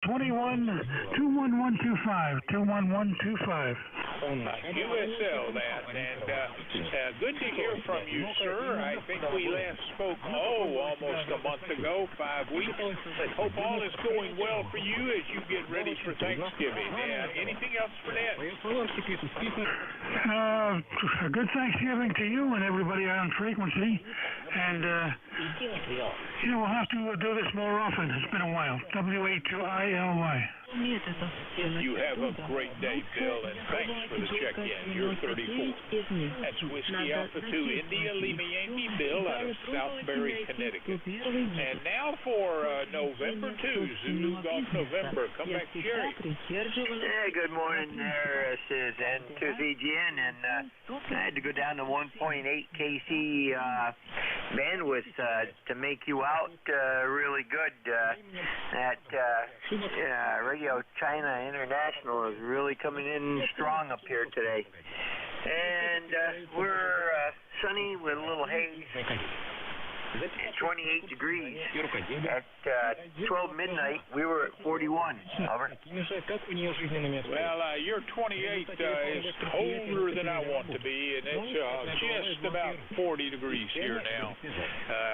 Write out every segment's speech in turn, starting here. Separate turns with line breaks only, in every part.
21125. 21125.
USL that, and good to hear from you, sir. I think we last spoke, almost a month ago, 5 weeks. Hope all is going well for you as you get ready for Thanksgiving. Anything else for that?
A good Thanksgiving to you and everybody on frequency. And, we'll have to do this more often. It's been a while. W-A-2-I-L-Y.
You have a great day, Bill, and thanks for the check-in. You're 34. That's Whiskey Alpha 2 India Lima Yankee Bill out of Southbury, Connecticut. And now for November 2, Zulu Golf November. Come back, Jerry.
Hey, good morning there. This is N2ZGN, and I had to go down to 1.8 KC bandwidth to make you out really good. That Radio China International is really coming in strong up here today. And we're sunny with a little haze. 28 degrees. At 12 midnight, we were at 41. Over.
Well, your 28 is colder than I want to be, and it's just about 40 degrees here now.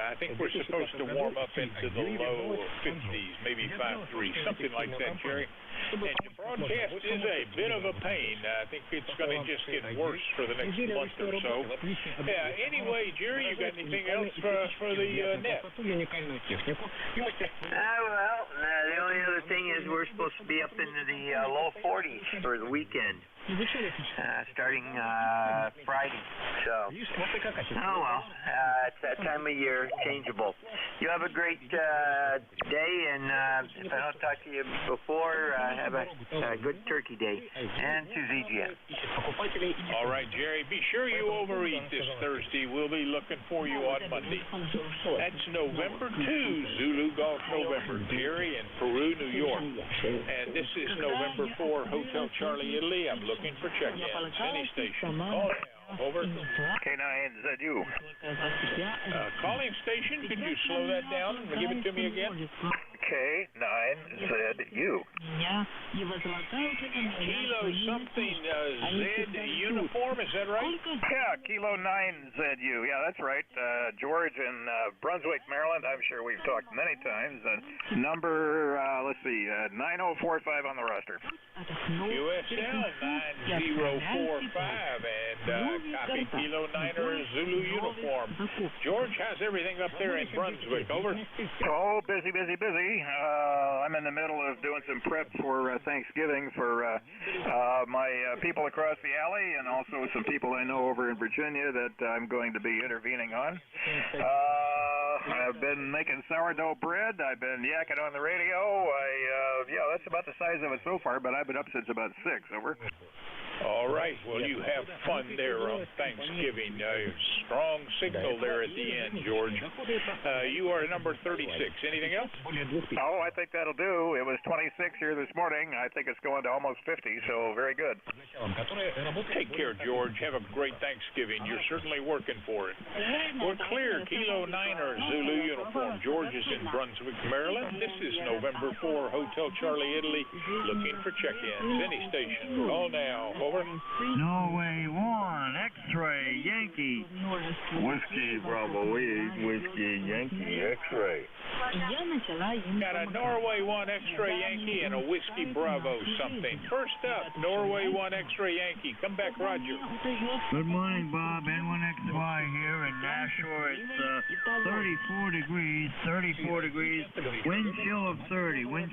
I think we're supposed to warm up into the low 50s, maybe 53, something like that, Jerry. And the broadcast is a bit of a pain. I think it's going to just get worse for the next month or so. Anyway, Jerry, you got anything else for the net?
The only other thing is we're supposed to be up into the low 40s for the weekend. Starting Friday. So, it's that time of year, changeable. You have a great day, and if I don't talk to you before, have a good turkey day. And to ZGN.
All right, Jerry, be sure you overeat this Thursday. We'll be looking for you on Monday. That's November 2, Zulu Golf November, Jerry in Peru, New York. And this is November 4, Hotel Charlie, Italy. I'm looking for check-in. Any station. Call now. Over.
K9ZU.
Calling station, could you slow that down and give it to me again?
K9ZU.
Kilo something Z uniform, is that right?
Yeah, Kilo 9ZU. Yeah, that's right. George in Brunswick, Maryland. I'm sure we've talked many times. Number, 9045 on the roster.
USL 9045 and copy Kilo 9er Zulu uniform. George, how's everything up there in Brunswick? Over.
Oh, busy. I'm in the middle of doing some prep for Thanksgiving for my people across the alley and also some people I know over in Virginia that I'm going to be intervening on. I've been making sourdough bread. I've been yakking on the radio. That's about the size of it so far, but I've been up since about 6. Over.
All right. Well, you have fun there on Thanksgiving. Strong signal there at the end, George. You are number 36. Anything else?
Oh, I think that'll do. It was 26 here this morning. I think it's going to almost 50, so very good.
Take care, George. Have a great Thanksgiving. You're certainly working for it. We're clear. Kilo 9er Zulu uniform. George is in Brunswick, Maryland. This is November 4, Hotel Charlie, Italy. Looking for check-ins. Any station. Call now. Over.
Norway 1, X-ray, Yankee.
Whiskey, Bravo 8, Whiskey, Yankee, X-ray.
Got a Norway 1 X-ray Yankee and a Whiskey Bravo something. First up, Norway 1 X-ray Yankee. Come back, Roger.
Good morning, Bob. N1XY here in Nashua. It's 34 degrees. Wind chill of 30, but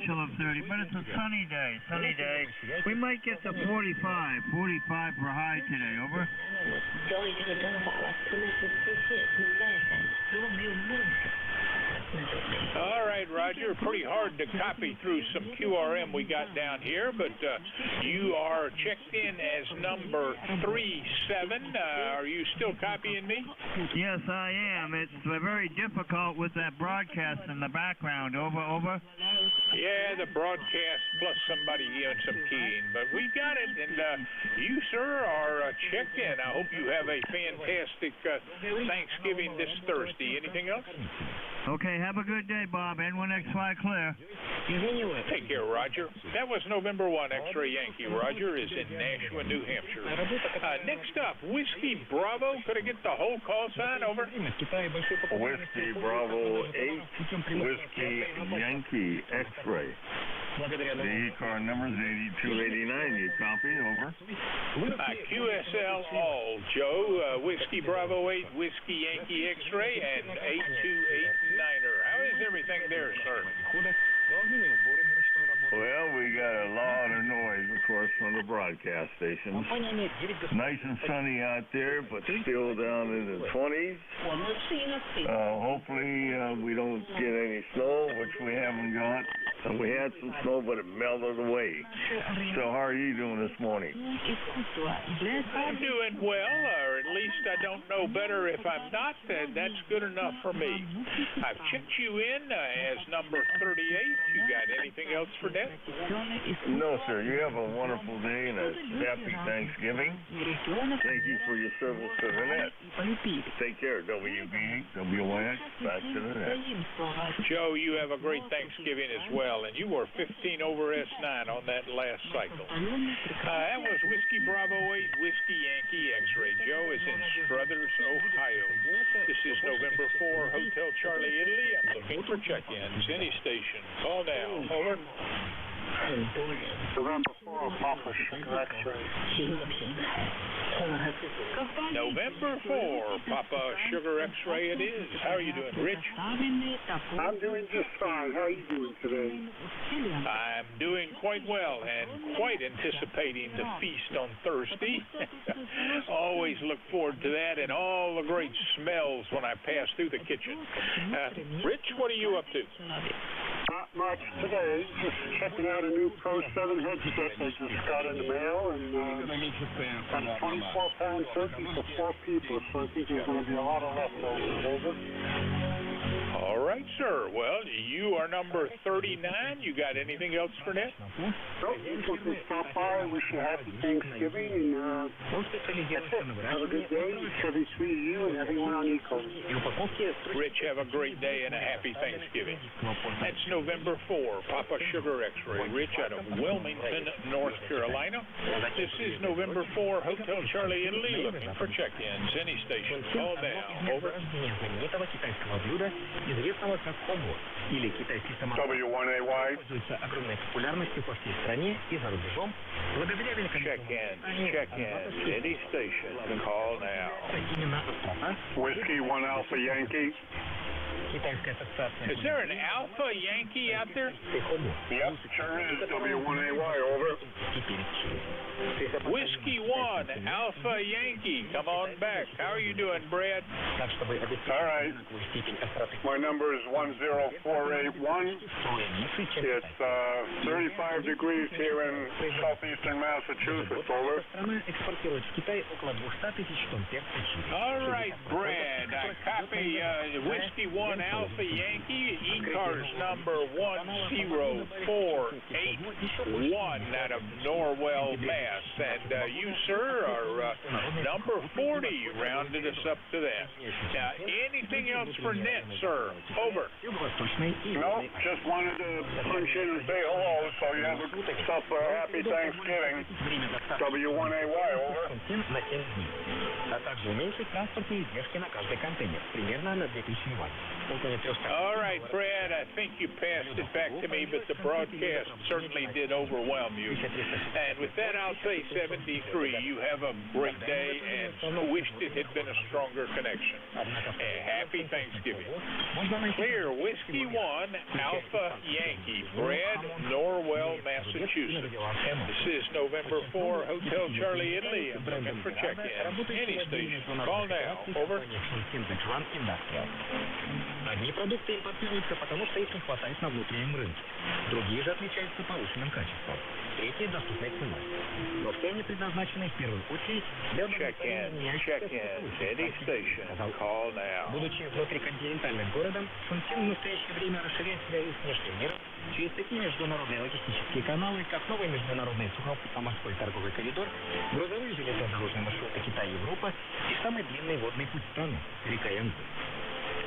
it's a sunny day. We might get to 45 for high today. Over.
All right, Roger. Pretty hard to copy through some QRM we got down here, but you are checked in as number 37. Are you still copying me?
Yes, I am. It's very difficult with that broadcast in the background. Over.
Yeah, the broadcast plus somebody giving some keying, but we got it, and you, sir, are checked in. I hope you have a fantastic Thanksgiving this Thursday. Anything else?
Okay, have a good day, Bob. N1XY clear.
Take care, Roger. That was November 1 X-Ray Yankee. Roger is in Nashua, New Hampshire. Next up, Whiskey Bravo. Could I get the whole call sign over?
Whiskey Bravo 8, Whiskey Yankee X-Ray. The ECARS number is 8289. You copy? Over.
QSL all. Joe, Whiskey Bravo 8, Whiskey Yankee X-Ray, and 8289er. How is everything there, sir?
Well, we got a lot of noise, of course, from the broadcast stations. Nice and sunny out there, but still down in the 20s. Hopefully, we don't get any snow, which we haven't got. We had some snow, but it melted away. So how are you doing this morning?
I'm doing well, or at least I don't know better if I'm not. That's good enough for me. I've checked you in as number 38. You got anything else for that?
No, sir. You have a wonderful day and a happy Thanksgiving. Thank you for your service to the net. Take care, WB, WYX, back to the net.
Joe, you have a great Thanksgiving as well, and you were 15 over S9 on that last cycle. That was Whiskey Bravo 8, Whiskey Yankee X-Ray. Joe is in Struthers, Ohio. This is November 4, Hotel Charlie, Italy. I'm looking for check-ins. Any station. Call now. Over.
November 4, Papa Sugar X-Ray.
November 4, Papa Sugar X-Ray it is. How are you doing, Rich?
I'm doing just fine. How are you doing today?
I'm doing quite well and quite anticipating the feast on Thursday. Always look forward to that and all the great smells when I pass through the kitchen. Rich, what are you up to?
Not much today. Just checking out a new Pro 7 headset I just got in the mail, and got a 24-pound turkey for 4 people, so I think there's going to be a lot of leftovers. Over.
All right, sir. Well, you are number 39. You got anything else for that?
Nope, just want to stop by, wish you a happy Thanksgiving, and that's it. Have a good day. Chevy to you and everyone on ECARS.
Rich, have a great day and a happy Thanksgiving. That's November 4, Papa Sugar X-Ray. Rich out of Wilmington, North Carolina. This is November 4, Hotel Charlie, Italy. Looking for check-ins. Any station. Call now. Over.
W1AY.
Check-in. Any station. Call now.
Whiskey 1 Alpha Yankee.
Is there an Alpha Yankee out there?
Yep, sure is. W1AY, over.
Whiskey 1 Alpha Yankee. Come on back. How are you doing, Brad?
All right. My number is 10481. It's 35 degrees here in southeastern Massachusetts, over.
All right, Brad. I copy Whiskey 1 Alpha Yankee, ECARS number 10481 out of Norwell, Mass. And you, sir, are number 40. You rounded us up to that. Now, anything else for net, sir? Over.
No, just wanted to punch in and say hello, so you have a happy Thanksgiving. W1AY, over.
All right, Brad, I think you passed it back to me, but the broadcast certainly did overwhelm you. And with that, I'll say 73. You have a great day and wished it had been a stronger connection. Happy Thanksgiving. Clear, Whiskey 1, Alpha Yankee, Brad, Norwell, Massachusetts. This is November 4, Hotel Charlie, Italy. I'm looking for check-in. Any station. Call now. Over.
Одни продукты импортируются, потому что их не хватает на внутреннем рынке. Другие же отличаются повышенным качеством. Третьи – доступной ценой. Но все они предназначены в первую очередь для удовлетворения Будучи внутриконтинентальным городом, Шунцин в настоящее время расширяет себя с внешним миром через такие международные логистические каналы, как новый международный сухопутно-морской торговый коридор, грузовые железнодорожные маршруты Китай-Европа и самый длинный водный путь страны – река Янцзы.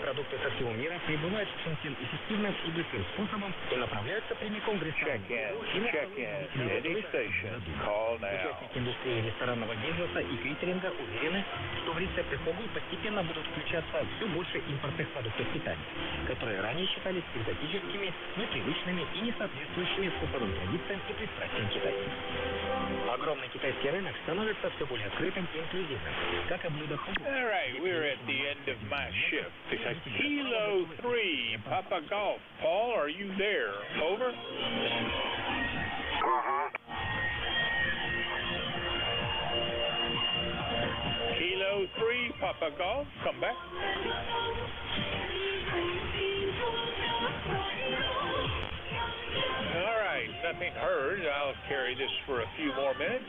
продукты со всего мира прибывают в Шэньсин эффективным и быстрым способом и направляются прямиком в ресторан. Участники индустрии ресторанного бизнеса и кейтеринга уверены, что в рецепты Хогу постепенно будут включаться все больше импортных продуктов питания, которые ранее считались экзотическими, непривычными и не соответствующими вкусовым традициям и пристрастиям китайцев. Огромный китайский рынок становится все более открытым и инклюзивным, как и блюдо Хогу.
All right, we're at the end of my shift. Kilo 3, Papa Golf. Paul, are you there? Over? Kilo 3, Papa Golf. Come back. All right, nothing heard. I'll carry this for a few more minutes.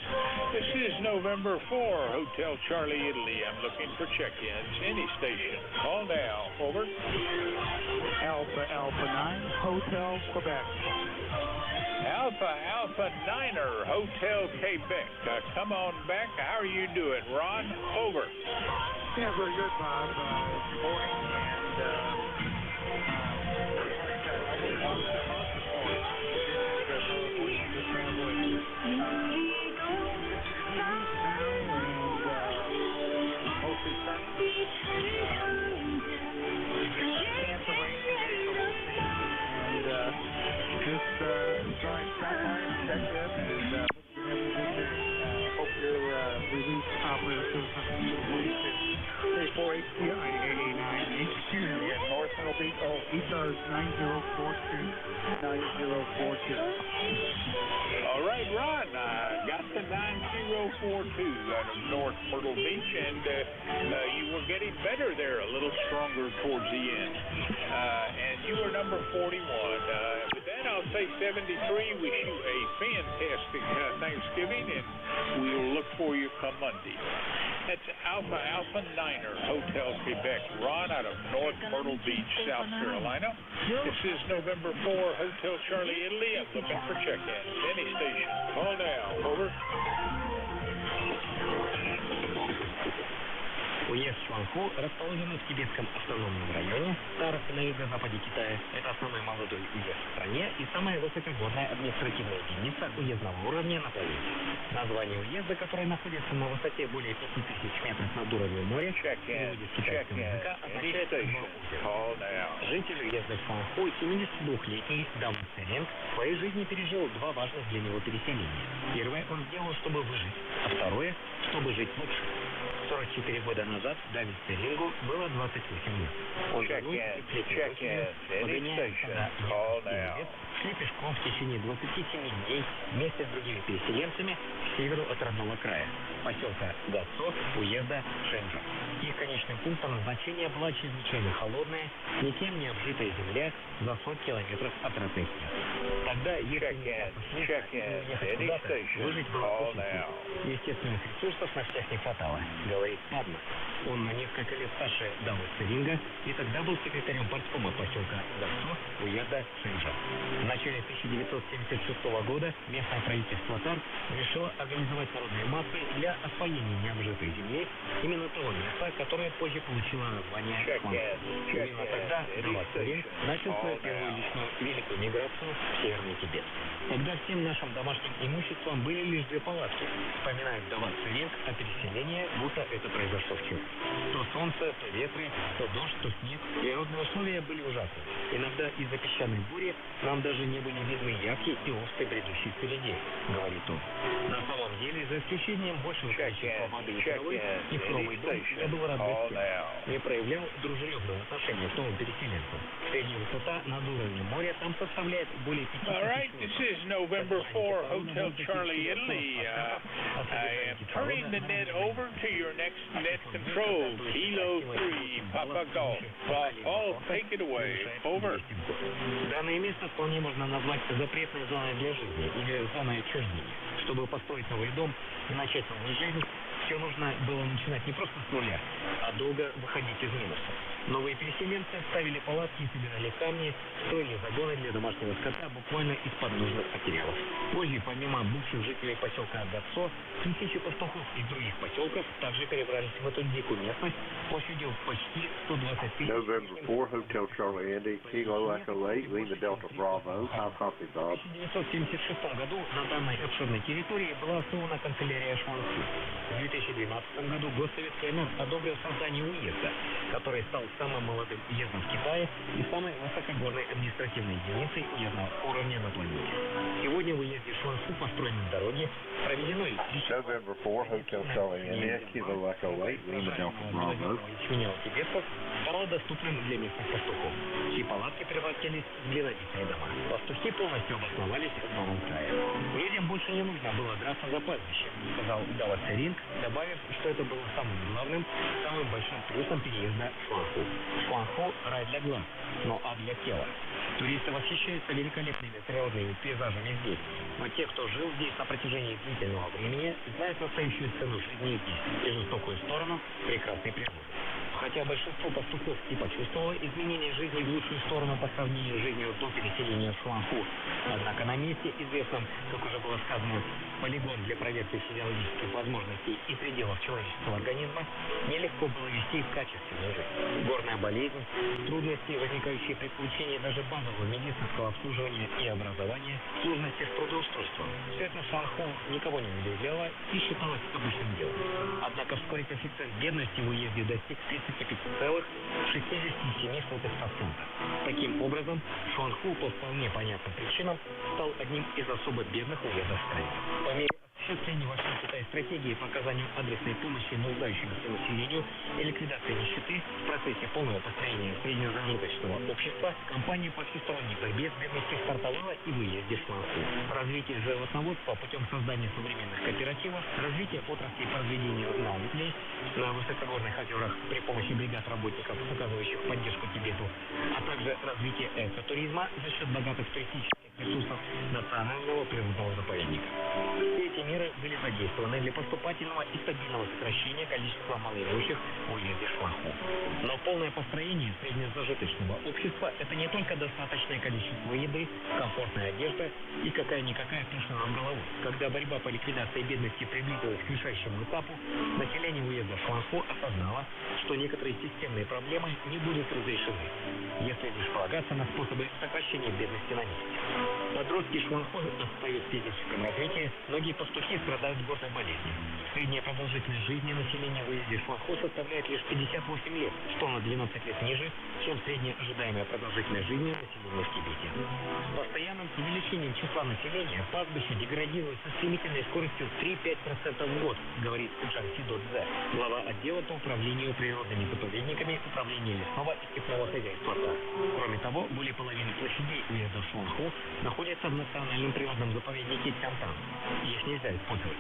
This is November 4, Hotel Charlie, Italy. I'm looking for check-ins. Any station. Call now. Over.
Alpha 9, Hotel Quebec.
Alpha Niner, Hotel Quebec. Come on back. How are you doing, Ron? Over.
Yeah, very good, Bob. Good morning, and ECARS 9042.
All right, Ron, got the 9042 out of North Myrtle Beach, and you were getting better there, a little stronger towards the end. And you were number 41. With that, I'll say 73. Wish you a fantastic Thanksgiving, and we'll look for you come Monday. That's Alpha Niner, Hotel Quebec. Ron out of North Myrtle Beach, South Carolina. This is November 4, Hotel Charlie, Italy. I'm looking for check-ins. Any station. Call now. Over.
Уезд Шуанхо расположен в тибетском автономном районе, старых на юго-западе Китая. Это самый молодой уезд в стране и самая высокогорная административная единица уездного уровня на планете. Название уезда, которое находится на высоте более 5000 метров над уровнем моря, в переводе с китайского языка означает «два озера». Житель уезда Шуанхо, 72-летний Даун Церинг, в своей жизни пережил два важных для него переселения. Первое он сделал, чтобы выжить, а второе, чтобы жить лучше. 44 года назад Давид Церингу было 28 лет. Он шли пешком в течение 27 дней вместе с другими переселенцами к северу от родного края, поселка Гацо, уезда Шэньчжоу. Их конечным пунктом назначения была чрезвычайно холодная, никем не обжитая земля за 100 километров от родных мест. Тогда ехать куда-то, выжить было очень трудно. Естественных ресурсов на всех не хватало, говорит Падма. Он на несколько лет старше Дауна Церинга и тогда был секретарем парткома поселка Гацо, уезда Шэньчжоу. В начале 1976 года местное правительство ТАР решило организовать народные массы для освоения необжитой земли, именно того места, которое позже получило название Шуанхо. Именно тогда Давид Церинг начал свою первую личную великую миграцию в Северный Тибет. Тогда всем нашим домашним имуществом были лишь две палатки. Вспоминает Давид Церинг о переселении, будто это произошло вчера. То солнце, то ветры, то дождь, то снег. Природные условия были ужасны. Иногда из-за песчаной бури нам даже не были видны яркие и острые бредущиеся линии, говорит он. На самом деле, за исключением большего количества воды и травы, кефровый дом не был рад гостям, не проявлял дружелюбного отношения к новым переселенцам. Средняя высота над уровнем моря там составляет более 5000 метров.
All right, this is November 4, Hotel Charlie, Italy. I am turning the net over to your next net control, Kilo 3, Papa Golf. Paul, take it away. Over.
Данное место вполне можно назвать запретной зоной для жизни или зоной отчуждения. Чтобы построить новый дом и начать новую жизнь, все нужно было начинать не просто с нуля, а долго выходить из минуса. Новые переселенцы ставили палатки, собирали камни, строили загоны для домашнего скота буквально из-под нужных материалов. Позже Июле помимо бывших жителей поселка Агацо, тысячи пастухов из других поселков также перебрались в эту дикую местность площадью почти 120 тысяч.
November 4, Hotel Charlie Andy, Kilo Echo 8, Lima Delta Bravo. How copy, Bob?
В 1976 году на данной обширной территории была основана канцелярия Шуанху. В 2012 году Госсовет КНР одобрил создание уезда, который стал самым молодым уездом в Китае и самой высокогорной административной единицей уездного уровня на планете. Сегодня в уезде Шуанху построены дороги, проведено электричество.
November 4, Hotel Charlie Andy, Kilo Echo 8, Lima Delta Bravo.
Ячменя тибетцев стало доступным для местных пастухов, чьи палатки превратились в глинобитные дома. Пастухи полностью обосновались в новом крае. Людям больше не нужно было драться за пастбище, сказал Даллас Ринг, добавив, что это было самым главным, самым большим плюсом переезда в Шуанху. Шуанху – рай для глаз, но ад для тела. Туристы восхищаются великолепными природными пейзажами здесь, но те, кто жил здесь на протяжении длительного времени, знают настоящую цену жизни здесь и жестокую сторону прекрасной природы. Хотя большинство пастухов и почувствовало изменение жизни в лучшую сторону по сравнению с жизнью до переселения в Шуанху, однако на месте, известном, как уже было сказано, полигон для проверки физиологических возможностей и пределов человеческого организма, нелегко было вести качественную жизнь. Горная болезнь, трудности, возникающие при получении даже базового медицинского обслуживания и образования, сложности с трудоустройством. Все это в Шуанху никого не удивляло и считалось обычным делом. Однако вскоре коэффициент бедности в уезде достиг 35,67%. Таким образом, Шуанху по вполне понятным причинам стал одним из особо бедных уездов в стране. По мере осуществления во всей Китае стратегии по оказанию адресной помощи нуждающемуся населению и ликвидации нищеты в процессе полного построения среднезажиточного общества, компания по всесторонней борьбе с бедностью стартовала и в уезде Шуанху. Развитие животноводства путем создания современных кооперативов, развитие отраслей по разведению науклей на высокогорных озерах при помощи бригад работников, оказывающих поддержку Тибету, а также развитие экотуризма за счет богатых туристических ресурсов национального природного заповедника. Все эти меры были задействованы для поступательного и стабильного сокращения количества малоимущих в уезде Шуанху. Но полное построение среднезажиточного общества – это не только достаточное количество еды, комфортная одежда и какая-никакая крыша над головой. Когда борьба по ликвидации бедности приблизилась к решающему этапу, население уезда Шуанху осознало, что некоторые системные проблемы не будут разрешены, если лишь полагаться на способы сокращения бедности на месте. Подростки Шуанху отстают в физическом развитии, многие пастухи страдают горной болезнью. Средняя продолжительность жизни населения в уезде Шуанху составляет лишь 58 лет, что на 12 лет ниже, чем средняя ожидаемая продолжительность жизни населения в Тибете. С постоянным увеличением числа населения пастбище деградирует со стремительной скоростью 3-5% в год, говорит Джан Сидодзе, глава отдела по управлению природными заповедниками Управления лесного и степного хозяйства. Кроме того, более половины площадей уезда Шуанху находятся в национальном природном заповеднике Тянтан. Их нельзя использовать.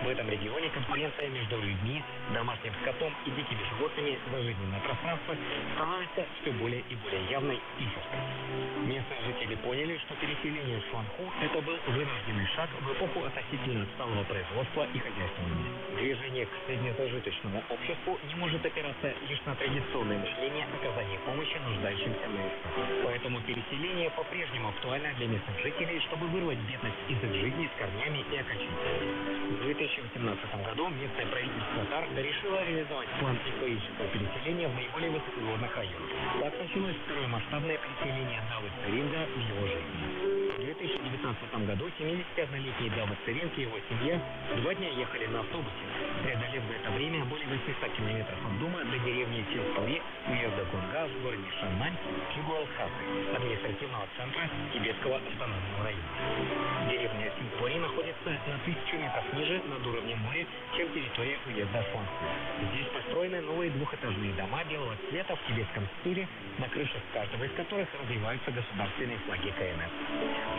В этом регионе конкуренция между людьми, домашним скотом и дикими животными за жизненное пространство становится все более и более явной и жесткой. Местные жители поняли, что переселение в Шуанху – это был вынужденный шаг в эпоху относительно отсталого производства и хозяйствования. Движение к среднезажиточному обществу не может опираться лишь на традиционное мышление оказания помощи нуждающимся на местах. Поэтому переселение по-прежнему актуально для местных жителей, чтобы вырвать бедность из их жизни с корнями и окончательно. В 2018 году местное правительство ТАР решило реализовать план экологического переселения в наиболее высокогорных районах. Так началось второе масштабное переселение Давы Церинга в его жизни. В 2019 году 71-летний Давы Церинг и его семья 2 дня ехали на автобусе, преодолев за это время более 800 километров от дома до деревни Силпори, уезда Гунга в городе Шанмань, Чугуалхасы, административного центра Тибетского автономного района. Деревня Силпори находится на 1000 метров ниже над уровнем моря, чем территория уезда Шуанху. Здесь построены новые двухэтажные дома белого цвета в тибетском стиле, на крышах каждого из которых развиваются государственные флаги КНР.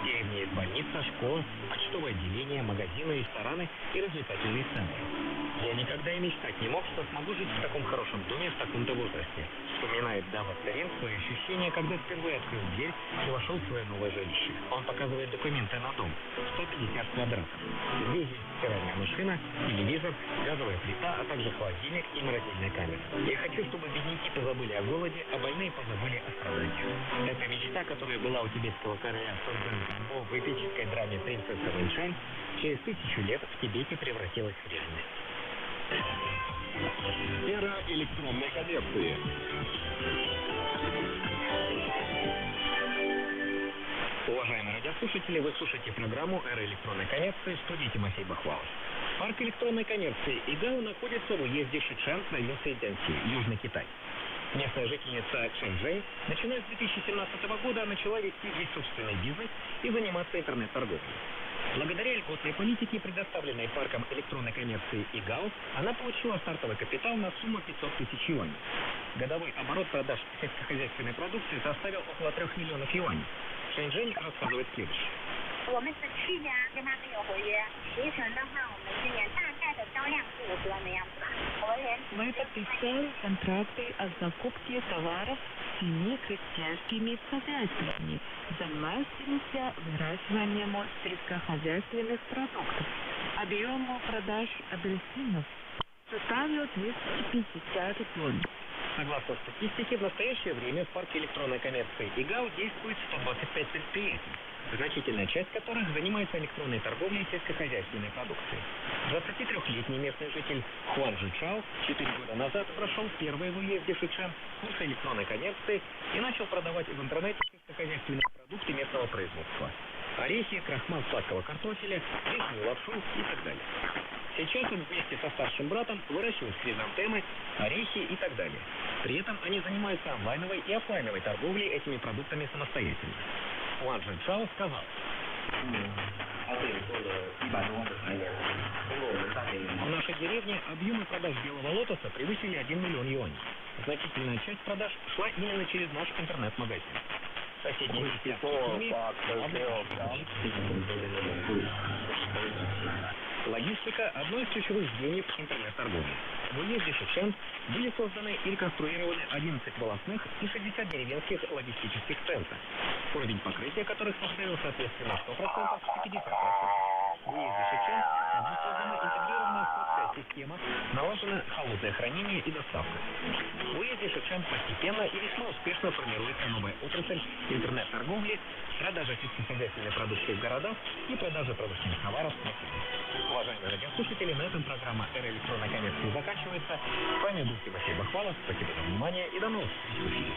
В деревне есть больница, школа, почтовое отделение, магазины, рестораны и развлекательные центры. Я никогда и мечтать не мог, что смогу жить в таком хорошем доме в таком-то возрасте, вспоминает Дава Царин свои ощущения, когда впервые открыл дверь и вошел в свое новое жилище. Он показывает документы на дом. 50 квадратов. Здесь есть стиральная машина, телевизор, газовая плита, а также холодильник и морозильная камера. Я хочу, чтобы бедняки позабыли о голоде, а больные позабыли о страданиях. Эта мечта, которая была у тибетского короля Сонбэнпо в эпической драме «Принцесса Вэньшань», через 1000 лет в Тибете превратилась в реальность.
Эра электронной коммерции.
Уважаемые радиослушатели, вы слушаете программу «Эра электронной коммерции» в студии Тимофей Бахвалов. Парк электронной коммерции ИГАО находится в уезде Шичан провинции Цзянси, Южный Китай. Местная жительница Чэньчжэнь, начиная с 2017 года, начала вести здесь собственный бизнес и заниматься интернет-торговлей. Благодаря льготной политике, предоставленной парком электронной коммерции ИГАО, она получила стартовый капитал на сумму 500 тысяч юаней. Годовой оборот продаж сельскохозяйственной продукции составил около 3 миллионов юаней. Чэньчжэнь рассказывает следующее.
我们是去年跟他们有合约，形成的话，我们今年大概的销量是50万的样子。
Мы подписали контракты о закупке товаров с 7 крестьянскими хозяйствами, занимающимися выращиванием сельскохозяйственных продуктов. Объем продаж апельсинов составил 250 тонн.
Согласно статистике, в настоящее время в парке электронной коммерции ИГАО действует 125 предприятий, значительная часть которых занимается электронной торговлей сельскохозяйственной продукцией. 23-летний местный житель Хуан Жичао 4 года назад прошел первый в уезде Шичан курс электронной коммерции и начал продавать в интернете сельскохозяйственные продукты местного производства. Орехи, крахмал сладкого картофеля, рисную лапшу и так далее. Сейчас он вместе со старшим братом выращивает хризантемы, орехи и так далее. При этом они занимаются онлайновой и офлайновой торговлей этими продуктами самостоятельно. Хуан Жичао сказал: в нашей деревне объемы продаж белого лотоса превысили 1 миллион юаней. Значительная часть продаж шла именно через наш интернет-магазин. Соседние логистика – одно из ключевых звеньев интернет-торговли. В уезде Шичан были созданы и реконструированы 11 волосных и 60 деревенских логистических центров, уровень покрытия которых составил соответственно 100% и 50%. В уезде Шичан также создана интегрированная складская система, налажено холодное хранение и доставка. В уезде Шичан постепенно и весьма успешно формируется новая отрасль интернет-торговли, продажа сельскохозяйственной продукции в городах и продажа продуктовых товаров на селе. Уважаемые радиослушатели, на этом программа «Эра электронной коммерции» заканчивается. С вами был Тимофей Бахвалов. Спасибо за внимание и до новых встреч в эфире.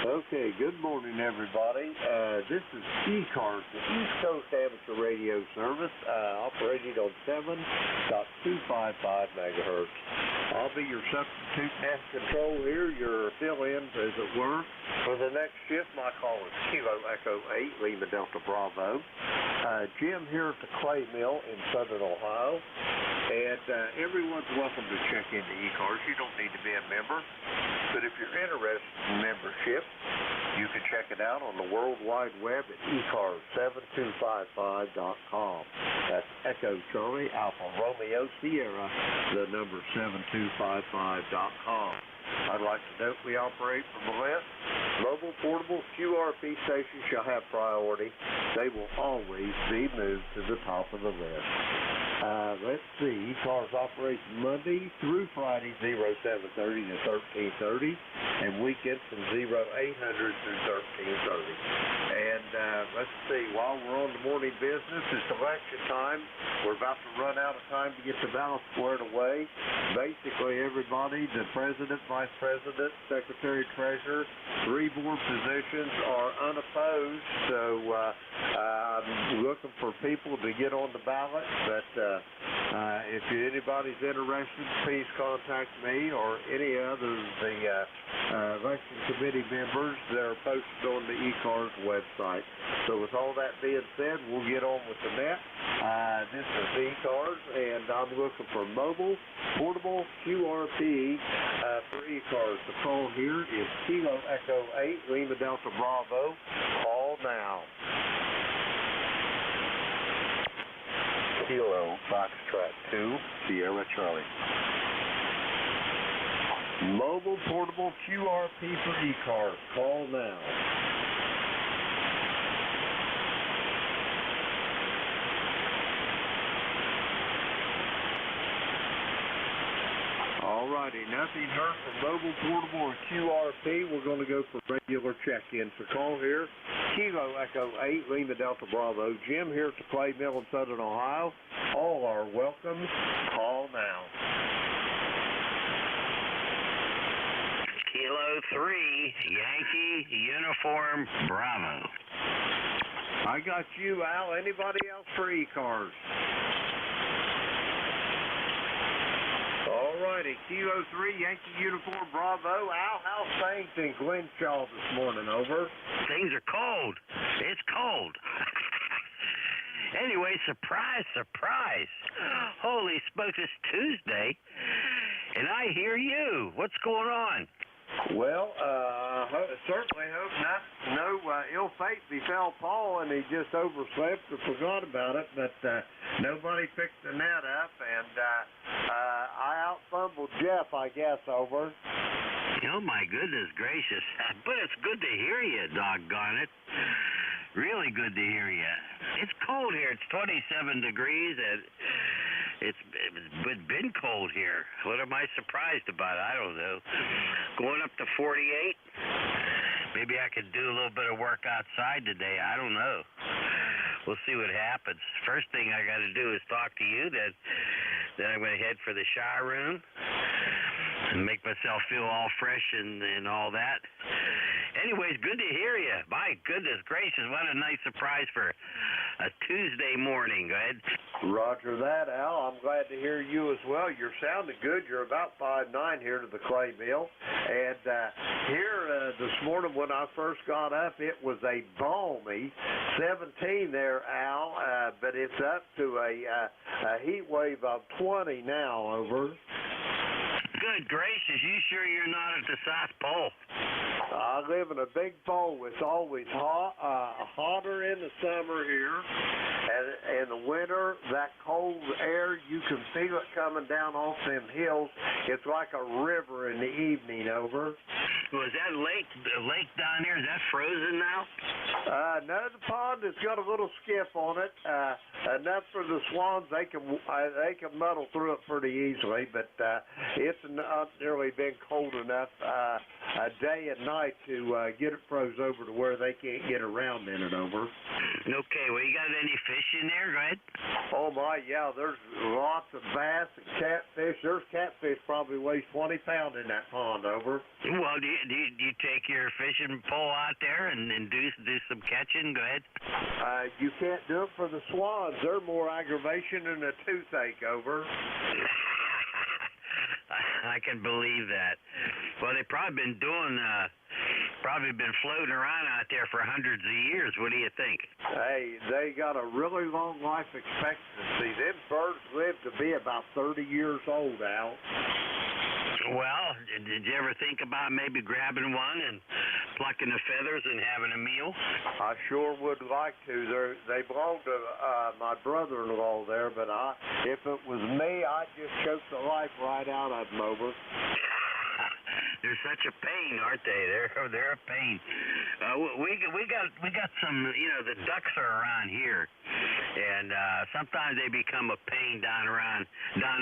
Okay, good morning, everybody. This is ECARS, the East Coast Amateur Radio Service, operating on 7.255 megahertz. I'll be your substitute master control here, your fill-in hands, as it were. For the next shift, my call is Kilo Echo 8, Lima Delta Bravo. Jim here at the Clay Mill in Southern Ohio. And everyone's welcome to check into ECARS. You don't need to be a member. But if you're interested in membership, you can check it out on the World Wide Web at ECARS7255.com. That's Echo Charlie Alpha Romeo Sierra, the number 7255.com. I'd like to note we operate from the left. Mobile portable QRP stations shall have priority. They will always be moved to the top of the list. Let's see, ECARS operates Monday through Friday, 0730 to 1330, and weekends from 0800 through 1330. And let's see, while we're on the morning business, it's election time. We're about to run out of time to get the ballot squared away. Basically, everybody, the president, vice president, secretary, treasurer, 3 board positions are unopposed. So I'm looking for people to get on the ballot. But if anybody's interested, please contact me or any other of the election committee members that are posted on the ECARS website. So with all that being said, we'll get on with the net. This is ECARS, and I'm looking for mobile, portable QRP for ECARS. The call here is Kilo Echo 8, Lima Delta Bravo. Call now. Kilo Foxtrot 2, Sierra Charlie. Mobile portable QRP for ECARS. Call now. Alrighty, nothing heard from mobile portable or QRP. We're going to go for regular check-in. So call here, Kilo Echo 8, Lima Delta Bravo. Jim here at the Clay Mill in Southern Ohio. All are welcome. Call now.
Kilo 3, Yankee Uniform Bravo.
I got you, Al. Anybody else for ECARS? Alrighty, Kilo 3, Yankee Uniform Bravo. Al, how's things in Glenshaw this morning? Over.
Things are cold. It's cold. Anyway, surprise, surprise. Holy smokes, it's Tuesday, and I hear you. What's going on?
Well, certainly hope no ill fate befell Paul and he just overslept or forgot about it, but nobody picked the net up, and I out-fumbled Jeff, I guess, over.
Oh, my goodness gracious. But it's good to hear you, doggone it. Really good to hear you. It's cold here. It's 27 degrees, and it's been cold here. What am I surprised about? I don't know. Going up to 48? Maybe I could do a little bit of work outside today. I don't know. We'll see what happens. First thing I got to do is talk to you. Then I'm going to head for the shower room and make myself feel all fresh and all that. Anyways, good to hear you. My goodness gracious, what a nice surprise for a Tuesday morning. Go ahead.
Roger that, Al. I'm glad to hear you as well. You're sounding good. You're about 5'9" here to the Clay Mill. And here this morning when I first got up, it was a balmy 17 there, Al. But it's up to a heat wave of 20 now, over.
Good gracious, you sure you're not at the South Pole?
I live in a big pole. It's always hotter in the summer here, and in the winter, that cold air, you can feel it coming down off them hills. It's like a river in the evening, over.
Was that lake down here, is that frozen now?
No, the pond has got a little skiff on it, enough for the swans. They can muddle through it pretty easily, but it's not nearly been cold enough day and night to get it froze over to where they can't get around in it, over.
Okay, well, you got any fish in there? Go ahead.
Oh, my, yeah, there's lots of bass and catfish. There's catfish probably weighs 20 pounds in that pond, over.
Well, do you take your fishing pole out there and do some catching? Go ahead.
You can't do it for the swans. They're more aggravation than a toothache, over.
I can believe that. Well, they've probably been floating around out there for hundreds of years. What do you think?
Hey, they got a really long life expectancy. Them birds live to be about 30 years old, Al.
Well, did you ever think about maybe grabbing one and plucking the feathers and having a meal?
I sure would like to. They belong to my brother-in-law there, but if it was me, I'd just choke the life right out of them over.
They're such a pain, aren't they? They're a pain. We got some. The ducks are around here, and sometimes they become a pain down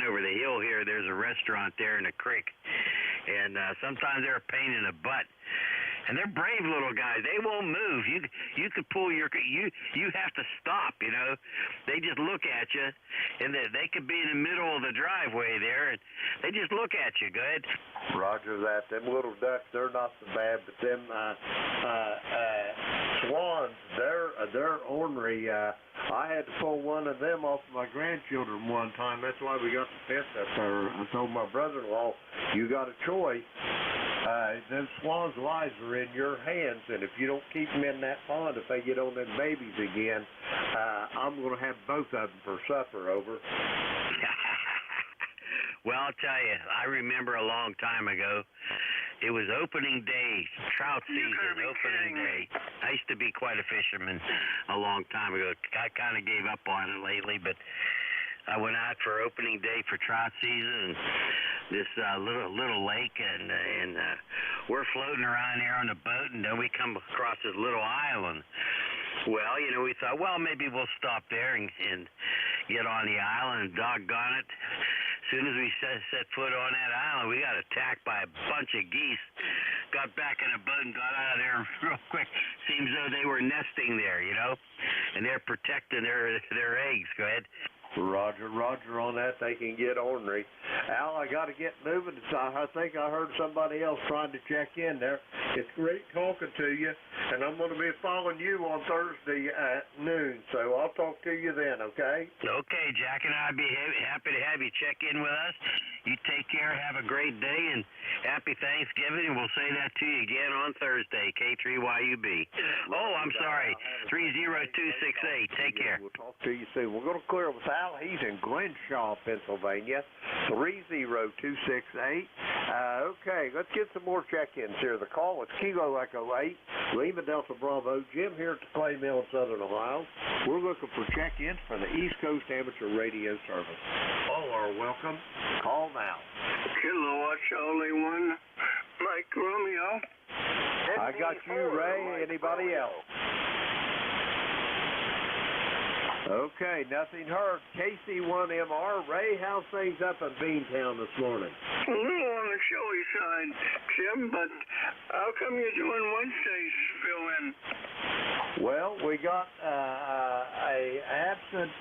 over the hill here. There's a restaurant there in the creek, and sometimes they're a pain in the butt. And they're brave little guys. They won't move. You could pull you have to stop, They just look at you, and they could be in the middle of the driveway there, and they just look at you. Go ahead.
Roger that. Them little ducks, they're not so bad, but them swans, they're ornery. I had to pull one of them off of my grandchildren one time. That's why we got the fence up there. I told my brother-in-law, you got a choice. Them swans' lives are in your hands, and if you don't keep them in that pond, if they get on them babies again, I'm going to have both of them for supper, over.
Well, I'll tell you, I remember a long time ago, it was opening day, trout season, opening day. I used to be quite a fisherman a long time ago. I kind of gave up on it lately, but I went out for opening day for trout season, and this little lake, and we're floating around here on the boat, and then we come across this little island. Well, we thought, well, maybe we'll stop there and get on the island, and doggone it. As soon as we set foot on that island, we got attacked by a bunch of geese. Got back in the boat and got out of there real quick. Seems though they were nesting there, and they're protecting their eggs. Go ahead.
Roger on that. They can get ornery. Al, I got to get moving. I think I heard somebody else trying to check in there. It's great talking to you, and I'm going to be following you on Thursday at noon, so I'll talk to you then, okay?
Okay, Jack and I'd be happy to have you check in with us. You take care, have a great day, and happy Thanksgiving, and we'll say that to you again on Thursday, K3YUB. Oh, I'm sorry, 30268. Take care.
We'll talk to you soon. We're going to clear with Al. He's in Glenshaw, Pennsylvania, 30268. Okay, let's get some more check-ins here. The call is Kilo Echo 8, Lima Delta Bravo. Jim here at the Clay Mill in Southern Ohio. We're looking for check-ins for the East Coast Amateur Radio Service. All are welcome. Call now.
Kilowatt Charlie 1, Mike Romeo.
I got you, Ray. Anybody else? Okay, nothing heard. KC1MR. Ray, how's things up in Beantown this morning?
A little on the showy side, Jim, but how come you're doing Wednesdays fill in?
Well, we got a absent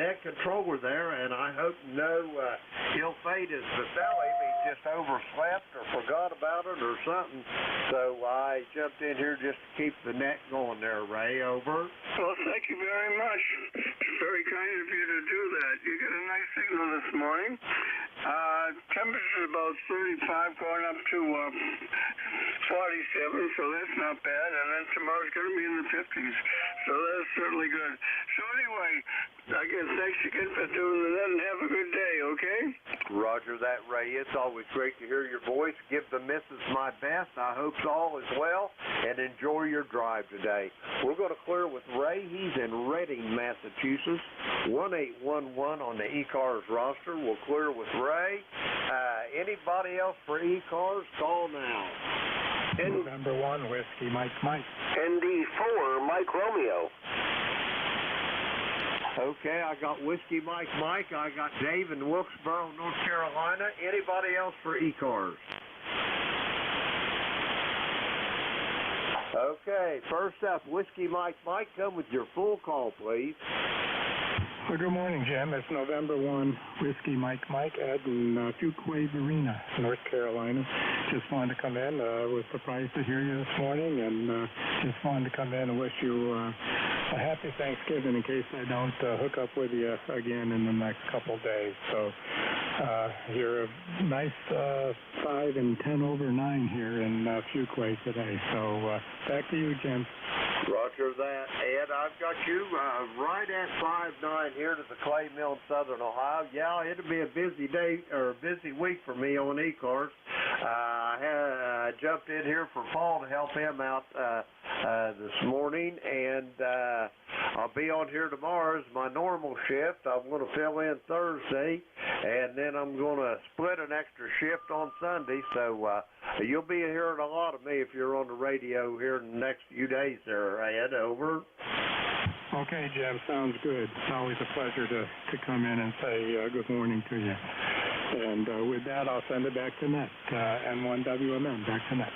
net controller there, and I hope no ill fate is befell him. He just overslept or forgot about it or something. So I jumped in here just to keep the net going there, Ray. Over.
Well, thank you very much. It's very kind of you to do that. You got a nice signal this morning. Temperature about 35 going up to 47, so that's not bad. And then tomorrow's going to be in the 50s, so that's certainly good. So anyway, I guess thanks again for doing that, and have a good day, okay?
Roger that, Ray. It's always great to hear your voice. Give the missus my best. I hope all is well, and enjoy your drive today. We're going to clear with Ray. He's in Reading, Massachusetts. 1811 on the ECARS roster. We'll clear with Ray. Anybody else for ECARS? Call now.
November 1, Whiskey Mike.
ND4, Mike Romeo.
Okay, I got Whiskey Mike. I got Dave in Wilkesboro, North Carolina. Anybody else for ECARS? Okay, first up, Whiskey Mike. Come with your full call, please.
Well, good morning, Jim. It's November 1, Whiskey Mike Ed in Fuquay Marina, North Carolina. Just wanted to come in. Was surprised to hear you this morning, and just wanted to come in and wish you a happy Thanksgiving in case I don't hook up with you again in the next couple days. So you're a nice 5 and 10 over 9 here in Fuquay today. So back to you, Jim.
Roger that. Ed, I've got you right at 5-9 here to the clay mill in southern Ohio. Yeah, it'll be a busy day or a busy week for me on ECARS. I jumped in here for Paul to help him out this morning, and I'll be on here tomorrow as my normal shift. I'm going to fill in Thursday, and then I'm going to split an extra shift on Sunday. So you'll be hearing a lot of me if you're on the radio here in the next few days there, Ed. Over.
Okay, Jim, sounds good. It's always a pleasure to come in and say good morning to you. And with that, I'll send it back to Net. N1WMN, back to Net.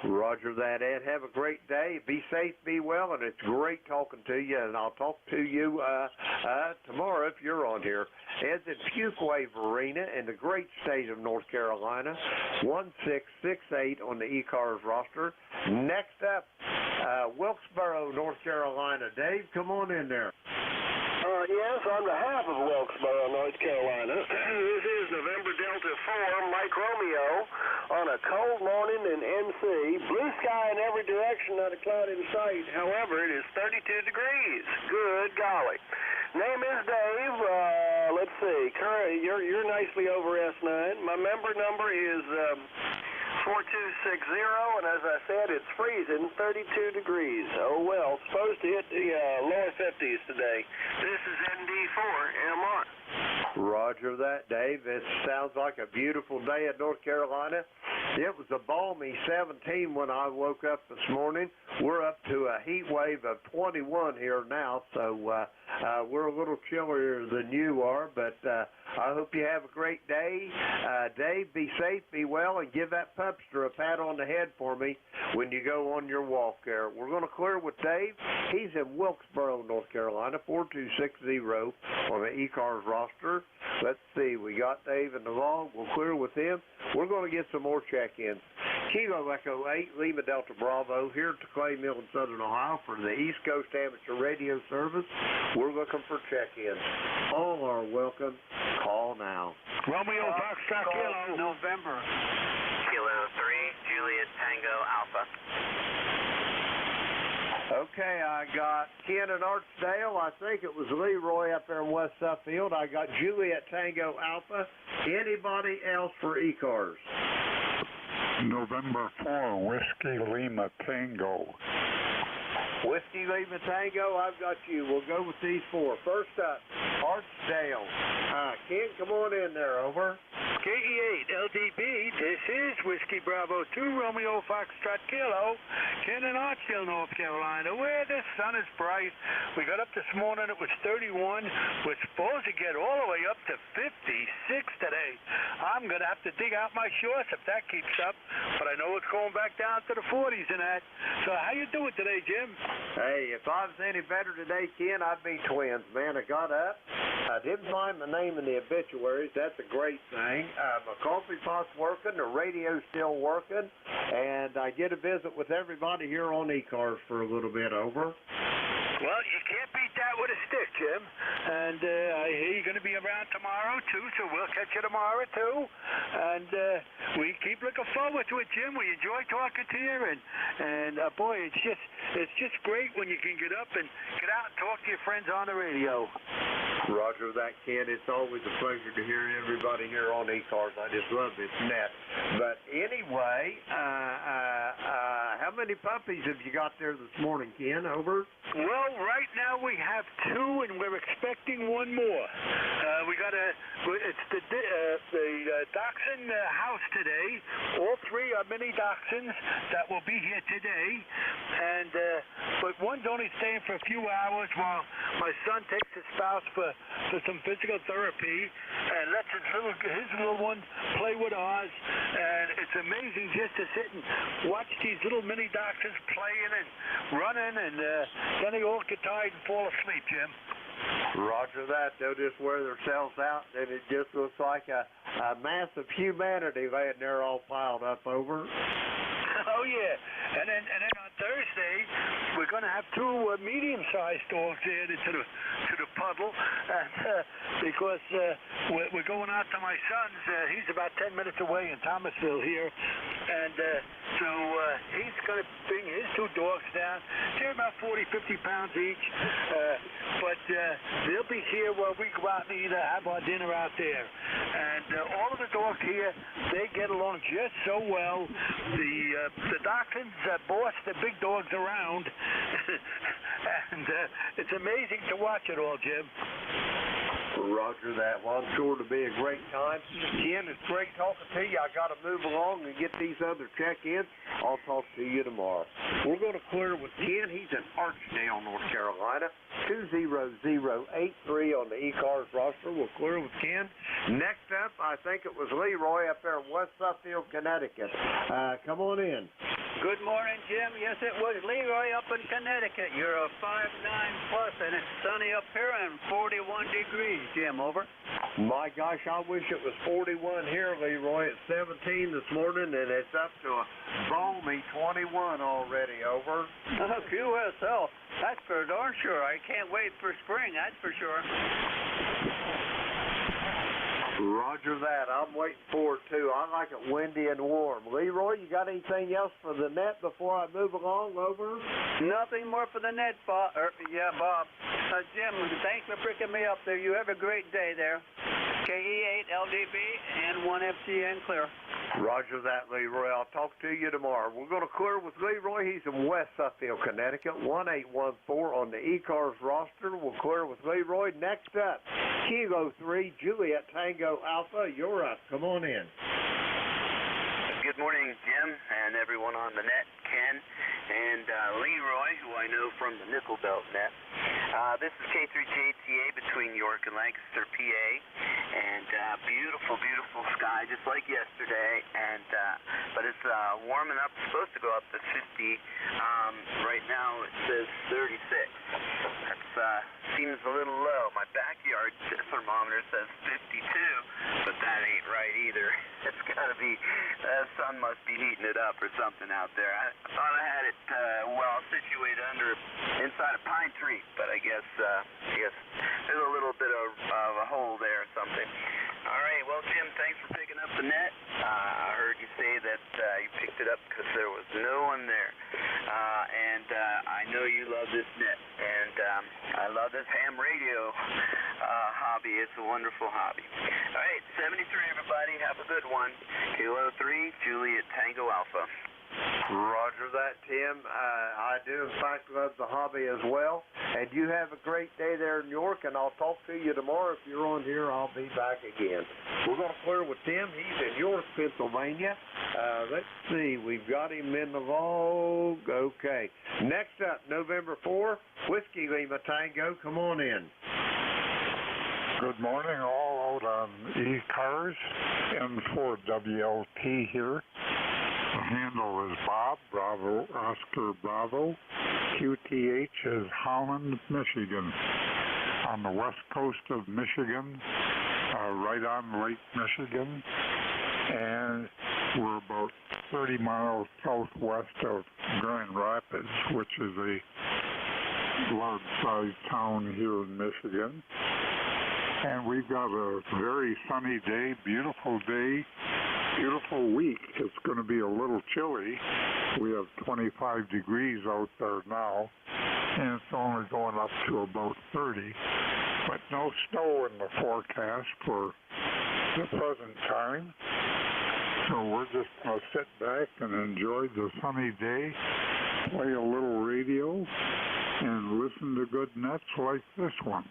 Roger that, Ed. Have a great day. Be safe, be well, and it's great talking to you. And I'll talk to you tomorrow if you're on here. Ed's in Fuquay Arena in the great state of North Carolina, 1668 on the ECARS roster. Next up, Wilkesboro, North Carolina. Dave, come on in there.
Yes, on behalf of Wilkesboro, North Carolina, this is November Delta 4, Mike Romeo, on a cold morning in NC. Blue sky in every direction, not a cloud in sight. However, it is 32 degrees. Good golly. Name is Dave. Let's see. You're nicely over S9. My member number is 4260, and as I said, it's freezing, 32 degrees. Oh, well, supposed to hit the lower 50s today. This is ND4MR.
Roger that, Dave. It sounds like a beautiful day in North Carolina. It was a balmy 17 when I woke up this morning. We're up to a heat wave of 21 here now, so we're a little chillier than you are, but I hope you have a great day. Dave, be safe, be well, and give that pupster a pat on the head for me when you go on your walk there. We're going to clear with Dave. He's in Wilkesboro, North Carolina, 4260 on the ECARS roster. Let's see, we got Dave in the log. We'll clear with him. We're going to get some more check-ins. Kilo Echo 8, Lima Delta Bravo, here at the Clay Mill in Southern Ohio for the East Coast Amateur Radio Service. We're looking for check-ins. All are welcome. Call now.
Romeo Foxtrot Kilo.
November.
Kilo 3, Juliet Tango Alpha.
Okay, I got Ken in Archdale. I think it was Leroy up there in West Suffield. I got Juliet Tango Alpha. Anybody else for ECARS?
November 4, Whiskey Lima Tango.
Whiskey Lima Tango, I've got you. We'll go with these four. First up, Archdale. Ken, come on in there, over.
KE8 LDB, this is Whiskey Bravo 2, Romeo Foxtrot Kilo, Ken in Archdale, North Carolina, where the sun is bright. We got up this morning, it was 31. We're supposed to get all the way up to 56 today. I'm going to have to dig out my shorts if that keeps up, but I know it's going back down to the 40s and that. So how you doing today, Jim?
Hey, if I was any better today, Ken, I'd be twins, man. I got up. I didn't find my name in the obituaries. That's a great thing. My coffee pot's working. The radio's still working. And I get a visit with everybody here on ECARS for a little bit, over.
Well, you can't beat that with a stick, Jim. And I hear you're going to be around tomorrow, too, so we'll catch you tomorrow, too. And we keep looking forward to it, Jim. We enjoy talking to you. And boy, it's just great when you can get up and get out and talk to your friends on the radio.
Roger that, Ken. It's always a pleasure to hear everybody here on ECARS. I just love this net. But anyway, how many puppies have you got there this morning, Ken? Over?
Well, right now we have 2, and we're expecting one more. It's the dachshund house today. All 3 are mini dachshunds that will be here today. And but one's only staying for a few hours while my son takes his spouse for some physical therapy and lets his little one play with ours. And it's amazing just to sit and watch these little mini dachshunds playing and running, and then they all get tired and fall asleep, Jim.
Roger that. They'll just wear themselves out, and it just looks like a mass of humanity laying there all piled up, over.
Oh yeah, and then on Thursday we're going to have two medium-sized dogs added to the puddle, and because we're going out to my son's. He's about 10 minutes away in Thomasville here, and so he's going to bring his two dogs down. They're about 40, 50 pounds each, but they'll be here while we go out and have our dinner out there. And all of the dogs here, they get along just so well. The dachshunds boss the big dogs around, and it's amazing to watch it all, Jim.
Roger that. Well, I'm sure it'll be a great time. Ken, it's great talking to you. I got to move along and get these other check-ins. I'll talk to you tomorrow. We're going to clear with Ken. He's in Archdale, North Carolina. 20083 on the ECARS roster. We'll clear with Ken. Next up, I think it was Leroy up there in West Suffield, Connecticut. Come on in.
Good morning, Jim. Yes, it was Leroy up in Connecticut. You're a 5'9 plus, and it's sunny up here and 41 degrees, Jim. Over.
My gosh, I wish it was 41 here, Leroy. It's 17 this morning, and it's up to a balmy 21 already. Over.
Oh, QSL. That's for darn sure. I can't wait for spring, that's for sure.
Roger that. I'm waiting for it, too. I like it windy and warm. Leroy, you got anything else for the net before I move along? Over.
Nothing more for the net, Bob. Bob. Jim, thanks for picking me up there. You have a great day there. KE8LDB and 1FCN clear.
Roger that, Leroy. I'll talk to you tomorrow. We're going to clear with Leroy. He's in West Suffield, Connecticut. 1814 on the ECARS roster. We'll clear with Leroy. Next up, Kilo 3, Juliet Tango Alpha. You're up. Come on in.
Good morning, Jim, and everyone on the net, Ken, and Leroy, who I know from the Nickel Belt net. This is K3JTA between York and Lancaster, PA, and beautiful, beautiful sky, just like yesterday, and but it's warming up. It's supposed to go up to 50. Right now it says 36. That seems a little low. My backyard thermometer says 52, but that ain't right either. It's got to be, the sun must be heating it up or something out there. I thought I had it well situated inside a pine tree, but I guess there's a little bit of a hole there or something. All right, well, Jim, thanks for picking up the net. I heard you say that you picked it up because there was no one there. And I know you love this net, and I love this ham radio hobby. It's a wonderful hobby. All right, 73, everybody. Have a good one. Kilo 3, Juliet Tango Alpha.
Roger that, Tim. I do, in fact, love the hobby as well. And you have a great day there in York, and I'll talk to you tomorrow. If you're on here, I'll be back again. We're going to clear with Tim. He's in York, Pennsylvania. Let's see. We've got him in the log. Okay. Next up, November 4, Whiskey Lima Tango. Come on in.
Good morning, all out on ECARS, N4WLP here. The handle is Bob, Bravo, Oscar, Bravo. QTH is Holland, Michigan. On the west coast of Michigan, right on Lake Michigan. And we're about 30 miles southwest of Grand Rapids, which is a large-sized town here in Michigan. And we've got a very sunny day, beautiful week. It's going to be a little chilly. We have 25 degrees out there now, and it's only going up to about 30. But no snow in the forecast for the present time. So we're just going to sit back and enjoy the sunny day, play a little radio, and listen to good nets like this one.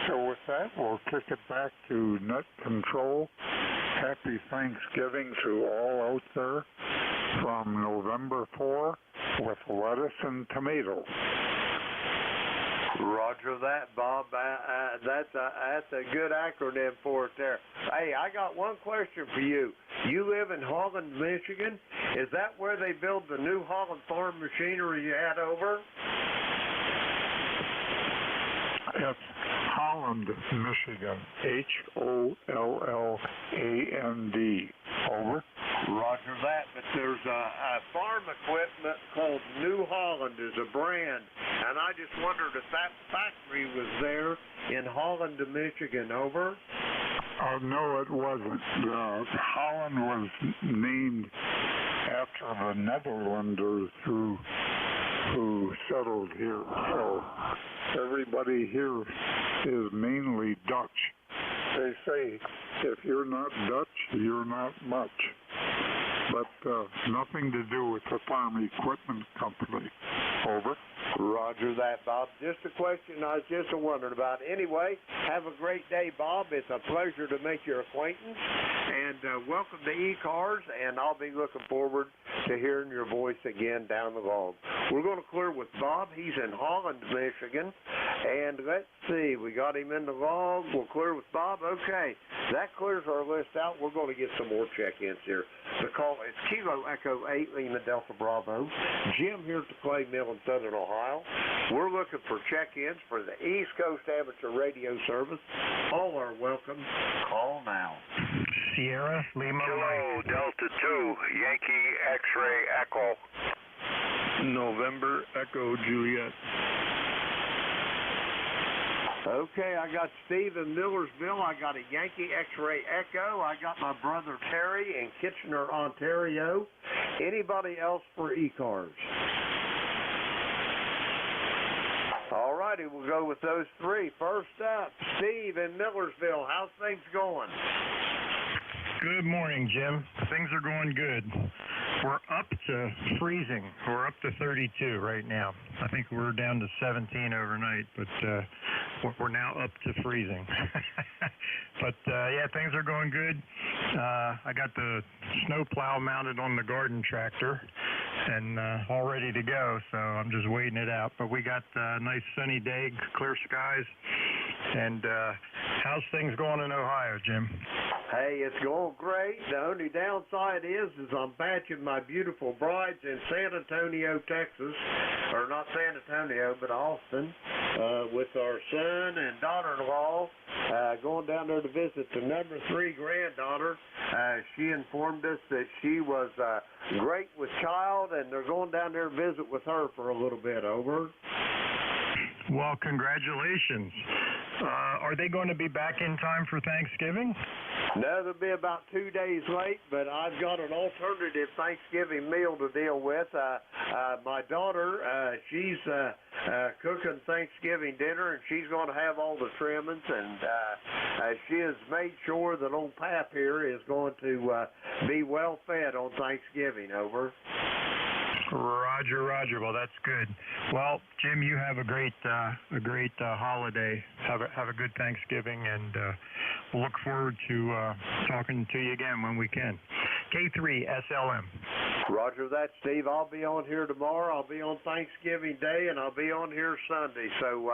So with that, we'll kick it back to Net Control. Happy Thanksgiving to all out there from November 4 with lettuce and tomato.
Roger that, Bob. That's a good acronym for it there. Hey, I got one question for you. You live in Holland, Michigan. Is that where they build the new Holland farm machinery you had over?
It's Holland, Michigan. Holland. Over.
Roger that, but there's a farm equipment called New Holland is a brand, and I just wondered if that factory was there in Holland, Michigan. Over.
No, it wasn't. Holland was named after the Netherlanders who settled here. So everybody here is mainly Dutch. They say if you're not Dutch, you're not much. But nothing to do with the farm equipment company. Over.
Roger that, Bob. Just a question I was just wondering about. Anyway, have a great day, Bob. It's a pleasure to make your acquaintance. And welcome to ECARS, and I'll be looking forward to hearing your voice again down the road. We're going to clear with Bob. He's in Holland, Michigan. And let's see, we got him in the log. We'll clear with Bob. Okay, that clears our list out. We're going to get some more check-ins here. The call is Kilo Echo 8 Lima Delta Bravo. Jim here at the Clay Mill in Southern Ohio. We're looking for check-ins for the East Coast Amateur Radio Service. All are welcome. Call now.
Sierra Lima
Kilo Delta 2 Yankee X-Ray Echo.
November Echo Juliet.
Okay, I got Steve in Millersville. I got a Yankee X-Ray Echo. I got my brother Terry in Kitchener, Ontario. Anybody else for ECARS? All righty, we'll go with those three. First up, Steve in Millersville. How's things going?
Good morning, Jim. Things are going good. We're up to freezing. We're up to 32 right now. I think we're down to 17 overnight, but we're now up to freezing. But yeah, things are going good. I got the snow plow mounted on the garden tractor and all ready to go, so I'm just waiting it out. But we got a nice sunny day, clear skies. And how's things going in Ohio, Jim?
Hey, it's going great. The only downside is I'm batching my beautiful brides in San Antonio, Texas, or not San Antonio, but Austin, with our son and daughter-in-law, going down there to visit the number 3 granddaughter. She informed us that she was great with child, and they're going down there to visit with her for a little bit. Over.
Well, congratulations. Are they going to be back in time for Thanksgiving?
No, they'll be about 2 days late, but I've got an alternative Thanksgiving meal to deal with. My daughter, she's cooking Thanksgiving dinner, and she's going to have all the trimmings, and she has made sure that old Pap here is going to be well fed on Thanksgiving. Over.
Roger, Roger. Well, that's good. Well, Jim, you have a great holiday. Have a good Thanksgiving, and we'll look forward to talking to you again when we can. K3 SLM.
Roger that, Steve. I'll be on here tomorrow. I'll be on Thanksgiving Day, and I'll be on here Sunday. So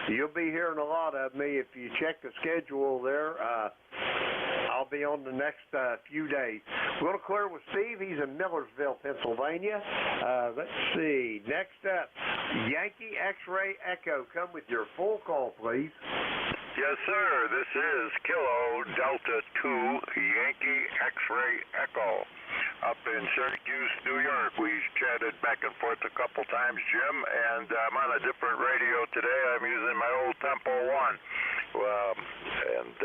you'll be hearing a lot of me if you check the schedule there. I'll be on the next few days. We're going to clear with Steve. He's in Millersville, Pennsylvania. Let's see. Next up, Yankee X-Ray Echo. Come with your full call, please.
Yes, sir. This is Kilo Delta 2 Yankee X-Ray Echo. Up in Syracuse, New York. We chatted back and forth a couple times, Jim, and I'm on a different radio today. I'm using my old Tempo 1, and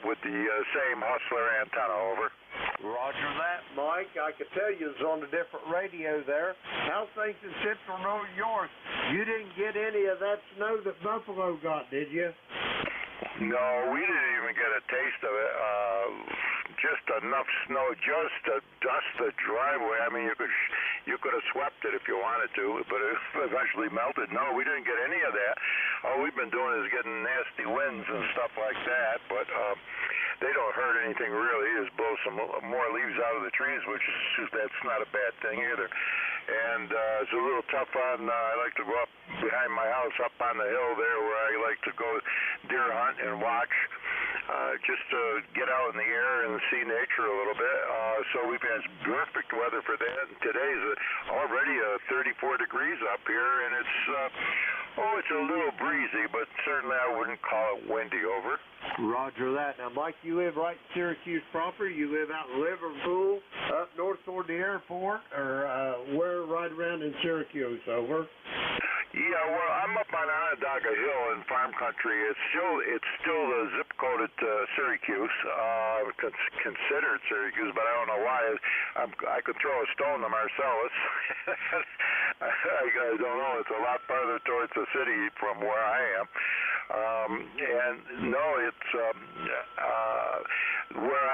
with the same Hustler antenna. Over.
Roger that, Mike. I could tell you it's on a different radio there. How's things in Central New York? You didn't get any of that snow that Buffalo got, did you?
No, we didn't even get a taste of it. Just enough snow just to dust the driveway. I mean, you could have swept it if you wanted to, but it eventually melted. No, we didn't get any of that. All we've been doing is getting nasty winds and stuff like that, but they don't hurt anything really. They just blow some more leaves out of the trees, which is that's not a bad thing either. And it's a little tough on, I like to go up behind my house up on the hill there where I like to go deer hunt and watch, just to get out in the air and see nature a little bit. So we've had perfect weather for that. And today's already 34 degrees up here, and it's Oh, it's a little breezy, but certainly I wouldn't call it windy. Over.
Roger that. Now, Mike, you live right in Syracuse proper? You live out in Liverpool, up north toward the airport, or where right around in Syracuse? Over.
Yeah, well, I'm up on Onondaga Hill in farm country. It's still the zip code at Syracuse, considered Syracuse, but I don't know why. I could throw a stone to Marcellus. I don't know. It's a lot farther towards the city from where I am. And no, it's where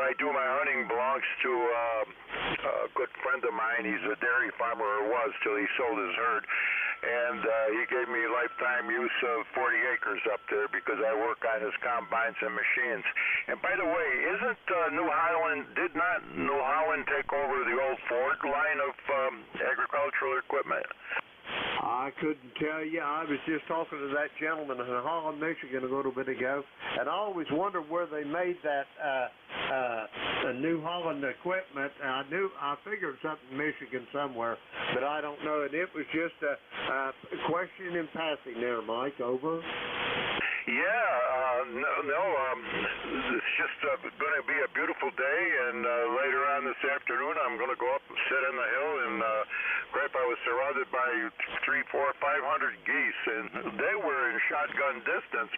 I do my hunting belongs to a good friend of mine. He's a dairy farmer, or was till he sold his herd. And he gave me lifetime use of 40 acres up there because I work on his combines and machines. And by the way, did not New Holland take over the old Ford line of agricultural equipment?
I couldn't tell you. I was just talking to that gentleman in Holland, Michigan a little bit ago, and I always wondered where they made that New Holland equipment. I figured something in Michigan somewhere, but I don't know. And it was just a question in passing there, Mike. Over.
Yeah, it's just going to be a beautiful day, and later on this afternoon I'm going to go up and sit on the hill, and I was surrounded by 300, 400, 500 geese, and they were in shotgun distance,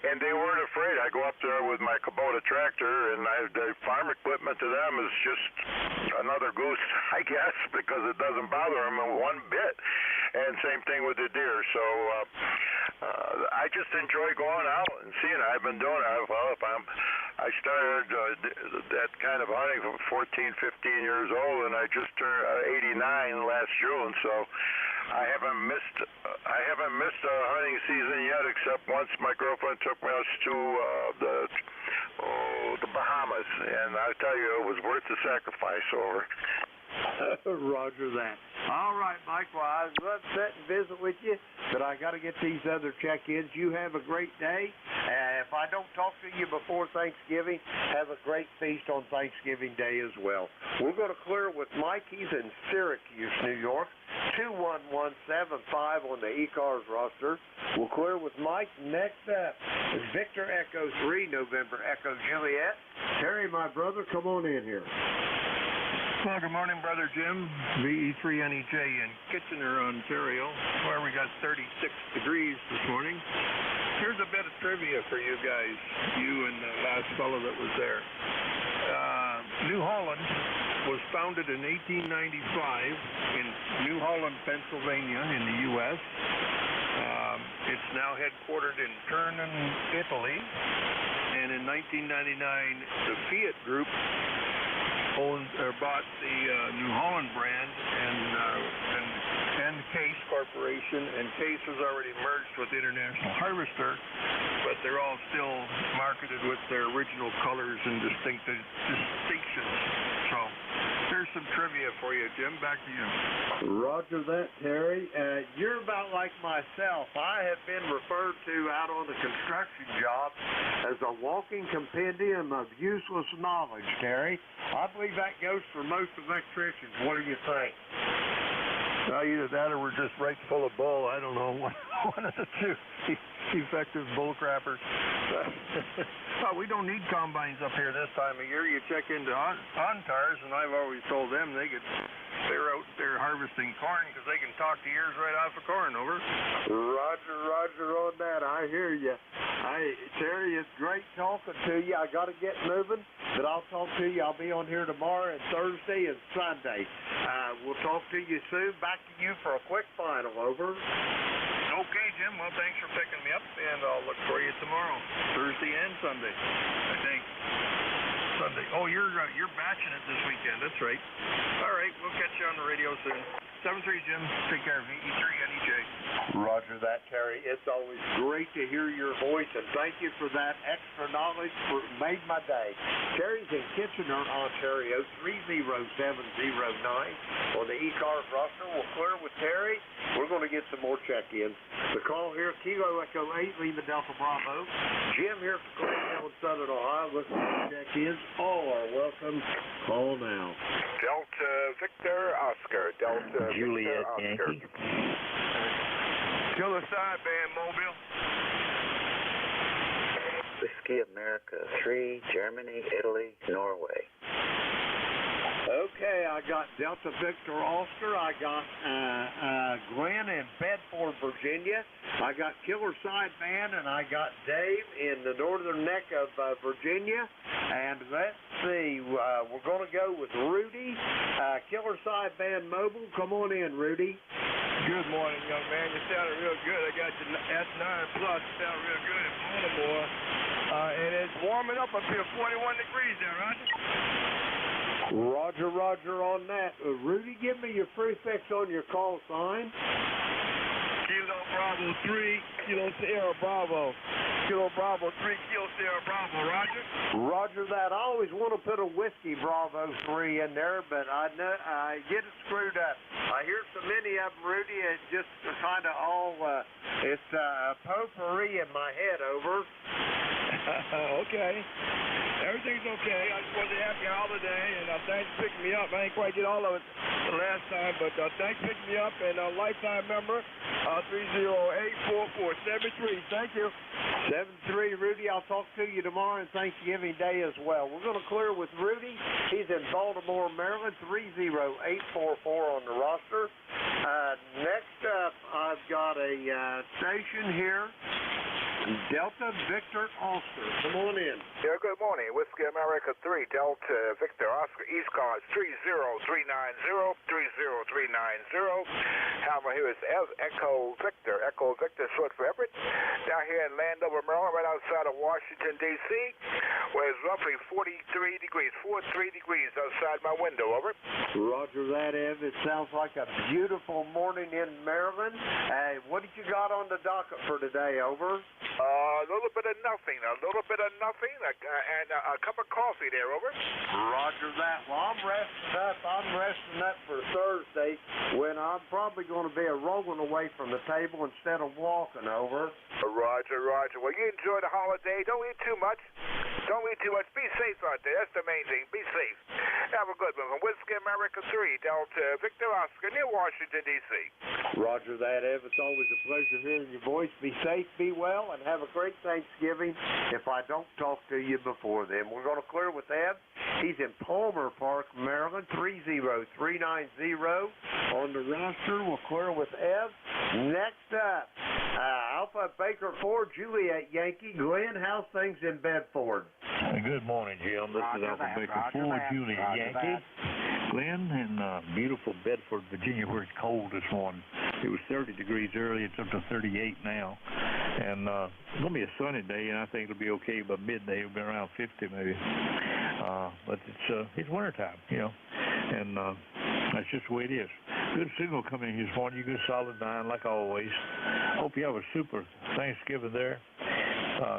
and they weren't afraid. I go up there with my Kubota tractor, and the farm equipment to them is just another goose, I guess, because it doesn't bother them one bit. And same thing with the deer. So I just enjoy going out and seeing it. I've been doing it. I started that kind of hunting from 14, 15 years old, and I just turned 89 last June. So I haven't missed a hunting season yet, except once my girlfriend took us to the Bahamas, and I tell you, it was worth the sacrifice. Over.
Roger that. All right, Mike. Well, I'd love to sit and visit with you, but I got to get these other check-ins. You have a great day. If I don't talk to you before Thanksgiving, have a great feast on Thanksgiving Day as well. We're going to clear with Mike. He's in Syracuse, New York. 21175 on the ECARS roster. We'll clear with Mike. Next up is Victor Echo 3, November Echo Juliet. Terry, my brother, come on in here.
Well, good morning, Brother Jim. VE3NEJ in Kitchener, Ontario, where we got 36 degrees this morning. Here's a bit of trivia for you guys, you and the last fellow that was there. New Holland was founded in 1895 in New Holland, Pennsylvania, in the U.S. It's now headquartered in Turin, Italy. And in 1999, the Fiat Group bought the New Holland brand and Case Corporation, and Case has already merged with International Harvester, but they're all still marketed with their original colors and distinctions. So there's some trivia for you, Jim. Back to you.
Roger that, Terry. You're about like myself. I have been referred to out on the construction job as a walking compendium of useless knowledge, Terry. I believe that goes for most electricians. What do you think?
Either that or we're just right full of bull. I don't know. One of the two. Effective bull crappers. Well, we don't need combines up here this time of year. You check into OnTars, and I've always told them they're out there harvesting corn because they can talk the ears right off of corn. Over.
Roger on that. I hear you. Terry, it's great talking to you. I got to get moving, but I'll talk to you. I'll be on here tomorrow and Thursday and Sunday. We'll talk to you soon. Back to you for a quick final. Over.
Okay, Jim. Well, thanks for picking me up, and I'll look for you tomorrow, Thursday and Sunday, I think. Sunday. Oh, you're batching it this weekend. That's right. All right, we'll catch you on the radio soon. 7-3, Jim. Take care. VE3NEJ.
Roger that, Terry. It's always great to hear your voice, and thank you for that extra knowledge. Made my day. Terry's in Kitchener, Ontario, 30709 on the ECARS roster. We'll clear with Terry. We're going to get some more check-ins. The call here, Kilo Echo 8, Lima Delta Bravo. Jim here from Clinton, Southern Ohio. Looking for check-ins. All are welcome. Call now.
Delta Victor Oscar. Delta
Juliet
Victor Oscar.
Yankee.
Killer sideband, Mobile.
Whiskey America 3, Germany, Italy, Norway.
Okay, I got Delta Victor Ulster. I got Glenn in Bedford, Virginia. I got Killer Sideband, and I got Dave in the northern neck of Virginia. And let's see, we're going to go with Rudy, Killer Sideband Mobile. Come on in, Rudy.
Good morning, young man. You sounded real good. I got your S9 Plus. You sound real good in Baltimore. And it's warming up here, 41 degrees there, Roger.
Roger, Roger on that. Rudy, give me your prefix on your call sign.
Kilo Bravo 3, Kilo Sierra Bravo. Kilo Bravo 3, Kilo Sierra Bravo, Roger?
Roger that. I always want to put a Whiskey Bravo 3 in there, but I get it screwed up. I hear so many of them, Rudy, it's just kind of all, it's potpourri in my head, over.
Okay. Everything's okay. I just wanted to have your holiday, and thanks for picking me up. I ain't quite get all of it the last time, but thanks for picking me up, and lifetime member, 3084473. Thank you.
73, Rudy. I'll talk to you tomorrow on Thanksgiving Day as well. We're going to clear with Rudy. He's in Baltimore, Maryland, 30844 on the roster. Next up, I've got a station here. Delta Victor Ulster. Come on in.
Yeah, good morning. Whiskey America 3, Delta Victor Oscar, ECARS 30390, 30390. Hammer here is Echo Victor. Echo Victor short for Everett. Down here in Landover, Maryland, right outside of Washington, D.C., where it's roughly 43 degrees outside my window, over.
Roger that, Ev. It sounds like a beautiful morning in Maryland. Hey, what did you got on the docket for today, over?
A little bit of nothing, and a cup of coffee there, over.
Roger that. Well, I'm resting up for Thursday when I'm probably going to be rolling away from the table instead of walking, over.
Roger. Well, you enjoy the holiday. Don't eat too much. Be safe out there. That's the main thing. Be safe. Have a good one. From Whiskey America 3, Delta Victor Oscar, near Washington, D.C.
Roger that, Ev. It's always a pleasure hearing your voice. Be safe, be well, and have a great Thanksgiving if I don't talk to you before then. We're going to clear with Ev. He's in Palmer Park, Maryland, 30390 on the roster. We'll clear with Ev. Next up, Alpha Baker 4, Juliet Yankee. Glenn, how's things in Bedford?
Good morning, Jim. This is Alpha Baker 4, Juliet Yankee. Glenn in beautiful Bedford, Virginia, where it's cold this morning. It was 30 degrees early. It's up to 38 now. And it's going to be a sunny day, and I think it'll be okay by midday. It'll be around 50 maybe. But it's wintertime, and that's just the way it is. Good signal coming in this morning. You get solid 9 like always. Hope you have a super Thanksgiving there.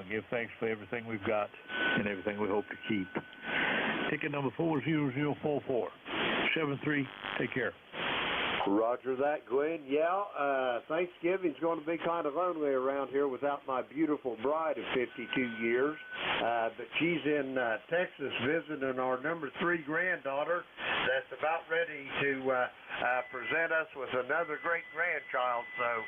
Give thanks for everything we've got and everything we hope to keep. Ticket number 40044. 73. Take care.
Roger that, Glenn. Yeah, Thanksgiving's going to be kind of lonely around here without my beautiful bride of 52 years. But she's in Texas visiting our number 3 granddaughter that's about ready to present us with another great grandchild. So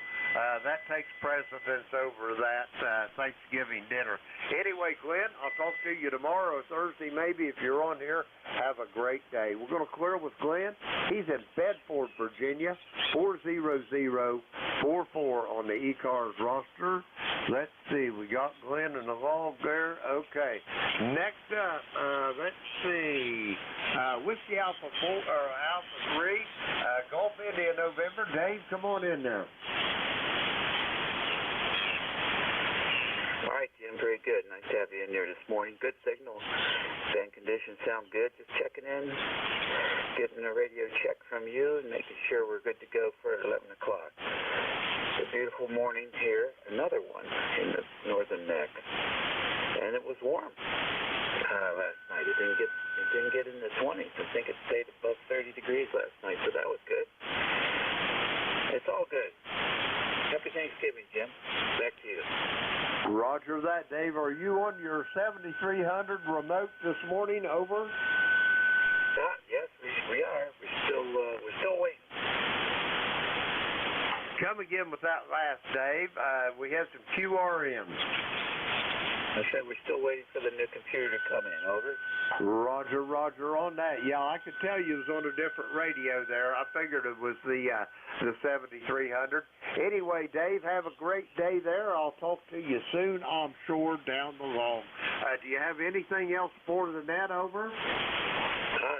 that takes precedence over that Thanksgiving dinner. Anyway, Glenn, I'll talk to you tomorrow or Thursday maybe if you're on here. Have a great day. We're going to clear with Glenn. He's in Bedford, Virginia, 40044 on the ECARS roster. Let's see. We got Glenn in the log there. Okay. Next up, let's see. Whiskey Alpha 3, Gulf India November. Dave, come on in now.
All right, Jim, very good. Nice to have you in there this morning. Good signal. Band conditions sound good. Just checking in, getting a radio check from you, and making sure we're good to go for 11 o'clock. It's a beautiful morning here. Another one in the northern neck. And it was warm last night. It didn't get in the 20s. I think it stayed above 30 degrees last night, so that was good. It's all good. Happy Thanksgiving, Jim. Back to you.
Roger that, Dave. Are you on your 7300 remote this morning? Over.
Yes, we are. We're still waiting.
Come again with that last, Dave. We have some QRMs.
I said we're still waiting for the new computer to come in. Over.
Roger on that. Yeah, I could tell you it was on a different radio there. I figured it was the 7300. Anyway, Dave, have a great day there. I'll talk to you soon, I'm sure, down the road. Do you have anything else for the net, over?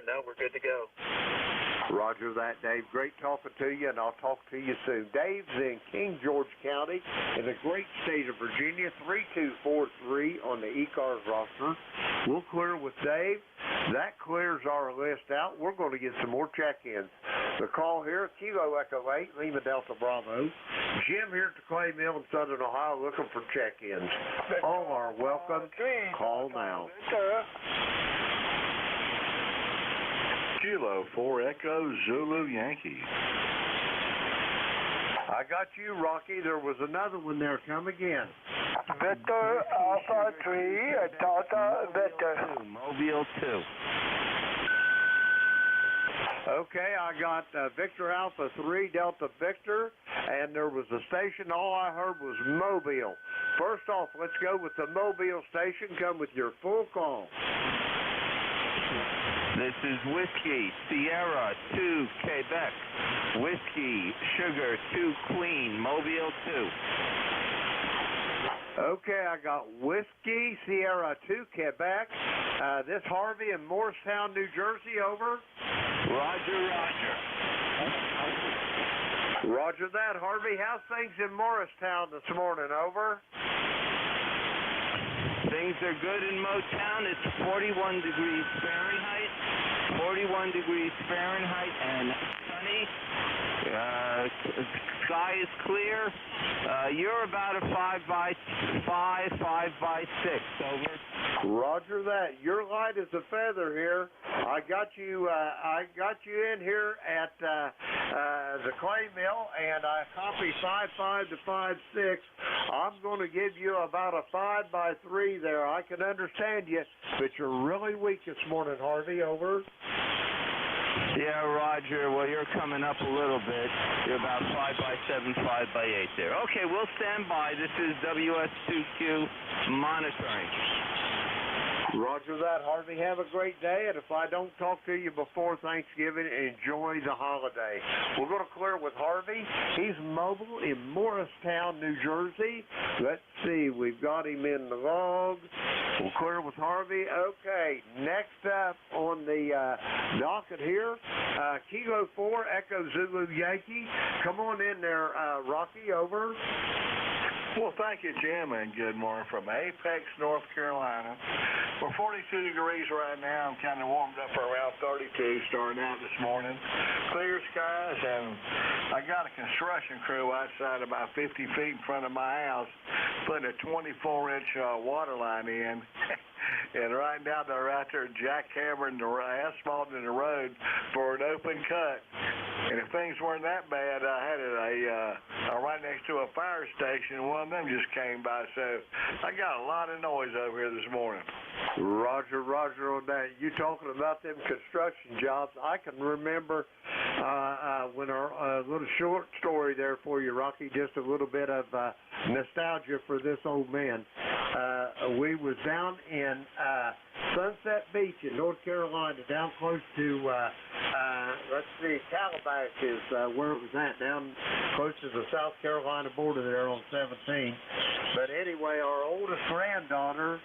No, we're good to go.
Roger that, Dave. Great talking to you, and I'll talk to you soon. Dave's in King George County in the great state of Virginia, 3243 on the ECARS roster. We'll clear with Dave. That clears our list out. We're going to get some more check-ins. The call here, Kilo Echo 8, Lima Delta Bravo. Jim here at the Clay Mill in Southern Ohio looking for check-ins. All are welcome. Call now.
Kilo 4 Echo Zulu Yankee.
I got you, Rocky. There was another one there. Come again.
Victor Alpha 3, Delta Victor.
Mobile 2.
Okay, I got Victor Alpha 3, Delta Victor, and there was a station. All I heard was Mobile. First off, let's go with the Mobile station. Come with your full call.
This is Whiskey, Sierra 2, Quebec. Whiskey, Sugar 2, Queen, Mobile 2.
Okay, I got Whiskey, Sierra 2, Quebec. This Harvey in Morristown, New Jersey, over.
Roger.
Roger that, Harvey. How's things in Morristown this morning, over?
Things are good in Motown. It's 41 degrees Fahrenheit. 41 degrees Fahrenheit and sunny. Sky is clear. You're about a 5 by 6, over.
Roger that. Your light is a feather here. I got you in here at the Clay Mill, and I copy 5.5 to 5.6. I'm going to give you about a 5 by 3 there. I can understand you, but you're really weak this morning, Harvey, over.
Yeah, Roger. Well, you're coming up a little bit. You're about 5 by 7, 5 by 8 there. Okay, we'll stand by. This is WS2Q monitoring.
Roger that, Harvey. Have a great day, and if I don't talk to you before Thanksgiving, enjoy the holiday. We're going to clear with Harvey. He's mobile in Morristown, New Jersey. Let's see. We've got him in the log. We'll clear with Harvey. Okay, next up on the docket here, Kilo 4, Echo Zulu Yankee. Come on in there, Rocky, over.
Well, thank you, Jim, and good morning from Apex, North Carolina. We're 42 degrees right now. I'm kind of warmed up for around 32 starting out this morning. Clear skies, and I got a construction crew outside about 50 feet in front of my house putting a 24-inch water line in. And right now they're out there jackhammering the asphalt in the road for an open cut. And if things weren't that bad, I had it right next to a fire station. One of them just came by, so I got a lot of noise over here this morning.
Roger on that. You talking about them construction jobs? I can remember when our little short story there for you, Rocky, just a little bit of nostalgia for this old man. We was down in Sunset Beach in North Carolina, down close to, let's see, Calabash is where it was at, down close to the South Carolina border there on 17. But anyway, our oldest granddaughter,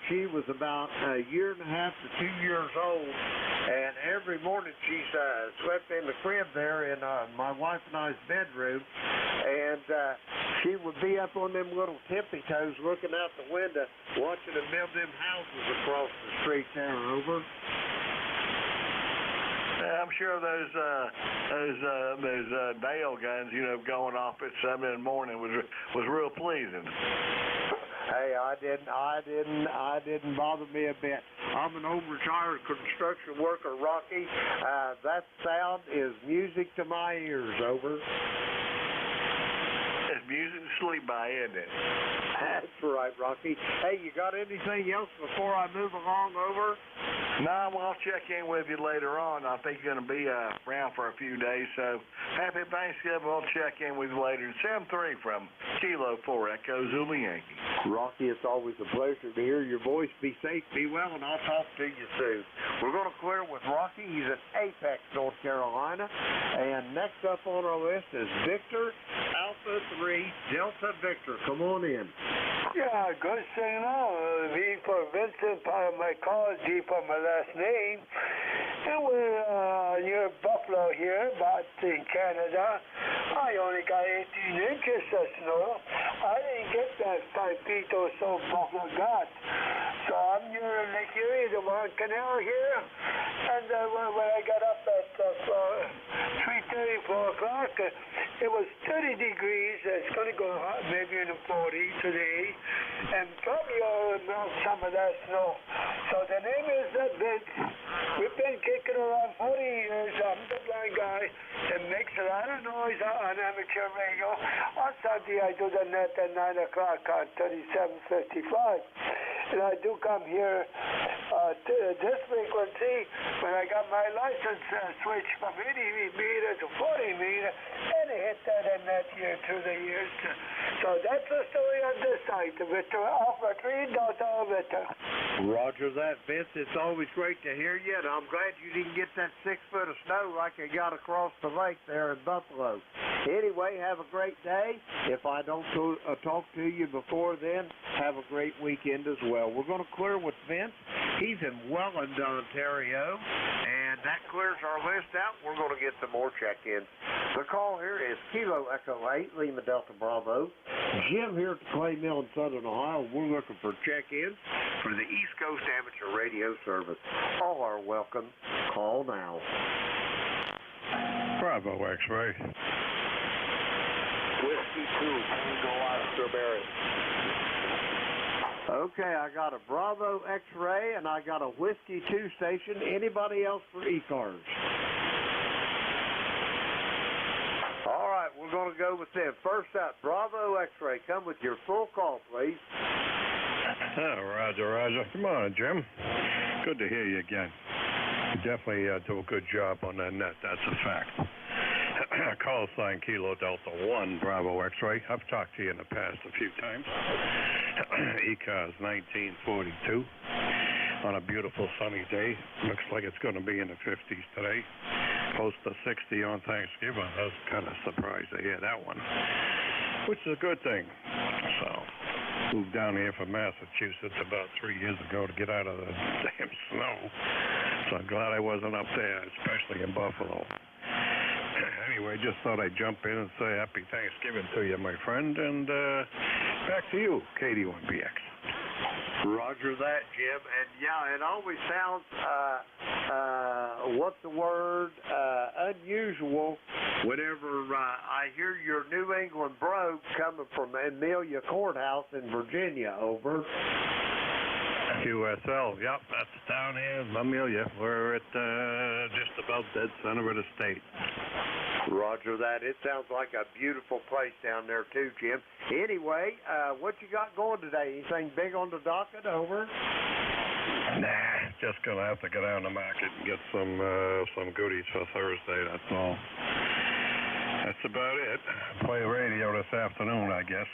she was about a year and a half to 2 years old, and every morning she slept in the crib there in my wife and I's bedroom, and she would be up on them little tippy toes looking out the window, watching them build them houses across the street there, over.
I'm sure those nail guns, going off at 7 in the morning was real pleasing.
Hey, I didn't bother me a bit. I'm an old retired construction worker, Rocky. That sound is music to my ears, over.
It's music to sleep by, isn't it?
That's right, Rocky. Hey, you got anything else before I move along over?
No, well, I'll check in with you later on. I think you're going to be around for a few days, so happy Thanksgiving. We'll check in with you later. 7-3 from Kilo 4 Echo Zulu Yankee.
Rocky, it's always a pleasure to hear your voice. Be safe, be well, and I'll talk to you soon. We're going to clear with Rocky. He's in Apex, North Carolina. And next up on our list is Victor Alpha 3 Delta Victor. Come on in.
Yeah, good signal. V for Vincent, part of my call, G for my last name. And we're near Buffalo here, but in Canada. I only got 18 inches of snow. I didn't get that 5 feet or so Buffalo got. So I'm near Lake Erie, the Long Canal here. And when I got up at 3:30, 4 o'clock, it was 30 degrees. It's going to go hot, maybe in the 40s today. And probably I'll melt some of that snow. So the name is Vince. We've been kicking around 40 years. I'm the blind guy that makes a lot of noise on amateur radio. On Sunday, I do the net at 9 o'clock on 3755. And I do come here to this frequency when I got my license switched from 80 meter to 40 meter, and I hit that in that year through the years. So that's the story on this site, Victor Alpha 3 Delta Victor.
Roger that, Vince. It's always great to hear you, and I'm glad you didn't get that 6 foot of snow like you got across the lake there in Buffalo. Anyway, have a great day. If I don't talk to you before then, have a great weekend as well. We're going to clear with Vince. He's in Welland, Ontario, and that clears our list out. We're going to get some more check-ins. The call here is Kilo Echo 8, Lima Delta Bravo. Jim here at the Clay Mill in Southern Ohio. We're looking for check-ins for the East Coast Amateur Radio Service. All are welcome. Call now.
Bravo, X-Ray.
Whiskey 2, Tango Oscar Barrett. Okay, I got a Bravo X-Ray and I got a Whiskey 2 station. Anybody else for ECARS? All right, we're going to go with them. First up, Bravo X-Ray. Come with your full call, please.
Roger, Roger. Come on, Jim. Good to hear you again. You definitely do a good job on that net. That's a fact. Call sign Kilo Delta 1 Bravo X-Ray. I've talked to you in the past a few times. ECARS 1942 on a beautiful sunny day. Looks like it's going to be in the 50s today. Close to 60 on Thanksgiving. I was kind of surprised to hear that one, which is a good thing. So, moved down here from Massachusetts about 3 years ago to get out of the damn snow. So I'm glad I wasn't up there, especially in Buffalo. Anyway, just thought I'd jump in and say happy Thanksgiving to you, my friend, and back to you, KD1BX.
Roger that, Jim. And yeah, it always sounds, what's the word, unusual whenever I hear your New England brogue coming from Amelia Courthouse in Virginia. Over.
QSL, yep, that's down here in Amelia. We're at just about dead center of the state.
Roger that. It sounds like a beautiful place down there too, Jim. Anyway, what you got going today? Anything big on the docket? Over.
Nah, just gonna have to go down to the market and get some goodies for Thursday. That's all. That's about it. Play radio this afternoon, I guess.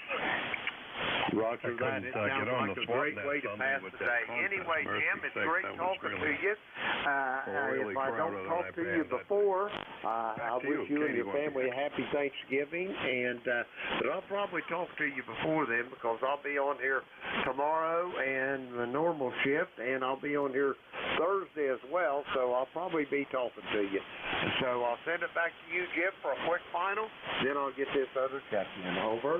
Roger that. It sounds like a great way to pass the day. Anyway, Jim, it's great talking to you. If I don't talk to you before, I wish you and your family a happy Thanksgiving. But I'll probably talk to you before then because I'll be on here tomorrow and the normal shift, and I'll be on here Thursday as well, so I'll probably be talking to you. So I'll send it back to you, Jim, for a quick final. Then I'll get this other check-in. Over.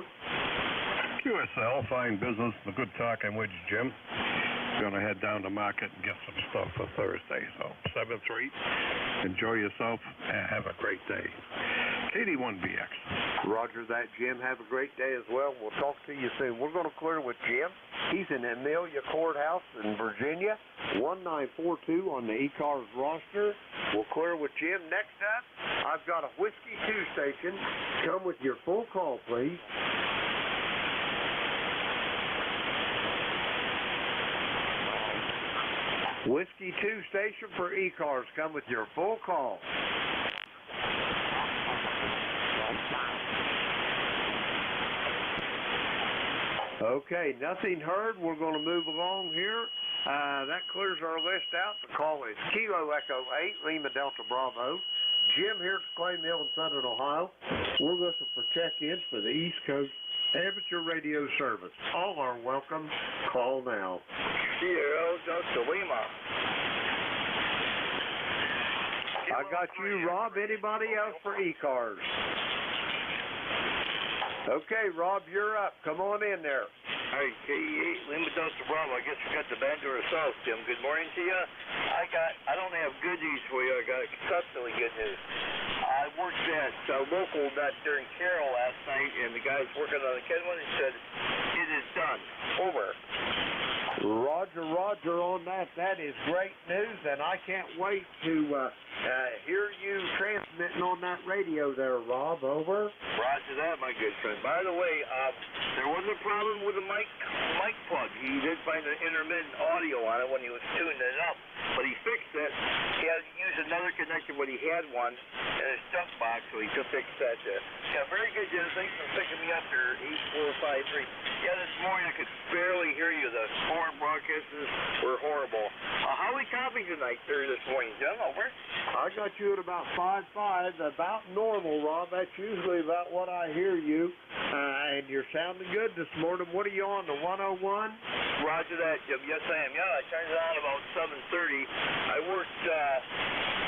QSL, fine business, a good talking with you, Jim. Gonna head down to market and get some stuff for Thursday. So 7-3, enjoy yourself and have a great day. KD1BX.
Roger that, Jim. Have a great day as well. We'll talk to you soon. We're going to clear with Jim. He's in Amelia Courthouse in Virginia, 1942 on the ECARS roster. We'll clear with Jim. Next up, I've got a Whiskey 2 station. Come with your full call, please. Whiskey 2 station for ECARS. Come with your full call. Okay, nothing heard. We're going to move along here. That clears our list out. The call is Kilo Echo 8, Lima Delta Bravo. Jim here at Clay Mill in Southern Ohio. We're looking for check-ins for the East Coast Amateur Radio Service. All are welcome. Call now.
Sierra Delta Lima.
I got you, Rob. Anybody else for ECARS? Okay, Rob, you're up. Come on in there.
All right, KE8, Lima Delta Bravo. I guess we got the band to ourselves, Jim. Good morning to you. I don't have good news for you. I got exceptionally good news. I worked at local during Carroll last night, and the guys working on the Kenwood and said, it is done. Over.
Roger on that. That is great news, and I can't wait to hear you transmitting on that radio there, Rob. Over.
Roger that, my good friend. By the way, there was a problem with the mic plug. He did find an intermittent audio on it when he was tuning it up, but he fixed it. He had to use another connector when he had one in his junk box, so he just fixed that there. Yeah, very good, Jim. Thanks for picking me up there, 8453. Yeah, this morning I could barely hear you. The foreign broadcasts were horrible. How are we copying tonight there this morning, Jim? Over.
I got you at about 5.5, about normal, Rob. That's usually about what I hear you. And you're sounding good this morning. What are you on, the 101?
Roger that, Jim. Yes, I am. Yeah, I turned it on about 7:30. I worked,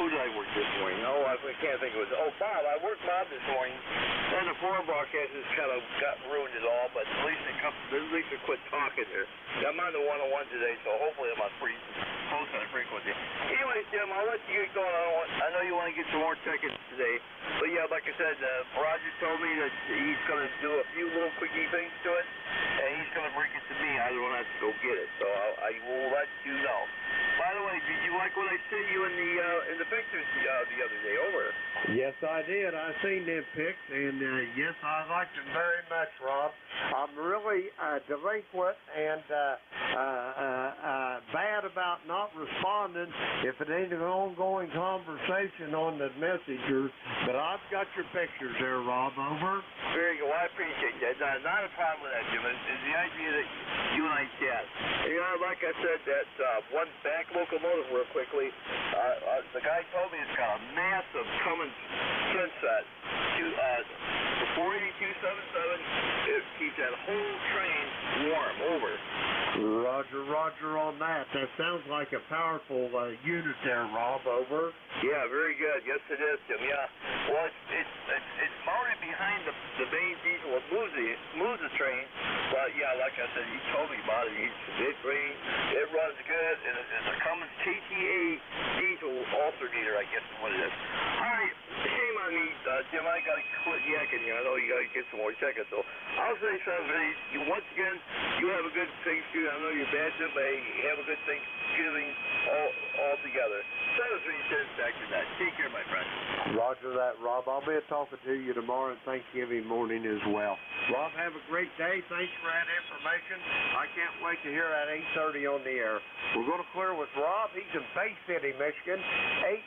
who did I work this morning? Oh, I can't think of it. Oh, Bob. I worked Bob this morning. And the foreign broadcast has kind of got ruined it all, but at least it quit talking here. I'm on the 101 today, so hopefully I'm on close on frequency. Anyway, Jim, I'll let you get going. I know you want to get some more tickets today, but yeah, like I said, Roger told me that he's going to do a few little quickie things to it, and he's going to bring it to me. I don't have to go get it, so I will let you know. By the way, did you like what I sent you in the pictures the other day? Over.
Yes, I did. I seen them pics, and yes, I liked them very much, Rob. I'm really delinquent and bad about not responding if it ain't an ongoing conversation on the messengers, but I've got your pictures there, Rob. Over.
Very good. Well, I appreciate that. Not a problem with that, Jim. It's the idea that you and I chat. You know, like I said, that one back locomotive real quickly, the guy told me it's got a massive Cummins genset. The 48277, it keeps that whole train warm. Over.
Roger on that. That sounds like a powerful unit there, Rob. Over.
Yeah, very good. Yes, it is, Jim. Yeah. Well, it's mounted behind the main diesel. It moves the train. But yeah, like I said, he told me about it. It runs good, and it's a Cummins KTA diesel alternator, I guess is what it is. All right, shame on me, Jim. I got to quit yakking here. I know you got to get some more tickets. So I'll say something. Once again, you have a good Thanksgiving. I know you're bad, Jim, but hey, have a good Thanksgiving all together. 736 back to that. Take care, my friend.
Roger that, Rob. I'll be talking to you tomorrow and Thanksgiving morning as well. Rob, have a great day. Thanks for that information. I can't wait to hear at 8:30 on the air. We're going to clear with Rob. He's in Bay City, Michigan.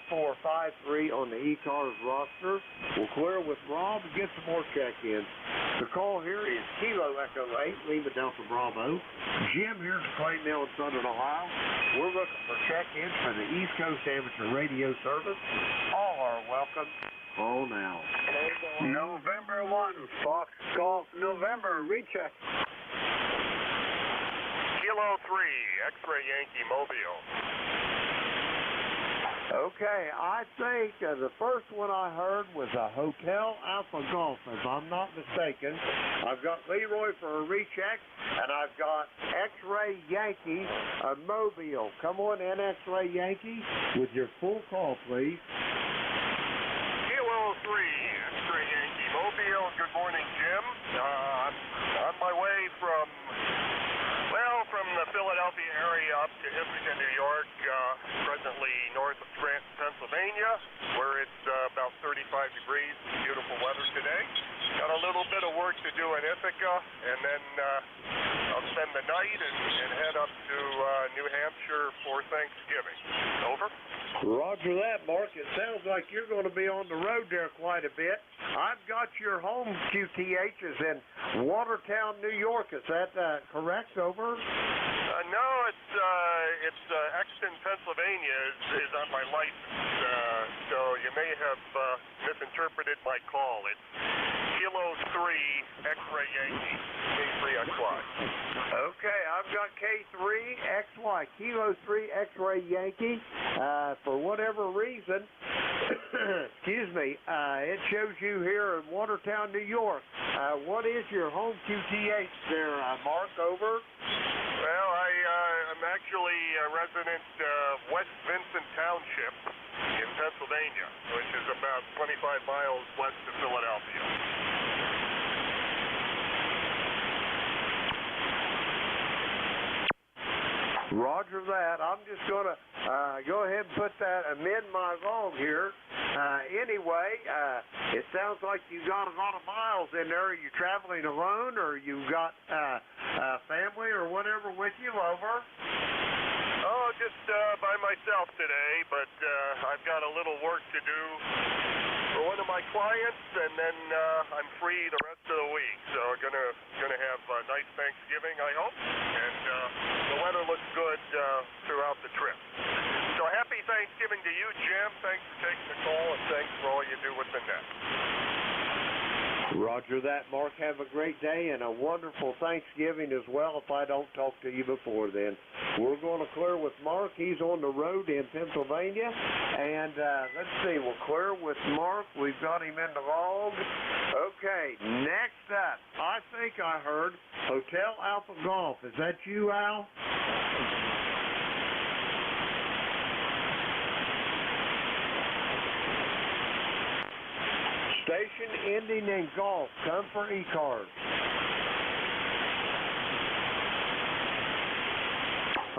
8453 on the ECARS roster. We'll clear with Rob and get some more check-ins. The call here is Kilo Echo 8, Lima Delta Bravo. Jim here at Clay Mill in Southern Ohio. We're looking for check-ins for the East Coast Amateur Radio Service. All are welcome. Call now.
November 1, Fox Golf, November, recheck.
Kilo 3, X-Ray Yankee Mobile.
Okay, I think the first one I heard was a Hotel Alpha Golf, if I'm not mistaken. I've got Leroy for a recheck, and I've got X-Ray Yankee, a Mobile. Come on in, X-Ray Yankee, with your full call, please.
Kilo 3, X-Ray Yankee Mobile. Good morning, Jim. I'm on my way from the Philadelphia area up to Hipsterton, New York. approximately north of Scranton, Pennsylvania, where it's about 35 degrees. Beautiful weather today. Got a little bit of work to do in Ithaca, and then I'll spend the night and head up to New Hampshire for Thanksgiving. Over.
Roger that, Mark. It sounds like you're going to be on the road there quite a bit. I've got your home QTHs in Watertown, New York. Is that correct? Over.
No, it's Exton, Pennsylvania is on my license, so you may have misinterpreted my call. It's Kilo 3 X-Ray Yankee, K3XY.
Okay, I've got K3XY, Kilo 3 X-Ray Yankee. For whatever reason, excuse me, it shows you here in Watertown, New York. What is your home QTH there, Mark? Over.
Well, I'm actually a resident of West Vincent Township in Pennsylvania, which is about 25 miles west of Philadelphia.
Roger that. I'm just going to go ahead and put that, amend my log here. Anyway, it sounds like you got a lot of miles in there. Are you traveling alone, or you got family or whatever with you? Over.
Oh, just by myself today, but I've got a little work to do for one of my clients, and then I'm free the rest of the week. So I'm gonna have a nice Thanksgiving, I hope, and the weather looks good throughout the trip. So happy Thanksgiving to you, Jim. Thanks for taking the call, and thanks for all you do with the net.
Roger that, Mark. Have a great day and a wonderful Thanksgiving as well if I don't talk to you before then. We're going to clear with Mark. He's on the road in Pennsylvania. And let's see, we'll clear with Mark. We've got him in the log. Okay, next up, I think I heard Hotel Alpha Golf. Is that you, Al? Station ending in golf. Come for ECARS.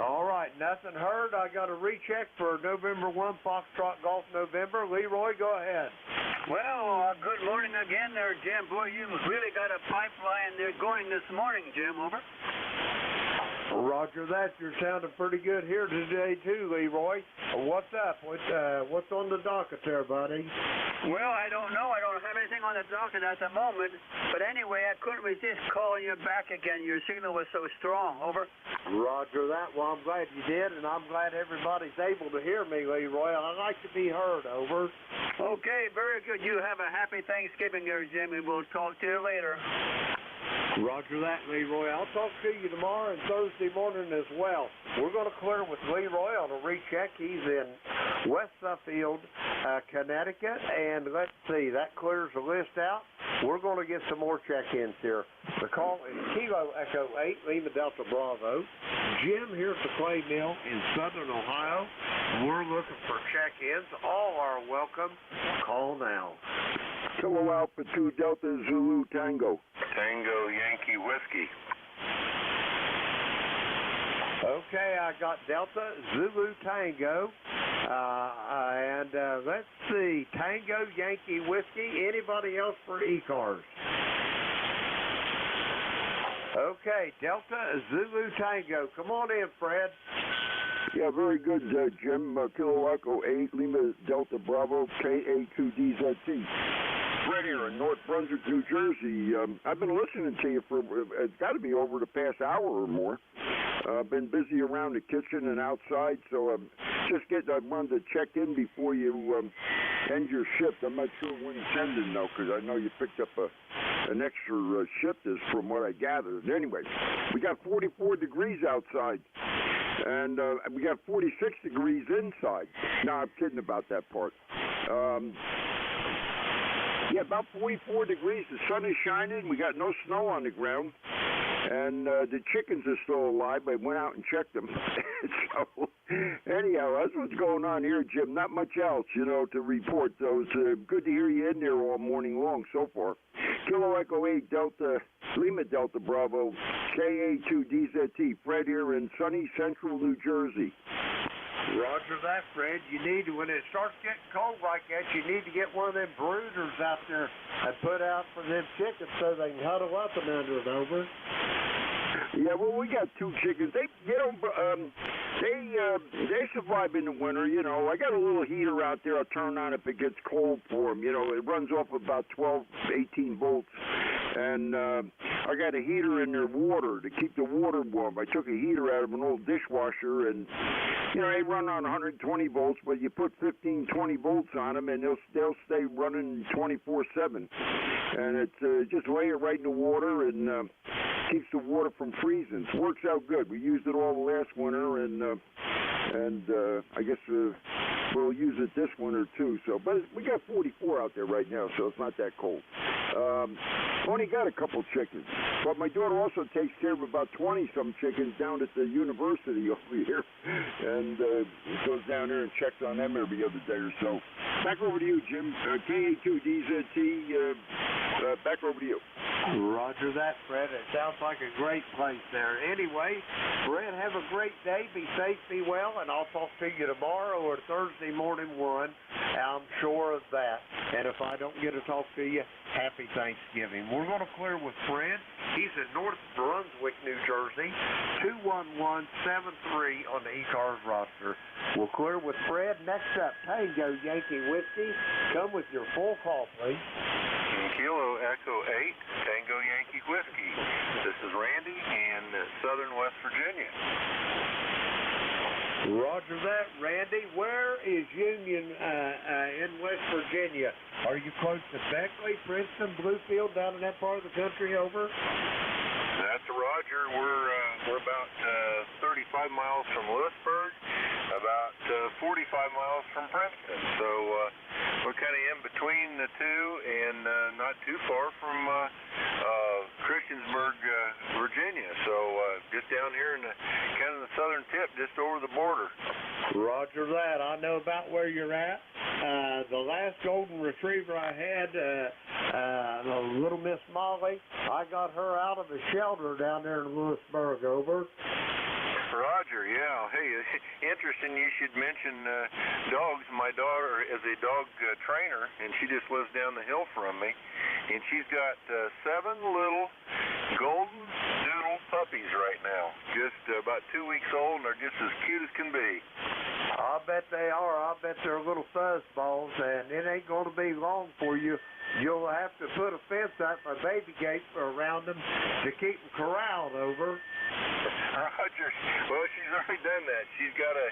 All right, nothing heard. I got a recheck for November 1 Foxtrot Golf November. Leroy, go ahead.
Well, good morning again there, Jim. Boy, you really got a pipeline there going this morning, Jim. Over.
Roger that. You're sounding pretty good here today, too, Leroy. What's up? What's on the docket there, buddy?
Well, I don't know. I don't have anything on the docket at the moment. But anyway, I couldn't resist calling you back again. Your signal was so strong. Over.
Roger that. Well, I'm glad you did, and I'm glad everybody's able to hear me, Leroy. I like to be heard. Over.
Okay, very good. You have a happy Thanksgiving there, Jim, and we'll talk to you later.
Roger that, Leroy. I'll talk to you tomorrow and Thursday morning as well. We're going to clear with Leroy on a recheck. He's in West Suffield, Connecticut. And let's see, that clears the list out. We're going to get some more check-ins here. The call is Kilo Echo 8, Lima Delta Bravo. Jim here at the Clay Mill in Southern Ohio. We're looking for check-ins. All are welcome. Call now.
Kilo Alpha 2 Delta Zulu Tango. Tango Yankee Whiskey.
Okay, I got Delta Zulu Tango. And let's see, Tango Yankee Whiskey. Anybody else for ECARS? Okay, Delta Zulu Tango. Come on in, Fred.
Yeah, very good, Jim. Kilo Echo 8, Lima Delta Bravo, KA2DZT. Right here in North Brunswick, New Jersey. I've been listening to you for, it's got to be over the past hour or more. I've been busy around the kitchen and outside, so I wanted to check in before you end your shift. I'm not sure when it's ending, though, because I know you picked up an extra shift, is from what I gathered. Anyway, we got 44 degrees outside, and we got 46 degrees inside. No, I'm kidding about that part. Yeah, about 44 degrees. The sun is shining. We got no snow on the ground. And the chickens are still alive. I went out and checked them. So, anyhow, that's what's going on here, Jim. Not much else, to report. So it's good to hear you in there all morning long so far. Kilo Echo 8 Delta, Lima Delta Bravo, KA2DZT. Fred here in sunny central New Jersey.
Roger that, Fred. You need to, when it starts getting cold like that, you need to get one of them brooders out there and put out for them chickens so they can huddle up and under it, over.
Yeah, well, we got 2 chickens. They survive in the winter, you know. I got a little heater out there. I'll turn on if it gets cold for them. You know, it runs off about 12, 18 volts. And I got a heater in their water to keep the water warm. I took a heater out of an old dishwasher, and, you know, they run on 120 volts, but you put 15, 20 volts on them, and they'll stay running 24/7. And it's just lay it right in the water and keeps the water from freezing. It works out good. We used it all last winter, and I guess we'll use it this winter too. So, but we got 44 out there right now, so it's not that cold. Only got a couple chickens, but my daughter also takes care of about 20-some chickens down at the university over here, and goes down there and checks on them every other day or so. Back over to you, Jim. KA2DZT. Back over to you.
Roger that, Fred. It sounds like a great place there. Anyway, Fred, have a great day. Be safe, be well, and I'll talk to you tomorrow or Thursday morning 1. I'm sure of that. And if I don't get to talk to you, happy Thanksgiving. We're going to clear with Fred. He's in North Brunswick, New Jersey, 21173 on the ECARS roster. We'll clear with Fred. Next up, Tango Yankee Whiskey. Come with your full call, please.
Kilo Echo 8, Tango Yankee Whiskey. This is Randy in southern West Virginia.
Roger that, Randy. Where is Union in West Virginia? Are you close to Beckley, Princeton, Bluefield, down in that part of the country, over?
That's Roger. We're about 35 miles from Lewisburg, about 45 miles from Princeton. So we're kind of in between the two, and not too far from Christiansburg, Virginia. So just down here in the kind of the southern tip, just over the border.
Roger that. I know about where you're at. The last golden retriever I had, little Miss Molly, I got her out of the shelter down there in Lewisburg, over.
Roger, yeah. Hey, interesting you should mention dogs. My daughter is a dog trainer, and she just lives down the hill from me. And she's got 7 little golden doodle puppies right now. Just about 2 weeks old, and they're just as cute as can be.
I bet they are. I bet they're little fuzzballs, and it ain't going to be long for you. You'll have to put a fence up, a baby gate around them to keep them corralled, over.
Roger. Well, she's already done that. She's got a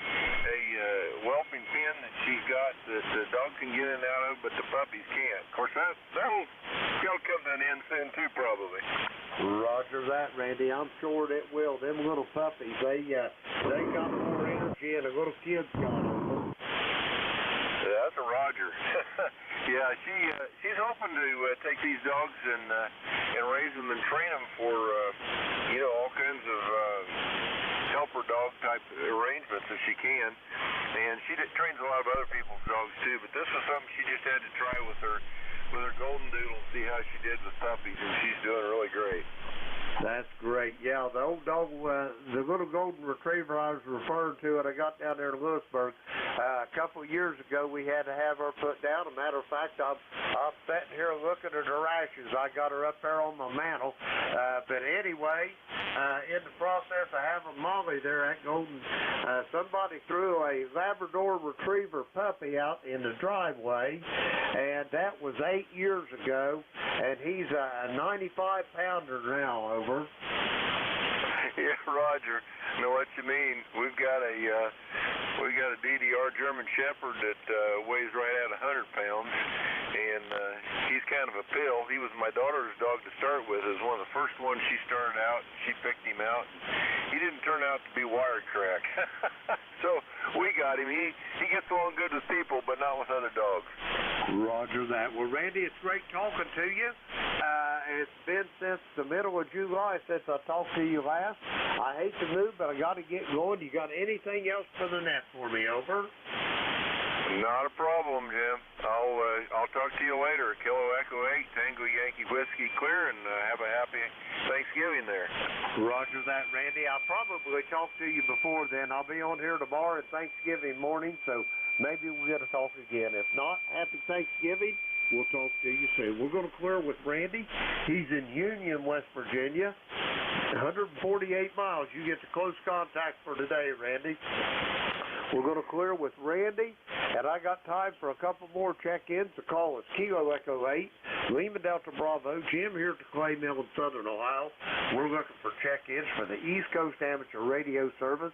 whelping pen that she's got that the dog can get in and out of, but the puppies can't. Of course, that'll come to an end soon, too, probably.
Roger that, Randy. I'm sure it will. Them little puppies, they got more energy than a little kid's got, over.
That's a Roger. Yeah, she's hoping to take these dogs and raise them and train them for all kinds of helper dog type arrangements if she can. And she trains a lot of other people's dogs too. But this was something she just had to try with her golden doodle and see how she did with puppies, and she's doing really great.
That's great. Yeah, the old dog, the little golden retriever I was referring to, and I got down there in Lewisburg a couple of years ago. We had to have her put down. A matter of fact, I'm sitting here looking at her ashes. I got her up there on my mantle. But anyway, in the process of having Molly there at Golden, somebody threw a Labrador Retriever puppy out in the driveway, and that was 8 years ago, and he's a 95-pounder now, over.
Yeah, Roger. I know what you mean. We've got a DDR German Shepherd that weighs right at 100 pounds, and he's kind of a pill. He was my daughter's dog to start with. It was one of the first ones she started out. She picked him out. He didn't turn out to be wire crack. So we got him. He gets along good with people, but not with other dogs.
Roger that. Well, Randy, it's great talking to you. It's been since the middle of July since I talked to you last. I hate to move, but I got to get going. You got anything else for the net for me, over?
Not a problem, Jim. I'll talk to you later. Kilo Echo 8, Tango Yankee Whiskey Clear, and have a happy Thanksgiving there.
Roger that, Randy. I'll probably talk to you before then. I'll be on here tomorrow at Thanksgiving morning, so maybe we'll get to talk again. If not, happy Thanksgiving. We'll talk to you soon. We're going to clear with Randy. He's in Union, West Virginia. 148 miles. You get the close contact for today, Randy. We're going to clear with Randy, and I got time for a couple more check-ins. The call is Kilo Echo 8, Lima Delta Bravo. Jim here at the Clay Mill in Southern Ohio. We're looking for check-ins for the East Coast Amateur Radio Service.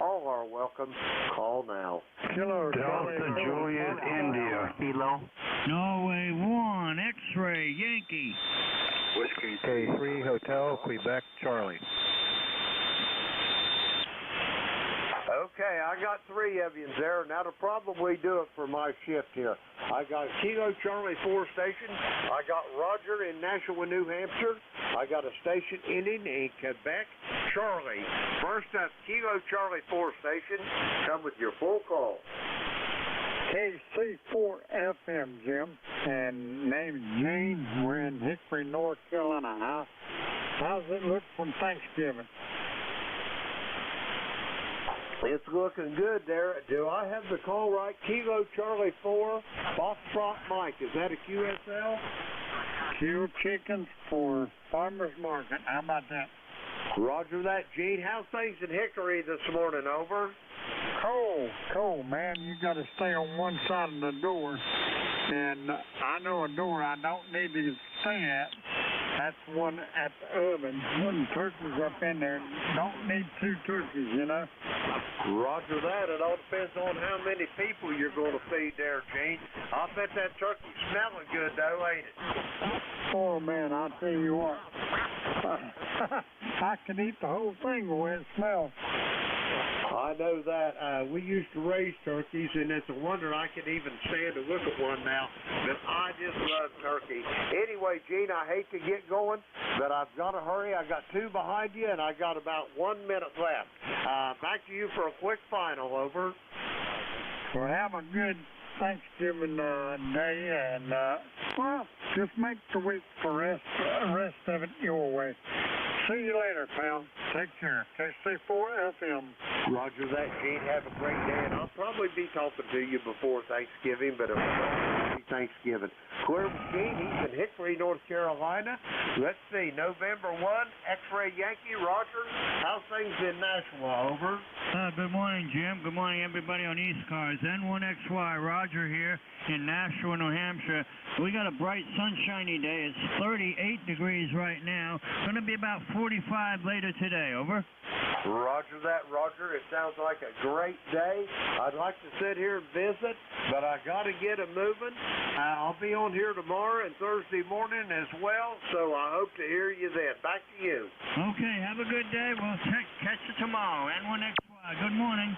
All are welcome. Call now.
Kilo
Delta Juliet, India. Kilo.
Norway 1, X-Ray, Yankee.
Whiskey K3 Hotel, Quebec, Charlie.
Okay, I got 3 of you there. Now to probably do it for my shift here. I got Kilo Charlie 4 station. I got Roger in Nashua, New Hampshire. I got a station ending in Quebec, Charlie. First up, Kilo Charlie 4 station. Come with your full call.
KC4 FM, Jim, and name's Gene. We're in Hickory, North Carolina. How's it look from Thanksgiving?
It's looking good there. Do I have the call right? Kilo Charlie 4, Foxtrot Mike. Is that a QSL?
Q chickens for farmer's market. How about that?
Roger that, Gene. How's things in Hickory this morning? Over.
Cold, man. You got to stay on one side of the door. And I know a door I don't need to stay at. That's one at the oven. One turkey's up in there. Don't need 2 turkeys, you know.
Roger that. It all depends on how many people you're going to feed there, Gene. I bet that turkey's smelling good, though, ain't it?
Oh, man, I'll tell you what. I can eat the whole thing the way it smells.
I know that. We used to raise turkeys, and it's a wonder I can even stand to look at one now. But I just love turkey. Anyway, Gene, I hate to get going, but I've got to hurry. I got 2 behind you, and I got about 1 minute left. Back to you for a quick final. Over.
Well, have a good Thanksgiving day, and well, just make the week for rest of it your way. See you later, pal. Take care. KC4 FM.
Roger that, Gene. Have a great day, and I'll probably be talking to you before Thanksgiving, but it will be Thanksgiving. Clear with Gene. He's in Hickory, North Carolina. Let's see, November 1, X-Ray Yankee. Roger, how's things in Nashua? Over.
Good morning, Jim. Good morning, everybody on ECARS. N1XY, Roger here in Nashua, New Hampshire. We got a bright, sunshiny day. It's 38 degrees right now. Going to be about 45 later today. Over.
Roger that, Roger. It sounds like a great day. I'd like to sit here and visit, but I got to get it moving. I'll be on here tomorrow and Thursday morning as well, so I hope to hear you then. Back to you.
Okay, have a good day. We'll catch you tomorrow. N1XY, good morning.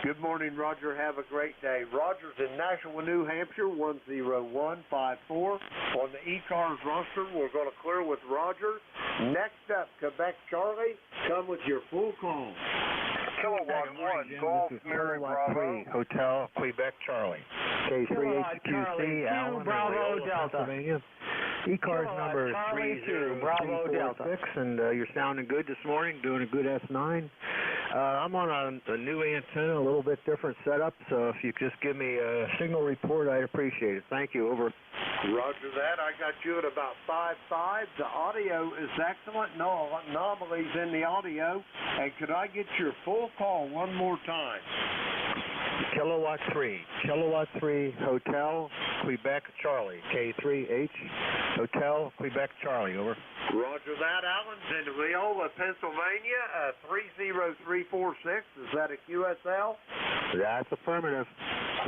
Good morning, Roger. Have a great day. Roger's in Nashua, New Hampshire, 10154. On the ECARS roster, we're going to clear with Roger. Next up, Quebec Charlie. Come with your full call.
Kilowatt 1, Golf Mary Bravo.
Hotel, Quebec, Charlie. K3HQC, Allen,
Bravo Delta.
Pennsylvania. ECARS number 30346, and you're sounding good this morning, doing a good S9. I'm on a new antenna, a little bit different setup, so if you could just give me a signal report, I'd appreciate it. Thank you. Over.
Roger that. I got you at about 5.5. The audio is excellent. No anomalies in the audio. And could I get your full call one more time?
Kilowatt 3, Hotel, Quebec, Charlie. K3H, Hotel, Quebec, Charlie. Over.
Roger that. Allen's in Leola, Pennsylvania, 30346. Is that a QSL?
That's affirmative.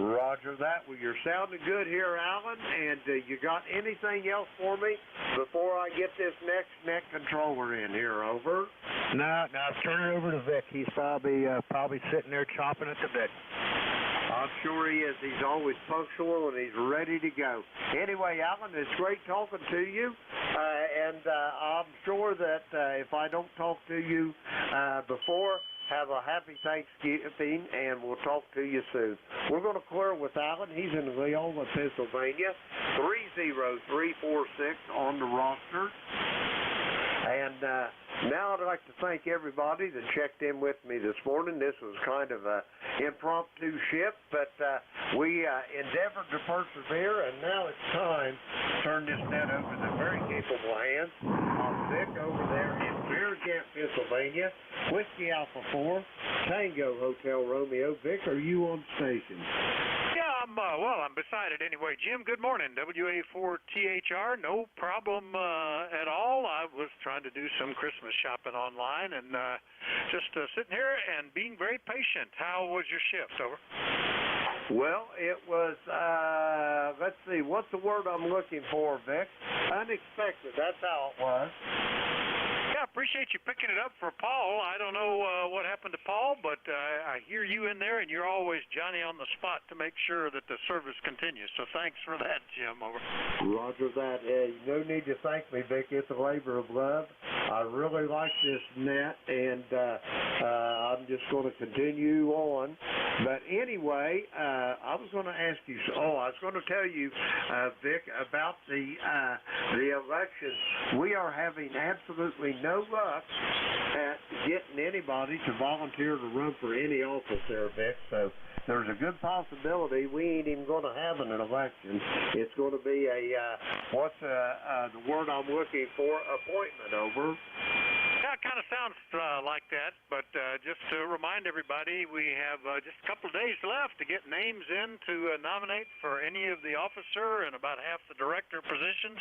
Roger that. Well, you're sounding good here, Allen. And you got anything else for me before I get this next net controller in here? Over.
No, turn it over to Vic. He's probably sitting there chopping at the bit.
I'm sure he is. He's always punctual and he's ready to go. Anyway, Alan, it's great talking to you. And I'm sure that if I don't talk to you before, Have a happy Thanksgiving, and we'll talk to you soon. We're going to clear with Alan. He's in Leola, Pennsylvania. 30346 on the roster. And now I'd like to thank everybody that checked in with me this morning. This was kind of an impromptu shift, but we endeavored to persevere, and now it's time to turn this net over to the very capable hands of Vic over there in Bear Gap, Pennsylvania. Whiskey Alpha 4, Tango Hotel Romeo. Vic, are you on station?
Yeah, I'm beside it anyway. Jim, good morning. WA4THR, no problem at all. I was trying to do some Christmas shopping online and just sitting here and being very patient. How was your shift? Over.
Well, it was, let's see, what's the word I'm looking for, Vic? Unexpected, that's how it was.
Yeah, I appreciate you picking it up for Paul. I don't know what happened to Paul, but I hear you in there, and you're always Johnny on the spot to make sure that the service continues. So thanks for that, Jim. Over.
Roger that. No need to thank me, Vic. It's a labor of love. I really like this net, and I'm just going to continue on. But anyway, I was going to ask you, I was going to tell you, Vic, about the elections. We are having absolutely no luck at getting anybody to volunteer to run for any office there, Vic. So there's a good possibility we ain't even going to have an election. It's going to be what's the word I'm looking for, appointment. Over.
Yeah, it kind of sounds like that, but just to remind everybody, we have just a couple of days left to get names in to nominate for any of the officer and about half the director positions.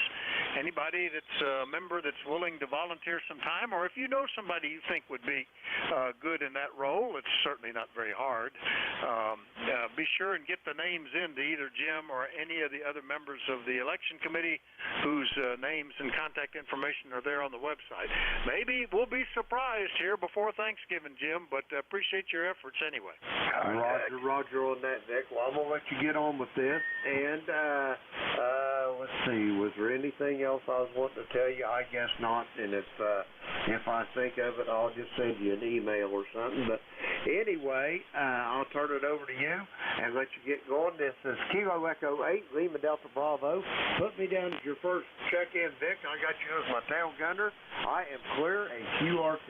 Anybody that's a member that's willing to volunteer some time, or if you know somebody you think would be good in that role, it's certainly not very hard. Be sure and get the names in to either Jim or any of the other members of the election committee whose names and contact information are there on the website. Maybe we'll be surprised here before Thanksgiving, Jim, but appreciate your efforts anyway.
Roger on that, Vic. Well, I'm going to let you get on with this. And let's see, was there anything else I was wanting to tell you? I guess not. And if I think of it, I'll just send you an email or something. But anyway, I'll turn it over to you and let you get going. This is Kilo Echo 8, Lima Delta Bravo. Put me down as your first check-in, Vic. I got you as my tail gunner. I am clear and QRT.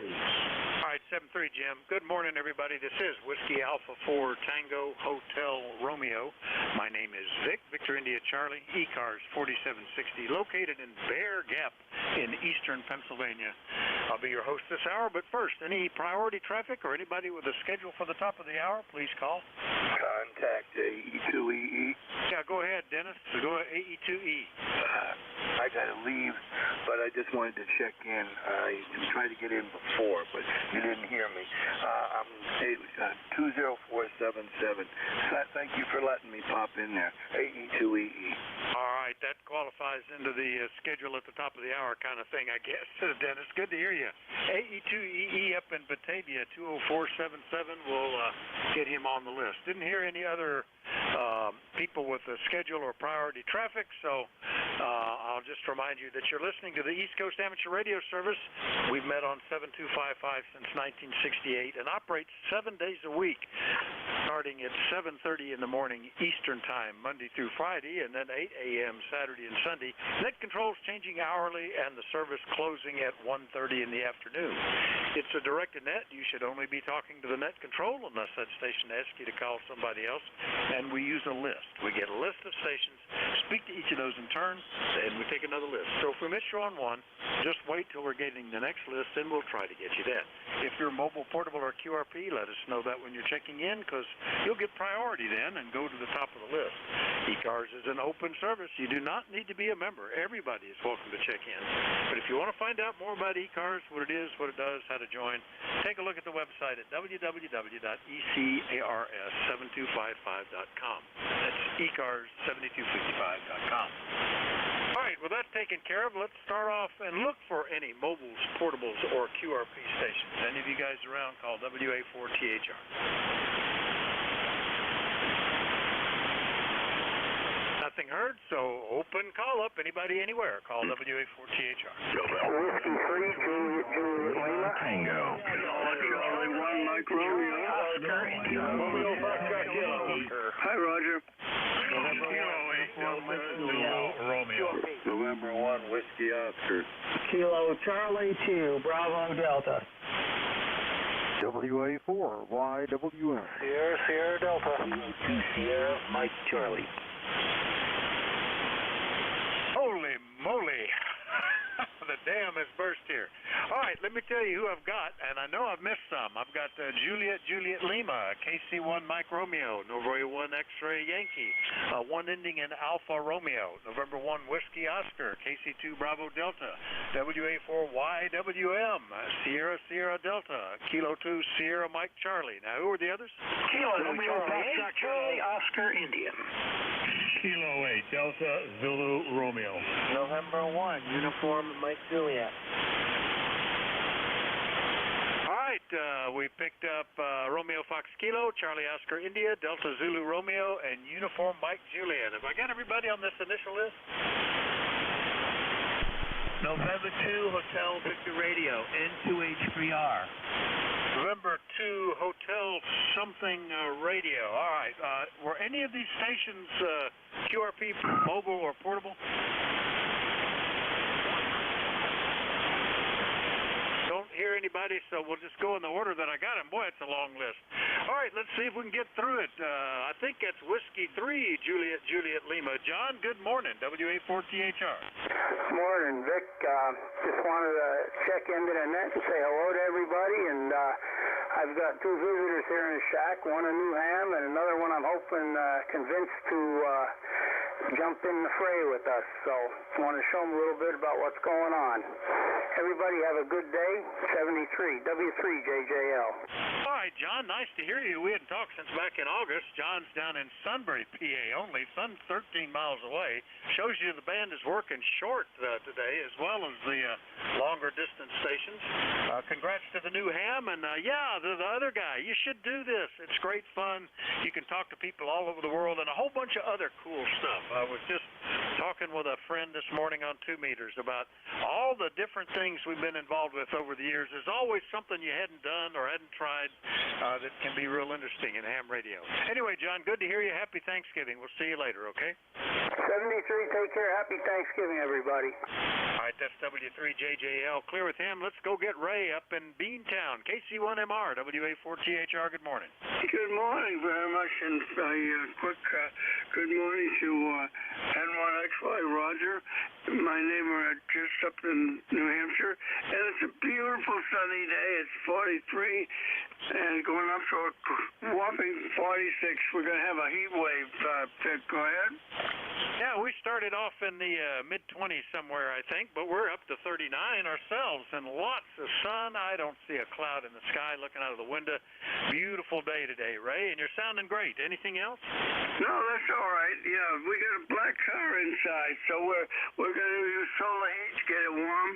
All right, 7-3, Jim. Good morning, everybody. This is Whiskey Alpha 4 Tango Hotel Romeo. My name is Vic, Victor India Charlie, ECARS 4760, located in Bear Gap in eastern Pennsylvania. I'll be your host this hour, but first, any priority traffic or anybody with a schedule for the top of the hour, please call.
Contact AE2EE.
Yeah, go ahead, Dennis. Go ahead, AE2E.
I got to leave, but I just wanted to check in. I tried to get in before, but you didn't hear me. I'm 20477. Thank you for letting me pop in there. AE2EE.
All right, that qualifies into the schedule at the top of the hour kind of thing, I guess. Dennis, good to hear you. AE2EE up in Batavia, 20477. We'll get him on the list. Didn't hear any other people with a schedule or priority traffic, so I'll just remind you that you're listening to the East Coast Amateur Radio Service. We've met on 7255 since 1968 and operates 7 days a week, starting at 7:30 in the morning Eastern Time, Monday through Friday, and then 8 a.m. Saturday and Sunday. Net controls changing hourly, and the service closing at 1:30 in the afternoon. It's a directed net. You should only be talking to the net control unless that station asks you to call somebody else, and we use a list. We get a list of stations, speak to each of those in turn, and we take another list. So if we miss you on one, just wait till we're getting the next list, and we'll try to get you that. If you're mobile, portable, or QRP, let us know that when you're checking in, because you'll get priority then and go to the top of the list. ECARS is an open service. You do not need to be a member. Everybody is welcome to check in. But if you want to find out more about ECARS, what it is, what it does, how to join, take a look at the website at www.ecars7255.com. That's ecars7255.com. All right, with that taken care of, let's start off and look for any mobiles, portables, or QRP stations. Any of you guys around, call WA4THR. Not nothing heard, so open call up. Anybody, anywhere, call WA4THR.
Whiskey 3 to Lima.
Tango.
Charlie 1, Mike Romeo. Oscar, Romeo Foxtrot Kilo. Hi, Roger.
Romeo.
November 1, Whiskey Oscar.
Kilo Charlie 2, Bravo Delta.
WA4, YWM.
Sierra Delta. Sierra Mike Charlie.
Holy moly. The dam has burst here. All right, let me tell you who I've got, and I know I've missed some. I've got Juliet Lima, KC1 Mike Romeo, November 1 X-Ray Yankee, 1 ending in Alpha Romeo, November 1 Whiskey Oscar, KC2 Bravo Delta, WA4 YWM, Sierra Delta, Kilo 2 Sierra Mike Charlie. Now, who are the others?
Kilo Charlie Oscar Indian.
Kilo 8, Delta Zulu Romeo.
November 1, Uniform Mike Juliet.
All right, we picked up Romeo Fox Kilo, Charlie Oscar India, Delta Zulu Romeo, and Uniform Mike Juliet. Have I got everybody on this initial list?
November 2, Hotel Victor Radio, N2H3R.
November 2, Hotel something radio. All right. Were any of these stations QRP mobile or portable? Don't hear anybody, so we'll just go in the order that I got them. Boy, it's a long list. All right, let's see if we can get through it. I think that's Whiskey 3, Juliet Lima. John, good morning, WA4THR.
Morning, Vic. Just wanted to check into the net and say hello to everybody. And I've got 2 visitors here in the shack, one in Newham and another one I'm hoping convinced to jump in the fray with us. So I want to show them a little bit about what's going on. Everybody have a good day. 73, W3JJL.
All right, John, nice to hear you. We hadn't talked since back in August. John's down in Sunbury, PA only. Sun's 13 miles away. Shows you the band is working short today as well as the longer distance stations. Congrats to the new ham. And yeah, the other guy, you should do this. It's great fun. You can talk to people all over the world and a whole bunch of other cool stuff. I was just talking with a friend this morning on 2 meters about all the different things we've been involved with over the years. There's always something you hadn't done or hadn't tried that can be real interesting in ham radio. Anyway, John, good to hear you. Happy Thanksgiving. We'll see you later, okay?
73, take care. Happy Thanksgiving, everybody.
All right, that's W3JJL. Clear with him. Let's go get Ray up in Beantown. KC1MR, WA4THR. Good morning.
Good morning very much, and quick good morning to N1XY Roger, my neighbor just up in New Hampshire, and it's a beautiful sunny day. It's 43 and going up to a whopping 46. We're going to have a heat wave. Go ahead.
Yeah, we started off in the mid-20s somewhere, I think, but we're up to 39 ourselves and lots of sun. I don't see a cloud in the sky looking out of the window. Beautiful day today, Ray, and you're sounding great. Anything else?
No, that's all right. Yeah, we got a black car inside, so we're going to use solar heat to get it warm,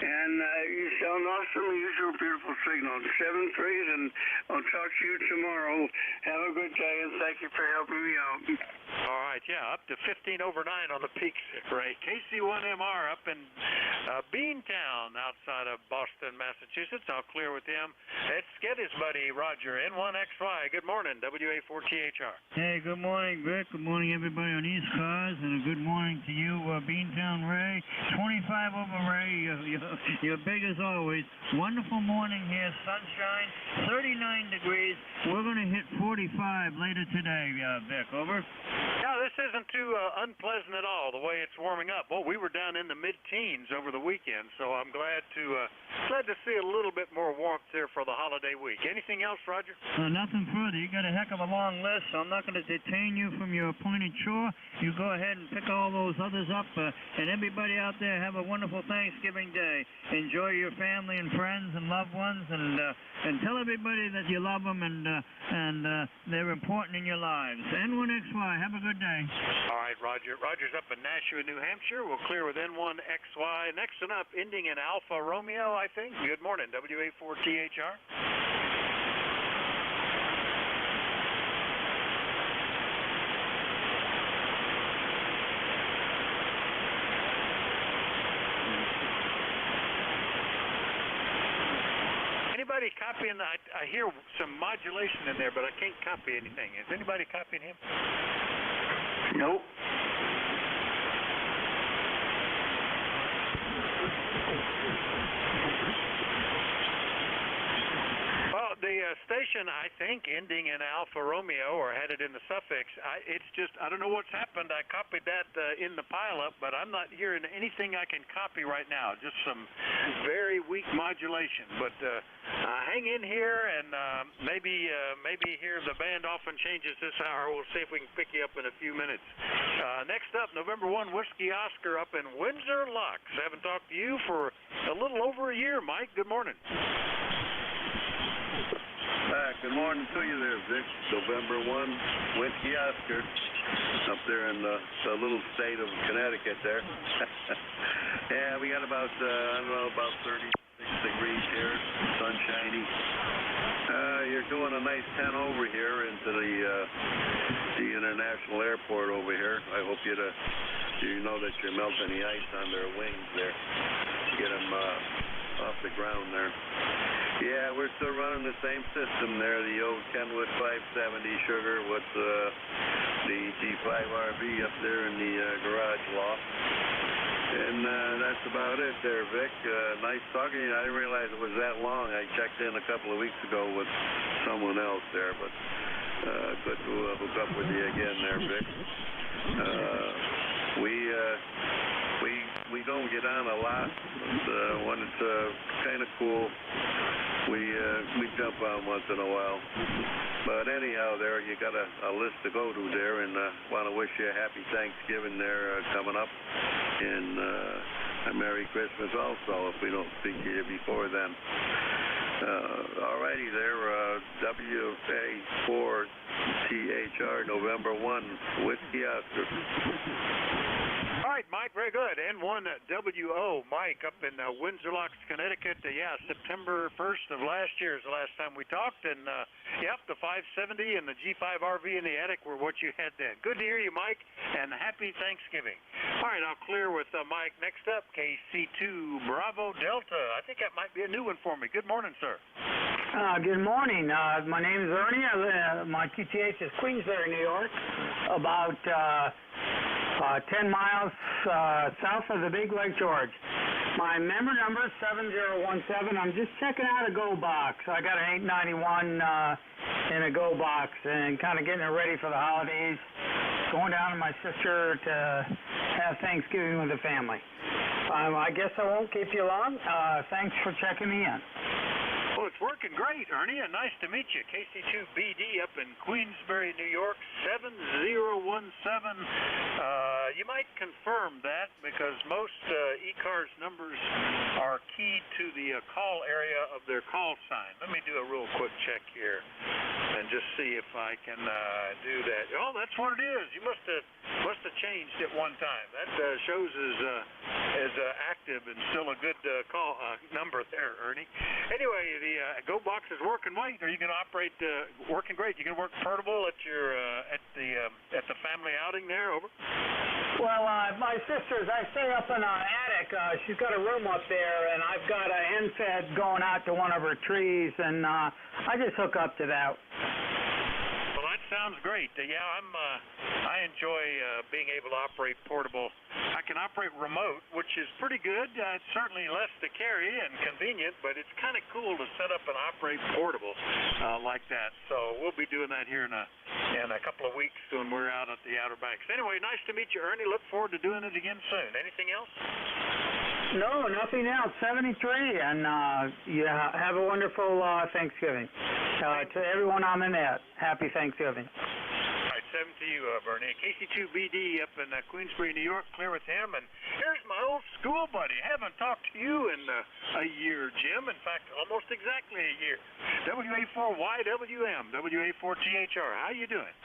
and you sound awesome. Use your beautiful signal. 7-3, and I'll talk to you tomorrow. Have a good day, and thank you for helping me out.
All right, yeah, up to 15 over 9 on the peaks, Ray. KC1MR up in Beantown outside of Boston, Massachusetts. I'll clear with him. Let's get his buddy, Roger, N1XY. Good morning, WA4THR.
Hey, good morning, Vic. Good morning, everybody on ECARS, and a good morning to you, Beantown Ray. 25 over Ray. You're big as always. Wonderful morning here, sunshine, 39 degrees. We're going to hit 45 later today, Vic. Over.
Yeah, this isn't too unpleasant at all, the way it's warming up. Well, we were down in the mid-teens over the weekend, so I'm glad to see a little bit more warmth here for the holiday week. Anything else, Roger?
Nothing further. You got a heck of a long list, so I'm not going to detain you from your appointed chore. You go ahead and pick all those others up, and everybody out there have a wonderful Thanksgiving day. Enjoy your family and friends and loved ones, and tell everybody that you love them and they're important in your lives. N1XY, have a good day.
All right, Roger. Roger's up in Nashua, New Hampshire. We'll clear with N1XY. Next one up, ending in Alpha Romeo, I think. Good morning, WA4THR. copying? I hear some modulation in there, but I can't copy anything. Is anybody copying him?
Nope.
Well, the station, I think, ending in Alfa Romeo or headed in the suffix, it's just, I don't know what's happened. I copied that in the pileup, but I'm not hearing anything I can copy right now. Just some very weak modulation. But hang in here, and maybe here the band often changes this hour. We'll see if we can pick you up in a few minutes. Next up, November 1, Whiskey Oscar up in Windsor Locks. Haven't talked to you for a little over a year, Mike. Good morning.
Good morning to you there, Vic. November 1, Whiskey Oscar, up there in the little state of Connecticut there. Yeah, we got about, about 36 degrees here, sunshiny. You're doing a nice 10 over here into the international airport over here. I hope you know that you're melting the ice on their wings there. Get them off the ground there. Yeah, we're still running the same system there, the old Kenwood 570 sugar with the G5RV up there in the garage loft. And that's about it there, Vic. Nice talking to you. I didn't realize it was that long. I checked in a couple of weeks ago with someone else there, but good to hook up with you again there, Vic. We don't get on a lot, but when it's kind of cool, we jump on once in a while. But anyhow, there you got a list to go to there, and want to wish you a happy Thanksgiving there coming up, and a Merry Christmas also if we don't speak to you before then. Alrighty there, WA4THR November 1, Whiskey Oscar.
All right, Mike, very good. N1WO, Mike, up in Windsor Locks, Connecticut. Yeah, September 1st of last year is the last time we talked. And, yep, the 570 and the G5RV in the attic were what you had then. Good to hear you, Mike, and happy Thanksgiving. All right, I'll clear with Mike. Next up, KC2 Bravo Delta. I think that might be a new one for me. Good morning, sir.
Good morning. My name is Ernie. My QTH is Queensbury, New York, about 10 miles south of the Big Lake George. My member number is 7017. I'm just checking out a Go box. I got an 891 in a Go box and kind of getting it ready for the holidays. Going down to my sister to have Thanksgiving with the family. I guess I won't keep you long. Thanks for checking me in.
Well, it's working great, Ernie, and nice to meet you. KC2BD up in Queensbury, New York, 7017. You might confirm that because most ECARS numbers are keyed to the call area of their call sign. Let me do a real quick check here and just see if I can do that. Oh, that's what it is. You must have changed it one time. That shows as active and still a good call number there, Ernie. Anyway, the Go box is working great. Are you going to operate working great? You going to work portable at your at the family outing there? Over.
Well, my sister's. I stay up in an attic. She's got a room up there, and I've got an end fed going out to one of her trees, and I just hook up to that.
Well, that sounds great. Yeah, I enjoy being able to operate portable. I can operate remote, which is pretty good. It's certainly less to carry and convenient, but it's kind of cool to set up and operate portable like that. So we'll be doing that here in a couple of weeks when we're out at the Outer Banks. Anyway, nice to meet you, Ernie. Look forward to doing it again soon. Anything else?
No, nothing else. 73, and yeah, have a wonderful Thanksgiving. To everyone on the net, happy Thanksgiving.
All right, 7 to you, Bernie. KC2BD up in Queensbury, New York, clear with him. And here's my old school buddy. Haven't talked to you in a year, Jim. In fact, almost exactly a year. WA4YWM, WA4THR. How you doing?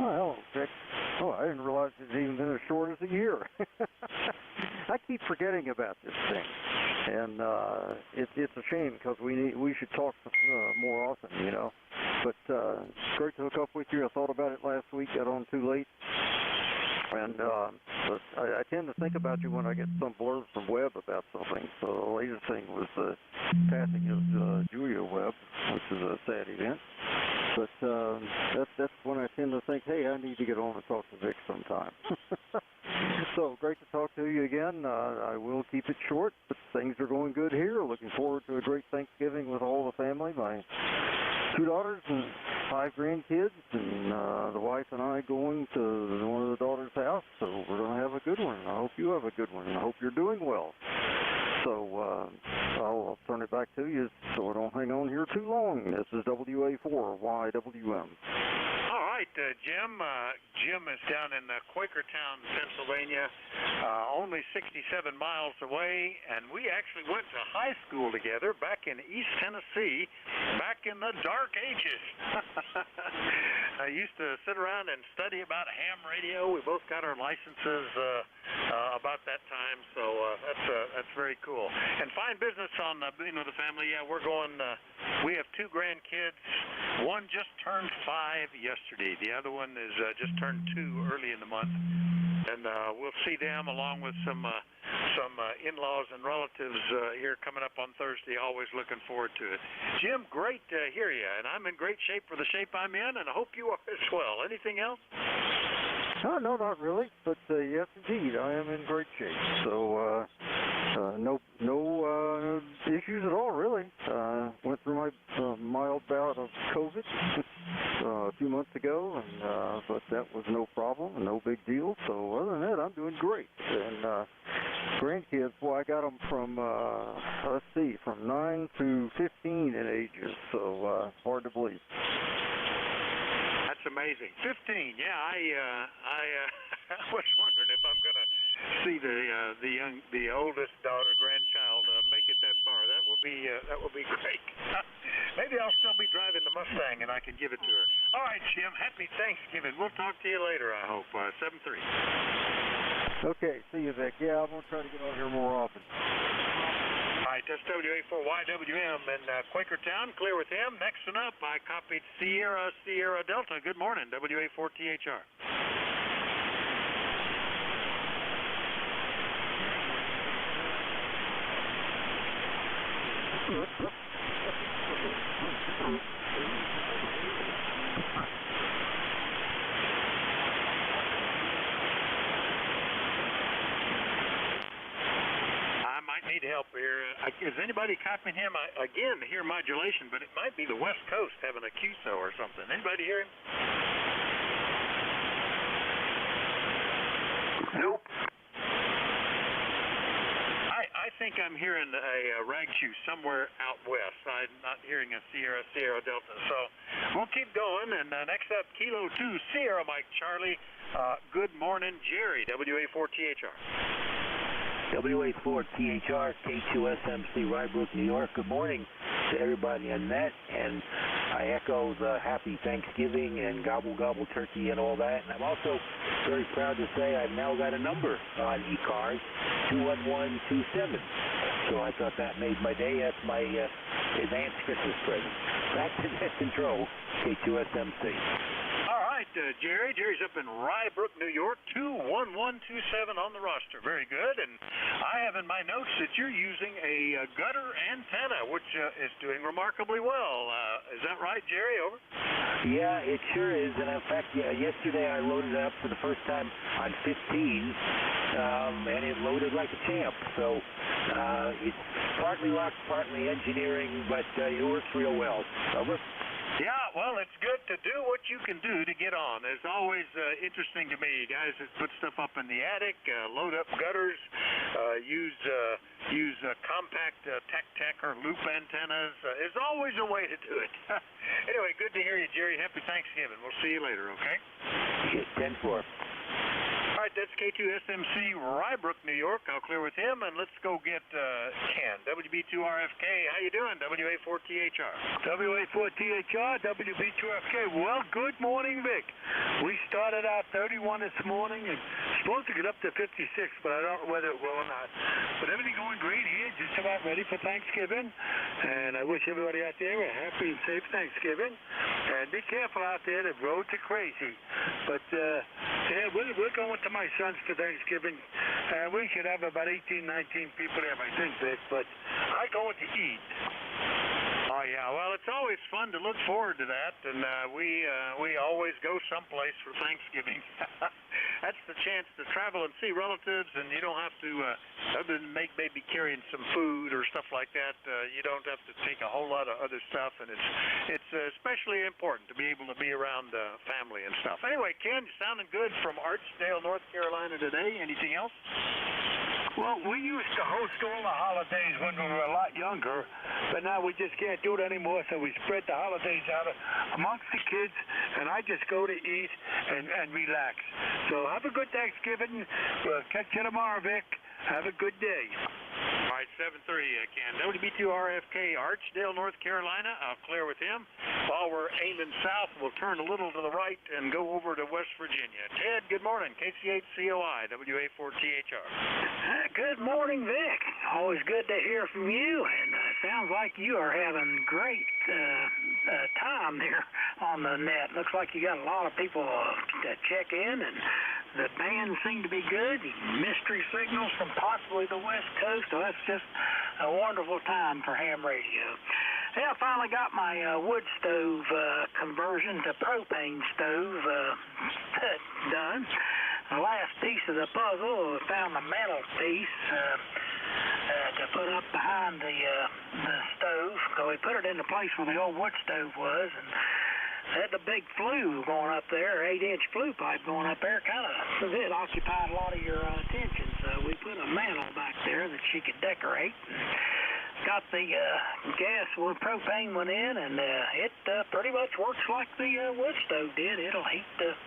Oh, hello, Vic. Oh, I didn't realize it's even been as short as a year. I keep forgetting about this thing, and it's a shame because we should talk more often, you know. But it's great to hook up with you. I thought about it last week, got on too late. And but I tend to think about you when I get some blurbs from Webb about something. So the latest thing was the passing of Julia Webb, which is a sad event. But that's when I tend to think, hey, I need to get on and talk to Vic sometime. So great to talk to you again. I will keep it short, but things are going good here. Looking forward to a great Thanksgiving with all the family. My 2 daughters and 5 grandkids, and the wife and I going to one of the daughters' house. So we're going to have a good one. I hope you have a good one, and I hope you're doing well. So I'll turn it back to you so I don't hang on here too long. This is WA4YWM.
All right, Jim. Jim is down in Quakertown, Pennsylvania, only 67 miles away, and we actually went to high school together back in East Tennessee, back in the dark ages. I used to sit around and study about ham radio. We both got our licenses about that time, so that's very cool. And fine business on being with the family. Yeah, we're going. We have 2 grandkids. One just turned 5 yesterday. The other one is just turned 2 early in the month, and we'll see them along with some in-laws and relatives here coming up on Thursday. Always looking forward to it. Jim, great to hear you, and I'm in great shape for the shape I'm in, and I hope you are as well. Anything else?
No, not really. But yes, indeed, I am in great shape. So no issues at all, really. Went through my mild bout of COVID a few months ago, and but that was no problem, no big deal. So other than that, I'm doing great. And grandkids, boy, I got them from let's see, from 9 to 15 in ages. So hard to believe.
That's amazing. 15. Yeah, I was wondering if I'm going to see the oldest daughter, grandchild, make it that far. That will be great. Maybe I'll still be driving the Mustang and I can give it to her. All right, Jim. Happy Thanksgiving. We'll talk to you later, I hope. 7-3.
Okay. See you, Vic. Yeah, I'm going to try to get on here more often.
All right, that's WA4YWM in Quakertown. Clear with him. Next one up, I copied Sierra Delta. Good morning, WA4THR. Need help here. Is anybody copying him? I again hear modulation, but it might be the West Coast having a QSO or something. Anybody hear him? Nope. I think I'm hearing a rag shoe somewhere out west. I'm not hearing a Sierra Delta. So we'll keep going. And next up, Kilo 2 Sierra Mike Charlie. Good morning, Jerry, WA4THR.
WA4THR, K2SMC, Rybrook, New York. Good morning to everybody on that, and I echo the happy Thanksgiving and gobble gobble turkey and all that. And I'm also very proud to say I've now got a number on ECARS, 21127. So I thought that made my day. That's my advanced Christmas present. Back to net control, K2SMC.
All right, Jerry's up in Rybrook, New York, 21127 on the roster. Very good. And I have in my notes that you're using a gutter antenna, which is doing remarkably well. Is that right, Jerry? Over?
Yeah, it sure is. And in fact, yesterday I loaded it up for the first time on 15, and it loaded like a champ. So it's partly luck, partly engineering, but it works real well. Over?
Yeah, well, it's good to do what you can do to get on. It's always interesting to me, guys that put stuff up in the attic, load up gutters, use compact tech or loop antennas. There's always a way to do it. Anyway, good to hear you, Jerry. Happy Thanksgiving. We'll see you later, okay?
10-4.
All right, that's K2SMC, Rybrook, New York. I'll clear with him, and let's go get Ken, WB2RFK. How you doing, WA4THR?
WA4THR, WB2RFK. Well, good morning, Vic. We started out 31 this morning, and supposed to get up to 56, but I don't know whether it will or not. But everything going great here, just about ready for Thanksgiving, and I wish everybody out there a happy and safe Thanksgiving. And be careful out there, the roads are crazy. But
Yeah, we're going to my son's for Thanksgiving. We should have about 18, 19 people there, I think, Vic, but I going to eat.
Oh, yeah. Well, it's always fun to look forward to that, and we always go someplace for Thanksgiving. That's the chance to travel and see relatives, and you don't have to, other than maybe carrying some food or stuff like that, you don't have to take a whole lot of other stuff, and it's especially important to be able to be around family and stuff. Anyway, Ken, you're sounding good from Archdale, North Carolina today. Anything else?
Well, we used to host all the holidays when we were a lot younger, but now we just can't do it anymore, so we spread the holidays out amongst the kids, and I just go to eat and relax. So have a good Thanksgiving. We'll catch you tomorrow, Vic. Have a good day.
All right, 7:30, Ken. WB2RFK, Archdale, North Carolina. I'll clear with him. While we're aiming south, we'll turn a little to the right and go over to West Virginia. Ted, good morning. KC8COI, WA4THR.
Good morning, Vic. Always good to hear from you, and sounds like you are having great time there on the net. Looks like you got a lot of people to check in, and the bands seem to be good. Mystery signals from possibly the West Coast, so that's just a wonderful time for ham radio. Yeah, I finally got my wood stove conversion to propane stove done. The last piece of the puzzle, I found the metal piece to put up behind the stove. So we put it into place where the old wood stove was, and had the big flue going up there, 8-inch flue pipe going up there. It occupied a lot of your attention, so we put a mantle back there that she could decorate. Got the gas with propane went in, and it pretty much works like the wood stove did. It'll heat the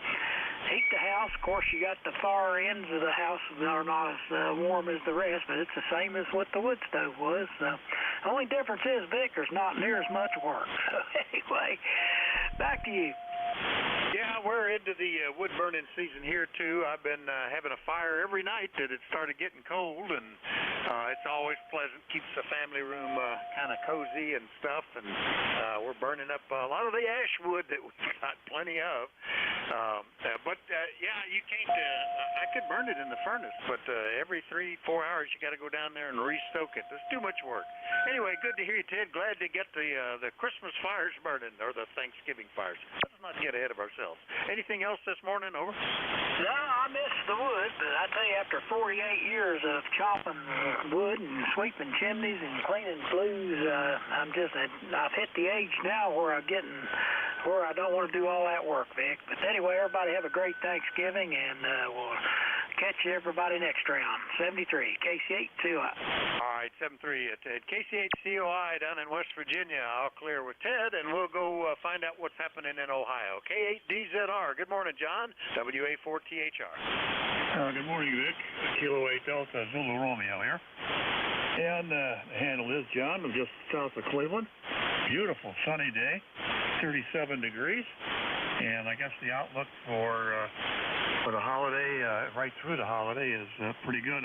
house. Of course, you got the far ends of the house that are not as warm as the rest, but it's the same as what the wood stove was. The only difference is, Vic, there's not near as much work. So anyway, back to you.
Yeah, we're into the wood burning season here too. I've been having a fire every night that it started getting cold, and it's always pleasant. Keeps the family room kind of cozy and stuff, and we're burning up a lot of the ash wood that we've got plenty of. But yeah, you can't. I could burn it in the furnace, but every 3-4 hours you got to go down there and restoke it. There's too much work. Anyway, good to hear you, Ted. Glad to get the Christmas fires burning, or the Thanksgiving fires. Let's not get ahead of ourselves. Anything else this morning? Over.
No, I missed the wood, but I tell you, after 48 years of chopping wood and sweeping chimneys and cleaning flues, I've hit the age now where I don't want to do all that work, Vic. But anyway, everybody have a great Thanksgiving, and we'll catch everybody next round. 73, KC8COI.
All right, 73, Ted. KC8COI down in West Virginia. I'll clear with Ted, and we'll go find out what's happening in Ohio. K8DZR. Good morning, John. WA4THR.
Good morning, Vic. Kilo 8 Delta Zulu Romeo here. And the handle is John. I'm just south of Cleveland. Beautiful sunny day, 37 degrees. And I guess the outlook for the holiday, right through the holiday, is pretty good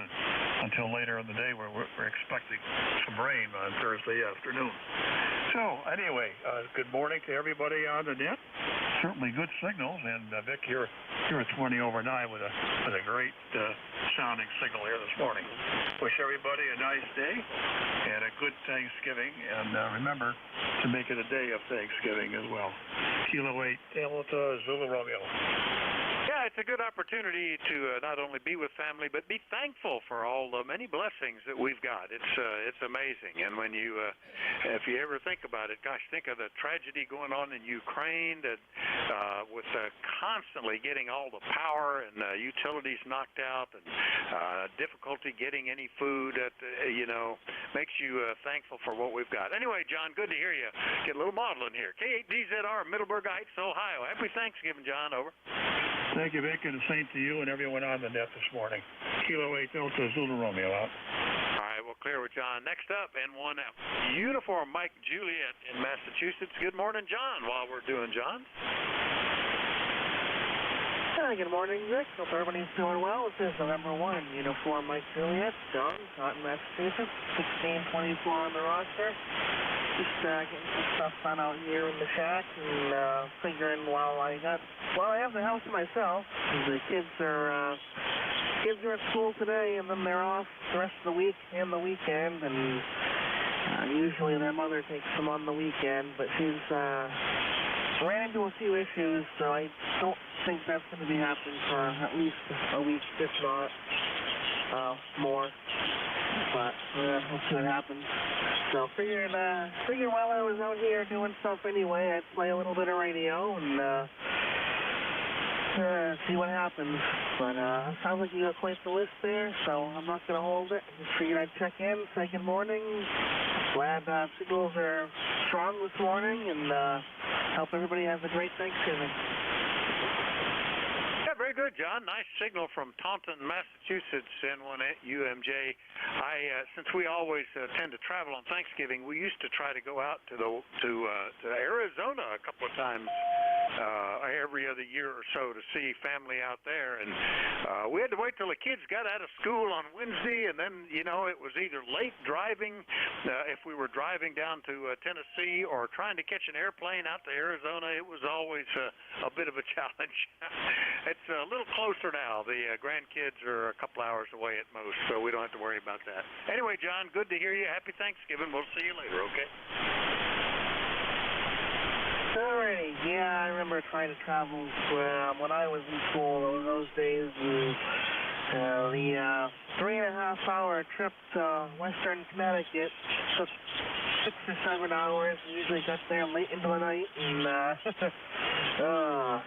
until later in the day, where we're expecting some rain on Thursday afternoon. So anyway, good morning to everybody on the net. Certainly good signals, and Vic, you're at 20 over 9 with a great sounding signal here this morning. Wish everybody a nice day and a good Thanksgiving, and remember to make it a day of Thanksgiving as well. Kilo 8 Delta Zulu Romeo.
Yeah, it's a good opportunity to not only be with family, but be thankful for all the many blessings that we've got. It's amazing. And when you, if you ever think about it, gosh, think of the tragedy going on in Ukraine, that with constantly getting all the power and utilities knocked out, and difficulty getting any food, that makes you thankful for what we've got. Anyway, John, good to hear you. Get a little modeling here. K8DZR, Middleburg Heights, Ohio. Happy Thanksgiving, John. Over.
Thank you, Vic, and the same to you and everyone on the net this morning. Kilo 8 Delta Zulu Romeo out.
All right, we'll clear with John. Next up, N1 out. Uniform Mike Juliet in Massachusetts. Good morning, John, while we're doing John.
Good morning, Vic. Hope everybody's doing well. This is November 1, Uniform Mike Juliet, John, Taunton, Massachusetts, 1624 on the roster. Just getting some stuff done out here in the shack and figuring while I have the house to myself. The kids are at school today, and then they're off the rest of the week and the weekend, and usually their mother takes them on the weekend, but she's ran into a few issues, so I don't think that's going to be happening for at least a week, if not more. But we'll see what happens. So figured while I was out here doing stuff anyway, I'd play a little bit of radio and see what happens. But it sounds like you got quite the list there, so I'm not going to hold it. Just figured I'd check in, say good morning. Glad signals are strong this morning, and hope everybody has a great Thanksgiving.
Yeah, very good, John. Nice signal from Taunton, Massachusetts, N1UMJ. Since we always tend to travel on Thanksgiving, we used to try to go out to Arizona a couple of times every other year or so to see family out there, and we had to wait till the kids got out of school on Wednesday, and then it was either late driving if we were driving down to Tennessee, or trying to catch an airplane out to Arizona. It was always a bit of a challenge. It's a little closer now. The grandkids are a couple hours away at most, so we don't have to worry about that. Anyway, John, good to hear you. Happy Thanksgiving. We'll see you later, okay?
Alrighty, yeah, I remember trying to travel when I was in school in those days, and the 3.5-hour trip to Western Connecticut took 6 or 7 hours. We usually got there late into the night, and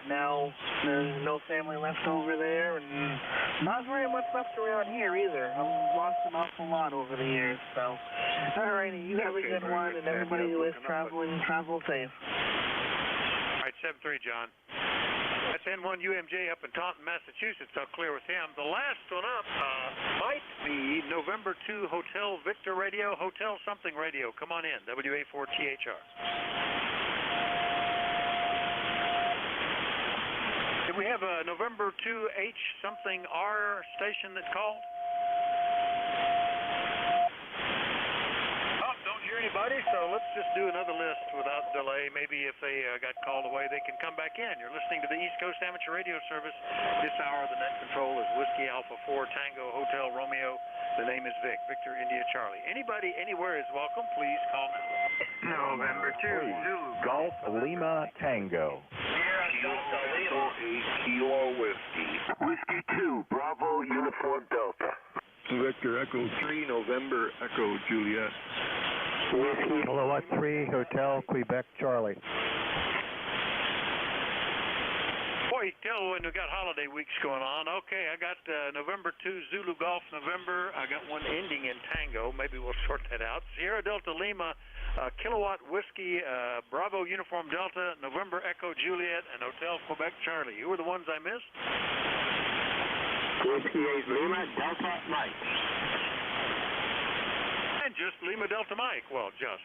now there's no family left over there, and not very much left around here either. I've lost an awful lot over the years, so alrighty, you have a good one, and everybody who is traveling, travel safe.
All right, 7-3, John. That's N1UMJ up in Taunton, Massachusetts. I'll clear with him. The last one up might be November 2 Hotel Victor Radio, Hotel something radio. Come on in, WA4THR. Did we have a November 2H something R station that called? Anybody, so let's just do another list without delay. Maybe if they got called away, they can come back in. You're listening to the East Coast Amateur Radio Service. This hour, the net control is Whiskey Alpha 4 Tango Hotel Romeo. The name is Vic, Victor India Charlie. Anybody anywhere is welcome. Please call now.
November 2, Zulu
Golf Lima Tango.
Sierra Delta Lima. 8 Kilo Whiskey.
Whiskey 2, Bravo Uniform Delta.
Victor Echo 3, November Echo Juliet.
Whiskey Kilowatt 3, Hotel Quebec Charlie.
Boy, you can tell when we got holiday weeks going on. Okay, I got November 2 Zulu Golf November. I got one ending in Tango. Maybe we'll sort that out. Sierra Delta Lima, Kilowatt Whiskey, Bravo Uniform Delta, November Echo Juliet, and Hotel Quebec Charlie. Who were the ones I missed?
Whiskey 8 Lima, Delta Mike.
And just Lima Delta Mike. Well, that's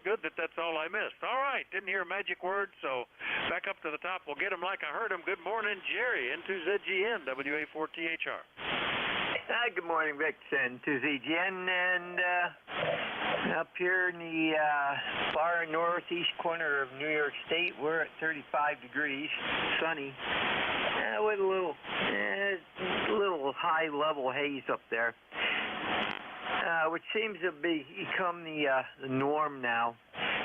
good that's all I missed. All right, didn't hear a magic word, so back up to the top. We'll get him like I heard him. Good morning, Jerry, N2ZGN, WA4THR.
Good morning, Vic, N2ZGN, and up here in the far northeast corner of New York State, we're at 35 degrees, sunny, with a little high-level haze up there. Which seems to become the norm now.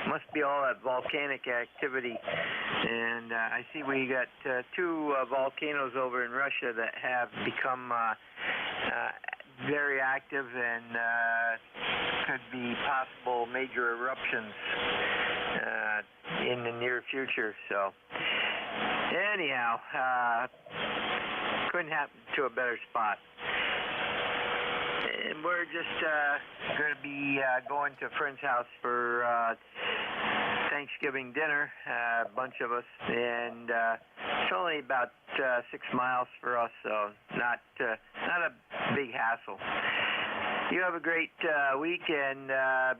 Must be all that volcanic activity. And I see we got 2 volcanoes over in Russia that have become very active and could be possible major eruptions in the near future. So anyhow, couldn't happen to a better spot. And we're just going to be going to a friend's house for Thanksgiving dinner, a bunch of us, and it's only about 6 miles for us, so not a big hassle. You have a great week and a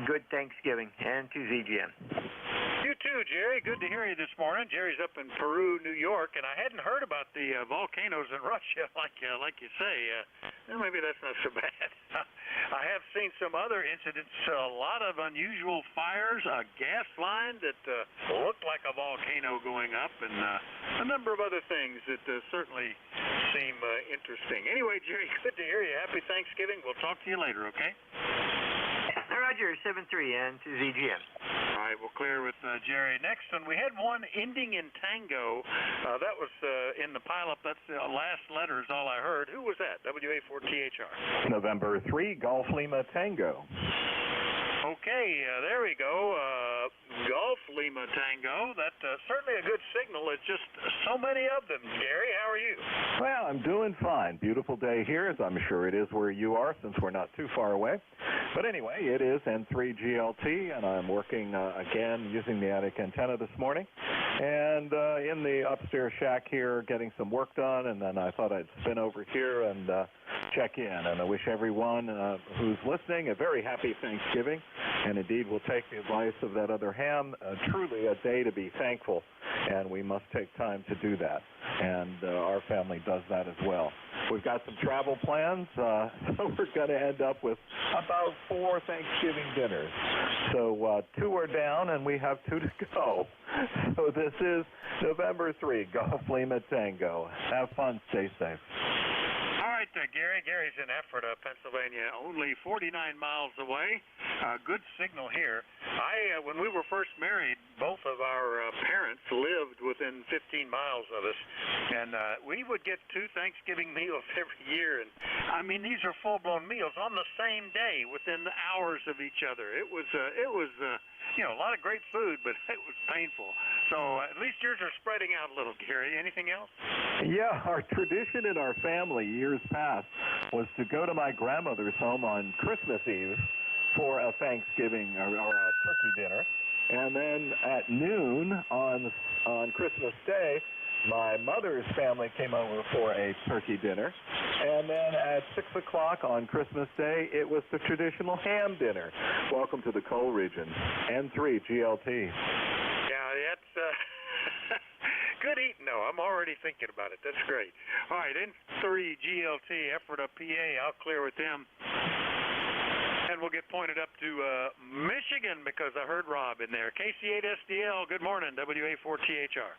good Thanksgiving, and to ZGM.
You too, Jerry. Good to hear you this morning. Jerry's up in Peru, New York, and I hadn't heard about the volcanoes in Russia, like you say. Maybe that's not so bad. I have seen some other incidents, a lot of unusual fires, a gas line that looked like a volcano going up, and a number of other things that certainly seem interesting. Anyway, Jerry, good to hear you. Happy Thanksgiving. We'll talk to you later, okay?
Roger, 73 and to ZGM.
All right, we'll clear with Jerry. Next one, we had one ending in Tango. That was in the pileup. That's the last letter is all I heard. Who was that? WA4THR.
November 3, Golf Lima Tango.
Okay, there we go. Golf Lima Tango. That's certainly a good signal. It's just so many of them. Gary, how are you?
Well, I'm doing fine. Beautiful day here, as I'm sure it is where you are, since we're not too far away. But anyway, it is N3GLT, and I'm working again using the attic antenna this morning. And in the upstairs shack here, getting some work done, and then I thought I'd spin over here and check in. And I wish everyone who's listening a very happy Thanksgiving. And indeed, we'll take the advice of that other ham, truly a day to be thankful, and we must take time to do that. And our family does that as well. We've got some travel plans, so we're going to end up with about 4 Thanksgiving dinners. So 2 are down, and we have 2 to go. So this is November 3, Golf Lima Tango. Have fun. Stay safe.
All right, Gary. Gary's in Ephrata, Pennsylvania, only 49 miles away. Good signal here. When we were first married, both of our parents lived within 15 miles of us, and we would get 2 Thanksgiving meals every year. And I mean, these are full-blown meals on the same day, within the hours of each other. It was a lot of great food, but it was painful. So at least yours are spreading out a little, Gary. Anything else?
Yeah, our tradition in our family years past was to go to my grandmother's home on Christmas Eve for a Thanksgiving or a turkey dinner. And then at noon on Christmas Day, my mother's family came over for a turkey dinner. And then at 6 o'clock on Christmas Day, it was the traditional ham dinner. Welcome to the coal region. N3GLT.
Yeah, that's good eating, though. I'm already thinking about it. That's great. All right, N3GLT, Ephrata, PA. I'll clear with them. And we'll get pointed up to Michigan because I heard Rob in there. KC8SDL, good morning, WA4THR.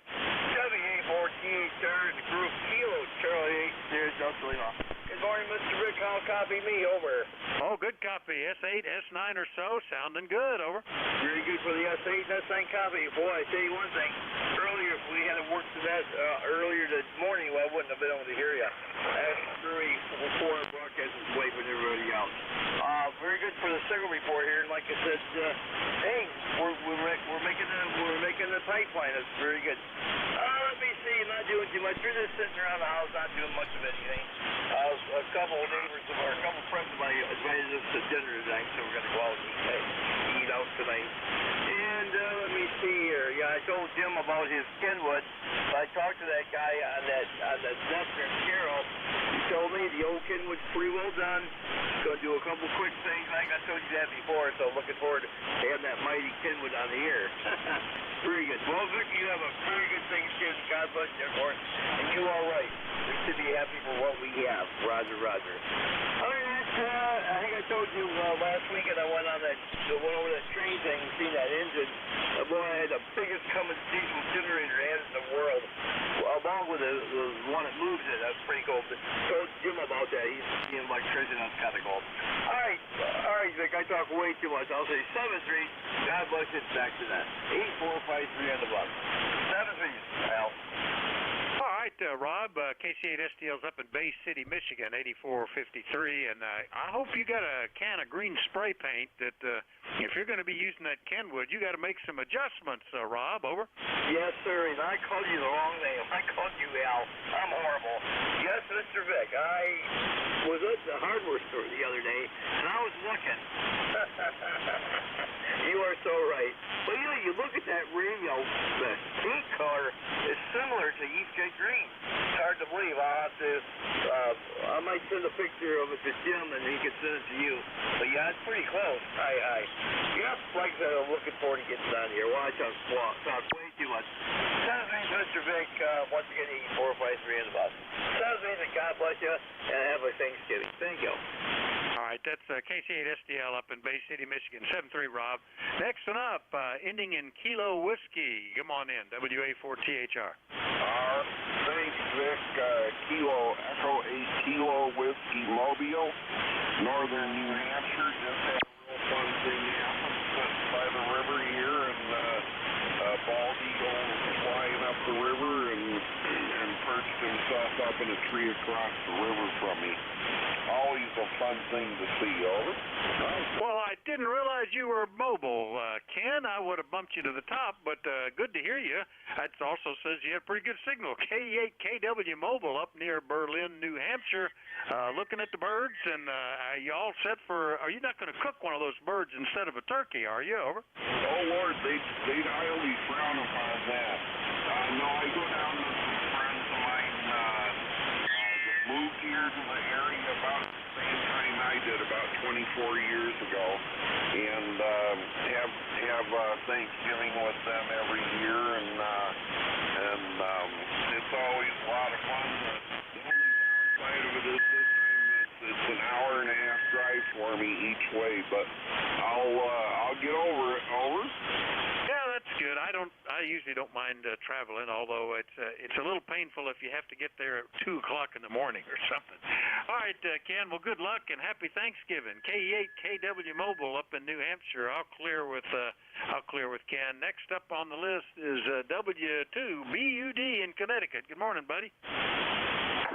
WA4THR, the group Kilo, Charlie 8, there's Delta Lima. Good morning, Mr. Rick. How copy me? Over.
Oh, good copy. S8, S9 or so, sounding good. Over.
Very good for the S8, S9 copy. Boy, I tell you one thing. Earlier, if we had worked to that earlier this morning, well, I wouldn't have been able to hear you. Before our broadcast was late with everybody out. Very good for the signal report here. And like I said, hey, we're making the pipeline. That's very good. Let me see. Not doing too much. We're just sitting around the house, not doing much of anything. A couple of neighbors of our, a couple of friends of mine invited us to dinner tonight, so we're going to go out and eat out tonight. And let me see here. Yeah, I told Jim about his Kenwood. I talked to that guy on that Western Carol. He told me the old Kenwood's pretty well done. Going to do a couple quick things. I think I told you that before, so looking forward to having that mighty Kenwood on the air. Very good. Well, Vic, you have a very good Thanksgiving. God bless you, of course. And you all right. We should be happy for what we have. Roger, Roger. All right, I think I told you last weekend I went over that train thing and seen that engine. Boy, I had the biggest Cummins diesel generator had in the world, along with the one that moves it. That's pretty cool. But told Jim about that. He's an electrician. That's kind of cool. All right, Vic. I talk way too much. I'll say 7-3. God bless you. Back to that. 8453 on the bus. 7-3. Al.
All right, Rob, KC8STL's up in Bay City, Michigan, 8453, and I hope you got a can of green spray paint that if you're going to be using that Kenwood, you got to make some adjustments, Rob, over.
Yes, sir, and I called you the wrong name. I called you Al. I'm horrible. Yes, Mr. Vic, I was at the hardware store the other day, and I was looking. You are so right. But you look at that radio, the color is similar to Eastgate green. It's hard to believe. I'll have to, I might send a picture of it to Jim and he can send it to you. But yeah, it's pretty close. Yeah, like I said, I'm looking forward to getting down here. Well, I talk way too much. Sounds me, Mr. Vic, once again, 8453 in the bus. Sounds me, God bless you, and have a Thanksgiving. Thank you.
All right, that's KC8SDL up in Bay City, Michigan, 73 Rob. Next one up, ending in Kilo Whiskey. Come on in, WA4THR.
Thanks, Vic. Kilo Echo 8 Kilo Whiskey Mobile, Northern New Hampshire. Just had a real fun thing happen by the river here, and bald eagle flying up the river and perched himself up in a tree across the river from me. Always a fun thing to see, over.
Well, I didn't realize you were mobile, Ken. I would have bumped you to the top, but good to hear you. That also says you have pretty good signal. K8KW Mobile up near Berlin, New Hampshire, looking at the birds, and are you all set for, are you not going to cook one of those birds instead of a turkey, are you, over?
Oh, Lord, they'd highly frown upon that. No, I go down to some friends of mine that moved here to the area about the same time I did, about 24 years ago, and have Thanksgiving with them every year, and it's always a lot of fun. The only downside of it is this time it's an hour and a half drive for me each way, but I'll get over it. Over.
Yeah, that's good. I usually don't mind traveling, although it's a little painful if you have to get there at 2 o'clock in the morning or something. All right, Ken. Well, good luck and happy Thanksgiving. K8KW Mobile up in New Hampshire. I'll clear with Ken. Next up on the list is W2BUD in Connecticut. Good morning, buddy.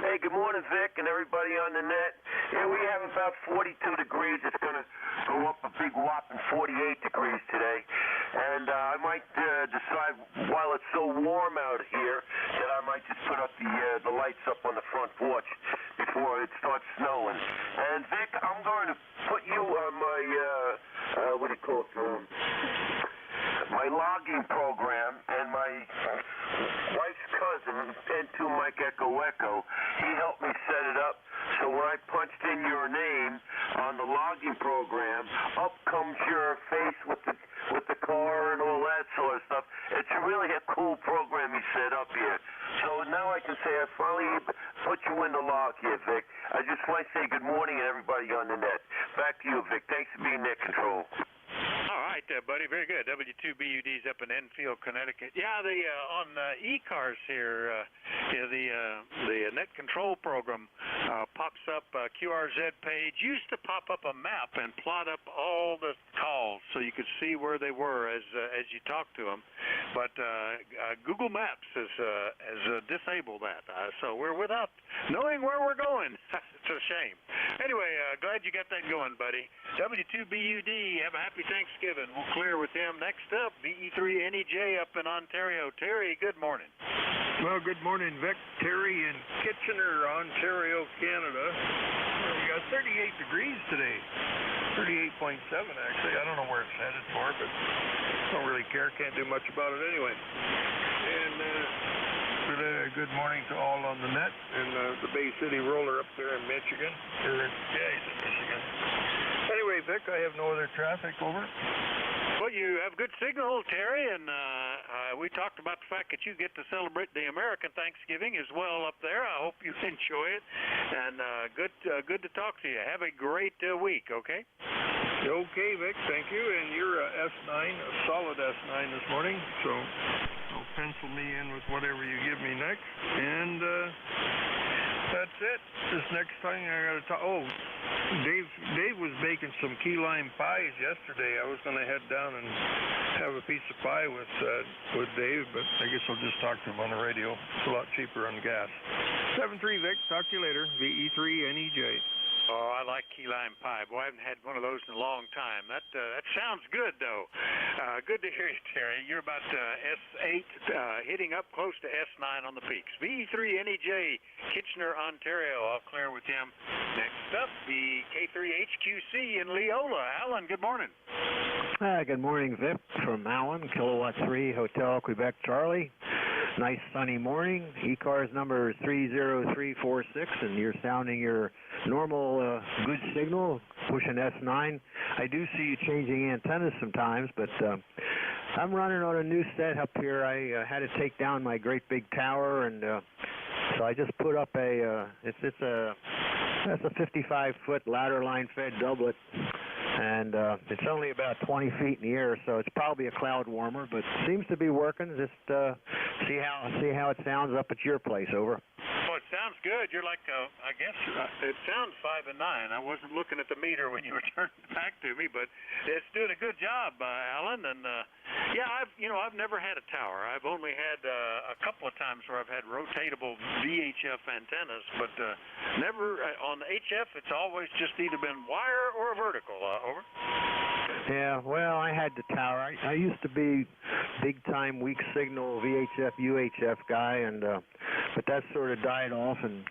Hey, good morning, Vic, and everybody on the net. Yeah, we have about 42 degrees. It's going to go up a big whopping 48 degrees today. And I might decide, while it's so warm out here, that I might just put up the lights up on the front porch before it starts snowing. And, Vic, I'm going to put you on my, what do you call it, my logging program, and my wife's cousin, N2 Mike Echo Echo, he helped me set it up. So when I punched in your name on the logging program, up comes your face with the car and all that sort of stuff. It's really a cool program he set up here. So now I can say I finally put you in the log here, Vic. I just want to say good morning to everybody on the net. Back to you, Vic. Thanks for being net control.
All right, buddy, very good. W2BUD's up in Enfield, Connecticut. Yeah, on ECARS here, the net control program pops up QRZ page. Used to pop up a map and plot up all the calls so you could see where they were as you talked to them. But Google Maps has disabled that, so we're without knowing where we're going. It's a shame. Anyway, glad you got that going, buddy. W2BUD, have a happy Thanksgiving. We'll clear with him. Next up, BE3NEJ up in Ontario. Terry, good morning.
Well, good morning, Vic. Terry in Kitchener, Ontario, Canada. We got 38 degrees today. 38.7, actually. I don't know where it's headed for, but don't really care. Can't do much about it anyway. And good morning to all on the net and the Bay City Roller up there in Michigan. He's in Michigan. Anyway, Vic, I have no other traffic. Over.
Well, you have good signal, Terry, and we talked about the fact that you get to celebrate the American Thanksgiving as well up there. I hope you enjoy it, and good to talk to you. Have a great week, okay?
Okay, Vic, thank you. And you're a S9, a solid S9 this morning, so I'll pencil me in with whatever you give me next. And that's it. This next thing I got to talk. Oh, Dave was baking some key lime pies yesterday. I was going to head down and have a piece of pie with Dave, but I guess I'll just talk to him on the radio. It's a lot cheaper on gas. 7-3 Vic. Talk to you later. VE3NEJ.
Oh, I like key lime pie. Boy, I haven't had one of those in a long time. That sounds good, though. Good to hear you, Terry. You're about S8, hitting up close to S9 on the peaks. V3NEJ, Kitchener, Ontario. I'll clear with him. Next up, the K3HQC in Leola. Alan, good morning.
Good morning, Vic, from Alan, Kilowatt 3, Hotel Quebec Charlie. nice sunny morning. ECARS number is 30346, and you're sounding your normal good signal, pushing S9. I do see you changing antennas sometimes, but I'm running on a new set up here. I had to take down my great big tower, and so I just put up that's a 55-foot ladder line fed doublet, and it's only about 20 feet in the air, so it's probably a cloud warmer, but seems to be working. Just see how it sounds up at your place. Over.
Oh, it sounds good. You're like, I guess it sounds 5 and 9. I wasn't looking at the meter when you were turning it back to me, but it's doing a good job, Alan. And yeah, I've never had a tower. I've only had a couple of times where I've had rotatable VHF antennas, but never on the HF. It's always just either been wire or vertical. Over.
Yeah, well, I had the tower. I used to be big-time weak signal VHF, UHF guy, and but that sort of died off, and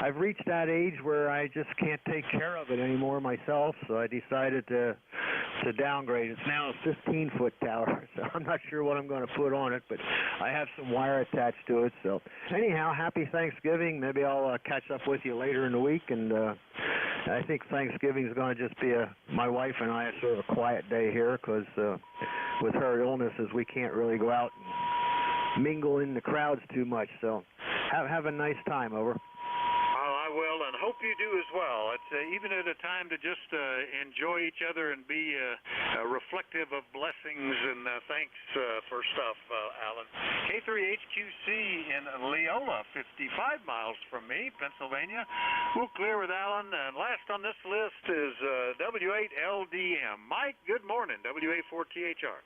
I've reached that age where I just can't take care of it anymore myself, so I decided to downgrade. It's now a 15-foot tower, so I'm not sure what I'm going to put on it, but I have some wire attached to it. So anyhow, happy Thanksgiving. Maybe I'll catch up with you later in the week, and I think Thanksgiving is going to just be my wife and I sort of a quiet day here, because with her illnesses, we can't really go out and mingle in the crowds too much. So have a nice time. Over.
I will, and hope you do as well. It's even at a time to just enjoy each other and be reflective of blessings, and thanks for stuff, Alan. K3HQC in Leola, 55 miles from me, Pennsylvania. We'll clear with Alan, and last on this list is W8LDM. Mike, good morning, WA4THR.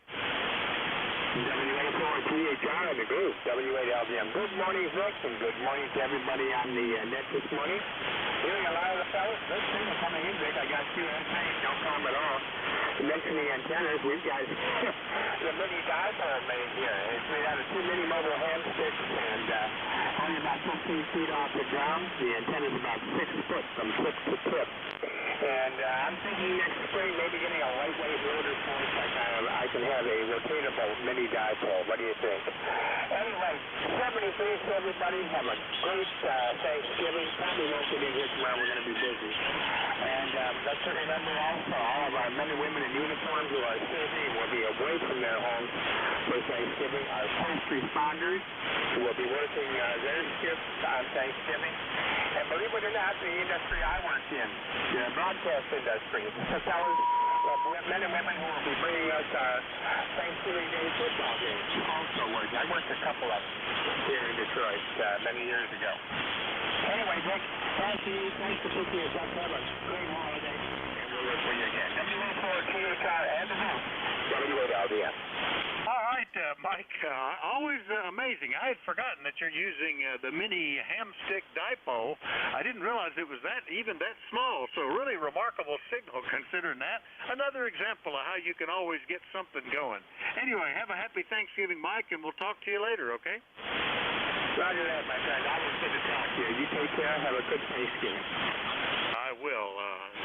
W84THR and the group, W8LDM. Good morning, Vic, and good morning to everybody on the net this morning. Hearing a lot of the fellas, good thing coming in, Vic. I got QSA, no problem at all. You mentioned the antennas. We've got the mini dipole made here. It's made out of 2 mini mobile ham sticks, and only about 15 feet off the ground. The antenna's about 6 foot from tip to tip. And I'm thinking next spring maybe getting a lightweight rotor force like I can have a rotatable mini dipole. What do you think? Anyway, 73 to everybody. Have a great Thanksgiving. Probably won't get in here tomorrow. We're going to be busy. And let's remember also all of our men and women in uniform who are serving will be away from their homes for Thanksgiving. Our first responders who will be working their shifts on Thanksgiving. And believe it or not, the industry I work in, the broadcast industry, the fellas, men and women who will be bringing us Thanksgiving Day football games also work. I worked a couple of them here in Detroit many years ago. Anyway, Dick, thank you. Thanks for picking us up. Have a great holiday. And we'll look for you again. W4THR and the group, W8LDM.
All right, Mike, always amazing. I had forgotten that you're using the mini hamstick dipole. I didn't realize it was even that small, so really remarkable signal considering that. Another example of how you can always get something going. Anyway, have a happy Thanksgiving, Mike, and we'll talk to you later, okay?
Roger that, my friend. I was good to talk to you. You take care. Have a good Thanksgiving.
I will.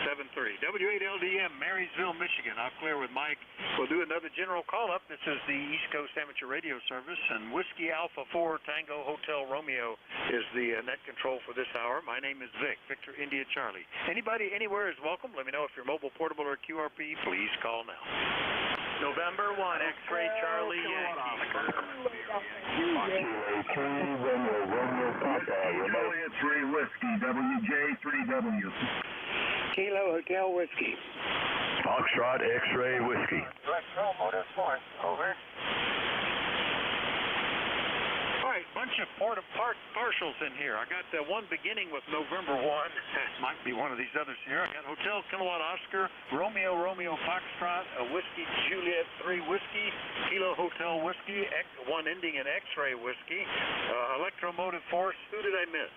7-3. W8LDM, Marysville, Michigan. I'll clear with Mike. We'll do another general call-up. This is the East Coast Amateur Radio Service, and Whiskey Alpha 4 Tango Hotel Romeo is the net control for this hour. My name is Vic, Victor India Charlie. Anybody anywhere is welcome. Let me know if you're mobile, portable, or QRP. Please call now. November 1, X-Ray Charlie Yankee.
Juliet 3 Whiskey, WJ3W.
Kilo Hotel Whiskey.
Foxtrot X-Ray Whiskey.
Electromotive Force, over.
All right, bunch of partials in here. I got one beginning with November 1. Might be one of these others here. I got Hotel Kilowatt Oscar, Romeo Foxtrot, Whiskey Juliet 3 Whiskey, Kilo Hotel Whiskey, one ending in X-Ray Whiskey, Electromotive Force. Who did I miss?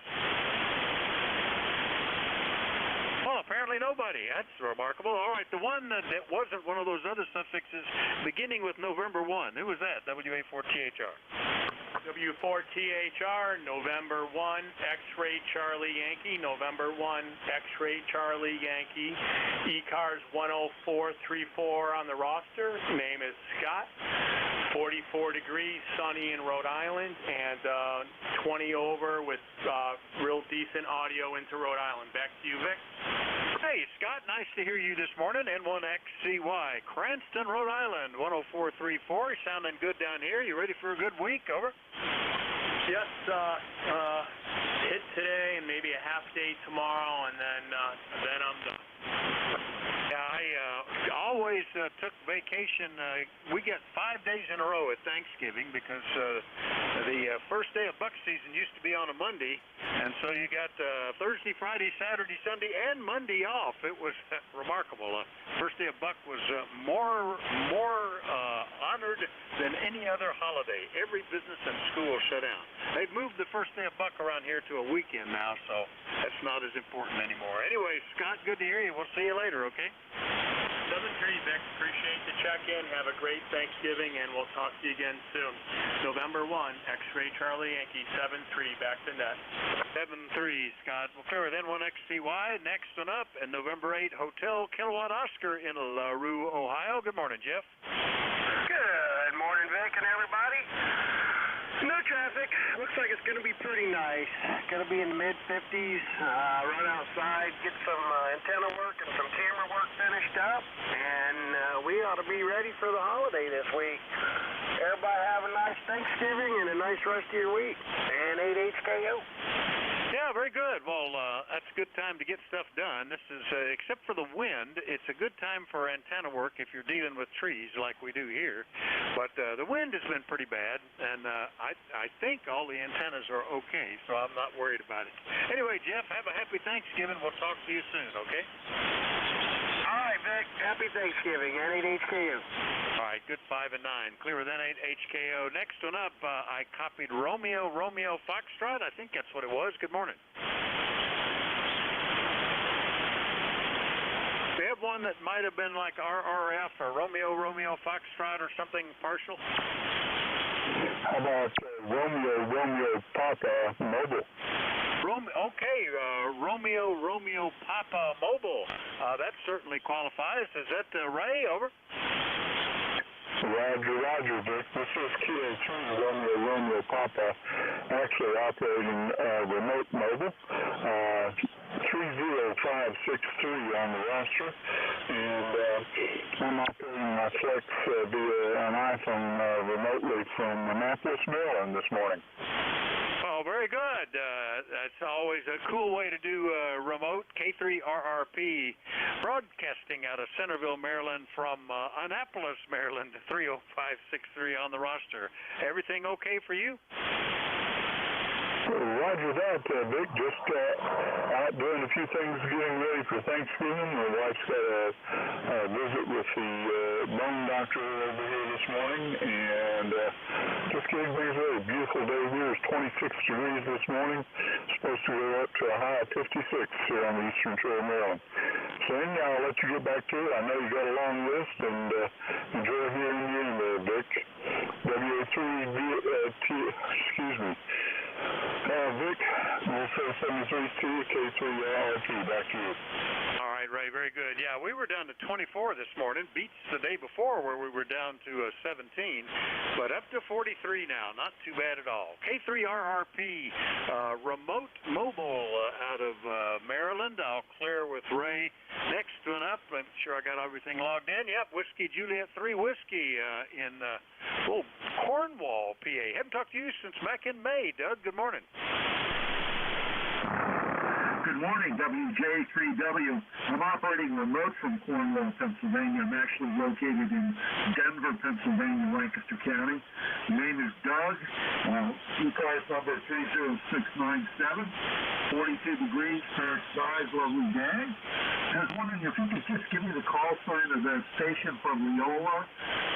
Well, apparently nobody. That's remarkable. All right, the one that wasn't one of those other suffixes beginning with November 1. Who was that? WA4THR.
W4THR, November 1, X-Ray Charlie Yankee, November 1, X-Ray Charlie Yankee, ECARS 10434 on the roster. Name is Scott. 44 degrees, sunny in Rhode Island, and 20 over with real decent audio into Rhode Island. Back to you, Vic.
Hey, Scott, nice to hear you this morning. N1XCY, Cranston, Rhode Island, 10434. Sounding good down here. You ready for a good week? Over.
Yes, hit today and maybe a half day tomorrow, and then I'm done.
Yeah, I always took vacation. We get 5 days in a row at Thanksgiving because the first day of buck season used to be on a Monday, and so you got Thursday, Friday, Saturday, Sunday, and Monday off. It was remarkable. First day of buck was more honored than any other holiday. Every business and school shut down. They've moved the first day of buck around here to a weekend now, so that's not as important anymore. Anyway, Scott, good to hear you. We'll see you later, okay?
7-3, Vic. Appreciate the check-in. Have a great Thanksgiving, and we'll talk to you again soon. November 1, X-Ray Charlie Yankee, 7-3, back to net.
7-3, Scott. We'll clear with N1XCY. Next one up, and November 8, Hotel Kilowatt Oscar in LaRue, Ohio. Good morning, Jeff.
Good morning, Vic and everybody. No traffic. Looks like it's going to be pretty nice. Going to be in the mid-50s. Run outside, get some antenna work and some camera work finished up, and we ought to be ready for the holiday this week. Everybody have a nice Thanksgiving and a nice rest of your week. And 8HKO.
Yeah, very good. Well, that's a good time to get stuff done. This is, except for the wind, it's a good time for antenna work if you're dealing with trees like we do here. But the wind has been pretty bad, and I think all the antennas are okay, so I'm not worried about it. Anyway, Jeff, have a happy Thanksgiving. We'll talk to you soon, okay?
All right, Vic. Happy Thanksgiving and 8HKO.
All right, good 5 and 9. Clearer than 8HKO. Next one up, I copied Romeo Foxtrot. I think that's what it was. Good morning. We have one that might have been like RRF or Romeo Foxtrot or something partial.
How about Romeo Papa Mobile?
Romeo Papa Mobile. That certainly qualifies. Is that Ray? Over.
Roger, Vic. This is Kilo 3 Romeo Papa, actually operating remote mobile. 30563 on the roster, and I'm operating my Flex via an iPhone remotely from Annapolis, Maryland this morning.
Oh, very good. That's always a cool way to do remote. K3RRP, broadcasting out of Centerville, Maryland from Annapolis, Maryland, 30563 on the roster. Everything okay for you?
Roger that, Vic. Just out doing a few things, getting ready for Thanksgiving. My wife's got a visit with the bone doctor over here this morning, and just getting things ready. Beautiful day here. It's 26 degrees this morning. Supposed to go up to a high of 56 here on the eastern shore of Maryland. So anyhow, I'll let you get back to it. I know you got a long list, and enjoy hearing you in there, Vic. Excuse me. Vic, we'll say 73 K3RRP. Back to you.
All right, Ray, very good. Yeah, we were down to 24 this morning. Beats the day before where we were down to 17, but up to 43 now. Not too bad at all. K3RRP, remote mobile out of Maryland. I'll clear with Ray. Next one up, I'm sure I got everything logged in. Yep, Whiskey Juliet 3 Whiskey in Cornwall, PA. Haven't talked to you since back in May, Doug. Good morning.
Good morning, WJ3W. I'm operating remote from Cornwall, Pennsylvania. I'm actually located in Denver, Pennsylvania, Lancaster County. The name is Doug. ECARS number 30697. 42 degrees, fair skies, lovely day. I was wondering if you could just give me the call sign of the station from Leola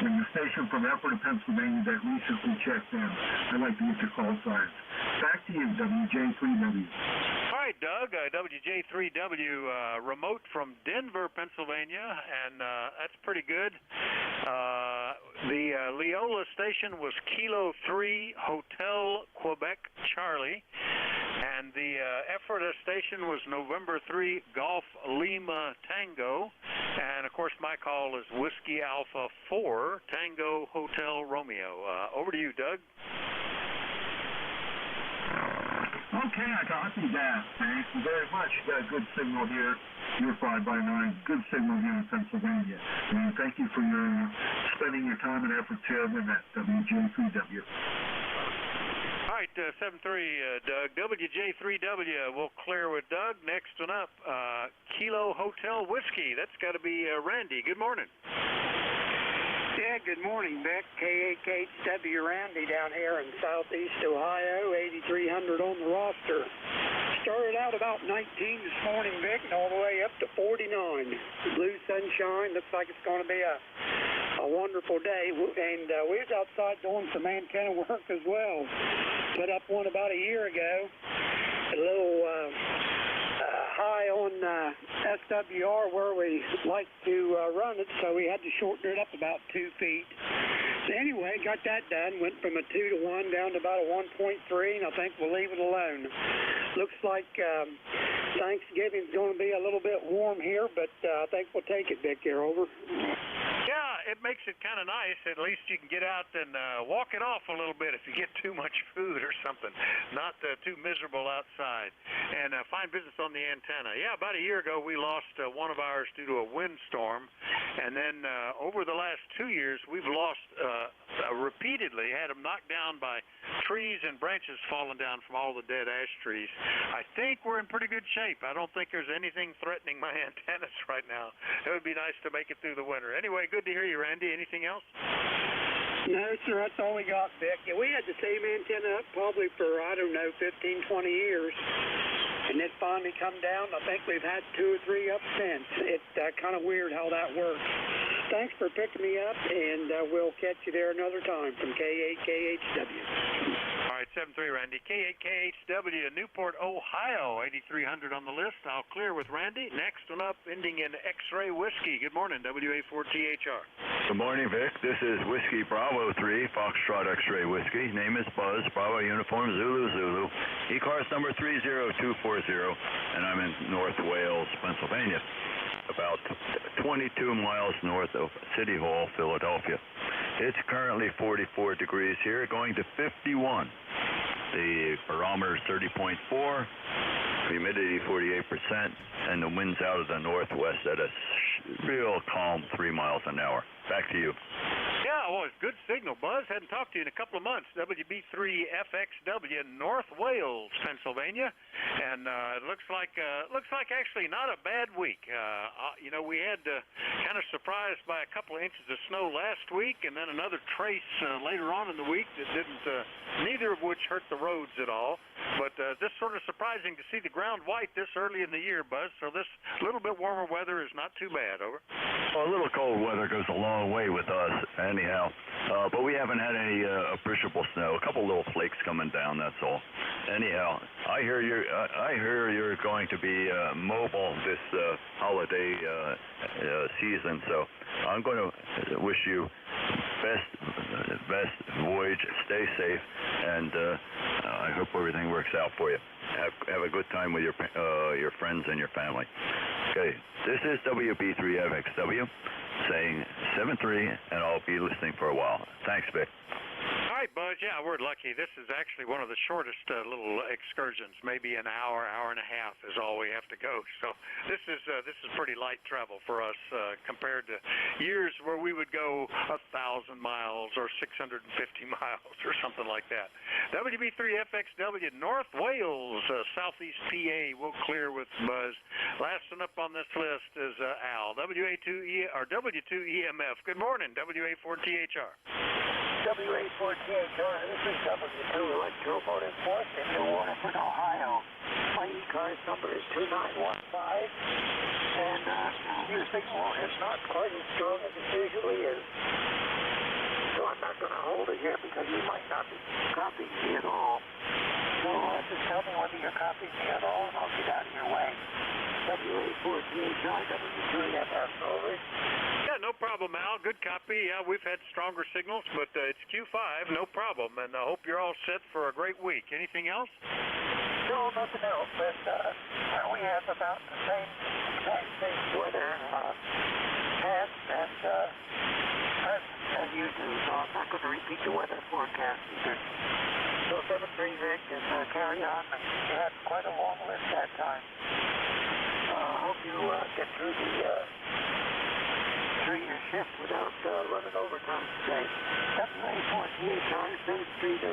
and the station from Ephrata, Pennsylvania that recently checked in. I'd like to get your call signs. Back to you, WJ3W.
All right, Doug, WJ3W, remote from Denver, Pennsylvania, and that's pretty good. The Leola station was Kilo 3 Hotel Quebec Charlie, and the Ephrata station was November 3 Golf Lima Tango, and of course course, my call is Whiskey Alpha 4, Tango Hotel Romeo. Over to you, Doug.
Okay, I copy that. Thank you very much. You got a good signal here. You're 5x9. Good signal here in Pennsylvania. And thank you for your spending your time and effort here in that WJ3W.
All right, 7-3, Doug. WJ3W. We'll clear with Doug. Next one up, Kilo Hotel Whiskey. That's got to be Randy. Good morning.
Yeah, good morning, Vic. KHW Randy down here in southeast Ohio, 8,300 on the roster. Started out about 19 this morning, Vic, and all the way up to 49. Blue sunshine. Looks like it's going to be a wonderful day. And we was outside doing some antenna work as well. Put up one about a year ago. A little high on SWR where we like to run it, so we had to shorten it up about 2 feet. So anyway, got that done. Went from a 2-to-1 down to about a 1.3, and I think we'll leave it alone. Looks like Thanksgiving's going to be a little bit warm here, but I think we'll take it, Vic, here, over.
Yeah, it makes it kind of nice. At least you can get out and walk it off a little bit if you get too much food or something. Not too miserable outside. And fine business on the antenna. Yeah, about a year ago we lost one of ours due to a windstorm. And then over the last 2 years we've lost repeatedly, had them knocked down by trees and branches falling down from all the dead ash trees. I think we're in pretty good shape. I don't think there's anything threatening my antennas right now. It would be nice to make it through the winter. Anyway, good to hear you, Randy. Anything else?
No, sir, that's all we got, Vic. Yeah, we had the same antenna up probably for, I don't know, 15, 20 years. And it finally come down. I think we've had 2 or 3 up since. It's kind of weird how that works. Thanks for picking me up, and we'll catch you there another time from K8KHW.
All right, 7-3, Randy. K8KHW, Newport, Ohio, 8,300 on the list. I'll clear with Randy. Next one up, ending in X-Ray Whiskey. Good morning, WA4THR.
Good morning, Vic. This is Whiskey Bravo 3, Foxtrot X-Ray Whiskey. Name is Buzz, Bravo Uniform, Zulu, Zulu. ECARS number 30240, and I'm in North Wales, Pennsylvania, about 22 miles north of City Hall, Philadelphia. It's currently 44 degrees here, going to 51. The barometer is 30.4, humidity 48%, and the wind's out of the northwest at a real calm 3 miles an hour. Back to you.
Yeah, well, it's good signal, Buzz. Hadn't talked to you in a couple of months. WB3FXW, North Wales, Pennsylvania, and it looks like actually not a bad week. You know, we had kind of surprised by a couple of inches of snow last week, and then another trace later on in the week that didn't, neither of which hurt the roads at all. But just sort of surprising to see the ground white this early in the year, Buzz. So this little bit warmer weather is not too bad. Over.
Well, a little cold weather goes a long way with us, anyhow. But we haven't had any appreciable snow. A couple little flakes coming down. That's all. Anyhow, I hear you're going to be mobile this holiday season. So I'm going to wish you best voyage. Stay safe, and I hope everything works out for you. Have a good time with your friends and your family. Okay, this is WB3FXW saying 7-3, and I'll be listening for a while. Thanks, Vic.
All right, Buzz. Yeah, we're lucky. This is actually one of the shortest little excursions. Maybe an hour, hour and a half is all we have to go. So this is pretty light travel for us compared to years where we would go 1,000 miles or 650 miles or something like that. WB3FXW, North Wales, Southeast PA. We'll clear with Buzz. Last one up on this list is Al, WA2E or W2EMF. Good morning, WA4THR.
WA4THR, this is W2 Electromotive Force in New Orleans, Ohio. My ECARS number is 2915, and your signal is not quite as strong as it usually is. So I'm not going to hold it here because you might not be copying me at all. So just tell me whether you're copying me at all, and I'll get out of your way. WA4THR, W2EMF, over.
Yeah, no problem, Al. Good copy. Yeah, we've had stronger signals, but it's Q5, no problem. And I hope you're all set for a great week. Anything else?
No, nothing else. But we have about the same weather. present as usual, so I'm not going to repeat the weather forecast either. So 7-3 Vic, and carry on. You had quite a long list that time. Hope you get through your shift without running overtime today. 7-8-4 ECARS, 7-3 to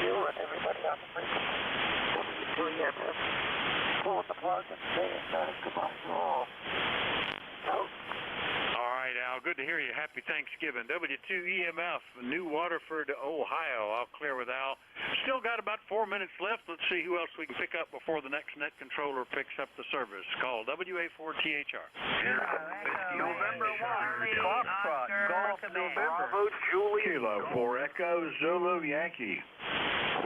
you and everybody on the frequency. W2EMF. Pulling the plug and saying goodbye to all. Out.
All right, Al, good to hear you. Happy Thanksgiving. W2EMF, New Waterford, Ohio. I'll clear with Al. Still got about 4 minutes left. Let's see who else we can pick up before the next net controller picks up the service. Call WA4THR.
November 1, Foxtrot, Golf November.
Bravo, Juliet. Kilo 4 Echo, Zulu, Yankee.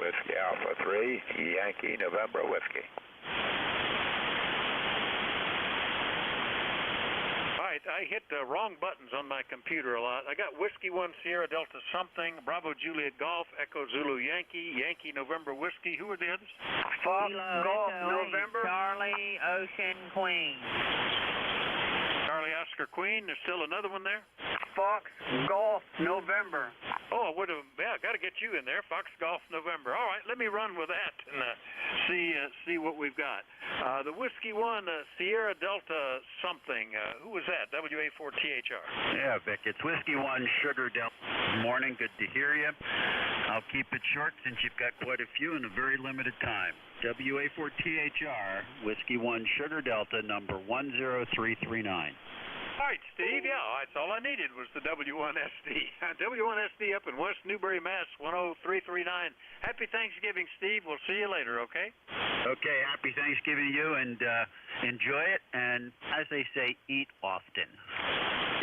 Whiskey Alpha 3, Yankee, November, Whiskey.
I hit the wrong buttons on my computer a lot. I got Whiskey 1 Sierra Delta something, Bravo Juliet Golf, Echo Zulu Yankee, Yankee November Whiskey. Who are the others?
Fox
Kilo
Golf
Echo
November.
Charlie Ocean Queen.
Charlie Oscar Queen. There's still another one there?
Fox Golf November.
Oh, I would have. Yeah, got to get you in there. Fox Golf November. All right, let me run with that and see what we've got. The Whiskey 1 Sierra Delta something. Who was that? WA4THR.
Yeah, Vic, it's Whiskey 1 Sugar Delta. Good morning, good to hear you. I'll keep it short since you've got quite a few in a very limited time. WA4THR, Whiskey 1 Sugar Delta, number 10339.
All right, Steve. Yeah, that's all I needed was the W1SD. W1SD up in West Newbury, Mass. 10339. Happy Thanksgiving, Steve. We'll see you later, okay?
Okay, happy Thanksgiving to you, and enjoy it, and as they say, eat often.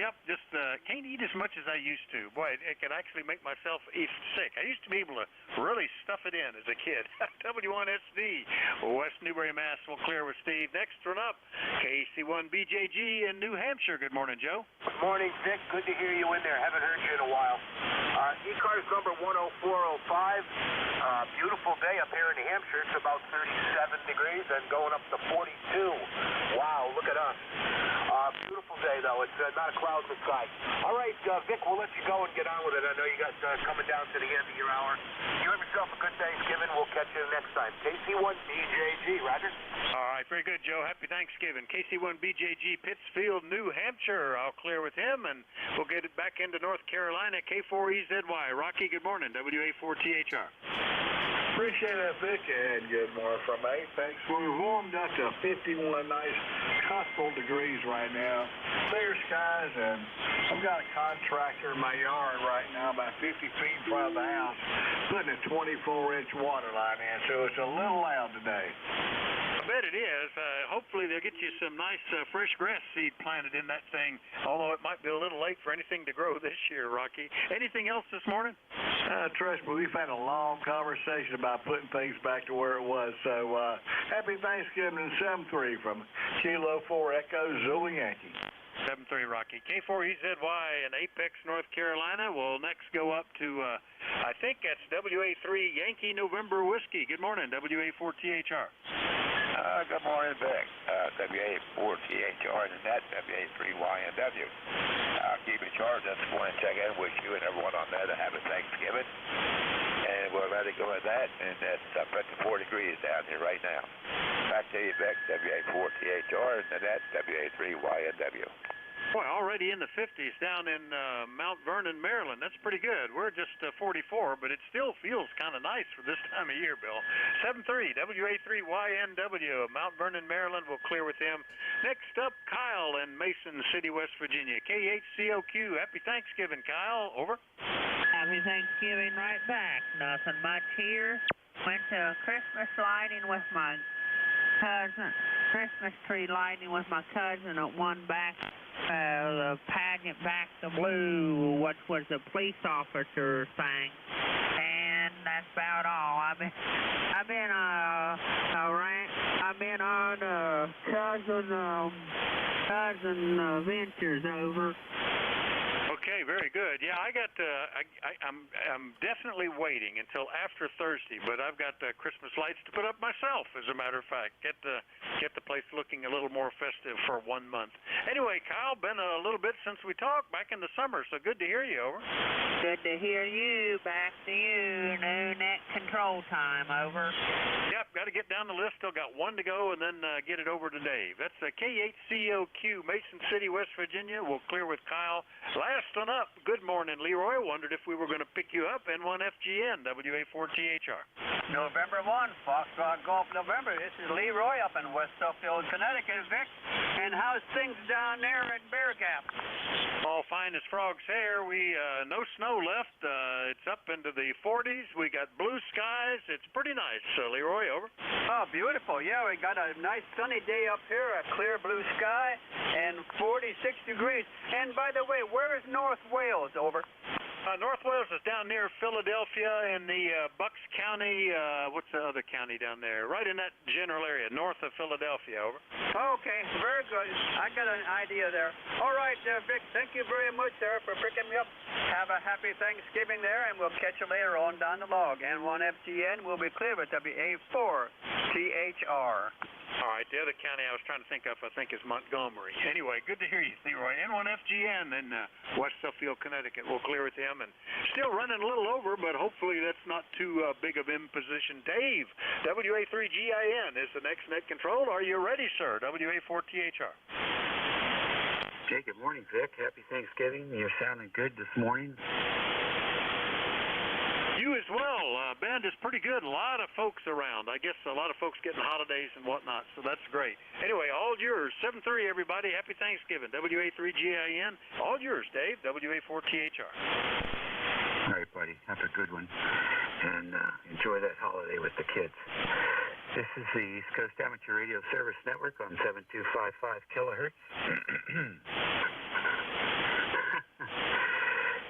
Yep, just can't eat as much as I used to. Boy, it can actually make myself sick. I used to be able to really stuff it in as a kid. W1SD, West Newbury, Mass. We'll clear with Steve. Next one up, KC1BJG in New Hampshire. Good morning, Joe.
Good morning, Vic. Good to hear you in there. Haven't heard you in a while. ECARS number 10405. Beautiful day up here in New Hampshire. It's about 37 degrees and going up to 42. Wow, look at us. Beautiful day, though. It's not a cloud in sight. All right, Vic, we'll let you go and get on with it. I know you got coming down to the end of your hour. You have yourself a good Thanksgiving. We'll catch you next time. KC1BJG, Roger.
All right, very good, Joe. Happy Thanksgiving. KC1BJG, Pittsfield, New Hampshire. I'll clear with him, and we'll get it back into North Carolina. K4EZY. Rocky, good morning. WA4THR.
Appreciate that, Vic, and good morning from me. Thanks. We're warmed up to 51 nice comfortable degrees right now. Clear skies, and I've got a contractor in my yard right now about 50 feet in front of the house putting a 24-inch water line in, so it's a little loud today.
I bet it is. Hopefully they'll get you some nice fresh grass seed planted in that thing, although it might be a little late for anything to grow this year, Rocky. Anything else this morning?
Trust me, we've had a long conversation about putting things back to where it was. So happy Thanksgiving and 7-3 from Kilo 4 Echo Zulu Yankee.
7-3 Rocky. K4EZY in Apex, North Carolina. We'll next go up to, I think that's WA3 Yankee November Whiskey. Good morning, WA4THR.
Good morning, Vic. WA4THR and that WA3YNW. I'll keep it short. Just want to check in, wish you and everyone on there to have a Thanksgiving. And we'll let it go at that. And it's up at 4 degrees down here right now. Back to you, Vic. WA4THR and that WA3YNW.
Boy, already in the 50s down in Mount Vernon, Maryland. That's pretty good. We're just 44, but it still feels kind of nice for this time of year, Bill. 7-3, WA3YNW, Mount Vernon, Maryland. We'll clear with him. Next up, Kyle in Mason City, West Virginia. KHCOQ. Happy Thanksgiving, Kyle. Over.
Happy Thanksgiving right back. Nothing much here. Went to Christmas lighting with my cousin. Christmas tree lighting with my cousin at one back. The pageant back to blue, what was the police officer thing, and that's about all. I've been on cousin ventures over.
Okay, very good. Yeah, I got. I'm definitely waiting until after Thursday, but I've got Christmas lights to put up myself. As a matter of fact, get the place looking a little more festive for 1 month. Anyway, Kyle, been a little bit since we talked back in the summer, so good to hear you. Over.
Good to hear you. Back to you. No net control time. Over.
Yep, got to get down the list. Still got one to go, and then get it over to Dave. That's KHCOQ, Mason City, West Virginia. We'll clear with Kyle. Last one up. Good morning, Leroy. Wondered if we were going to pick you up. N1FGN, WA4THR.
November 1, Foxtrot Golf November. This is Leroy up in West Suffield, Connecticut, Vic. And how's things down there at Bear Gap?
All fine as frog's hair. We no snow left. It's up into the 40s. We got blue skies. It's pretty nice. Leroy, over.
Oh, beautiful. Yeah, we got a nice sunny day up here, a clear blue sky, and 46 degrees. And by the way, where is North Wales? Over.
North Wales is down near Philadelphia in the Bucks County. What's the other county down there? Right in that general area, north of Philadelphia. Over.
Okay, very good. I got an idea there. All right, Vic, thank you very much, sir, for picking me up. Have a happy Thanksgiving there, and we'll catch you later on down the log. N1FGN will be clear with WA4THR.
All right, the other county I was trying to think of, I think, is Montgomery. Anyway, good to hear you, Leroy. N1FGN in West Suffield, Connecticut. We'll clear with them. And still running a little over, but hopefully that's not too big of imposition. Dave, WA3GIN is the next net control. Are you ready, sir? WA4THR.
Okay, good morning, Vic. Happy Thanksgiving. You're sounding good this morning.
You as well. Band is pretty good. A lot of folks around. I guess a lot of folks getting holidays and whatnot, so that's great. Anyway, all yours. 7:30, everybody. Happy Thanksgiving. WA3GIN. All yours, Dave. WA4THR.
All right, buddy. Have a good one. And enjoy that holiday with the kids. This is the East Coast Amateur Radio Service Network on 7255 kilohertz.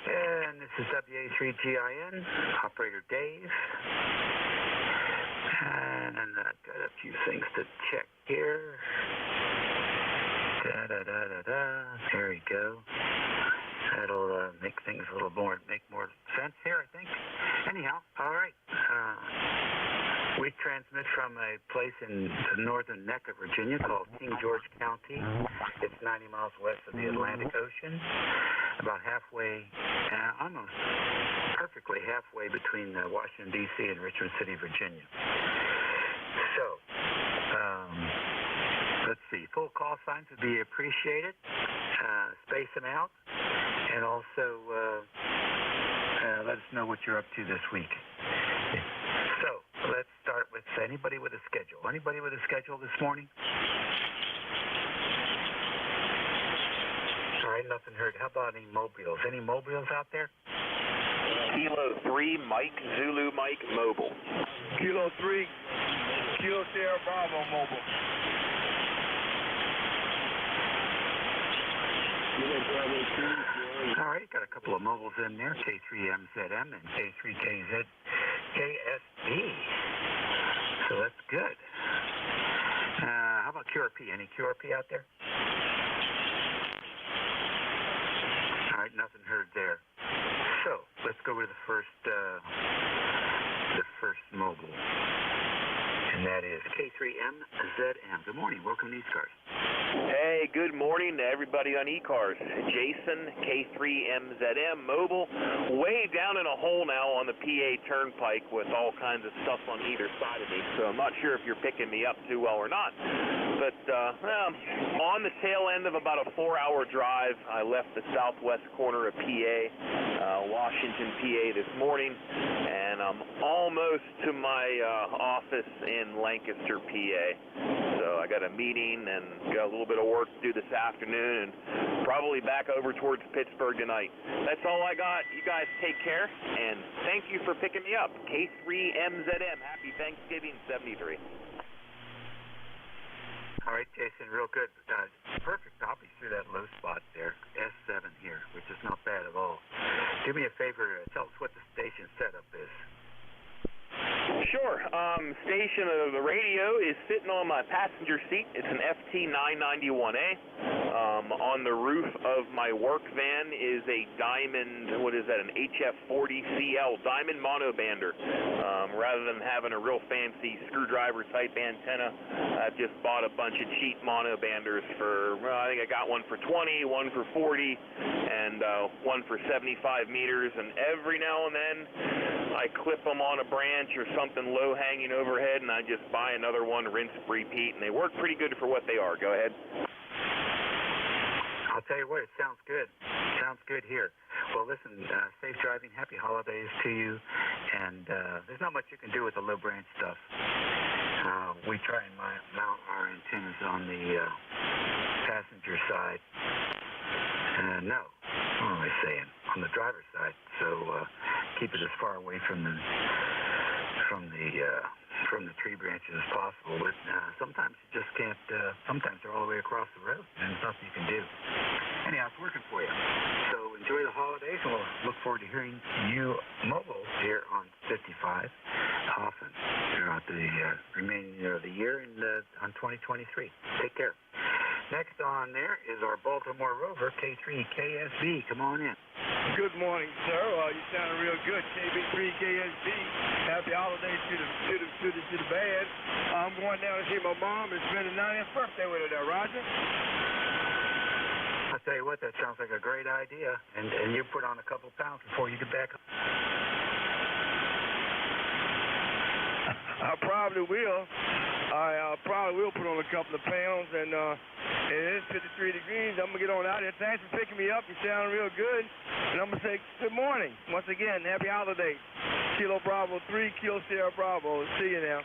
And this is WA3GIN, operator Dave. And I've got a few things to check here. There we go. That'll make things make more sense here, I think. Anyhow, all right. We transmit from a place in the northern neck of Virginia called King George County. It's 90 miles west of the Atlantic Ocean, about halfway, almost perfectly halfway between Washington, D.C. and Richmond City, Virginia. So, let's see. Full call signs would be appreciated. Space them out. And also let us know what you're up to this week. So, let's start with anybody with a schedule. Anybody with a schedule this morning? All right, nothing heard. How about any mobiles? Any mobiles out there?
Kilo 3, Mike, Zulu Mike, mobile.
Kilo 3, Kilo Sierra Bravo, mobile.
All right, got a couple of mobiles in there, K3MZM and K3KSB. So that's good. How about QRP? Any QRP out there? All right, nothing heard there. So let's go with the first mobile, and that is K3MZM. Good morning. Welcome to ECARS.
Hey, good morning to everybody on ECARS. Jason, K3MZM mobile, way down in a hole now on the PA Turnpike with all kinds of stuff on either side of me, so I'm not sure if you're picking me up too well or not. But on the tail end of about a 4-hour drive, I left the southwest corner of PA, Washington, PA this morning, and I'm almost to my office in Lancaster, PA. So I got a meeting and got a little bit of work to do this afternoon and probably back over towards Pittsburgh tonight. That's all I got. You guys take care, and thank you for picking me up. K3MZM. Happy Thanksgiving, 73.
All right, Jason, real good. Perfect. I'll be through that low spot there, S7 here, which is not bad at all. Do me a favor, tell us what the station setup is.
Sure. Station of the radio is sitting on my passenger seat. It's an ST991A. On the roof of my work van is a diamond, what is that, an HF40CL diamond monobander. Rather than having a real fancy screwdriver type antenna, I've just bought a bunch of cheap monobanders for, well, I think I got one for 20, one for 40, and one for 75 meters, and every now and then I clip them on a branch or something low hanging overhead, and I just buy another one, rinse, repeat, and they work pretty good for what they are. Go ahead.
I'll tell you what, it sounds good. Sounds good here. Well, listen, safe driving, happy holidays to you, and there's not much you can do with the low branch stuff. We try and mount our antennas on the passenger side. No, what am I saying? On the driver's side. So keep it as far away from the tree branches as possible. But sometimes you just can't. Sometimes they're all the way across the road, and there's nothing you can do. Anyhow, it's working for you. So enjoy the holidays, and we'll look forward to hearing you mobile here on 55 often throughout the remaining of the year and on 2023. Take care. Next on there is our Baltimore Rover, K3KSB. Come on in.
Good morning, sir. You sound real good, KB3KSB. Happy holidays to the band. I'm going down to see my mom and spend the 90th birthday with her there, Roger.
I'll tell you what, that sounds like a great idea. And you put on a couple pounds before you get back.
I probably will. I probably will put on a couple of pounds, and it is 53 degrees. I'm going to get on out there. Thanks for picking me up. You sound real good. And I'm going to say good morning. Once again, happy holidays. Kilo Bravo 3, Kilo Sierra Bravo. See you now.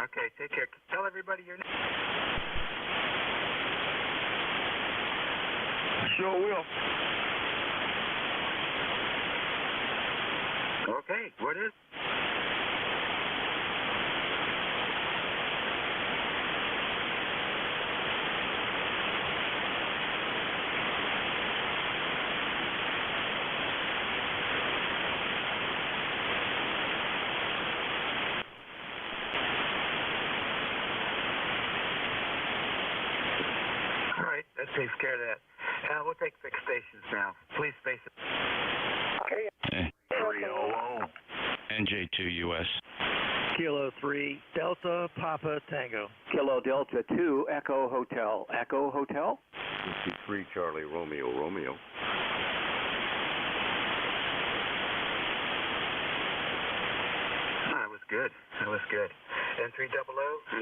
Okay, take care. Tell everybody your name.
Sure will.
Okay, what is? That takes care of that. We'll take fixed stations now. Please space it.
Okay. 300 NJ2US.
Kilo 3 Delta Papa Tango.
Kilo Delta 2 Echo Hotel. Echo Hotel?
53 Charlie Romeo Romeo.
That was good. That was good. N300,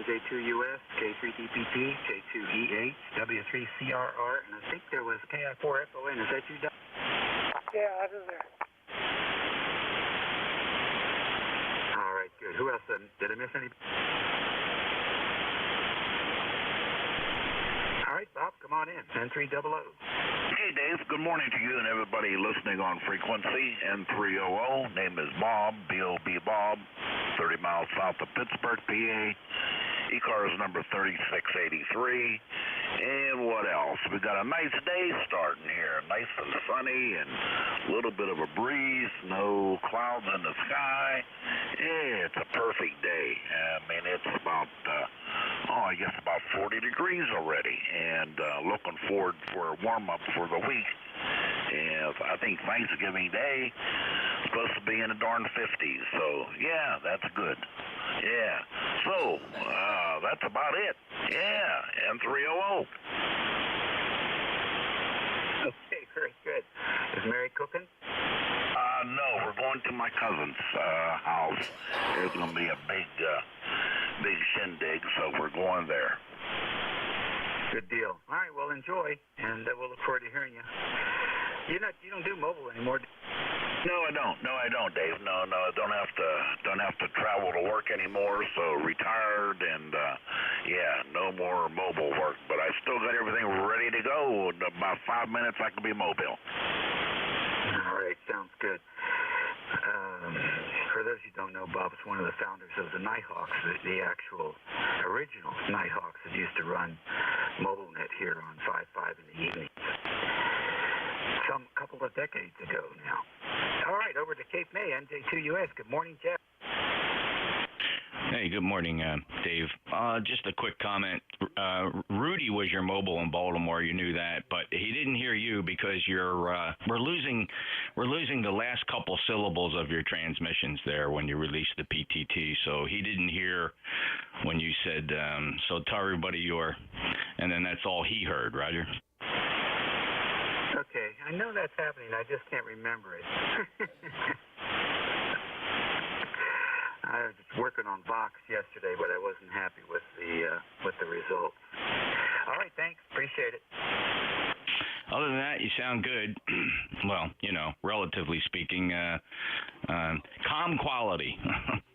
NJ2US, K3DPT, J2EH, W3CRR, and I think there was KI4FON. Is that you, Doc?
Yeah, I was there.
All right, good. Who else? Did I miss any? All right, Bob, come on in. N300.
Hey, Dave. Good morning to you and everybody listening on frequency. N300. Name is Bob, B-O-B Bob, 30 miles south of Pittsburgh, PA. ECARS number 3683. And what else? We got a nice day starting here. Nice and sunny and a little bit of a breeze. No clouds in the sky. Yeah, it's a perfect day. I mean, it's about, I guess about 40 degrees already. And looking forward for a warm-up for the week. And I think Thanksgiving Day is supposed to be in the darn 50s. So, yeah, that's good. Yeah. So, that's about it. Yeah, N300.
Okay, very good. Is Mary cooking?
No, we're going to my cousin's house. There's going to be a big shindig, so we're going there.
Good deal. All right, well, enjoy, and we'll look forward to hearing you. You don't do mobile anymore.
No, I don't, Dave. No, I don't have to travel to work anymore. So retired, and no more mobile work. But I still got everything ready to go. In about 5 minutes, I can be mobile.
All right, sounds good. For those who don't know, Bob is one of the founders of the Nighthawks, the actual original Nighthawks that used to run MobileNet here on 5.5 in the evening. Some couple of decades ago now. All right, over to Cape May, NJ2US. Good morning, Jeff.
Hey, good morning, Dave. Just a quick comment. Rudy was your mobile in Baltimore. You knew that, but he didn't hear you because we're losing the last couple syllables of your transmissions there when you released the PTT. So he didn't hear when you said. So tell everybody and then that's all he heard. Roger.
Okay, I know that's happening. I just can't remember it. I was working on Vox yesterday, but I wasn't happy with the results. All right, thanks. Appreciate it.
Other than that, you sound good. Well, relatively speaking, calm quality.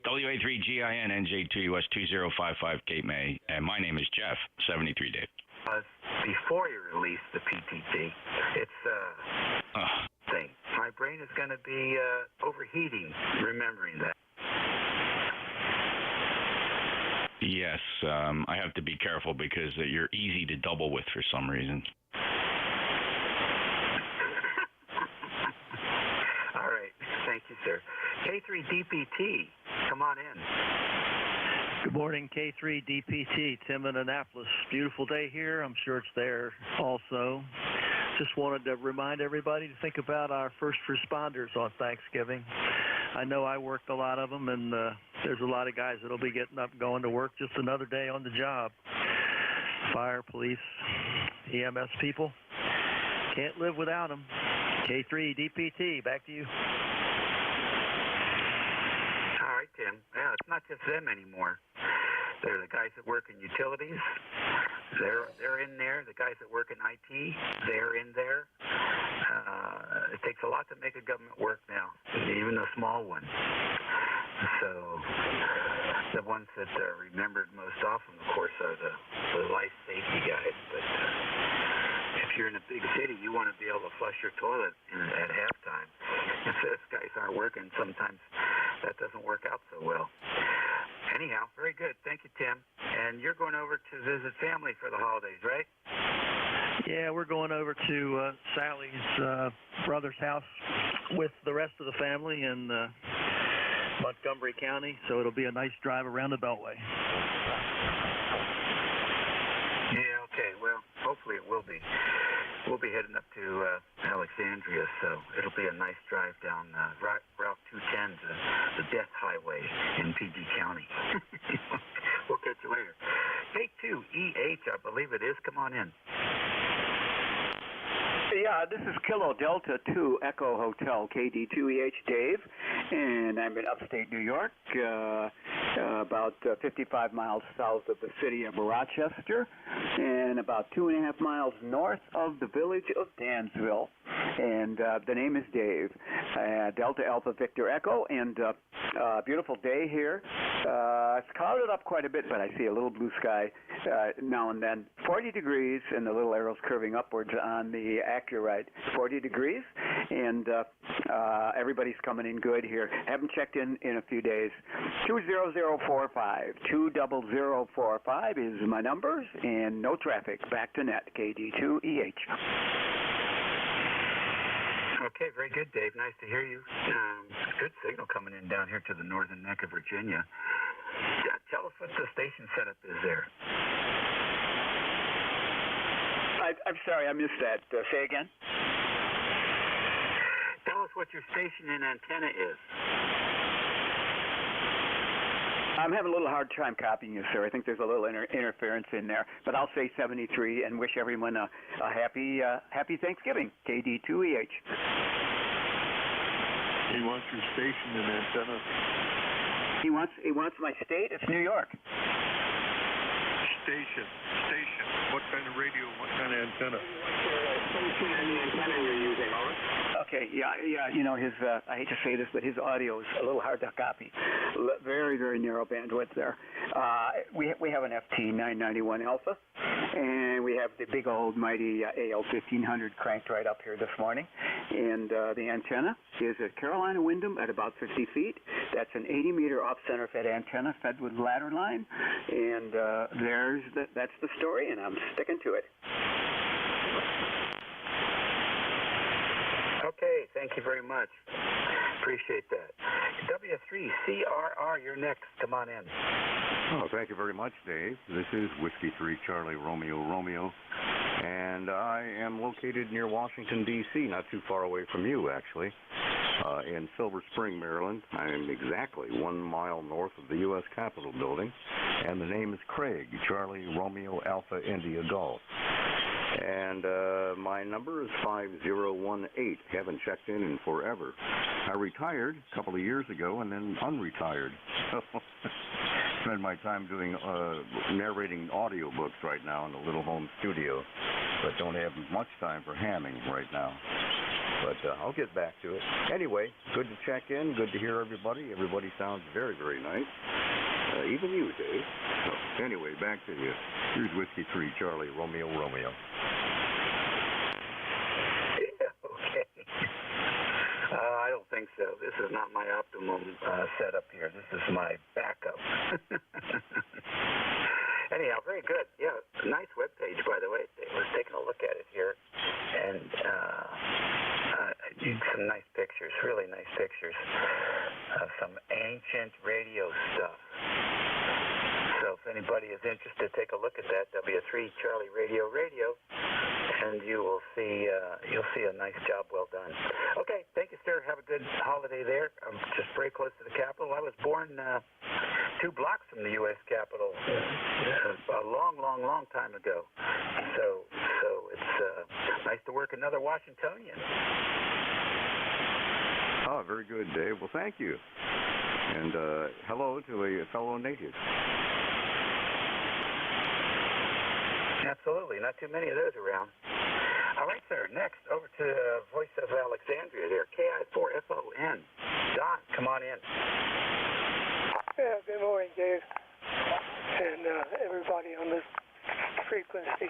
WA3GIN NJ2US 2055 Cape May, and my name is Jeff, 73 Dave.
Before you release the PTT, it's thing. My brain is going to be overheating remembering that.
Yes, I have to be careful because you're easy to double with for some reason.
All right. Thank you, sir. K3DPT, come on in.
Good morning, K3DPT, Tim in Annapolis. Beautiful day here. I'm sure it's there also. Just wanted to remind everybody to think about our first responders on Thanksgiving. I know I worked a lot of them, and there's a lot of guys that'll be getting up and going to work just another day on the job. Fire, police, EMS people. Can't live without them. K3DPT, back to you.
All right, Tim. Yeah, it's not just them anymore. They're the guys that work in utilities. They're in there. The guys that work in IT, they're in there. It takes a lot to make a government work now, even a small one. So the ones that are remembered most often, of course, are the life safety guys. But if you're in a big city, you want to be able to flush your toilet at halftime. If those guys aren't working, sometimes that doesn't work out so well. Anyhow, very good. Thank you, Tim. And you're going over to visit family for the holidays, right?
Yeah, we're going over to Sally's brother's house with the rest of the family in Montgomery County, so it'll be a nice drive around the Beltway.
Yeah, okay. Well, hopefully it will be. We'll be heading up to Alexandria, so it'll be a nice drive down Route 210 to the Death Highway in PG County. We'll catch you later. Take 2, EH, I believe it is. Come on in.
Yeah, this is Kilo Delta 2 Echo Hotel, KD2EH Dave, and I'm in upstate New York, about 55 miles south of the city of Rochester, and about 2.5 miles north of the village of Dansville. And the name is Dave, Delta Alpha Victor Echo, and beautiful day here. It's clouded up quite a bit, but I see a little blue sky now and then. 40 degrees, and the little arrow's curving upwards on the AccuRide. 40 degrees, and everybody's coming in good here. Haven't checked in a few days. 20045. 20045 is my number, and no traffic. Back to net, KD2EH.
Okay, very good, Dave. Nice to hear you. Good signal coming in down here to the northern neck of Virginia. Tell us what the station setup is there.
I'm sorry, I missed that. Say again?
Tell us what your station and antenna is.
I'm having a little hard time copying you, sir. I think there's a little interference in there. But I'll say 73 and wish everyone a happy Thanksgiving. KD2EH.
He wants your station and antenna.
He wants my state? It's New York.
Station. What kind of radio? What kind of antenna?
Any antenna you're using, Okay, yeah. You know, his. I hate to say this, but his audio is a little hard to copy. Very, very narrow bandwidth there. We have an FT991 Alpha, and we have the big old mighty AL1500 cranked right up here this morning. And the antenna is at Carolina Windham at about 50 feet. That's an 80-meter off-center fed antenna fed with ladder line, and that's the story, and I'm sticking to it.
Okay, thank you very much. Appreciate that. W3CRR, you're next. Come on in.
Oh, thank you very much, Dave. This is Whiskey 3 Charlie Romeo Romeo, and I am located near Washington, D.C., not too far away from you, actually, in Silver Spring, Maryland. I am exactly 1 mile north of the U.S. Capitol building, and the name is Craig, Charlie Romeo Alpha India Golf. And my number is 5018. Haven't checked in forever. I retired a couple of years ago and then unretired. So spend my time doing narrating audiobooks right now in a little home studio, but don't have much time for hamming right now. But I'll get back to it. Anyway, good to check in. Good to hear everybody. Everybody sounds very, very nice. Even you, Dave. So, anyway, back to you. Here's Whiskey 3 Charlie Romeo Romeo.
Okay. I don't think so. This is not my optimum setup here. This is my backup. Anyhow, very good. Yeah, nice webpage, by the way. I was taking a look at it here, and some nice pictures, really nice pictures of some ancient radio stuff. So if anybody is interested, take a look at that, W3 Charlie Radio, and you will see you'll see a nice job well done. Okay, thank you, sir. Have a good holiday there. I'm just very close to the Capitol. I was born 2 blocks from the U.S. Capitol a long time ago. So it's nice to work another Washingtonian.
Oh, very good, Dave. Well, thank you. And hello to a fellow native.
Absolutely. Not too many of those around. All right, sir. Next, over to Voice of Alexandria there, KI4FON. Don, come on in.
Yeah, good morning, Dave, and everybody on this frequency.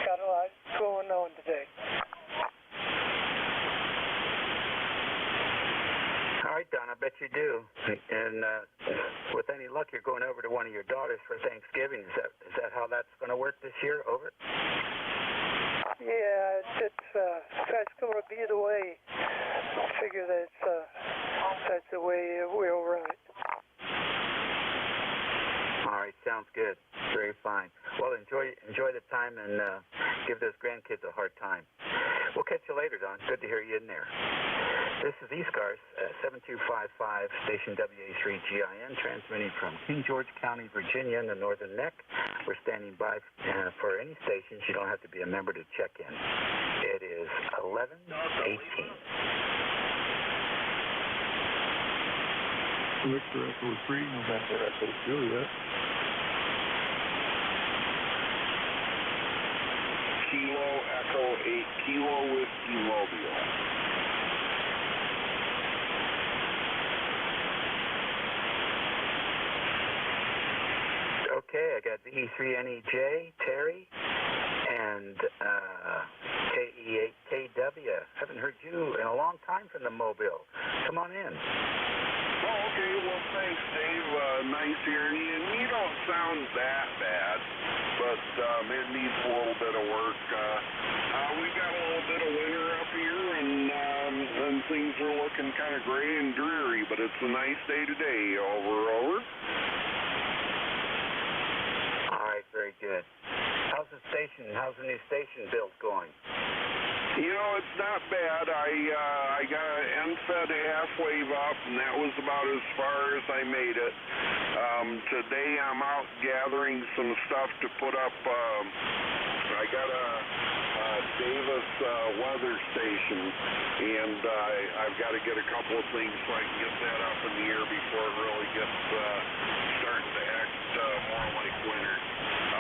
Got a lot going on today.
All right, Don, I bet you do. And with any luck, you're going over to one of your daughters for Thanksgiving. Is that how that's going to work this year? Over?
Yeah, that's going to be the way. I figure that's the way we'll run it.
All right, sounds good. Very fine. Well, enjoy the time and give those grandkids a hard time. We'll catch you later, Don. Good to hear you in there. This is ECARS, 7255, station WA3GIN, transmitting from King George County, Virginia, in the Northern Neck. We're standing by for any stations. You don't have to be a member to check in. It is 11:18.
Victor Echo 3, November Echo Juliet.
Kilo Echo 8, Kilo Whiskey Mobile.
Okay, I got VE3NEJ, Terry, and KE8KW. Haven't heard you in a long time from the Mobile. Come on in.
Oh, okay. Well, thanks, Dave. Nice hearing you. And you don't sound that bad, but it needs a little bit of work. We've got a little bit of winter up here, and things are looking kind of gray and dreary, but it's a nice day today. Over.
All right, very good. How's the new station build going?
You know, it's not bad. I got an NFED half wave up, and that was about as far as I made it. Today I'm out gathering some stuff to put up. I got a Davis weather station, and I've got to get a couple of things so I can get that up in the air before it really gets starting to act more like winter.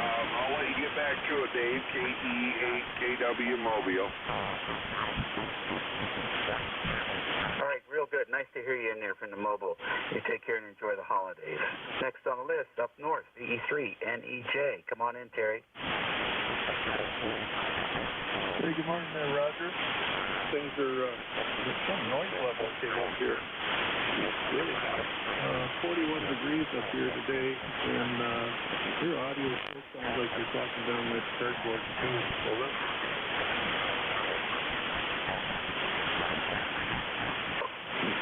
I'll let you get back to it, Dave. KE8KW Mobile.
All right, real good. Nice to hear you in there from the Mobile. You take care and enjoy the holidays. Next on the list, up north, VE3NEJ. Come on in, Terry.
Hey, good morning there, Roger. Things are, there's some noise level came up here. It's really hot. 41 degrees up here today, and your audio still sounds like you're talking down that cardboard too.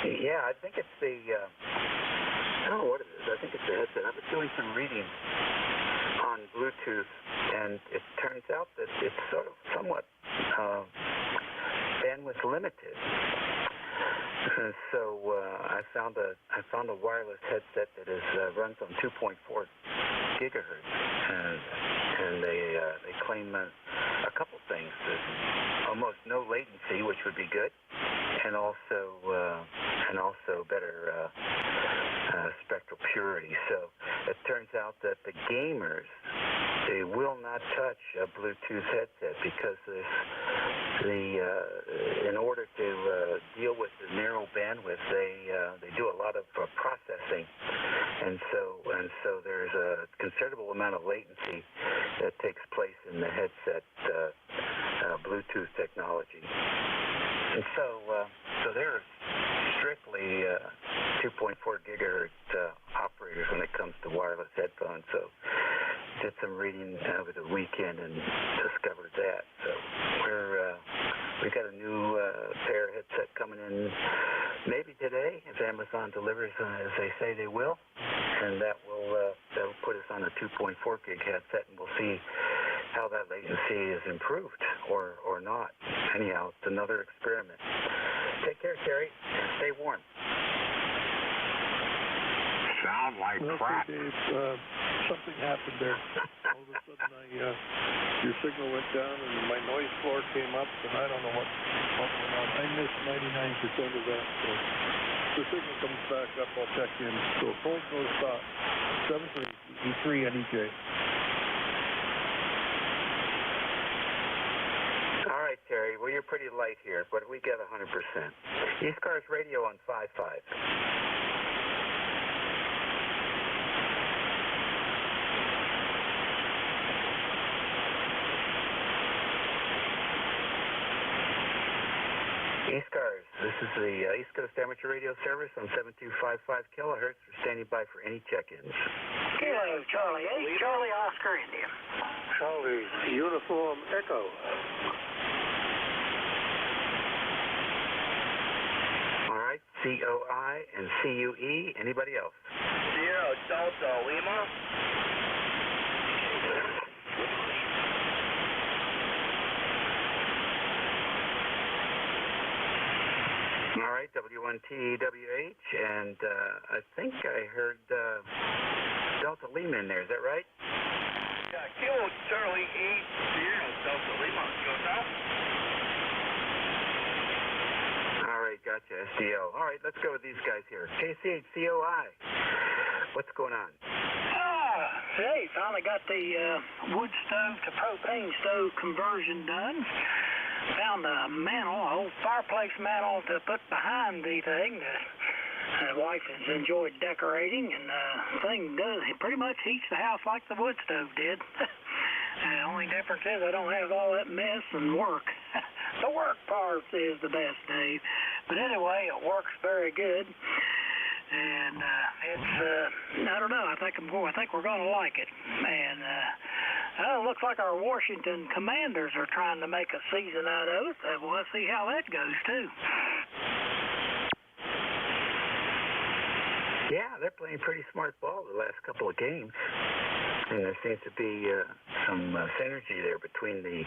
Yeah, I think it's the, I don't know what it is. I think it's the headset. I was doing some reading on Bluetooth, and it turns out that it's sort of somewhat bandwidth limited. And so I found a wireless headset that runs on 2.4 gigahertz, and they claim a couple things: almost no latency, which would be good, and also better spectral purity. So it turns out that the gamers, they will not touch a Bluetooth headset because in order to deal with the narrow bandwidth, they do a lot of processing, and so there's a considerable amount of latency that takes place in the headset Bluetooth technology. And so they're strictly 2.4 gigahertz operators when it comes to wireless headphones. So did some reading over the weekend and discovered that. So we got a new pair headset coming in maybe today if Amazon delivers as they say they will, and that'll put us on a 2.4 gig headset, and we'll see how that latency is improved or not. Anyhow, it's another experiment. Take care, Terry, and stay warm.
Sound like crap.
Dave, something happened there. All of a sudden, your signal went down and my noise floor came up, and I don't know what went on. I missed 99% of that. So the signal comes back up, I'll check in. So phone goes stop. 733 NJ.
All right, Terry. Well, you're pretty light here, but we get 100%. ECARS radio on 5.5. ECARS, this is the East Coast Amateur Radio Service on 7255 kilohertz. We're standing by for any check-ins.
Kilo Charlie 8, Charlie Oscar India.
Charlie, Uniform Echo.
All right, COI and CUE. Anybody else?
Sierra Delta Lima.
All right, W1TWH, and I think I heard Delta Lima in there. Is that right?
Yeah, Kilo Charlie 8, Sierra Delta Lima. Go south.
All right, gotcha, SDO. All right, let's go with these guys here. KCHCOI, what's going on?
Hey, finally got the wood stove to propane stove conversion done. Found a mantle, an old fireplace mantle to put behind the thing. The wife has enjoyed decorating, and the thing it pretty much heats the house like the wood stove did. The only difference is I don't have all that mess and work. The work part is the best, Dave. But anyway, it works very good. And it's I don't know. I think we're going to like it. And it looks like our Washington Commanders are trying to make a season out of it. We'll see how that goes too.
Yeah, they're playing pretty smart ball the last couple of games, and there seems to be some synergy there between the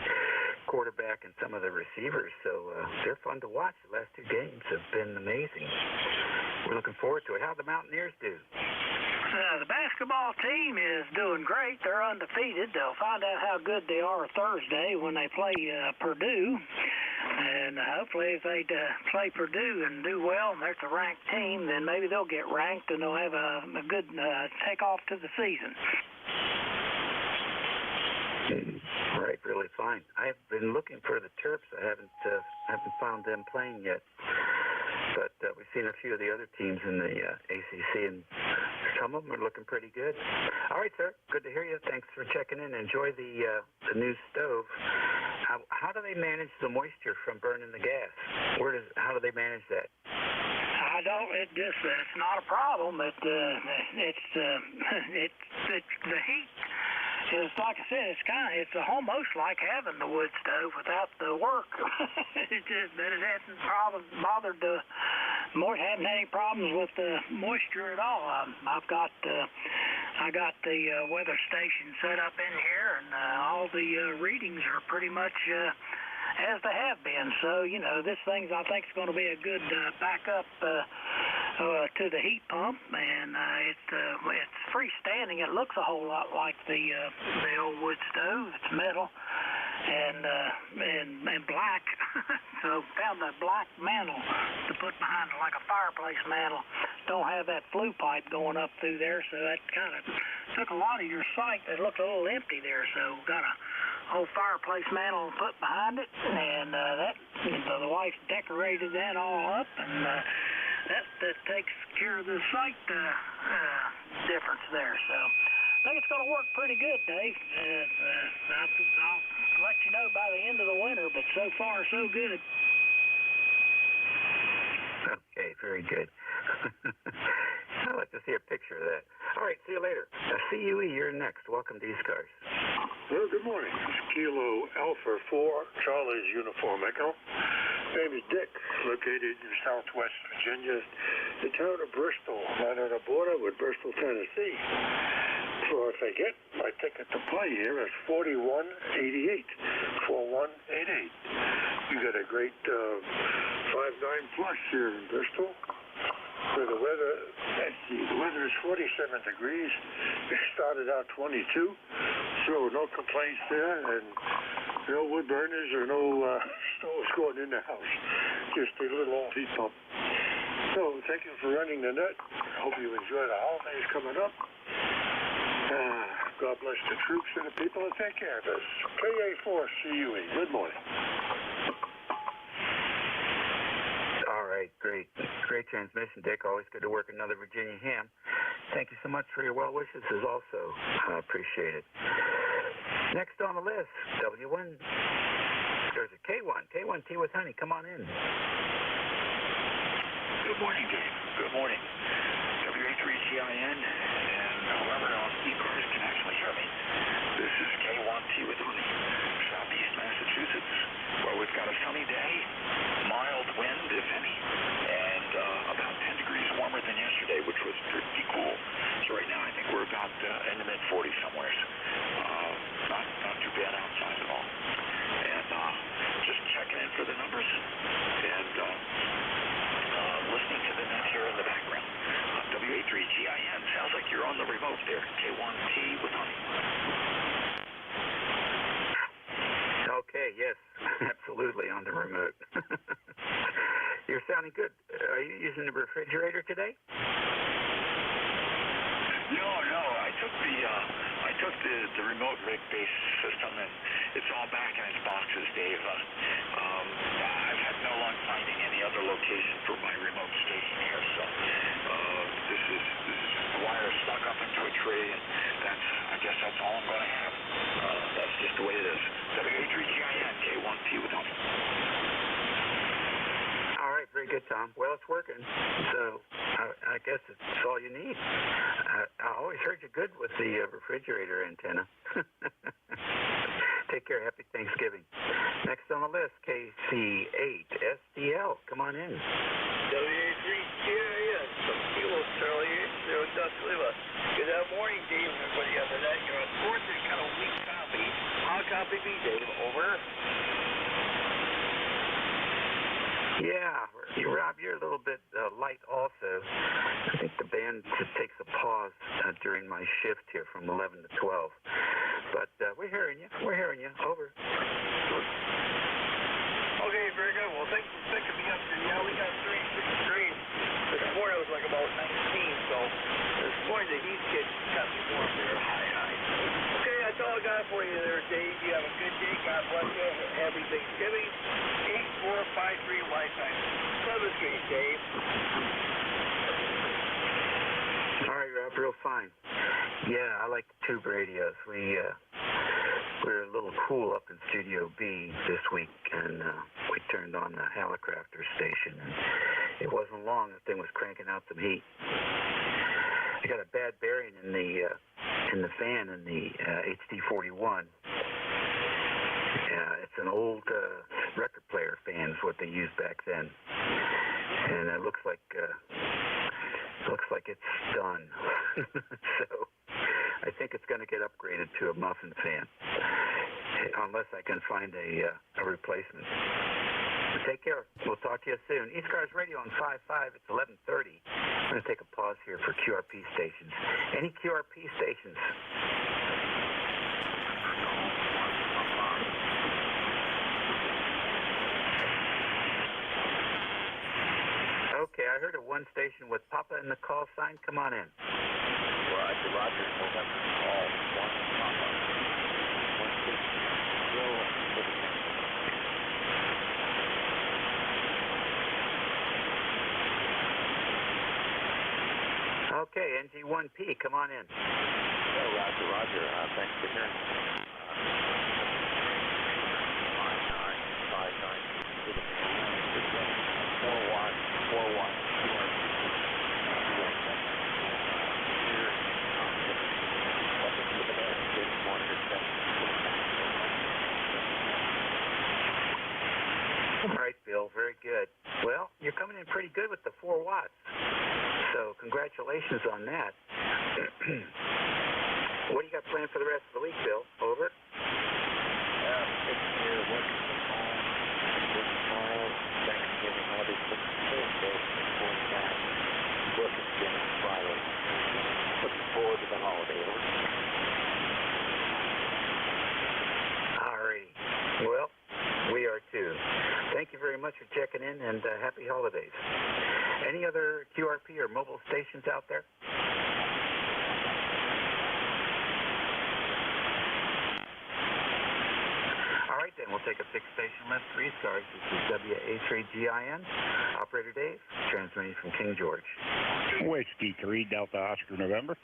quarterback and some of the receivers. So they're fun to watch. The last two games have been amazing. We're looking forward to it. How'd the Mountaineers do?
The basketball team is doing great. They're undefeated. They'll find out how good they are Thursday when they play Purdue. And hopefully if they play Purdue and do well, and they're a ranked team, then maybe they'll get ranked and they'll have a good takeoff to the season.
Right, really fine. I've been looking for the Terps. I haven't found them playing yet. But we've seen a few of the other teams in the ACC, and some of them are looking pretty good. All right, sir. Good to hear you. Thanks for checking in. Enjoy the new stove. How do they manage the moisture from burning the gas? How do they manage that?
It's not a problem. It's the heat. It's like I said, it's almost like having the wood stove without the work. It hasn't bothered the
haven't had any problems with the moisture at all. I got the weather station set up in here, and all the readings are pretty much as they have been. So, this thing I think is going to be a good backup to the heat pump, and it's freestanding. It looks a whole lot like the old wood stove. It's metal and black. So found that black mantle to put behind it, like a fireplace mantle. Don't have that flue pipe going up through there, so that kind of took a lot of your sight. It looked a little empty there, so got a whole fireplace mantle put behind it, and the wife decorated that all up, and that takes care of the sight difference there. So I think it's going to work pretty good, Dave. I'll let you know by the end of the winter, but so far so good.
Okay, very good. I'd like to see a picture of that. All right, see you later. CUE, you're next. Welcome to ECARS.
Well, good morning. It's Kilo Alpha 4, Charlie's Uniform Echo. Name is Dick, located in southwest Virginia, the town of Bristol, right on the border with Bristol, Tennessee. So if I get my ticket to play here, it's 4188. 4188. We got a great 5.9 plus here in Bristol. So the weather, the weather is 47 degrees. It started out 22, so no complaints there, and no wood burners or no stoves going in the house. Just a little old heat pump. So thank you for running the net. Hope you enjoy the holidays coming up. God bless the troops and the people that take care of us. KA4CUE. Good morning.
All right, great. Great transmission, Dick. Always good to work another Virginia ham. Thank you so much for your well wishes as also appreciated. Next on the list, W1. There's a K1. K1T with honey. Come on in.
Good morning, Dave. Good morning. WA3GIN and whoever else ECARS can actually hear me. This is K1T with honey, southeast Massachusetts, where we've got a sunny day, mild wind, if any, and about 10 degrees warmer than yesterday, which was pretty cool. So right now I think we're about in the mid-40s somewhere. Not too bad outside at all. And just checking in for the numbers and listening to the net here in the background. WA3GIN, sounds like you're on the remote there. K1T with honey.
Okay, yes, absolutely on the remote. You're sounding good. Are you using the refrigerator today?
No. I took the remote rig-based system, and it's all back in its boxes, Dave. I've had no luck finding any other location for my remote station here, so this is wire stuck up into a tree, and I guess that's all I'm going to have. That's just the way it is. WA3GIN, K1T with honey.
All right, very good, Tom. Well, it's working, so I guess it's all you need. I always heard you good with the refrigerator antenna. Take care. Happy Thanksgiving. Next on the list, KC8SDL. Come on in.
WA3GIN, Kilo Charlie 0 Delta Lima. Good morning, Dave, and everybody out there. You're on fourth and kind of weak copy. I'll copy me, Dave. Over.
Yeah, Rob, you're a little bit light also. I think the band just takes a pause during my shift here from 11 to 12. But we're hearing you. Over.
Okay, very good. Well, thanks for picking me up. Yeah, we got 36 degrees. This morning it was like about 19, so this morning the heat kit got me warm there. High. Okay, that's all I got for you there, Dave. You have a good day. God bless you. Happy Thanksgiving. 8453 Wi-Fi. 7th Street, Dave.
All right, Rob, real fine. Yeah, I like the tube radios. We're a little cool up in Studio B this week, and we turned on the Halicrafter station, and it wasn't long the thing was cranking out some heat. I got a bad bearing in the fan in the HD41. It's an old record player fan is what they used back then. and it looks like it's done. So I think it's going to get upgraded to a muffin fan, unless I can find a replacement. Take care. We'll talk to you soon. ECARS Radio on 5.5. It's 11:30. I'm going to take a pause here for QRP stations. Any QRP stations? Okay, I heard of one station with Papa in the call sign. Come on in.
Roger, Roger. We'll have to call one Papa. 160.
Okay, NJ2US, come on in.
Roger, Roger. Thanks for hearing. 4 watts.
All right, Bill, very good. Well, you're coming in pretty good with the 4 watts. So congratulations on that. What do you got planned for the rest of the week, Bill? Over.
Working from home, Thanksgiving, all these things, working again on Friday. Looking forward to the holiday.
All righty. Well, we are too. Thank you very much for checking in, and happy holidays. Any other QRP or mobile stations out there? All right, then. We'll take a fixed station left for ECARS. This is WA3GIN. Operator Dave, transmitting from King George.
Whiskey 3, Delta Oscar, November.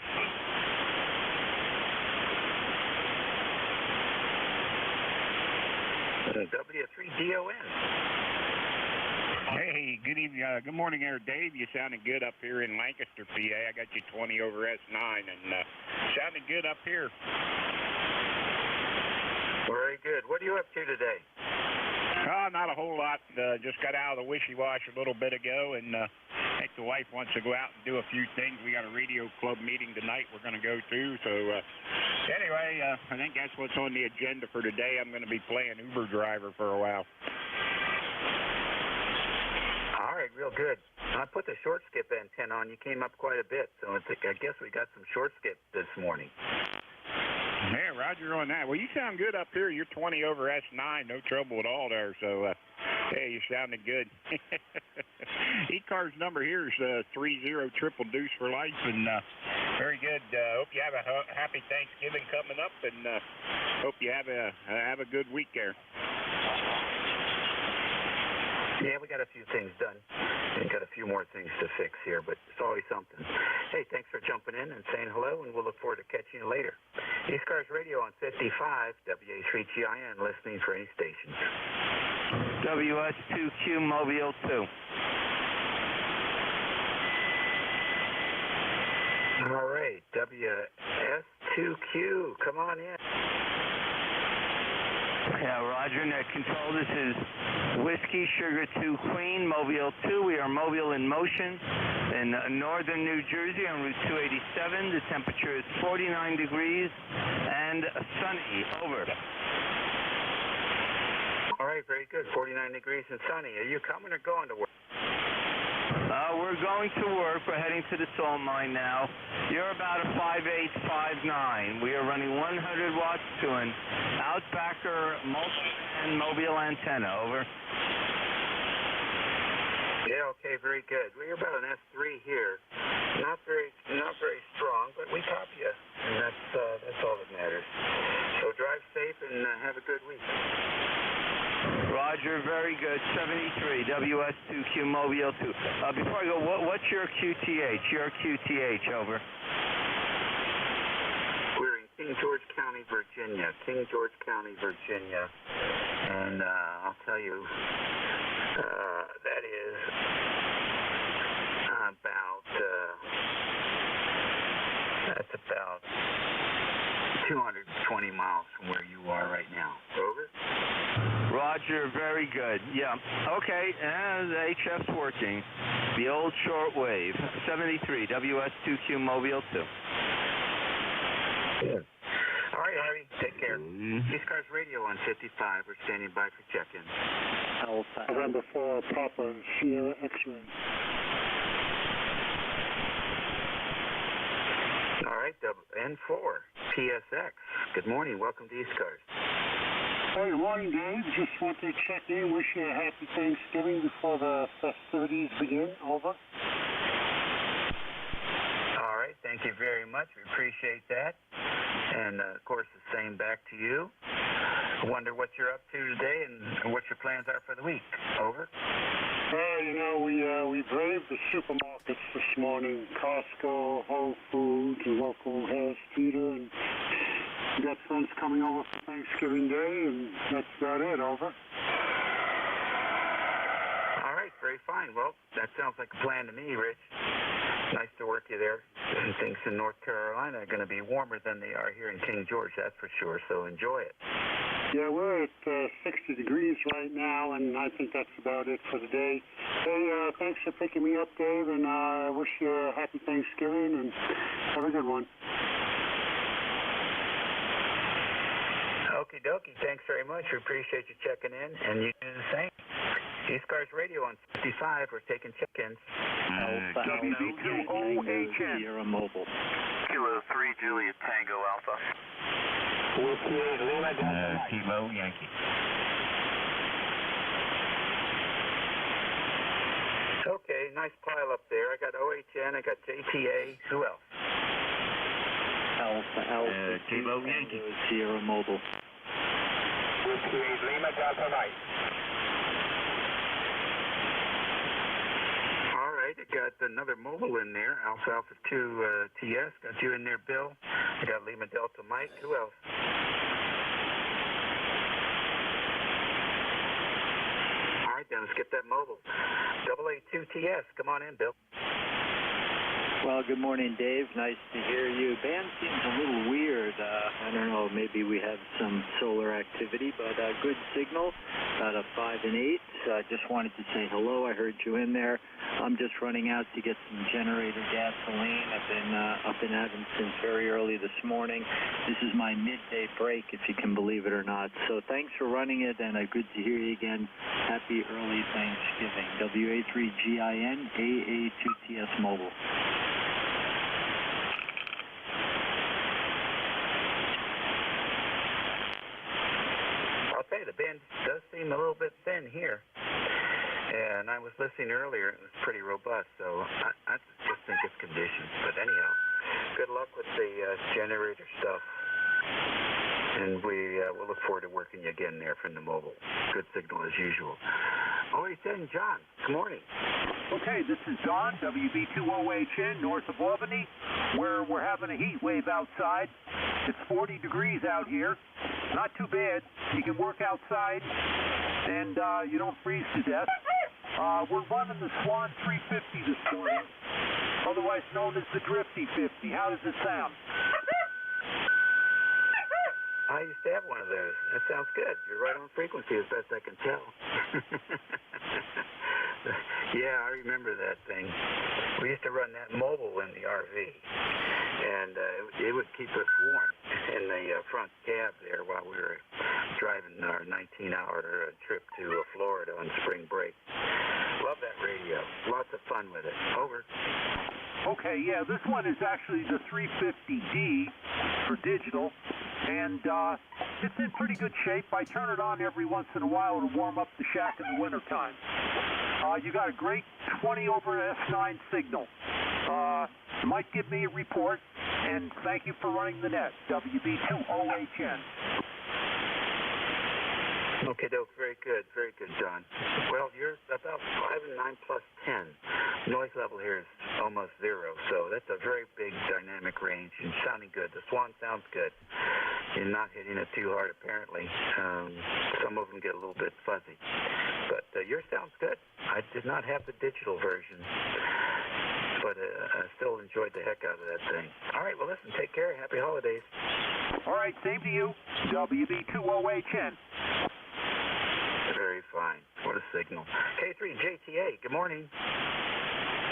W3DON.
Hey, good evening. Good morning there, Dave. You sounded good up here in Lancaster, PA. I got you 20 over S9, and sounded good up here.
Very good. What are you up to today?
Not a whole lot. Just got out of the wishy-wash a little bit ago, and I think the wife wants to go out and do a few things. We got a radio club meeting tonight we're going to go to. So anyway, I think that's what's on the agenda for today. I'm going to be playing Uber driver for a while.
All right, real good. I put the short skip antenna on. You came up quite a bit, so I guess we got some short skip this morning.
Yeah, Roger on that. Well, you sound good up here. You're 20 over S9, no trouble at all there. So, hey, you sounded good. ECARS number here is 30 triple deuce for life, and very good. Hope you have a happy Thanksgiving coming up, and hope you have a good week there.
Yeah, we got a few things done. We got a few more things to fix here, but it's always something. Hey, thanks for jumping in and saying hello, and we'll look forward to catching you later. ECARS Radio on 55, WA3GIN, listening for any stations.
WS2Q Mobile 2.
All right, WS2Q, come on in.
Yeah, Roger, net control. This is Whiskey Sugar 2 Queen, Mobile 2. We are mobile in motion in northern New Jersey on Route 287. The temperature is 49 degrees and sunny. Over.
All right, very good. 49 degrees and sunny. Are you coming or going to work?
We're going to work. We're heading to the salt mine now. You're about a 5859. We are running 100 watts to an Outbacker multi-band mobile antenna. Over.
Yeah, okay, very good. We're about an S3 here. Not very strong, but we copy you, and that's all that matters. So drive safe and have a good week.
Roger, very good. 73, WS2Q Mobile 2. Before I go, what's your QTH? Your QTH, over.
We're in King George County, Virginia. King George County, Virginia. And I'll tell you, that is about 220 miles from where you are right now. Over.
Roger. Roger, very good. Yeah. Okay, and the HF's working. The old shortwave, 73, WS2Q Mobile 2.
Good. All right, Harvey, take care. ECARS Radio on 55. We're standing by for check-in.
Alpha. November 4, Papa, Sierra X-ray.
All right, N4, PSX. Good morning. Welcome to ECARS.
Hey, good morning, Dave. Just want to check in. Wish you a happy Thanksgiving before the festivities begin. Over.
All right, thank you very much. We appreciate that. And, of course, the same back to you. I wonder what you're up to today and what your plans are for the week. Over.
You know, we braved the supermarkets this morning. Costco, Whole Foods, local Harris Teeter, and we got friends coming over for Thanksgiving Day, and that's about it. Over.
All right, very fine. Well, that sounds like a plan to me, Rich. Nice to work you there. And things in North Carolina are going to be warmer than they are here in King George, that's for sure, so enjoy it.
Yeah, we're at 60 degrees right now, and I think that's about it for the day. Hey, thanks for picking me up, Dave, and I wish you a happy Thanksgiving, and have a good one.
Okie dokie, thanks very much. We appreciate you checking in, and you do the same. ECARS Radio on 55, we're taking check-ins.
WB2OHN. Sierra Mobile.
Kilo 3, Juliet Tango Alpha.
Kilo Yankee.
Okay, nice pile up there. I got OHN, I got JTA. Who else?
Alpha.
Kilo Yankee.
Sierra Mobile.
Lima Delta Mike.
All right, I got another mobile in there. Alpha 2 TS. Got you in there, Bill. I got Lima Delta Mike. Who else? All right, then let's get that mobile. 882 TS. Come on in, Bill.
Well, good morning, Dave. Nice to hear you. Band seems a little weird. I don't know, maybe we have some solar activity, but good signal, about a 5 and 8. Just wanted to say hello. I heard you in there. I'm just running out to get some generator gasoline. I've been up in Evanston very early this morning. This is my midday break, if you can believe it or not. So thanks for running it, and good to hear you again. Happy early Thanksgiving. WA3GIN, AA2TS Mobile.
The band does seem a little bit thin here, and I was listening earlier. It was pretty robust, so I just think it's conditions. But anyhow, good luck with the generator stuff, and we'll look forward to working you again there from the mobile. Good signal as usual. OHN, John, good morning.
Okay, this is John, WB2OHN, north of Albany, where we're having a heat wave outside. It's 40 degrees out here. Not too bad. You can work outside, and you don't freeze to death. We're running the Swan 350 this morning, otherwise known as the Drifty 50. How does it sound?
I used to have one of those. That sounds good. You're right on frequency as best I can tell. Yeah, I remember that thing. We used to run that mobile in the RV, and it would keep us warm in the front cab there while we were driving our 19-hour trip to Florida on spring break. Love that radio. Lots of fun with it. Over.
Okay, yeah, this one is actually the 350D for digital, and it's in pretty good shape. I turn it on every once in a while to warm up the shack in the wintertime. You got a great 20 over S9 signal. You might give me a report, and thank you for running the net. WB2OHN.
Okay, Doke, very good, John. Well, you're about 5 and 9 plus 10. Noise level here is almost 0, so that's a very big dynamic range and sounding good. The Swan sounds good. You're not hitting it too hard, apparently. Some of them get a little bit fuzzy, but yours sounds good. I did not have the digital version, but I still enjoyed the heck out of that thing. All right, well, listen, take care. Happy holidays.
All right, same to you. WB2OHN.
signal. K3JTA, good morning.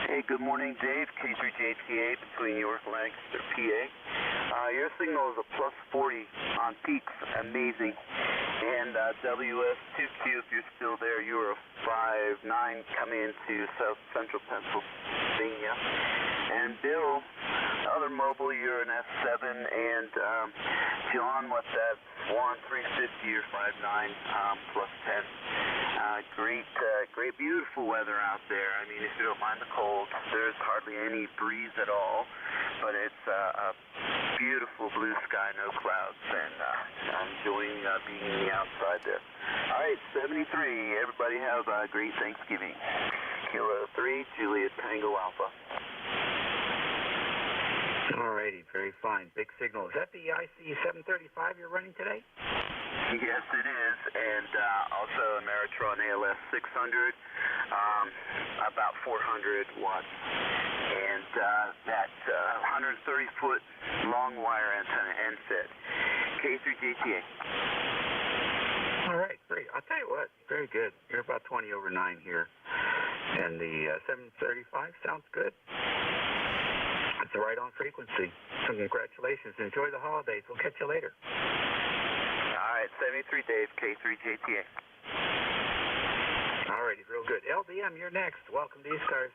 Hey, good morning, Dave. K3JTA between York, Lancaster, PA. Your signal is a plus 40 on peaks. Amazing. And WS2Q, if you're still there, you're a 5.9 coming into south central Pennsylvania. And Bill, other mobile, you're an S7. And John, what's that? Juan 350 or 5.9 plus 10. Great, beautiful weather out there. I mean, if you don't mind the cold, there's hardly any breeze at all, but it's a beautiful blue sky, no clouds, and I'm enjoying being in the outside there. All right, 73. Everybody have a great Thanksgiving. Kilo 3, Juliet Tango Alpha.
Alrighty, very fine. Big signal. Is that the IC735 you're running today?
Yes, it is, and also a Meritron ALS 600, about 400 watts, and that 130-foot long wire antenna end-fed. K3JTA.
All right, great. I'll tell you what, very good. You're about 20 over 9 here, and the 735 sounds good. It's the right on frequency. So congratulations. Enjoy the holidays. We'll catch you later.
All right, 73 Dave, K3JTA.
All righty, real good. LDM, you're next. Welcome to ECARS.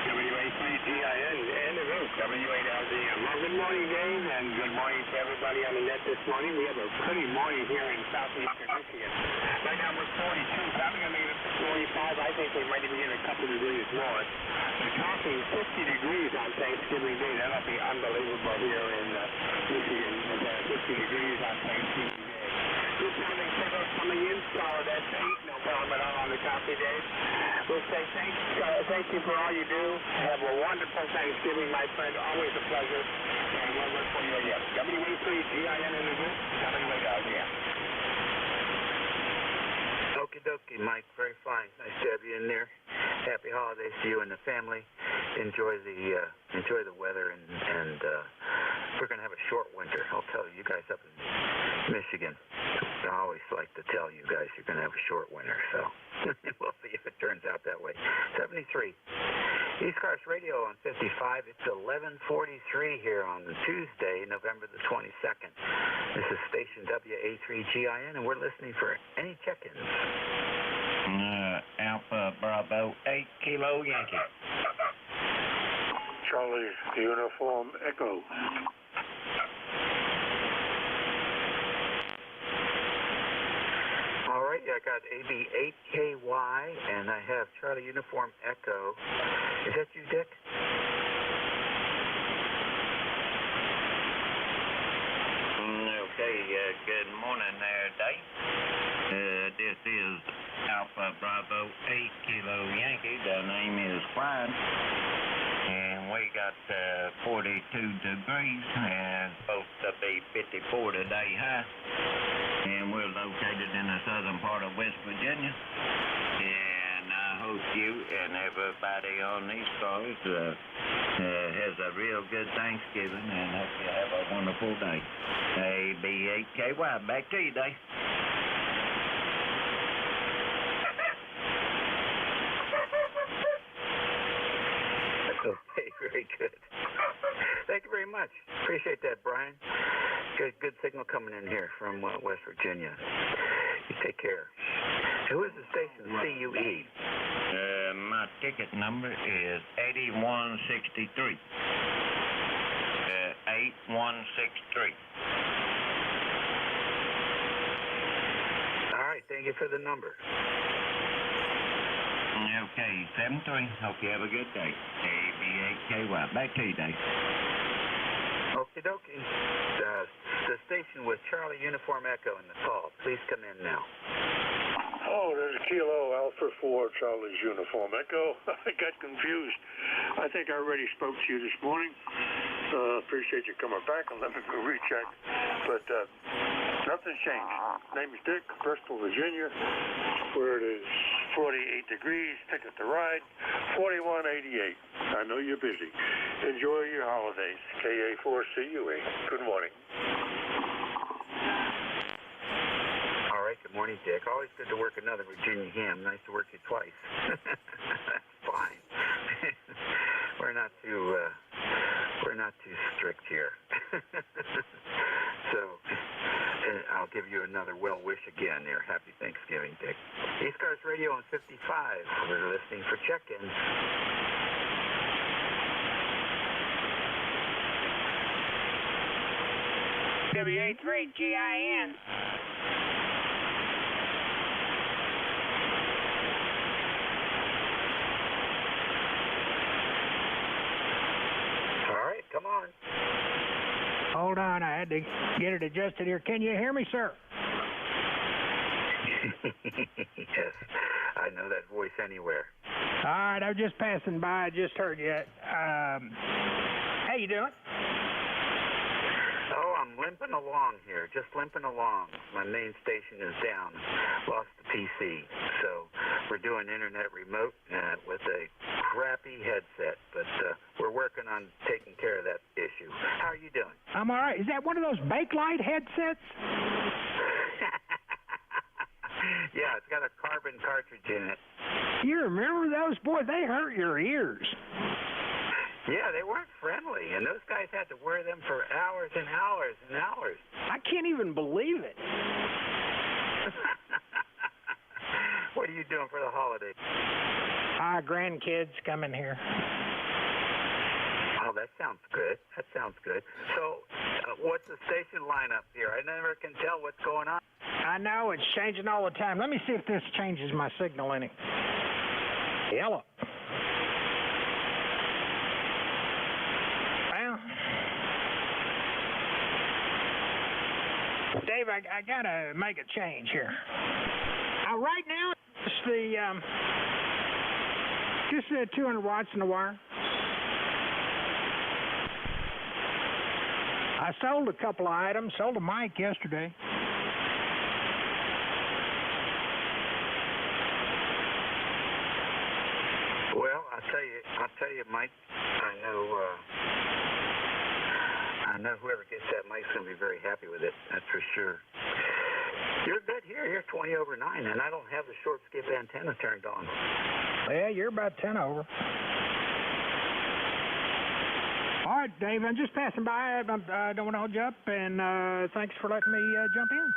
WA3GIN and the group, WA-LDM. Well, good morning, Dave, and good morning to everybody on the net this morning. We have a pretty morning here in southeastern Michigan. Right now we're 42, probably going to make it up to 45. I think we might even get a couple degrees more. We're talking 50 degrees on Thanksgiving Day. That'll be unbelievable here in Michigan. 50 degrees on Thanksgiving Day. This morning, signal coming in, solid S8, no problem at all on the copy, Dave. We'll say thank you for all you do. Have a wonderful Thanksgiving, my friend. Always a pleasure. And we'll look for you again. WA3GIN in the group, WA-LDM.
Okie dokie, Mike. Very fine. Nice to have you in there. Happy holidays to you and the family. Enjoy the weather, and we're going to have a short winter. I'll tell you guys up in Michigan. I always like to tell you guys you're going to have a short winter, so we'll see if it turns out that way. 73. ECARS Radio on 55. It's 11:43 here on Tuesday, November the 22nd. This is station WA3GIN, and we're listening for any check-ins.
Alpha Bravo 8 Kilo Yankee.
Charlie Uniform Echo.
All right, I got AB8KY, and I have Charlie Uniform Echo. Is that you, Dick?
Okay, good morning there, Dave. This is Alpha Bravo 8 Kilo Yankee. The name is Brian. And we got 42 degrees and supposed to be 54 today high. And we're located in the southern part of West Virginia. And I hope you and everybody on these cars has a real good Thanksgiving and hope you have a wonderful day. AB8KY, back to you, Dave.
Okay, very good. Thank you very much. Appreciate that, Brian. Good signal coming in here from West Virginia. You take care. Who is the station? CUE.
My ticket number is 8163. 8163.
All right, thank you for the number.
Okay, 73. Hope you have a good day. AB8KY. Back to you, Dave.
Okie dokie. The station with Charlie Uniform Echo in the call. Please come in now.
Oh, there's Kilo Alpha 4, Charlie's Uniform Echo. I got confused. I think I already spoke to you this morning. Appreciate you coming back and let me go recheck. But nothing's changed. Name is Dick, Bristol, Virginia, where it is 48 degrees. Ticket to ride, 4188. I know you're busy. Enjoy your holidays. KA4CUA. Good morning.
All right, good Good morning, Dick. Always good to work another Virginia ham. Nice to work you twice. That's fine. We're not too strict here. So I'll give you another well wish again there. Happy Thanksgiving, Dick. ECARS Radio on 55. We're listening for check-ins.
NJ2US.
All right, come on.
Hold on, I had to get it adjusted here. Can you hear me, sir?
Yes, I know that voice anywhere.
All right, I was just passing by. I just heard you. How you doing?
Oh, I'm limping along here, just limping along. My main station is down. Lost the PC, so we're doing internet remote with a crappy headset, but we're working on taking care of that issue. How are you doing?
I'm all right. Is that one of those Bakelite headsets?
Yeah, it's got a carbon cartridge in it.
You remember those? Boy, they hurt your ears.
Yeah, they weren't friendly, and those guys had to wear them for hours and hours and hours.
I can't even believe it.
What are you doing for the holidays?
Our grandkids coming here.
Oh, that sounds good. That sounds good. So, what's the station lineup here? I never can tell what's going on.
I know, it's changing all the time. Let me see if this changes my signal any. Yellow. Well, Dave, I gotta make a change here. Right now, it's just the 200 watts in the wire. I sold a couple of items. Sold a mic yesterday.
Well, I'll tell you, Mike. I know whoever gets that mic's gonna be very happy with it. That's for sure. You're good here. You're 20 over 9, and I don't have the short skip antenna turned on.
Yeah, you're about 10 over. All right, Dave, I'm just passing by. I don't want to hold you up, and thanks for letting me jump in.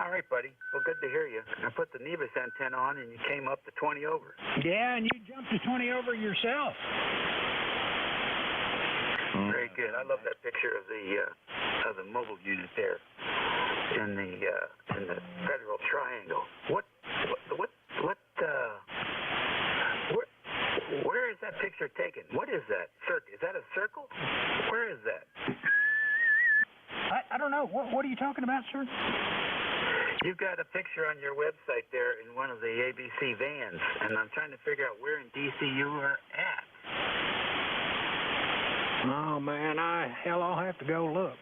All right, buddy. Well, good to hear you. I put the Nevis antenna on, and you came up to 20 over.
Yeah, and you jumped to 20 over yourself.
Very good. I love that picture of the mobile unit there in the Federal Triangle. Where is that picture taken? What is that? Is that a circle? Where is that?
I don't know. What are you talking about, sir?
You've got a picture on your website there in one of the ABC vans, and I'm trying to figure out where in D.C. you are at.
Oh, man, I'll have to go look.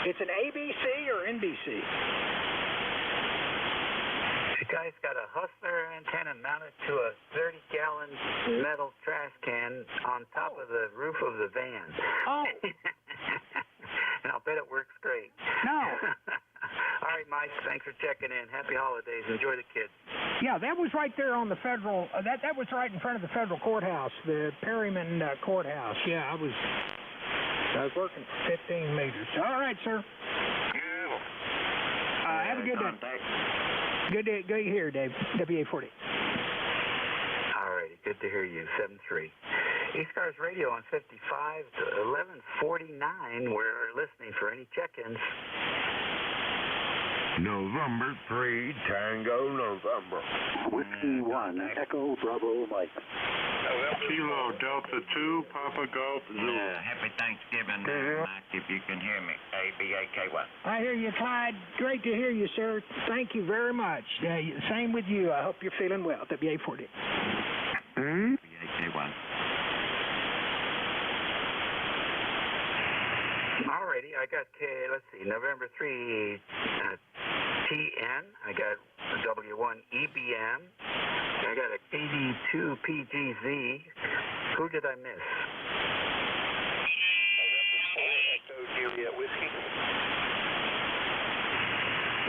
It's an ABC or NBC?
The guy's got a Hustler antenna mounted to a 30-gallon metal trash can on top of the roof of the van.
Oh.
And I'll bet it works great.
No.
All right, Mike, thanks for checking in. Happy holidays. Enjoy the kids.
Yeah, that was right there on the federal, that was right in front of the federal courthouse, the Perryman courthouse. Yeah, I was working for 15 meters. All right, sir. Have a good day. Good to hear, Dave. WA40.
All righty, good to hear you. 7-3. ECARS Radio on 55 to 1149. We're listening for any check-ins.
November 3, Tango, November.
Whiskey 1, Echo, Bravo, Mike.
Kilo, Delta 2, Papa Golf, Zulu.
Happy Thanksgiving, Mike, if you can hear me. ABAKY.
I hear you, Clyde. Great to hear you, sir. Thank you very much. Same with you. I hope you're feeling well. WA40.
ABAKY1.
Alrighty, I got let's see, November 3 TN. I got W1 EBM. I got a 82 PGZ. Who did I miss?
November 4 Echo Juliet Whiskey.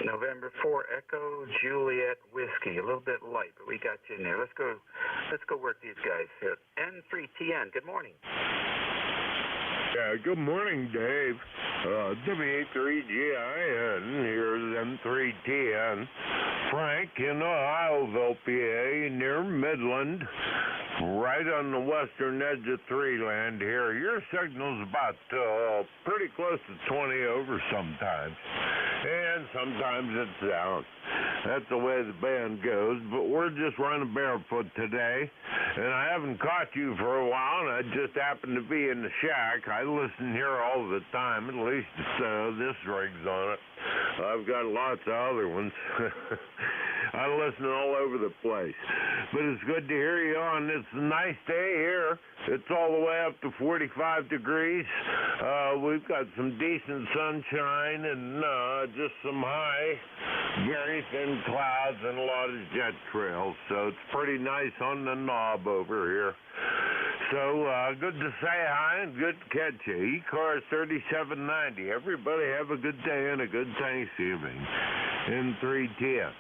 November 4 Echo Juliet Whiskey. A little bit light, but we got you in there. Let's go work these guys here. N3TN, good morning.
Yeah, good morning, Dave. W3GIN, here's N3TN. Frank in Ohioville, PA, near Midland, right on the western edge of Three-Land here. Your signal's about pretty close to 20 over sometimes, and sometimes it's down. That's the way the band goes, but we're just running barefoot today, and I haven't caught you for a while, and I just happened to be in the shack. I listen here all the time, at least this rig's on it. I've got lots of other ones. I listen all over the place. But it's good to hear you on this nice day here. It's all the way up to 45 degrees. We've got some decent sunshine and just some high, very thin clouds and a lot of jet trails. So it's pretty nice on the knob over here. So good to say hi and good to catch you. ECARS 3790. Everybody have a good day and a good Thanksgiving. N3TN.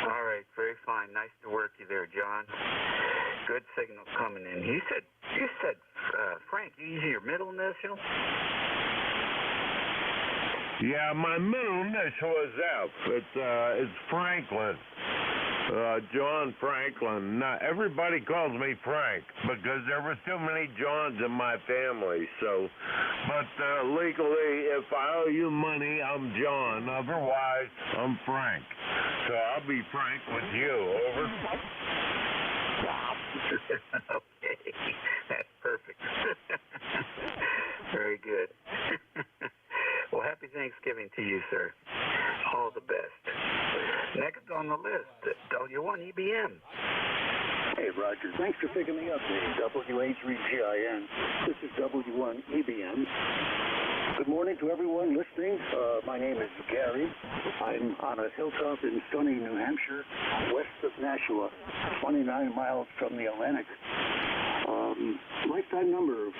All right, very fine. Nice to work you there, John. Good signal coming in. You said Frank, you use your middle initial?
Yeah, my middle initial is F. It's Franklin. John Franklin. Now, everybody calls me Frank because there were too many Johns in my family. So, but legally, if I owe you money, I'm John. Otherwise, I'm Frank. So I'll be Frank with you. Over.
Okay, that's perfect. Very good. Well, happy Thanksgiving to you, sir. All the best. Next on the list, W1EBM.
Hey, Roger. Thanks for picking me up, Dave. WA3GIN. This is W1EBM. Good morning to everyone listening. My name is Gary. I'm on a hilltop in sunny New Hampshire, west of Nashua, 29 miles from the Atlantic. Lifetime number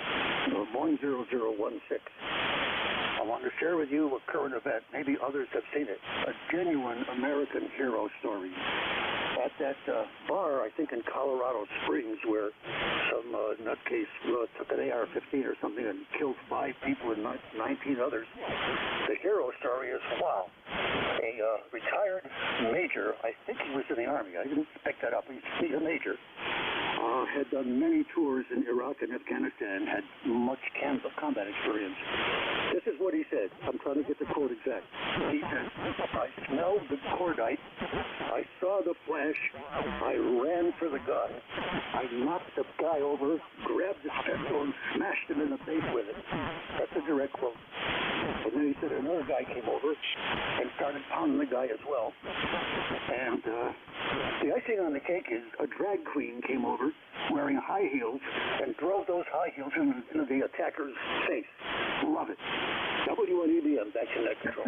10016. I want to share with you a current event. Maybe others have seen it. A genuine American hero story. At that bar, I think in Colorado Springs, where some nutcase took an AR-15 or something and killed 5 people and 19 others. The hero story is, wow. A retired major, I think he was in the Army. I didn't pick that up. He's a major. Had done many tours in Iraq and Afghanistan, had much combat experience. This is what he said. I'm trying to get the quote exact. He said, I smelled the cordite. I saw the flash. I ran for the gun. I knocked the guy over, grabbed his pistol, and smashed him in the face with it. That's a direct quote. And then he said another guy came over and started pounding the guy as well. And the icing on the cake is a drag queen came over wearing high heels and drove those high heels into the attacker's face. Love it. W1EBM, back to net control.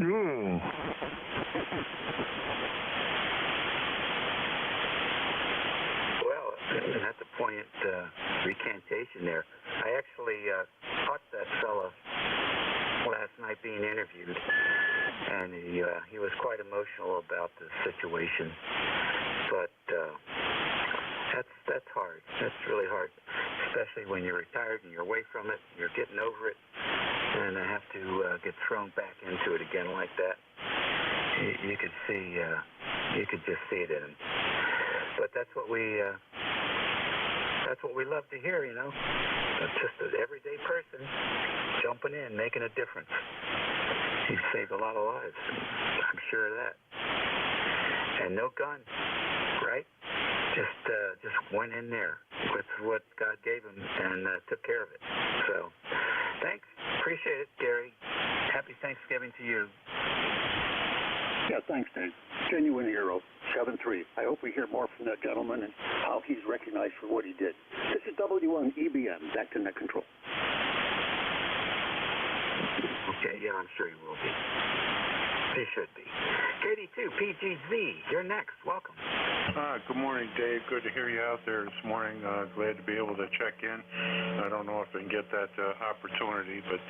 Well, that's a poignant recantation there. I actually caught that fella last night being interviewed, and he was quite emotional about the situation. But that's hard. That's really hard, especially when you're retired and you're away from it, you're getting over it, and I have to get thrown back into it again like that. You could see, you could just see it in him. But that's what we love to hear, you know. It's just an everyday person jumping in, making a difference. He's saved a lot of lives. I'm sure of that. And no gun, right? Just went in there with what God gave him and took care of it. So, thanks. Appreciate it, Gary. Happy Thanksgiving to you.
Yeah, thanks, Dave. Genuine hero, 7-3. I hope we hear more from that gentleman and how he's recognized for what he did. This is W1EBM, back to net control.
Okay, yeah, I'm sure he will be. He should be. KD2PGZ, you're next. Welcome.
Good morning, Dave. Good to hear you out there this morning. Glad to be able to check in. I don't know if I can get that opportunity, but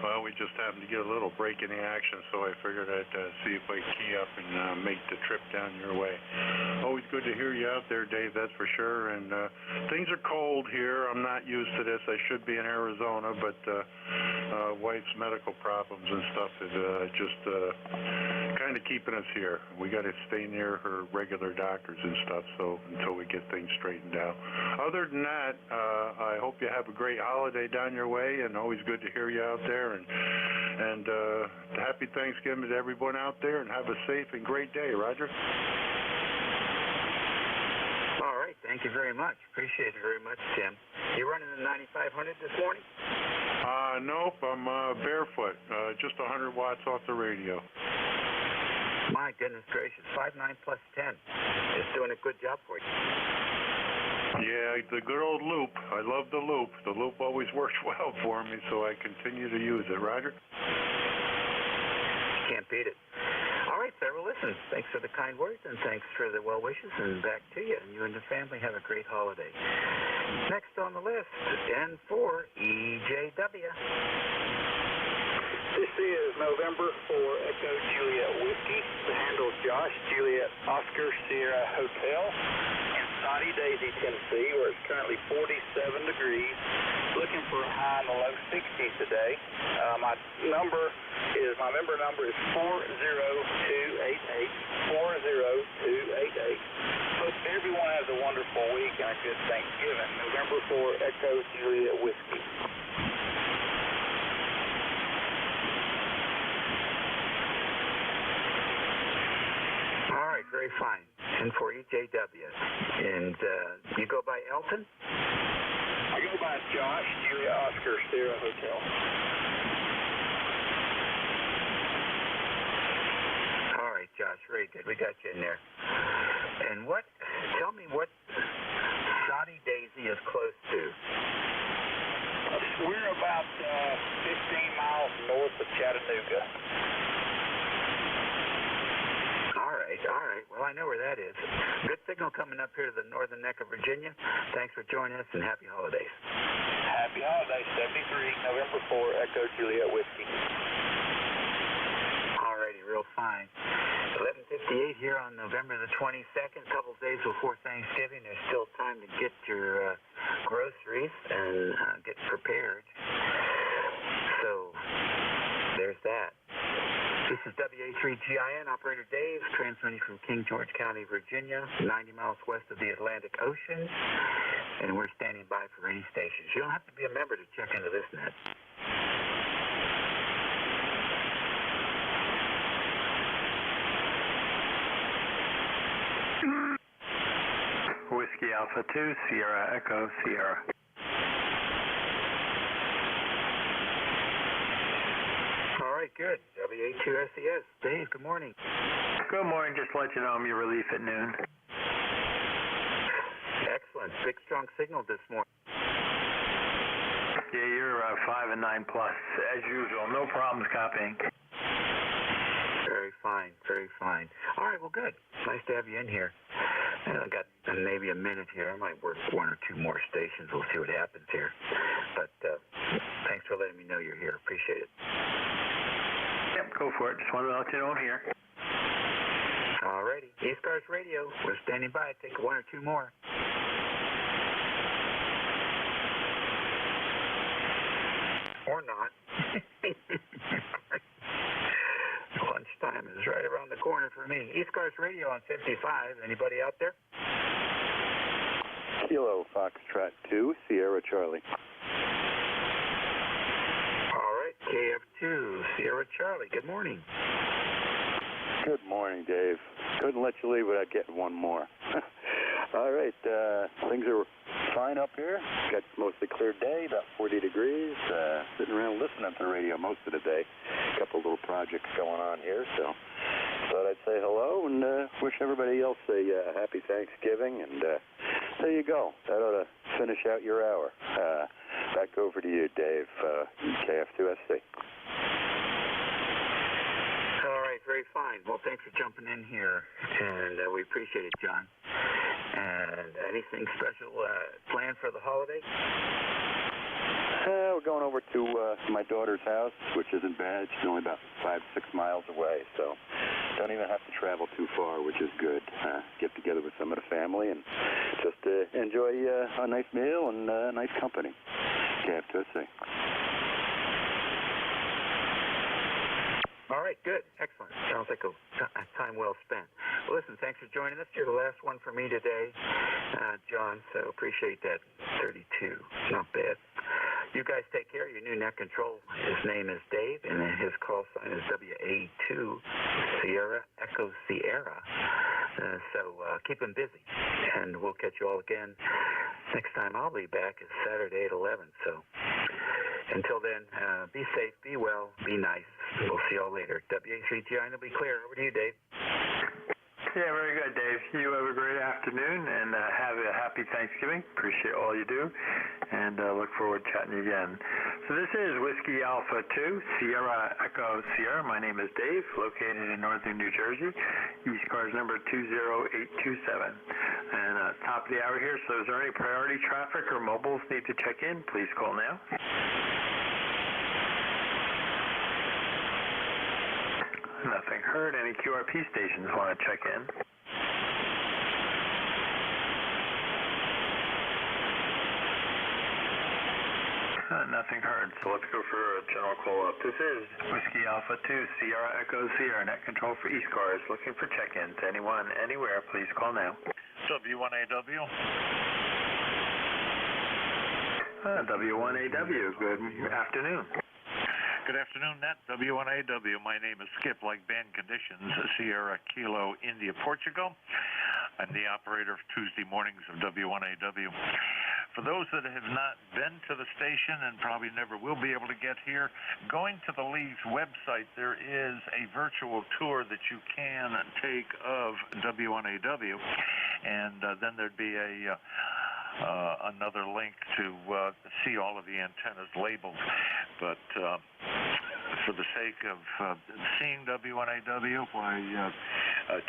Well, we just happened to get a little break in the action, so I figured I'd see if I could key up and make the trip down your way. Always good to hear you out there, Dave, that's for sure. And things are cold here. I'm not used to this. I should be in Arizona, but wife's medical problems and stuff is just kind of keeping us here. We got to stay near her regular doctors and stuff, so until we get things straightened out. Other than that, I hope you have a great holiday down your way, and always good to hear you out there. And happy Thanksgiving to everyone out there, and have a safe and great day, Roger.
All right, thank you very much. Appreciate it very much, Tim. You running the 9500 this morning?
Nope, I'm barefoot, just 100 watts off the radio.
My goodness gracious, 5.9 plus 10. It's doing a good job for you.
Yeah, the good old loop. I love the loop. The loop always works well for me, so I continue to use it. Roger?
Can't beat it. All right, sir. Well, listen, thanks for the kind words, and thanks for the well wishes, and back to you. And you and the family have a great holiday. Next on the list, N4 EJW.
This is November for Echo Juliet Whiskey. The handle's Josh, Juliet Oscar Sierra Hotel in sunny Daisy, Tennessee, where it's currently 47 degrees. Looking for a high in the low 60s today. My member number is 40288. 40288. Hope everyone has a wonderful week and a good Thanksgiving. November for Echo Juliet Whiskey.
Very fine. And for EJW. And you go by Elton?
I go by Josh, Julia Oscar, Sierra Hotel.
All right, Josh, very good. We got you in there. And tell me what Shoddy Daisy is close to.
We're about 15 miles north of Chattanooga.
All right. Well, I know where that is. Good signal coming up here to the northern neck of Virginia. Thanks for joining us, and happy holidays.
Happy holidays. 73, November 4, Echo Juliet Whiskey.
All righty, real fine. 11:58 here on November the 22nd, a couple days before Thanksgiving. There's still time to get your groceries and get prepared. So there's that. This is WA3GIN, Operator Dave, transmitting from King George County, Virginia, 90 miles west of the Atlantic Ocean, and we're standing by for any stations. You don't have to be a member to check into this net.
Whiskey Alpha 2, Sierra Echo, Sierra.
All right, good. WA2SES. Dave, good morning.
Good morning. Just to let you know I'm your relief at noon.
Excellent. Big, strong signal this morning.
Yeah, you're 5 and 9 plus, as usual. No problems copying.
Very fine. Very fine. All right, well, good. Nice to have you in here. I got maybe a minute here. I might work one or two more stations. We'll see what happens here. But thanks for letting me know you're here. Appreciate it.
Yep, go for it. Just wanted to let you know I'm here.
All righty. ECARS Radio. We're standing by. Take one or two more. Or not. Lunchtime is right around the corner for me. ECARS Radio on 55. Anybody out there?
Kilo Foxtrot 2, Sierra Charlie.
All right, KF2, Sierra Charlie. Good morning.
Good morning, Dave. Couldn't let you leave without getting one more. All right, things are fine up here. Got mostly clear day, about 40 degrees. Sitting around listening to the radio most of the day. A couple little projects going on here, so thought I'd say hello and wish everybody else a happy Thanksgiving. And there you go. That ought to finish out your hour. Back over to you, Dave, KF2SC.
All right, very fine. Well, thanks for jumping in here, and we appreciate it, John. And anything special planned for the holiday?
We're going over to my daughter's house, which isn't bad. She's only about 5-6 miles away, so don't even have to travel too far, which is good. Get together with some of the family and just enjoy a nice meal and nice company. Okay, have to say.
All right, good. Excellent. Sounds like a time well spent. Well, listen, thanks for joining us. You're the last one for me today, John, so appreciate that. 32. Not bad. You guys take care of your new net control. His name is Dave, and his call sign is WA2 Sierra Echo Sierra. So keep him busy, and we'll catch you all again. Next time I'll be back is Saturday at 11, so until then, be safe, be well, be nice. We'll see you all later. WA3GI, it'll be clear. Over to you, Dave.
Yeah, very good, Dave. You have a great afternoon, and have a happy Thanksgiving. Appreciate all you do, and look forward to chatting again. So this is Whiskey Alpha 2, Sierra Echo Sierra. My name is Dave, located in northern New Jersey. ECARS number 20827. And top of the hour here, so is there any priority traffic or mobiles need to check in? Please call now. Nothing heard. Any QRP stations want to check in? Nothing heard, so let's go for a general call-up. This is Whiskey Alpha 2, Sierra Echo Sierra, net control for ECARS, looking for check-ins. Anyone, anywhere, please call now.
W1AW.
W1AW, good afternoon.
Good afternoon, Net. W1AW. My name is Skip, like band conditions, Sierra Kilo India, Portugal. I'm the operator of Tuesday mornings of W1AW. For those that have not been to the station and probably never will be able to get here, going to the League's website, there is a virtual tour that you can take of W1AW, and then there'd be another link to see all of the antennas labeled. But for the sake of seeing W1AW, why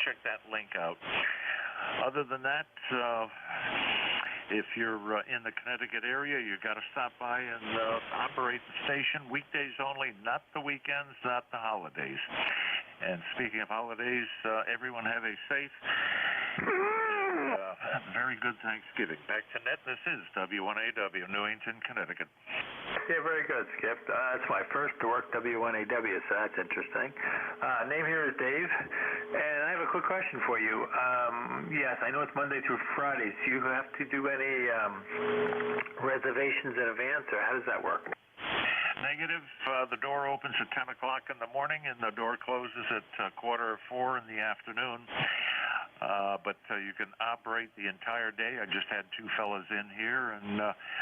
check that link out. Other than that, if you're in the Connecticut area, you got to stop by and operate the station. Weekdays only, not the weekends, not the holidays. And speaking of holidays, everyone have a safe, very good Thanksgiving. Back to Net. This is W1AW, Newington, Connecticut.
Yeah, very good, Skip. It's my first to work W1AW, so that's interesting. Name here is Dave, and I have a quick question for you. Yes, I know it's Monday through Friday. Do you have to do any reservations in advance, or how does that work?
Negative. The door opens at 10 o'clock in the morning, and the door closes at 3:45 in the afternoon. But you can operate the entire day. I just had two fellas in here, and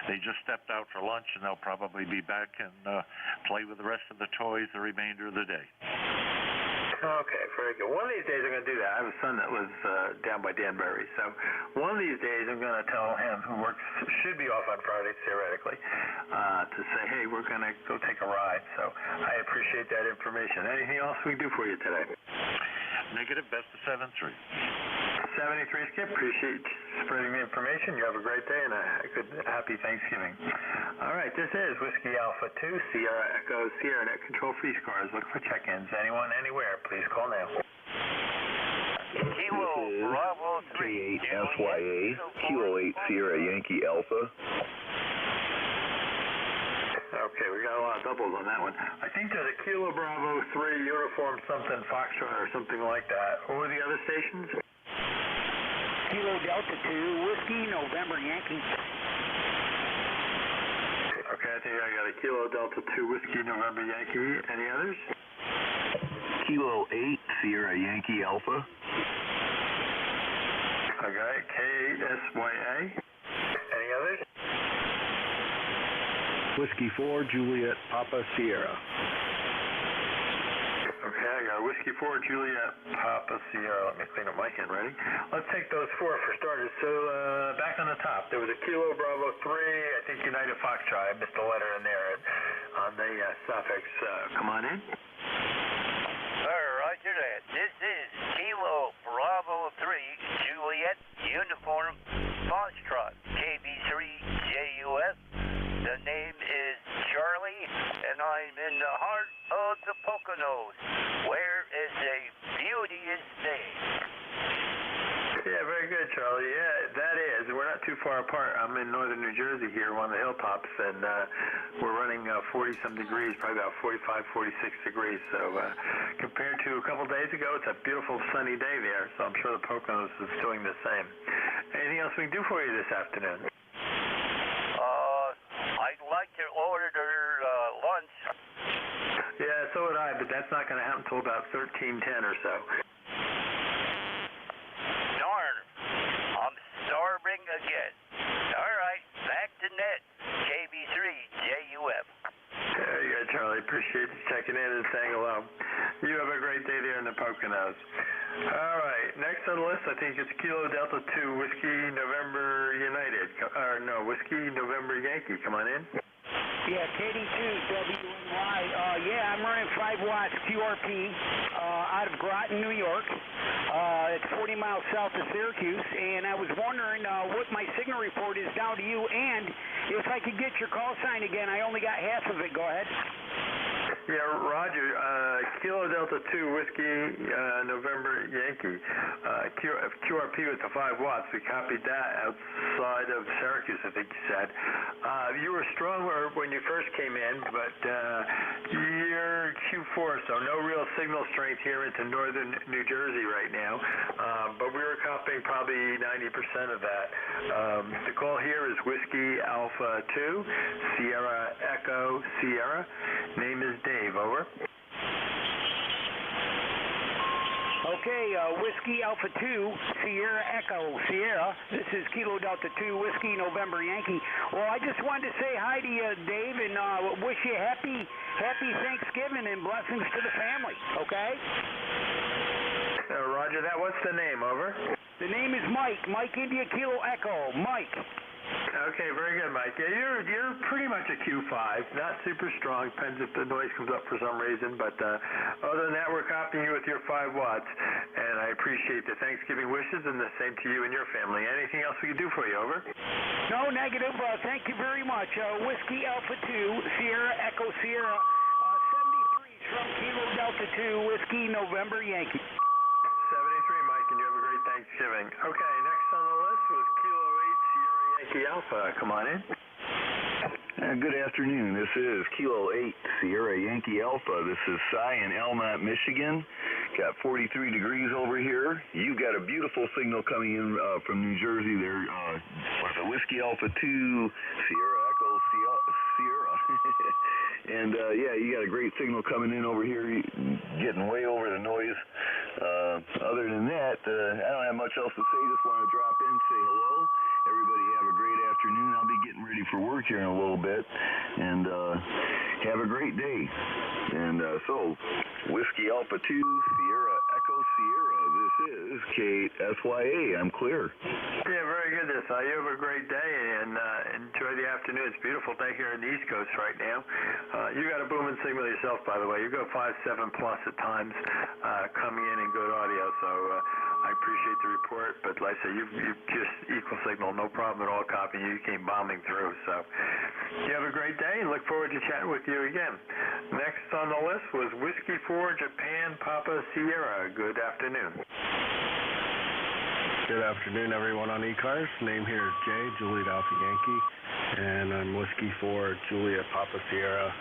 they just stepped out for lunch, and they'll probably be back and play with the rest of the toys the remainder of the day.
Okay, very good. One of these days I'm going to do that. I have a son that lives down by Danbury, so one of these days I'm going to tell him, who should be off on Fridays theoretically, to say, hey, we're going to go take a ride. So I appreciate that information. Anything else we can do for you today?
Negative. Best of 73.
73, Skip. Appreciate spreading the information. You have a great day and a good, happy Thanksgiving. All right, this is Whiskey Alpha 2, Sierra Echo Sierra, net control for ECARS. Look for check-ins. Anyone, anywhere, please call now.
Kilo Bravo 3.
K8SYA, Kilo 8 Sierra Yankee Alpha.
Okay, we got a lot of doubles on that one. I think there's a Kilo Bravo 3 uniform something Foxtrot or something like that. What were the other stations?
Kilo Delta 2, Whiskey, November Yankee.
Okay, I think I got a Kilo Delta 2, Whiskey, November Yankee. Any others?
Kilo 8 Sierra Yankee Alpha.
Okay, K8SYA. Any others?
Whiskey 4 Juliet Papa Sierra.
Okay, I got Whiskey 4 Juliet Papa Sierra. Let me clean up my handwriting. Let's take those four for starters. So back on the top, there was a Kilo Bravo 3, I think United Foxtrot. I missed a letter in there on the suffix. Come on in.
Roger that. This is Kilo Bravo 3 Juliet Uniform Foxtrot KB3JUS. The name is
Poconos. Where is the beauty is there?
Yeah, very good, Charlie. Yeah, that is. We're not too far apart. I'm in northern New Jersey here, on the hilltops, and we're running 40-some degrees, probably about 45, 46 degrees. So compared to a couple days ago, it's a beautiful sunny day there, so I'm sure the Poconos is doing the same. Anything else we can do for you this afternoon?
I'd like to order lunch.
Yeah, so would I, but that's not going to happen until about 13:10 or so.
Darn, I'm starving again. All right, back to net. KB3JUF.
There you go, Charlie. Appreciate you checking in and saying hello. You have a great day there in the Poconos. All right, next on the list, I think it's Kilo Delta 2 Whiskey November United. Or no, Whiskey November Yankee. Come on in.
Yeah, KD2WNY. Yeah, I'm running 5 watts QRP out of Groton, New York. It's 40 miles south of Syracuse, and I was wondering what my signal report is down to you, and if I could get your call sign again. I only got half of it. Go ahead.
Yeah, Roger. Kilo Delta 2 Whiskey November Yankee. QRP with the 5 watts. We copied that outside of Syracuse, I think you said. You were stronger when you first came in, but you're Q4, so no real signal strength here into northern New Jersey right now. But we were copying probably 90% of that. The call here is Whiskey Alpha 2, Sierra Echo Sierra. Name is Dave. Over.
Okay, Whiskey Alpha 2, Sierra Echo Sierra. This is Kilo Delta 2, Whiskey November Yankee. Well, I just wanted to say hi to you, Dave, and wish you happy Thanksgiving and blessings to the family, okay?
Roger that. What's the name? Over.
The name is Mike. Mike India Kilo Echo. Mike.
Okay, very good, Mike. Yeah, you're pretty much a Q5, not super strong. Depends if the noise comes up for some reason, but other than that, we're copying you with your 5 watts, and I appreciate the Thanksgiving wishes, and the same to you and your family. Anything else we can do for you? Over.
No, negative. Thank you very much. Whiskey Alpha 2, Sierra Echo Sierra, 73 from Kilo Delta 2, Whiskey November Yankee.
73, Mike, and you have a great Thanksgiving. Okay, next on the list was Kilo 8 Sierra Yankee Alpha. Come on in.
Good afternoon. This is Kilo 8 Sierra Yankee Alpha. This is Cy in Elmont, Michigan. Got 43 degrees over here. You've got a beautiful signal coming in from New Jersey there with a Whiskey Alpha 2 Sierra Echo Sierra. And yeah, you got a great signal coming in over here, getting way over the noise. Other than that, I don't have much else to say. Just want to drop in, say hello. Everybody have a great afternoon. I'll be getting ready for work here in a little bit. And have a great day. And so, Whiskey Alpha 2, Sierra Echo Sierra. This is KSYA. I'm clear.
Yeah, very good. You have a great day, and enjoy the afternoon. It's a beautiful day here in the East Coast right now. You got a booming signal yourself, by the way. You go 5.7 plus at times coming in good audio, so I appreciate the report, but like I say, you've just equal signal, no problem at all copying you. You came bombing through, so you have a great day, and look forward to chatting with you again. Next on the list was Whiskey 4 Japan Papa Sierra. Good afternoon.
Good afternoon, everyone on ECARS. Name here is Jay, Juliet Alpha Yankee, and I'm Whiskey 4 Juliet Papa Sierra.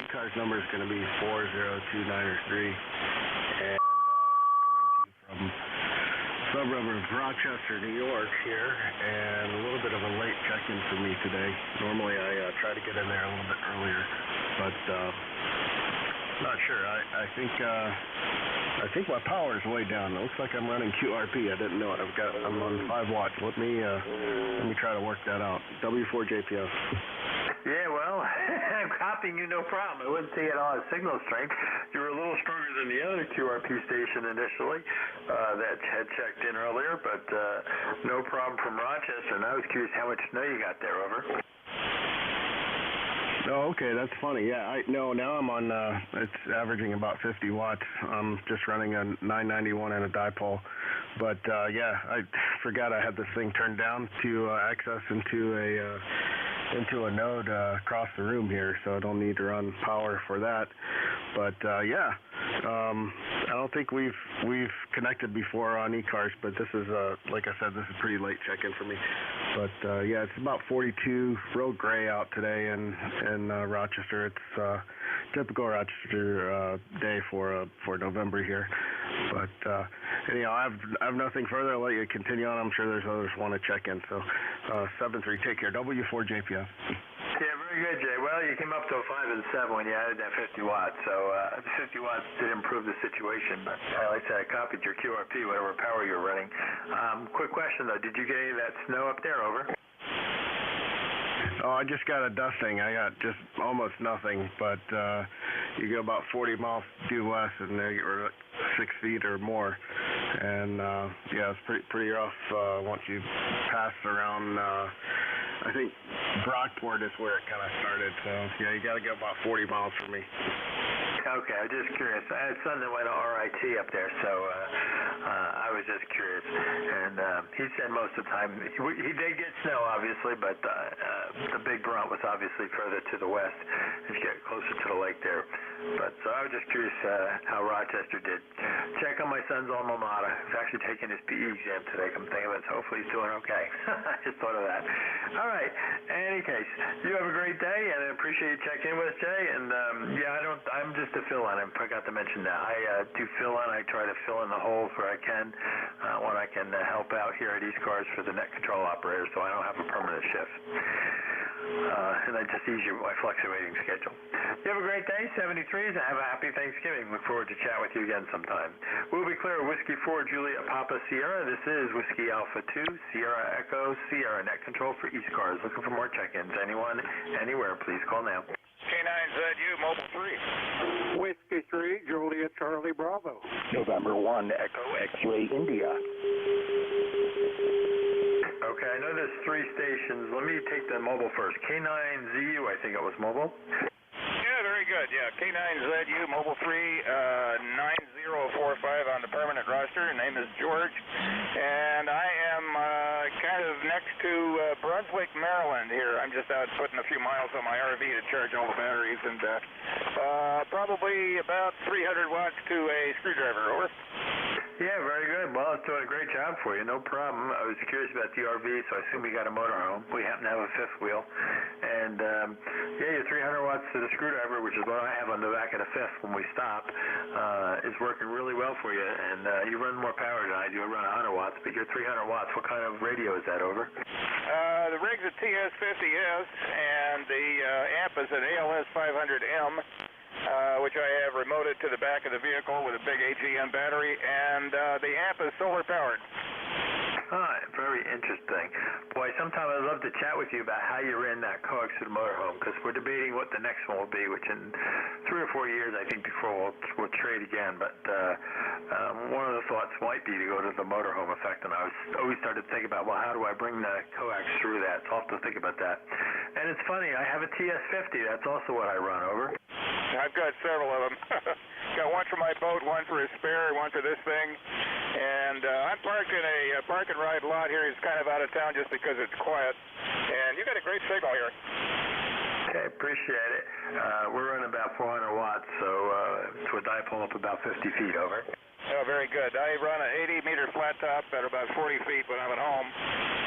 ECARS number is going to be 40293, and coming to you from suburb of Rochester, New York here, and a little bit of a late check-in for me today. Normally I try to get in there a little bit earlier, but not sure. I think my power is way down. It looks like I'm running QRP. I didn't know it. I'm on 5 watts. Let me try to work that out. W4JPS.
Yeah, well, I'm copying you, no problem. I wouldn't say at all signal strength. You were a little stronger than the other QRP station initially that had checked in earlier, but no problem from Rochester. And I was curious how much snow you got there. Over.
Oh, okay, that's funny. Yeah, now I'm on, it's averaging about 50 watts. I'm just running a 991 and a dipole. But, yeah, I forgot I had this thing turned down to access into a node across the room here, so I don't need to run power for that. But yeah, I don't think we've connected before on ECARS, but this is like I said, this is pretty late check-in for me. But yeah, it's about 42, real gray out today in Rochester. It's typical Rochester day for November here. But anyhow, I have nothing further. I'll let you continue on. I'm sure there's others want to check in. So 7-3, take care. W4JPF.
Yeah, very good, Jay. Well, you came up to a 5 and 7 when you added that 50 watts. So 50 watts did improve the situation. But like I said, I copied your QRP, whatever power you're running. Quick question though, did you get any of that snow up there? Over.
Oh, I just got a dusting. I got just almost nothing, but you go about 40 miles due west and they get 6 feet or more. And yeah, it's pretty rough once you pass around. I think Brockport is where it kind of started. So yeah, you got to go about 40 miles from me.
Okay, I'm just curious. I had a son that went to RIT up there, so I was just curious. And he said most of the time he did get snow, obviously, but the big brunt was obviously further to the west as you get closer to the lake there. But so I was just curious how Rochester did. Check on my son's alma mater. He's actually taking his PE exam today. Come think of it, so hopefully he's doing okay. I just thought of that. All right. In any case, you have a great day, and I appreciate you checking in with us, Jay. And yeah, I'm just a fill-in. I forgot to mention that. I do fill-in. I try to fill in the holes where I can when I can help out here at ECARS for the net control operator, so I don't have a permanent shift. And I just ease you my fluctuating schedule. You have a great day, 73s, and have a happy Thanksgiving. Look forward to chat with you again sometime. We'll be clear. Whiskey 4, Juliet Papa Sierra. This is Whiskey Alpha 2, Sierra Echo, Sierra Net Control for ECARS. Looking for more check-ins. Anyone, anywhere, please call now.
K9ZU, Mobile 3.
Whiskey 3, Juliet Charlie Bravo.
November 1, Echo X-Ray India.
Okay, I know there's 3 stations. Let me take the mobile first. K9ZU, I think it was mobile.
Yeah, very good. Yeah, K9ZU, Mobile 3, 9045 on the permanent roster. Name is George. And I am kind of next to Brunswick, Maryland here. I'm just out putting a few miles on my RV to charge all the batteries. And probably about 300 watts to a screwdriver. Over.
Yeah, very good. Well, it's doing a great job for you. No problem. I was curious about the RV, so I assume you got a motorhome. We happen to have a 5th wheel. And, yeah, your 300 watts to the screwdriver, which is what I have on the back of the 5th when we stop, is working really well for you. And you run more power than I do. I run 100 watts, but you're 300 watts. What kind of radio is that, over?
The rig's a TS50S, and the amp is an ALS 500M. Which I have remoted to the back of the vehicle with a big AGM battery, and the amp is solar powered.
Very interesting. Boy, sometime I'd love to chat with you about how you ran that coax to the motorhome, because we're debating what the next one will be, which in 3 or 4 years, I think, before we'll trade again. But one of the thoughts might be to go to the motorhome effect, and I always started to think about, well, how do I bring the coax through that? So I'll have to think about that. And it's funny, I have a TS50. That's also what I run, over.
I've got several of them. Got one for my boat, one for a spare, one for this thing. And I'm parked in a park and ride lot here. It's kind of out of town just because it's quiet. And you got a great signal here.
Okay, appreciate it. We're running about 400 watts, so to a dipole up about 50 feet, over.
Oh, very good. I run an 80-meter flat top at about 40 feet when I'm at home.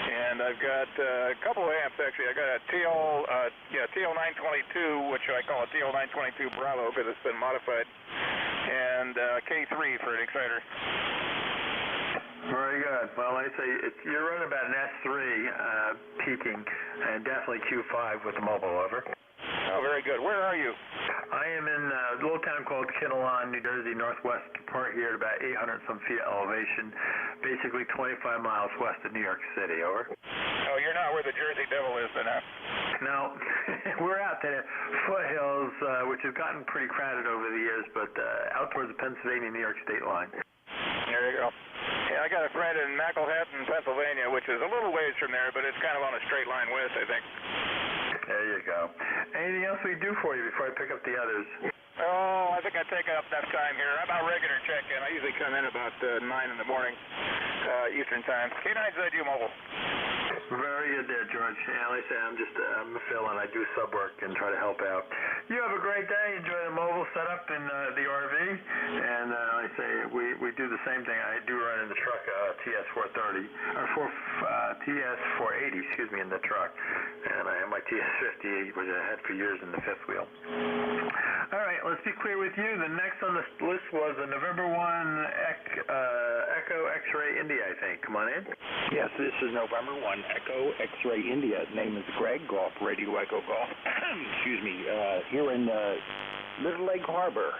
And I've got a couple of amps, actually. I got a TL922, which I call a TL922 Bravo because it's been modified, and K3 for an exciter.
Very good. Well, I say you're running about an S3 peaking, and definitely Q5 with the mobile, over.
Oh, very good. Where are you?
I am in a little town called Kinnelon, New Jersey, northwest part here at about 800-some feet elevation, basically 25 miles west of New York City, over.
Oh, you're not where the Jersey Devil is, then, huh?
No. We're out to the foothills, which have gotten pretty crowded over the years, but out towards the Pennsylvania-New York state line.
There you go. Yeah, I got a friend in Macklehattan, Pennsylvania, which is a little ways from there, but it's kind of on a straight line west, I think.
There you go. Anything else we can do for you before I pick up the others?
Oh, I think I've taken up enough time here. I'm about regular check-in. I usually come in about 9 in the morning, Eastern time. K9ZU Mobile.
Very good there, George. Yeah, like I say, I'm a fill-in. I do sub work and try to help out. You have a great day. Enjoy the mobile setup in the RV. And like I say, we do the same thing. I do run in the truck TS430 or TS480, excuse me, in the truck. And I have my TS50, which I had for years in the fifth wheel. All right, let's be clear with you. The next on the list was a November 1 Echo X-Ray India, I think. Come on in.
Yes, this is November 1 Echo X-Ray India. Name is Greg, Golf Radio Echo Golf. Excuse me, here in Little Lake Harbor,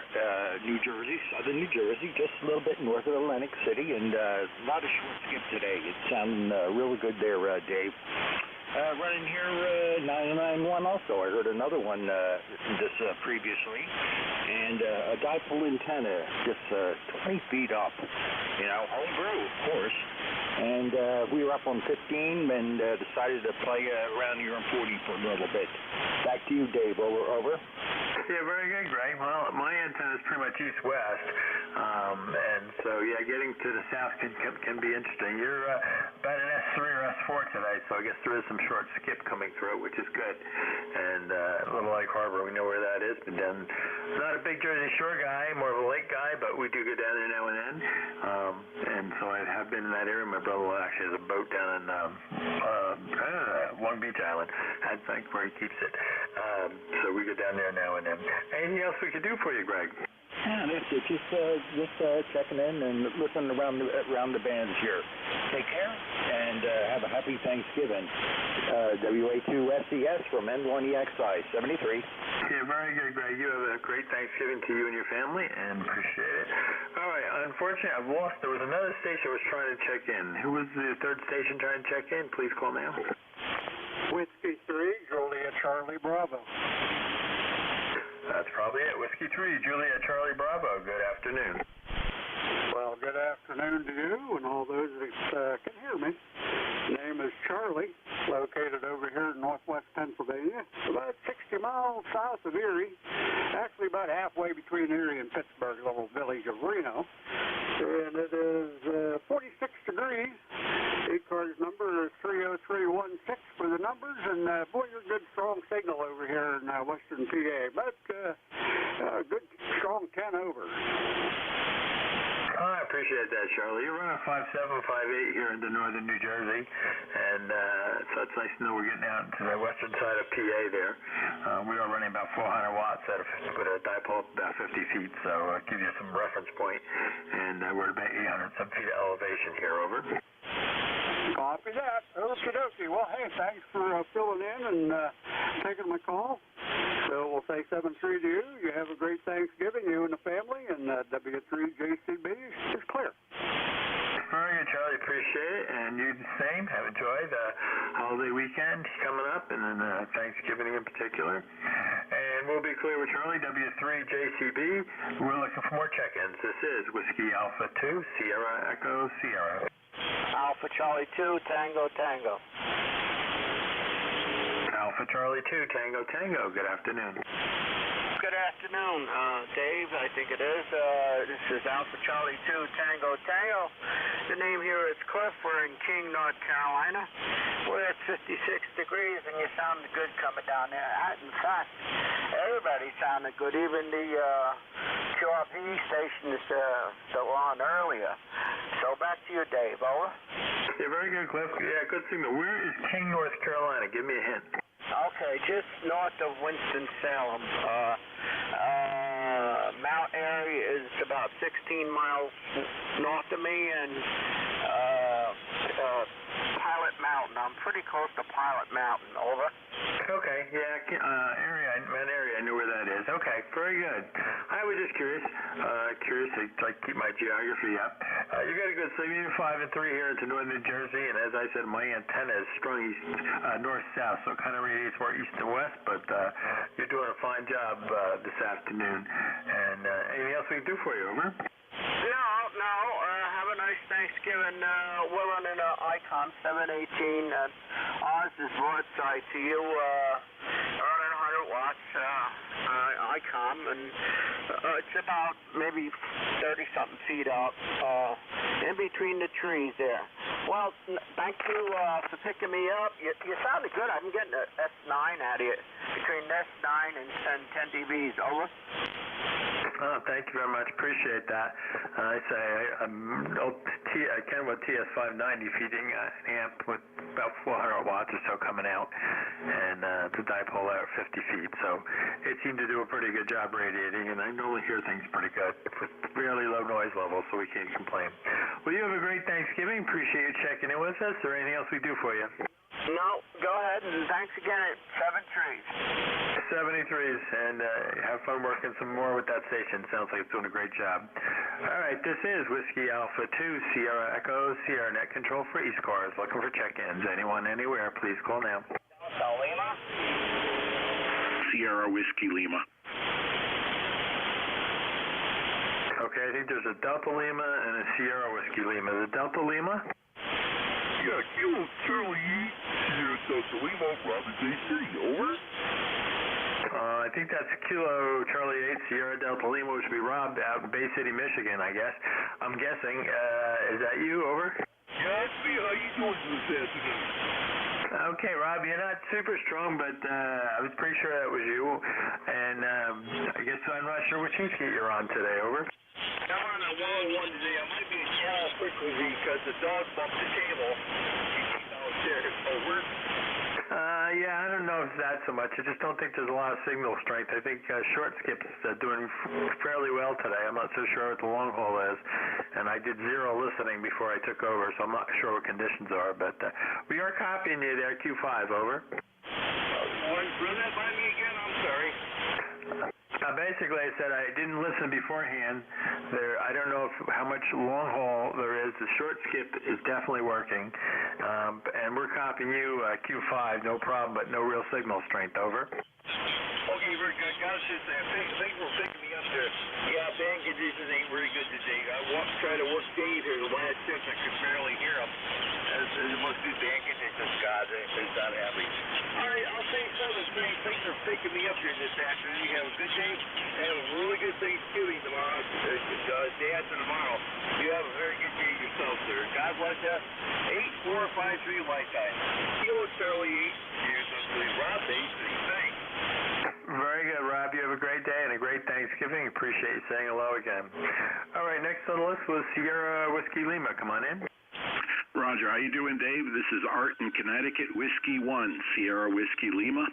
New Jersey, southern New Jersey, just a little bit north of Atlantic City, and not a short skip today. It's sounding really good there, Dave. Running here 991 also. I heard another one previously. And a dipole antenna, just 20 feet up. You know, homebrew, of course. And we were up on 15 and decided to play around here on 40 for a little bit. Back to you, Dave. Over.
Yeah, very good, Greg. Well, my antenna is pretty much east-west. And so, yeah, getting to the south can be interesting. You're about an S3 or S4 today, so I guess there is some short skip coming through, which is good. And Little Lake Harbor, we know where that is. But then, not a big Jersey Shore guy, more of a lake guy, but we do go down there now and then. And so I have been in that area. My brother actually has a boat down in Long Beach Island. I think where he keeps it. So we go down there now and then. Anything else we could do for you, Greg?
Yeah, that's it. Just checking in and listening around the bands here. Take care and have a happy Thanksgiving. WA2SES from N1EXI 73.
Yeah, very good, Greg. You have a great Thanksgiving to you and your family, and appreciate it. All right. Unfortunately, I've lost. There was another station was trying to check in. Who was the third station trying to check in? Please call now.
Whiskey 3, Juliet Charlie Bravo.
That's probably it. Whiskey 3, Juliet Charlie Bravo. Good afternoon.
Well, good afternoon to you and all those that can hear me. Name is Charlie, located over here in northwest Pennsylvania, about 60 miles south of Erie, actually about halfway between Erie and Pittsburgh, the little village of Reno. And it is 46 degrees. ECARS number is 30316 for the numbers, and boy, you're a good strong signal over here in western PA, but good strong 10 over.
I appreciate that, Charlie. You're running 5758 here into northern New Jersey, and so it's nice to know we're getting out into the western side of PA there. We are running about 400 watts with a dipole about 50 feet, so I'll give you some reference point, and we're about 800 some feet of elevation here, over.
Copy that. Okie dokie. Well, hey, thanks for filling in and taking my call. So we'll say 7-3 to you. You have a great Thanksgiving, you and the family, and W3JCB is clear.
Very good, Charlie. Appreciate it. And you the same. Have enjoyed the holiday weekend coming up, and then Thanksgiving in particular. And we'll be clear with Charlie, W3JCB. We're looking for more check-ins. This is Whiskey Alpha 2, Sierra Echo Sierra.
Alpha Charlie 2, Tango Tango.
Alpha Charlie 2, Tango Tango. Good afternoon.
Good afternoon, Dave, I think it is. This is Alpha Charlie 2, Tango Tango. The name here is Cliff. We're in King, North Carolina. We're at 56 degrees, and you sounded good coming down there. In fact, everybody sounded good, even the QRP stations that were on earlier. So back to you, Dave. Over.
Yeah, very good, Cliff. Yeah, good signal. Where is King, North Carolina? Give me a hint.
Okay, just north of Winston-Salem. Mount area is about 16 miles north of me, and Pilot Mountain. I'm pretty close to Pilot Mountain. Over.
Okay, yeah, area, I knew where that is. Okay, very good. I was just curious to keep my geography up. You got a good signal, 5 and 3 here into northern New Jersey, and as I said, my antenna is strung north-south, so it kind of radiates more east to west, but you're doing a fine job this afternoon. And anything else we can do for you, over?
No. Have a nice Thanksgiving. We're running an Icon 718, and ours is broadside to you. Running 100 watts. watts ICOM, and it's about maybe 30-something feet up in between the trees there. Well, thank you for picking me up. You sounded good. I'm getting an S9 out of you, between S9 and 10 dBs. Over.
Oh, thank you very much. Appreciate that. I say I can with TS590 feeding an amp with about 400 watts or so coming out, and the dipole out 50 feet. So it seemed to do a pretty good job radiating, and I normally hear things pretty good with fairly low noise levels, so we can't complain. Well, you have a great Thanksgiving. Appreciate you checking in with us. Is there anything else we do for you?
No, go ahead, and thanks again at 73s.
73s, and have fun working some more with that station. Sounds like it's doing a great job. All right, this is Whiskey Alpha 2, Sierra Echo, Sierra Net Control for ECARS. Looking for check-ins. Anyone, anywhere, please call now.
Delta Lima.
Sierra Whiskey Lima.
Okay, I think there's a Delta Lima and a Sierra Whiskey Lima. The Delta Lima?
Yeah, Kilo Charlie 8, Sierra Delta Lima, Robin Bay City, over.
I think that's Kilo Charlie 8, Sierra Delta Lima, which would be Rob out in Bay City, Michigan, I guess. I'm guessing. Is that you, over?
Yeah, it's me. How you doing this afternoon?
Okay, Rob, you're not super strong, but I was pretty sure that was you. And I guess I'm not sure which instrument you're on today, over.
I'm on a 101 today. I might be a small frequency because the dog bumped the table. He's downstairs. Over.
Yeah, I don't know if that so much. I just don't think there's a lot of signal strength. I think short skip's doing fairly well today. I'm not so sure what the long haul is. And I did zero listening before I took over, so I'm not sure what conditions are. But we are copying you there, Q5, over.
Run that by me again? I'm sorry.
Basically, I said I didn't listen beforehand. I don't know how much long haul there is. The short skip is definitely working. And we're copying you, Q5, no problem, but no real signal strength, over.
Okay, very good. Gotta sit there. Thanks for picking me up there. Yeah, band conditions ain't very good today. I tried to work Dave here the last shift. I could barely hear him. It must be band conditions, God. They're not happy. All right, I'll say something. Thanks for picking me up here this afternoon. You have a good day. Have a really good Thanksgiving tomorrow. Day after tomorrow. You have a very good day yourself, sir. God bless you. 8453 lifetime. Kilo Charlie 8. Here's Rob Bay. Thanks.
Very good, Rob. You have a great day and a great Thanksgiving. Appreciate you saying hello again. All right, next on the list was Sierra Whiskey Lima. Come on in.
Roger, how you doing, Dave? This is Art in Connecticut, Whiskey 1, Sierra Whiskey Lima.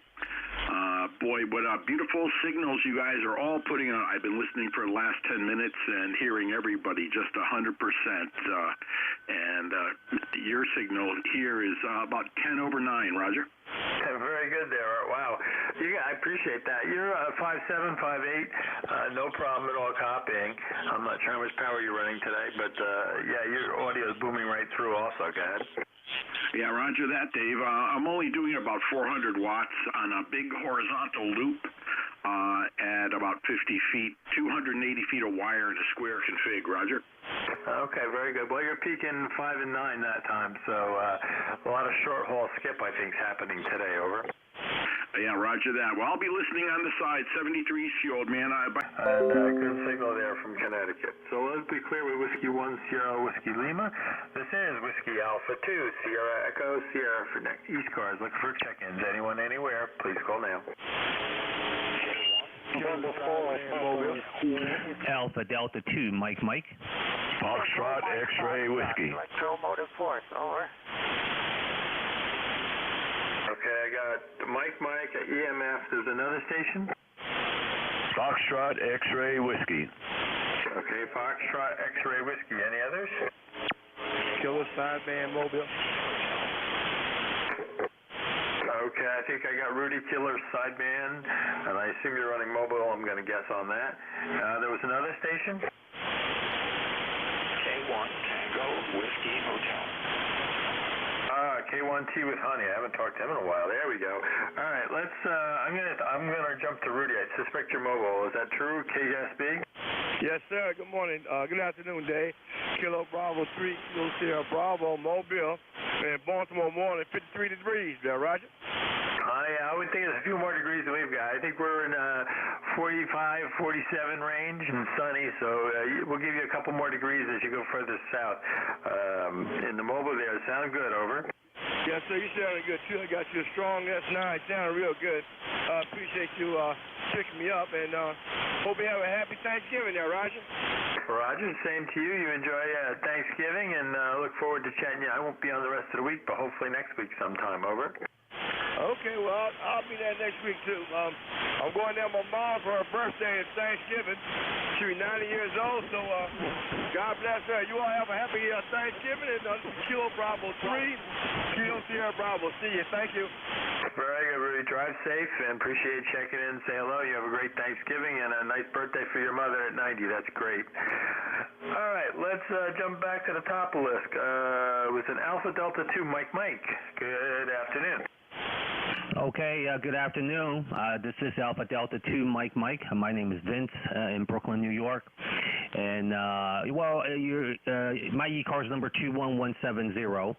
Boy, what beautiful signals you guys are all putting out. I've been listening for the last 10 minutes and hearing everybody just 100%. And your signal here is about 10 over 9, Roger.
Very good there, Art. Wow. I appreciate that. You're 5'7", 5'8", no problem at all copying. I'm not sure how much power you're running today, but yeah, your audio is booming right through also. Go ahead.
Yeah, roger that, Dave. I'm only doing about 400 watts on a big horizontal loop at about 50 feet, 280 feet of wire in a square config, Roger.
Okay, very good. Well, you're peaking 5 and 9 that time, so a lot of short haul skip, I think, is happening today, over.
Yeah, roger that. Well, I'll be listening on the side, 73 East, you old man.
Good signal there from Connecticut. So let's be clear with Whiskey 1, Sierra Whiskey Lima. This is Whiskey Alpha 2, Sierra Echo, Sierra for ECARS. Looking for check-ins. Anyone, anywhere, please call now.
Alpha Delta 2, Mike.
Foxtrot X-Ray Whiskey.
Electromotive force, over.
Okay, I got Mike at EMF. There's another station?
Foxtrot X-Ray Whiskey.
Okay, Foxtrot X-Ray Whiskey. Any others?
Killer Sideband Mobile.
Okay, I think I got Rudy Killer Sideband, and I assume you're running mobile. I'm going to guess on that. There was another station?
K1 Tango Whiskey Hotel.
K1T with Honey. I haven't talked to him in a while. There we go. All right, let's. I'm gonna jump to Rudy. I suspect you're mobile. Is that true? KSB?
Yes, sir. Good morning. Good afternoon, Dave. Kilo Bravo 3, Kilo Sierra Bravo, Mobile, and Baltimore morning, 53 degrees there, Roger.
I would think it's a few more degrees than we've got. I think we're in 45, 47 range and sunny, so we'll give you a couple more degrees as you go further south. In the mobile there, sound good, over.
Yes, sir, you sounding good, too. I got you a strong S9, sounding real good. Appreciate you picking me up, and hope you have a happy Thanksgiving there, Roger.
Roger, same to you. You enjoy Thanksgiving, and look forward to chatting. I won't be on the rest of the week, but hopefully next week sometime, over.
Okay, well, I'll be there next week, too. I'm going down with my mom for her birthday and Thanksgiving. She'll be 90 years old, so God bless her. You all have a happy Thanksgiving, and Kilo Bravo 3, Kilo Sierra Bravo. See you. Thank you.
Very good, Rudy. Drive safe, and appreciate checking in. Say hello. You have a great Thanksgiving, and a nice birthday for your mother at 90. That's great. All right, let's jump back to the top of the list. With an Alpha Delta 2, Mike. Good afternoon.
Okay, good afternoon. This is Alpha Delta 2 Mike. My name is Vince in Brooklyn, New York. And, my ECARS number 21170.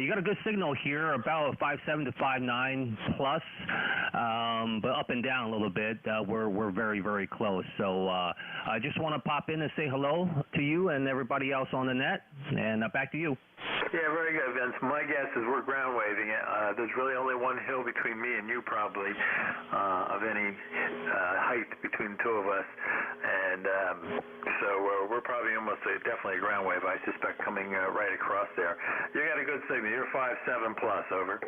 You got a good signal here, about 5.7 to 5.9 plus, but up and down a little bit. We're very, very close. So I just want to pop in and say hello to you and everybody else on the net. And back to you.
Yeah, very good, Vince. My guess is we're ground waving it. There's really only one hill between me and you, probably, of any height between the two of us. And so we're probably almost definitely a ground wave, I suspect, coming right across there. You got a good signal. You're 5.7 plus, over.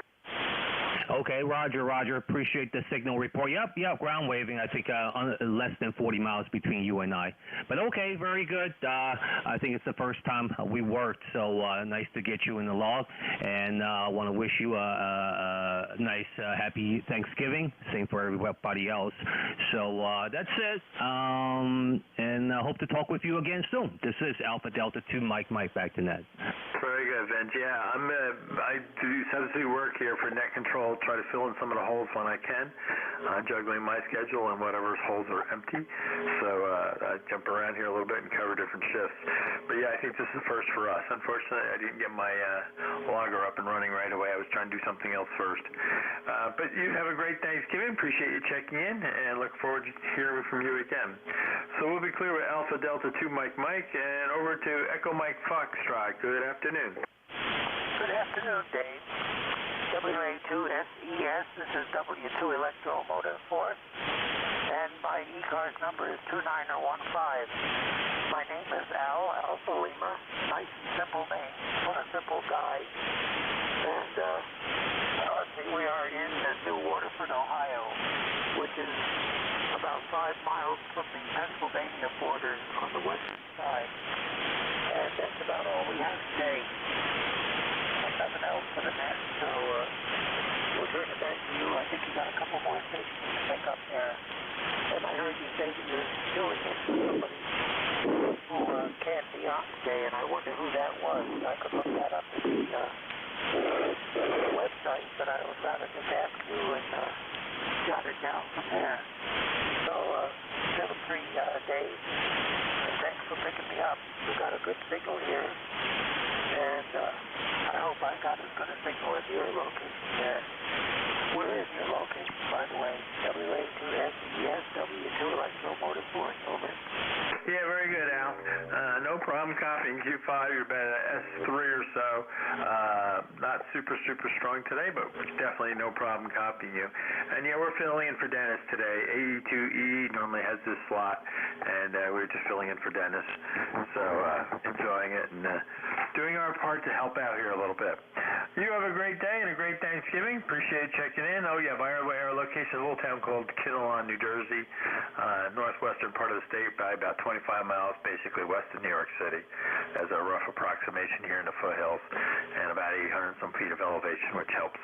Okay, Roger. Appreciate the signal report. Yep, ground waving. I think less than 40 miles between you and I. But okay, very good. I think it's the first time we worked, so nice to get you in the log. And I want to wish you a nice, happy Thanksgiving. Same for everybody else. So that's it. And I hope to talk with you again soon. This is Alpha Delta 2 Mike back to net.
Very good, Vince. Yeah, I do substitute work here for net control. Try to fill in some of the holes when I can, juggling my schedule and whatever holes are empty. So I jump around here a little bit and cover different shifts. But yeah, I think this is the first for us. Unfortunately, I didn't get my logger up and running right away. I was trying to do something else first. But you have a great Thanksgiving. Appreciate you checking in, and look forward to hearing from you again. So we'll be clear with Alpha Delta 2 Mike, and over to Echo Mike Foxtrot. Good afternoon.
Good afternoon, Dave. WA2SES, this is W2 Electromotive Force, and my ECARS number is 29015. My name is Alpha Lima, nice and simple name for a simple guy. And let's see, we are in New Waterford, Ohio, which is about 5 miles from the Pennsylvania border on the western side. And that's about all we have today. Nothing else for the net, so we'll turn it back to you. I think you got a couple more stations to pick up there. And I heard you say that you're doing this for somebody who can't be on today, and I wonder who that was. I could look that up at the website, but I was rather just ask you and jot it down from there. So, 7-3 Dave, and thanks for picking me up. We got a good signal here, and I hope I got as good a signal as your location there. Where is your location, by the way? WA2SES, W2 Electromotive Force, over.
Yeah, very good, Al. No problem copying Q5. You're about S3 or so. Not super strong today, but definitely no problem copying you. And yeah, we're filling in for Dennis today. AE2E normally has this slot, and we're just filling in for Dennis. So enjoying it and doing our part to help out here a little bit. You have a great day and a great Thanksgiving. Appreciate checking in. Oh yeah, by our way, our location is a little town called Kinnelon, New Jersey, northwestern part of the state, by about 25 miles, basically west of New York City, as a rough approximation here in the foothills, and about 800 some feet of elevation, which helps.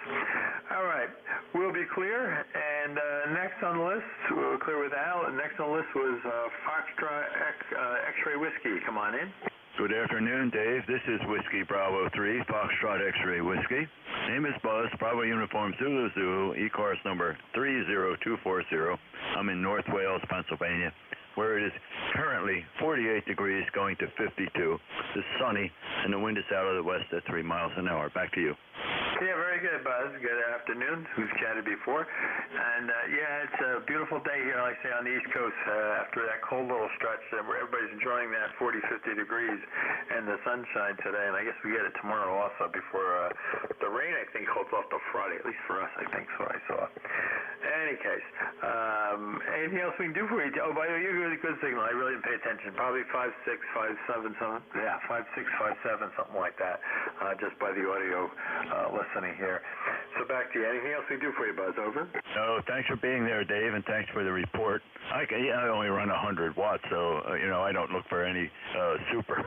All right, we'll be clear, and next on the list, we'll clear with Al, and next on the list was Foxtrot X-Ray Whiskey. Come on in.
Good afternoon, Dave. This is Whiskey Bravo 3, Foxtrot X-Ray Whiskey. Name is Buzz, Bravo Uniform Zulu Zulu, ECARS number 30240. I'm in North Wales, Pennsylvania, where it is currently 48 degrees going to 52. It's sunny, and the wind is out of the west at 3 miles an hour. Back to you.
Yeah, very good, Buzz. Good afternoon. We've chatted before. And, yeah, it's a beautiful day here, like I say, on the East Coast after that cold little stretch where everybody's enjoying that 40, 50 degrees and the sunshine today. And I guess we get it tomorrow also before the rain, I think, holds off till Friday, at least for us, I think, so I saw. In any case, anything else we can do for you? Oh, by the way, you're a really good signal. I really didn't pay attention. Probably 5.6, 5.7, something. Yeah, 5.6, 5.7, something like that, just by the audio listening here. So back to you. Anything else we can do for you, Buzz? Over.
No, thanks for being there, Dave, and thanks for the report. I only run 100 watts, so I don't look for any super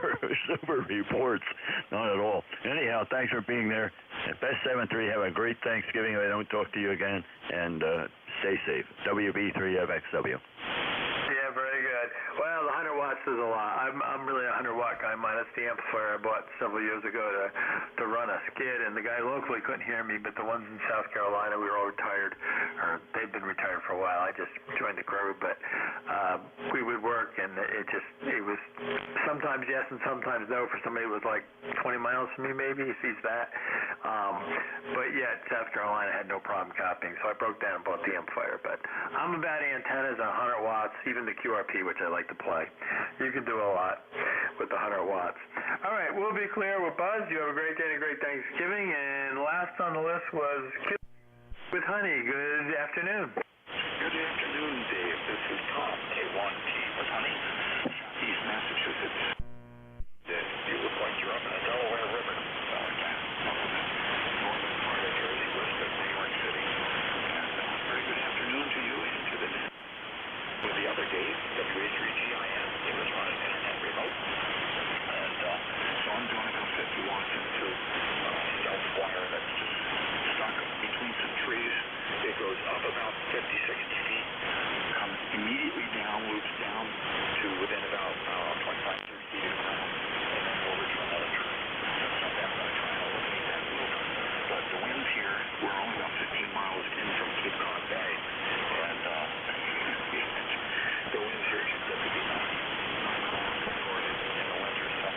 reports, not at all. Anyhow, thanks for being there. Best 7-3. Have a great Thanksgiving if I don't talk to you again, and stay safe. WB3FXW.
Yeah, very good. Well, the 100 watts is a lot. I'm really a 100 watt guy minus the amplifier I bought several years ago to run a skid, and the guy locally couldn't hear me, but the ones in South Carolina, we were all retired, or they've been retired for a while. I just joined the crew, but we would work, and it was sometimes yes and sometimes no for somebody who was like 20 miles from me, maybe, he sees that. But yet, South Carolina had no problem copying, so I broke down and bought the amplifier. But I'm about antennas on 100 watts, even the QRP, which I like to play. You can do a lot with the 100 watts. All right, we'll be clear with Buzz. You have a great day and a great Thanksgiving. And last on the list was with Honey. Good afternoon.
Good afternoon, Dave. This is Tom, K1T with Honey, East Massachusetts. You look like you're up in the Delaware River. Northern part of Jersey, west of New York City. And very good afternoon to you and to the net. With the other Dave, WA3GIN, he was running internet remote. And so I'm doing about 50 watts into stealth wire that's just stuck between some trees. It goes up about 50, 60 feet, comes immediately down, loops down to within about 25, 30 feet of the ground, and then over to another tree. So I'm going to try and eliminate that loop. But the winds here, we're only about 15 miles in from Cape Cod Bay, and the winds here can get to be 9 miles per hour in the winter. So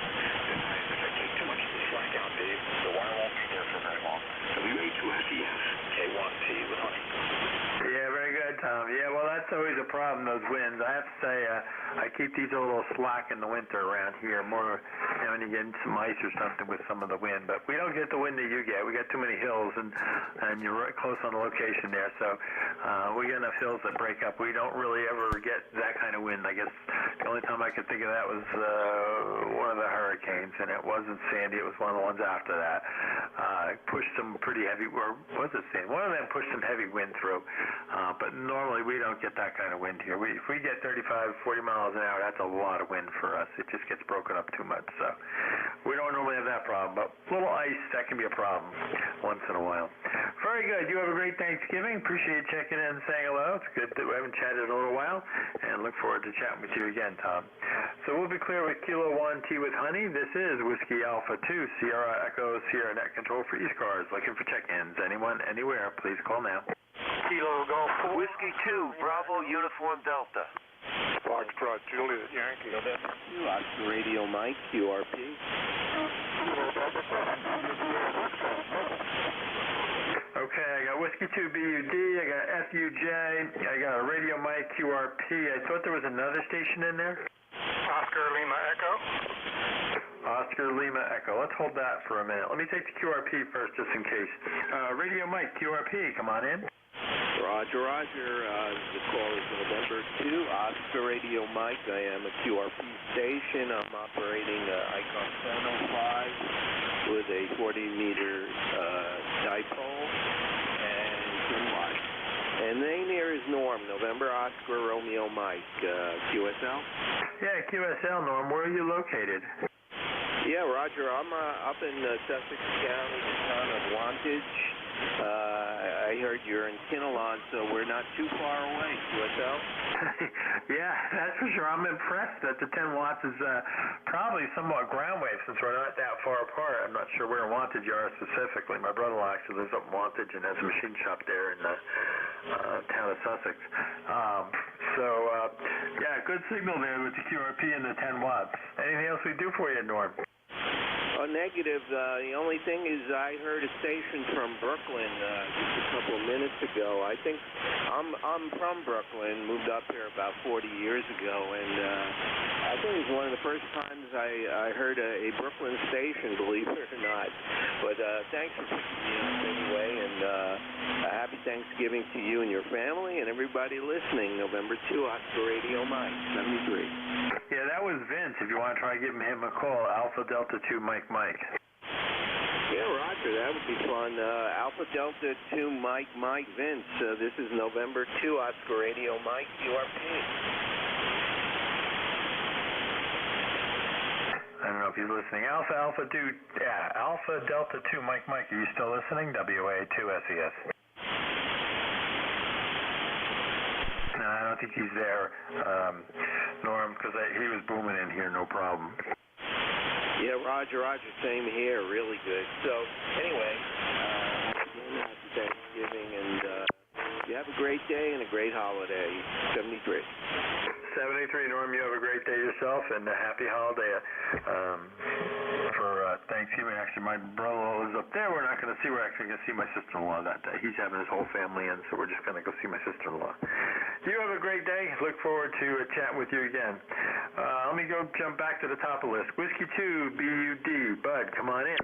if I take too much of the slack out, Dave, the wire won't be there for very long. WA2SES, K1T with Honey.
Yeah, very good, Tom. Yeah, well, that's always a problem, those winds. I have to say, I keep these a little slack in the winter around here, more when you get some ice or something with some of the wind. But we don't get the wind that you get. We got too many hills, and you're right close on the location there. So we get enough hills that break up. We don't really ever get that kind of wind. I guess the only time I could think of that was one of the hurricanes, and it wasn't Sandy. It was one of the ones after that. Pushed some pretty heavy, or was it Sandy? One of them pushed some heavy wind through. But normally we don't get that kind of wind here. If we get 35, 40 miles an hour, that's a lot of wind for us. It just gets broken up too much. So we don't normally have that problem. But a little ice, that can be a problem once in a while. Very good. You have a great Thanksgiving. Appreciate you checking in and saying hello. It's good that we haven't chatted in a little while. And look forward to chatting with you again, Tom. So we'll be clear with Kilo 1T with Honey. This is Whiskey Alpha 2, Sierra Echo, Sierra Net Control for ECARS. Looking for check-ins. Anyone, anywhere, please call now.
Kilo Golf 4. Whiskey 2, Bravo Uniform Delta.
Foxtrot, Juliet, Yankee.
Oscar Radio Mike, QRP.
Okay, I got Whiskey 2 BUD, I got FUJ, I got a Radio Mike QRP. I thought there was another station in there.
Oscar Lima Echo.
Oscar Lima Echo. Let's hold that for a minute. Let me take the QRP first, just in case. Radio Mike QRP, come on in.
Roger, Roger. The call is November 2, Oscar Radio Mike. I am a QRP station. I'm operating ECARS 705 with a 40-meter dipole and 10 watts. And the name here is Norm, November Oscar Romeo Mike. QSL?
Yeah, QSL, Norm. Where are you located?
Yeah, Roger. I'm up in Sussex County, the town of Wantage. I heard you're in Kinnelon, so we're not too far away, QSL.
Yeah, that's for sure. I'm impressed that the 10 watts is probably somewhat ground wave since we're not that far apart. I'm not sure where in Wantage you are specifically. My brother-in-law actually lives up in Wantage and has a machine shop there in the town of Sussex. Yeah, good signal there with the QRP and the 10 watts. Anything else we do for you, Norm?
Oh, negative. The only thing is I heard a station from Brooklyn just a couple of minutes ago. I think I'm from Brooklyn, moved up here about 40 years ago, and I think it was one of the first times I heard a Brooklyn station, believe it or not. But thanks for picking me up anyway, and a happy Thanksgiving to you and your family and everybody listening. November 2, Oscar Radio Mike, 73.
Yeah, that was Vince. If you want to try giving him a call, Alpha Delta 2 Mike.
Yeah, Roger, that would be fun. Alpha Delta 2 Mike Vince. This is November 2, Oscar Radio Mike, QRP.
I don't know if he's listening. Alpha Delta 2 Mike. Are you still listening? WA2SES. No, I don't think he's there, Norm, because he was booming in here, no problem.
Yeah, Roger, same here, really good. So, anyway, happy Thanksgiving, and you have a great day and a great holiday, 73.
73, Norm, you have a great day yourself, and a happy holiday for Thanksgiving. Actually, my brother-in-law is up there. We're not going to see. We're actually going to see my sister-in-law that day. He's having his whole family in, so we're just going to go see my sister-in-law. You have a great day. Look forward to chatting with you again. Let me go jump back to the top of the list. Whiskey 2, BUD. Bud, come on in.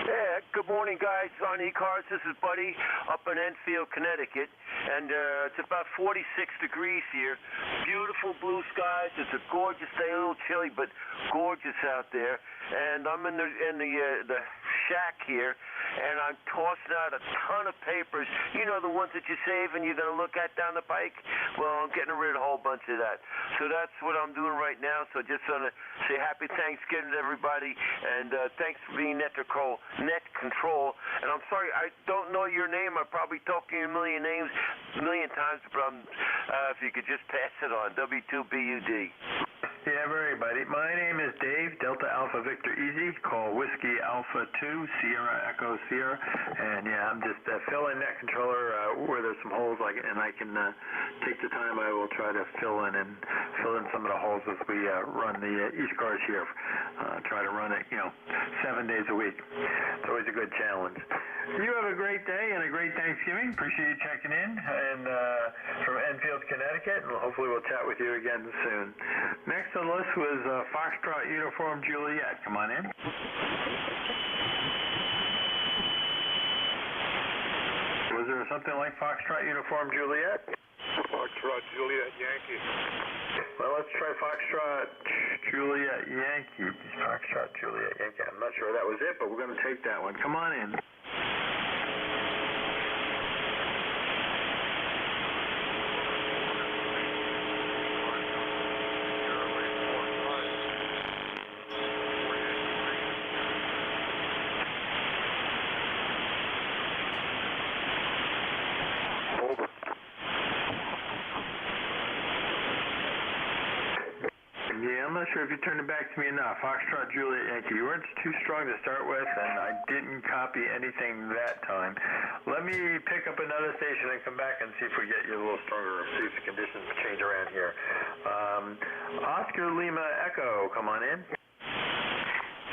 Yeah, good morning, guys. On ECARS, this is Buddy up in Enfield, Connecticut, and it's about 46 degrees here. Beautiful blue skies. It's a gorgeous day, a little chilly, but gorgeous out there. And I'm in the shack here, and I'm tossing out a ton of papers. You know, the ones that you save and you're going to look at down the pike? Well, I'm getting rid of a whole bunch of that. So that's what I'm doing right now. So just want to say happy Thanksgiving to everybody, and thanks for being net control. And I'm sorry, I don't know your name. I probably talked to you a million times, but if you could just pass it on. W2BUD.
Yeah, very buddy. My name is Dave, Delta Alpha Victor Easy. Call Whiskey Alpha 2, Sierra Echo Sierra. And yeah, I'm just filling net controller where there's some holes, and I can take the time. I will try to fill in some of the holes as we run the ECARS here. Try to run it, 7 days a week. It's always a good challenge. You have a great day and a great Thanksgiving. Appreciate you checking in, and from Enfield, Connecticut, and hopefully we'll chat with you again soon. Next on the list was Foxtrot Uniform Juliet. Come on in. Was there something like Foxtrot Uniform Juliet?
Foxtrot Juliet Yankee.
Well, let's try Foxtrot Juliet Yankee. Foxtrot Juliet Yankee. I'm not sure that was it, but we're going to take that one. Come on in. Yeah, I'm not sure if you turned it back to me enough. Foxtrot Juliet Yankee. You weren't too strong to start with, and I didn't copy anything that time. Let me pick up another station and come back and see if we get you a little stronger, see if the conditions change around here. Oscar Lima Echo, come on in.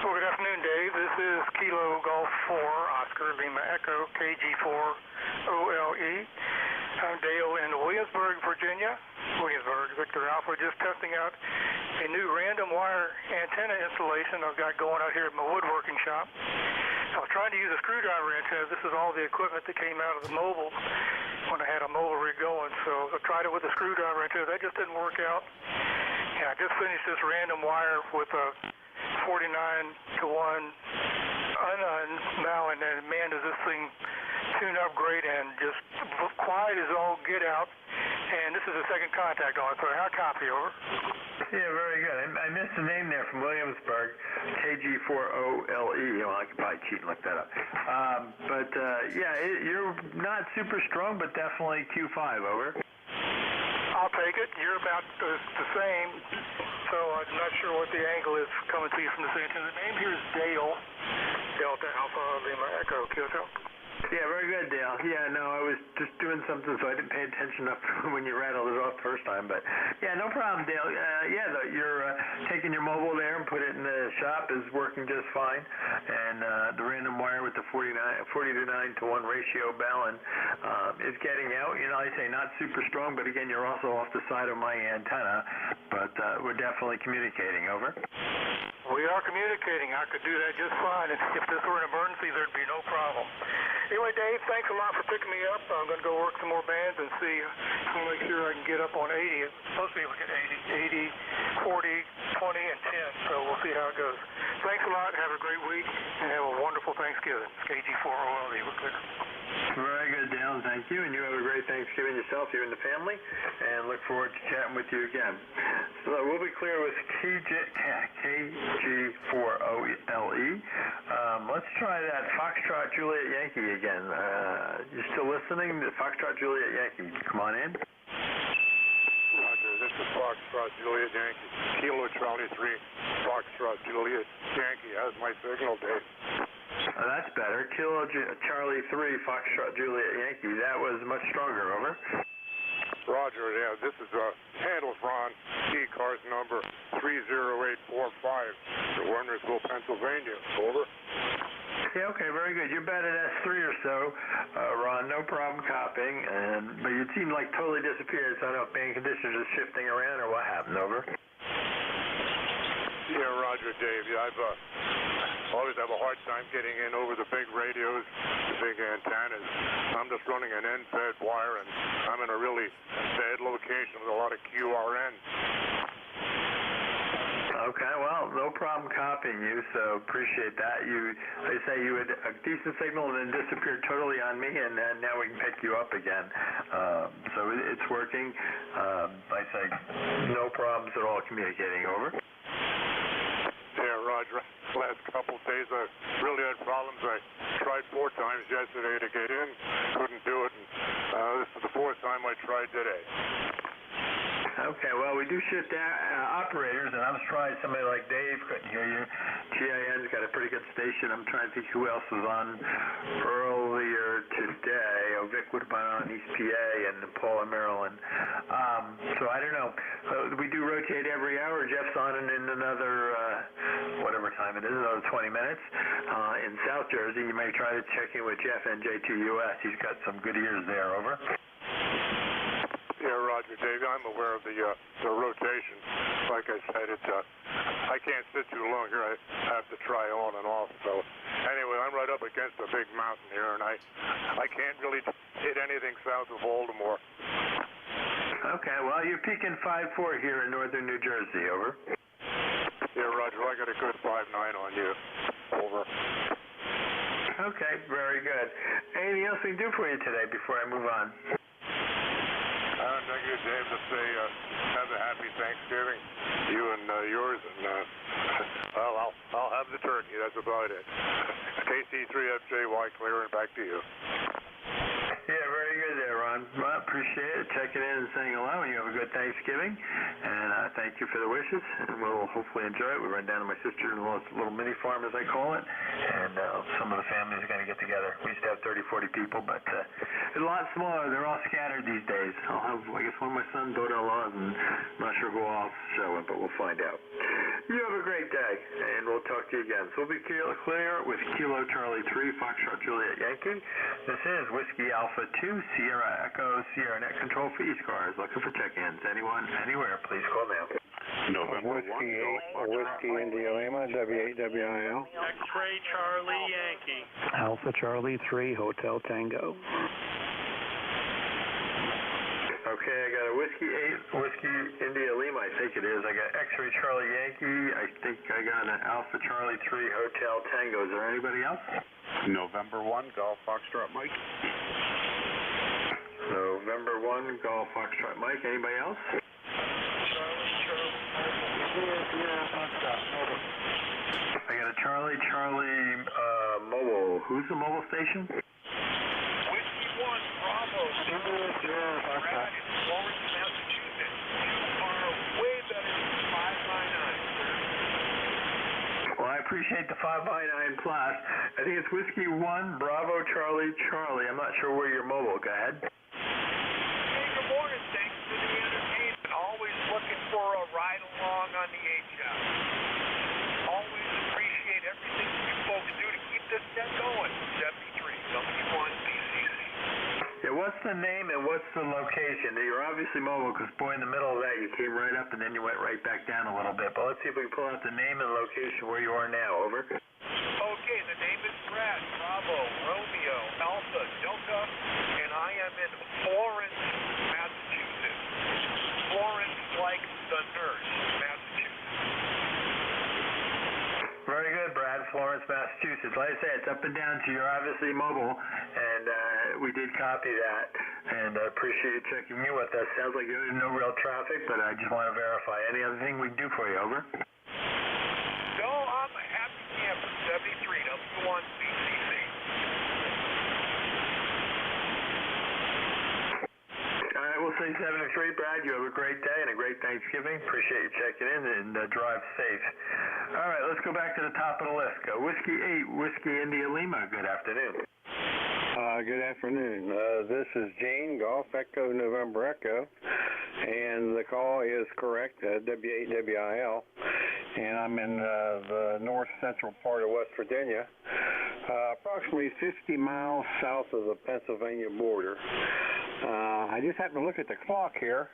Well, good afternoon, Dave. This is Kilo Golf 4, Oscar Lima Echo, KG4OLE. I'm Dale in Williamsburg, Virginia. Victor Alpha, just testing out a new random wire antenna installation I've got going out here at my woodworking shop. I was trying to use a screwdriver antenna. This is all the equipment that came out of the mobile when I had a mobile rig going. So I tried it with a screwdriver antenna. That just didn't work out. And I just finished this random wire with a 49-to-1 now, and then man, does this thing tune up great and just quiet as all get out. And this is the second contact on it, so I'll copy over.
Yeah, very good. I missed the name there from Williamsburg, KG4OLE. Well, I could probably cheat and look that up. You're not super strong, but definitely Q5, over.
I'll take it. You're about the same, so I'm not sure what the angle is coming to you from the same. The name here is Dale, Delta Alpha Lima Echo, Kyoto.
Yeah, very good, Dale. Yeah, no, I was just doing something, so I didn't pay attention up when you rattled it off the first time. But yeah, no problem, Dale. You're taking your mobile there and put it in the shop is working just fine. And the random wire with the 40 to 9 to 1 ratio balun is getting out. You know, I say not super strong, but again, you're also off the side of my antenna. But we're definitely communicating. Over.
We are communicating. I could do that just fine. If this were an emergency, there'd be no problem. Anyway, Dave, thanks a lot for picking me up. I'm going to go work some more bands and see. I'll make sure I can get up on 80. It's supposed to be able to get 80, 40, 20, and 10. So we'll see how it goes. Thanks a lot. Have a great week and have a wonderful Thanksgiving. KG4OLE. We're clear.
Very good, Dale. Thank you. And you have a great Thanksgiving yourself, you and the family. And look forward to chatting with you again. So we'll be clear with KG4OLE. Let's try that Foxtrot Juliet Yankee again. You still listening? The Foxtrot Juliet Yankee. Come on in.
Roger, this is Foxtrot Juliet Yankee. Kilo Charlie 3, Foxtrot Juliet Yankee. How's my signal, Dave?
That's better. Kilo Charlie 3, Foxtrot Juliet Yankee. That was much stronger. Over.
Roger, yeah. This is handles Ron, ECARS number 30845 for Wernersville, Pennsylvania. Over.
Yeah, okay, very good. You're about at S3 or so, Ron. No problem copying. But you seem like totally disappeared, so I don't know if band conditions are shifting around or what happened. Over.
Yeah, Roger, Dave. Yeah, I've always have a hard time getting in over the big radios, the big antennas. I'm just running an end-fed wire, and I'm in a really bad location with a lot of QRN.
Okay, well, no problem copying you, so appreciate that. They say you had a decent signal and then disappeared totally on me, and now we can pick you up again. So it's working. I say no problems at all communicating. Over.
Yeah, Roger. Last couple of days I really had problems. I tried 4 times yesterday to get in, couldn't do it, and this is the 4th time I tried today.
Okay, well, we do shift operators, and I'm surprised somebody like Dave couldn't hear you. GIN's got a pretty good station. I'm trying to think who else was on earlier today. Vic would have been on East PA and Paul in Maryland. So I don't know. We do rotate every hour. Jeff's on in another, whatever time it is, another 20 minutes. In South Jersey, you may try to check in with Jeff, NJ2US. He's got some good ears there. Over.
Yeah, Roger, Dave. I'm aware of the rotation. Like I said, I can't sit too long here. I have to try on and off. So anyway, I'm right up against a big mountain here, and I can't really hit anything south of Baltimore.
Okay, well, you're peaking 5.4 here in northern New Jersey. Over.
Yeah, Roger. I got a good 5.9 on you. Over.
Okay, very good. Anything else we can do for you today before I move on?
Thank you, Dave. To say have a happy Thanksgiving, you and yours, and well, I'll have the turkey. That's about it. KC3FJY clear, and back to you.
Yeah, very good there, Ron. Well, appreciate it. Checking in and saying hello, and you have a good Thanksgiving. And thank you for the wishes, and we'll hopefully enjoy it. We run down to my sister-in-law's little mini farm, as I call it, and some of the families are going to get together. We used to have 30, 40 people, but it's a lot smaller. They're all scattered these days. I'll have, I guess, one of my son, daughter-in-laws, and I'm not sure who else showing, but we'll find out. You have a great day, and we'll talk to you again. So we'll be clear with Kilo Charlie 3, Foxtrot Juliet Yankee. This is Whiskey Alpha 2, Sierra Echo, Sierra Net Control for ECARS. Looking for check-ins. Anyone, anywhere, please call now.
November 1,
Whiskey India Lima, W8WIL.
X-Ray Charlie Yankee.
Alpha Charlie 3, Hotel Tango.
Okay, I got a Whiskey India Lima, I think it is. I got X-Ray Charlie Yankee. I think I got an Alpha Charlie 3 Hotel Tango. Is there anybody else?
November 1, Golf Foxtrot Mike.
November 1, Golf Foxtrot Mike. Anybody else? I got a Charlie mobile. Who's the mobile station?
Whiskey 1, Bravo. Brad in Lawrence, Massachusetts. You are way better than 599, sir.
Well, I appreciate the 5x9 plus. I think it's Whiskey 1, Bravo, Charlie, Charlie. I'm not sure where you're mobile. Go ahead.
Hey, good morning. Thanks for the entertainment. Always looking for a ride along on the HF. Always appreciate everything you folks do to keep this net going. 73, W1BCC.
Yeah, what's the name and what's the location? You're obviously mobile because, boy, in the middle of that, you came right up and then you went right back down a little bit. But let's see if we can pull out the name and location where you are now. Over.
Okay, the name is Brad, Bravo, Romeo, Alpha, Delta, and I am in Florence, Massachusetts. Florence like the nurse, Massachusetts.
Very good, Brad. Florence, Massachusetts. Like I said, it's up and down to you're obviously mobile, and we did copy that, and I appreciate you checking in with us. Sounds like there's no real traffic, but I just want to verify. Any other thing we can do for you? Over.
No, I'm a happy camper, 73, W1BCC.
All right, we'll say 73, Brad. You have a great day and a great Thanksgiving. Appreciate you checking in and drive safe. All right, let's go back to the top of the list. Whiskey 8, Whiskey India Lima. Good afternoon.
Good afternoon. This is Gene, Golf Echo November Echo, and the call is correct, W8WIL, and I'm in the north central part of West Virginia, approximately 50 miles south of the Pennsylvania border. I just happened to look at the clock here,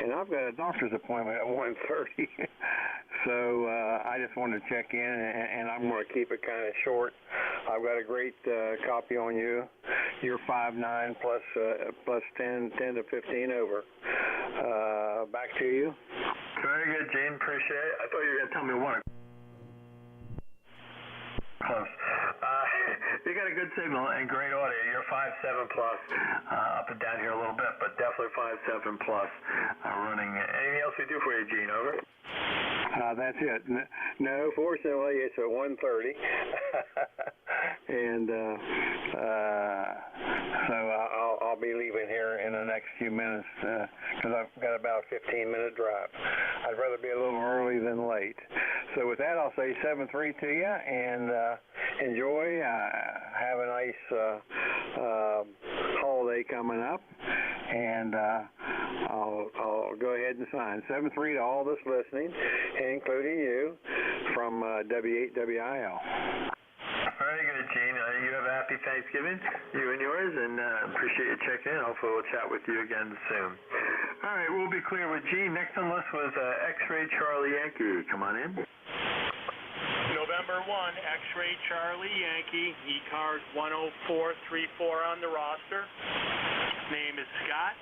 and I've got a doctor's appointment at 1:30. So I just wanted to check in, and I'm going to keep it kind of short. I've got a great copy on you. You're 5'9" plus 10 to 15 over. Back to you.
Very good, Gene. Appreciate it. I thought you were going to tell me one. Close. You got a good signal and great audio. You're 5'7" plus, up and down here a little bit, but definitely 5'7" plus running. Anything else we do for you, Gene? Over.
That's it. No, fortunately, it's at 1:30, and so I'll be leaving here in the next few minutes because I've got about a 15-minute drive. I'd rather be a little early than late. So with that, I'll say 7-3 to you, and enjoy. Have a nice holiday coming up, and I'll go ahead and sign 7-3 to all that's listening, including you, from W8WIL.
Very good, Gene. You have a happy Thanksgiving, you and yours, and appreciate you checking in. Hopefully we'll chat with you again soon. All right, we'll be clear with Gene. Next on the list was X-Ray Charlie Yankee. Come on in.
November 1, X-Ray Charlie Yankee, ECARS 10434 on the roster. Name is Scott.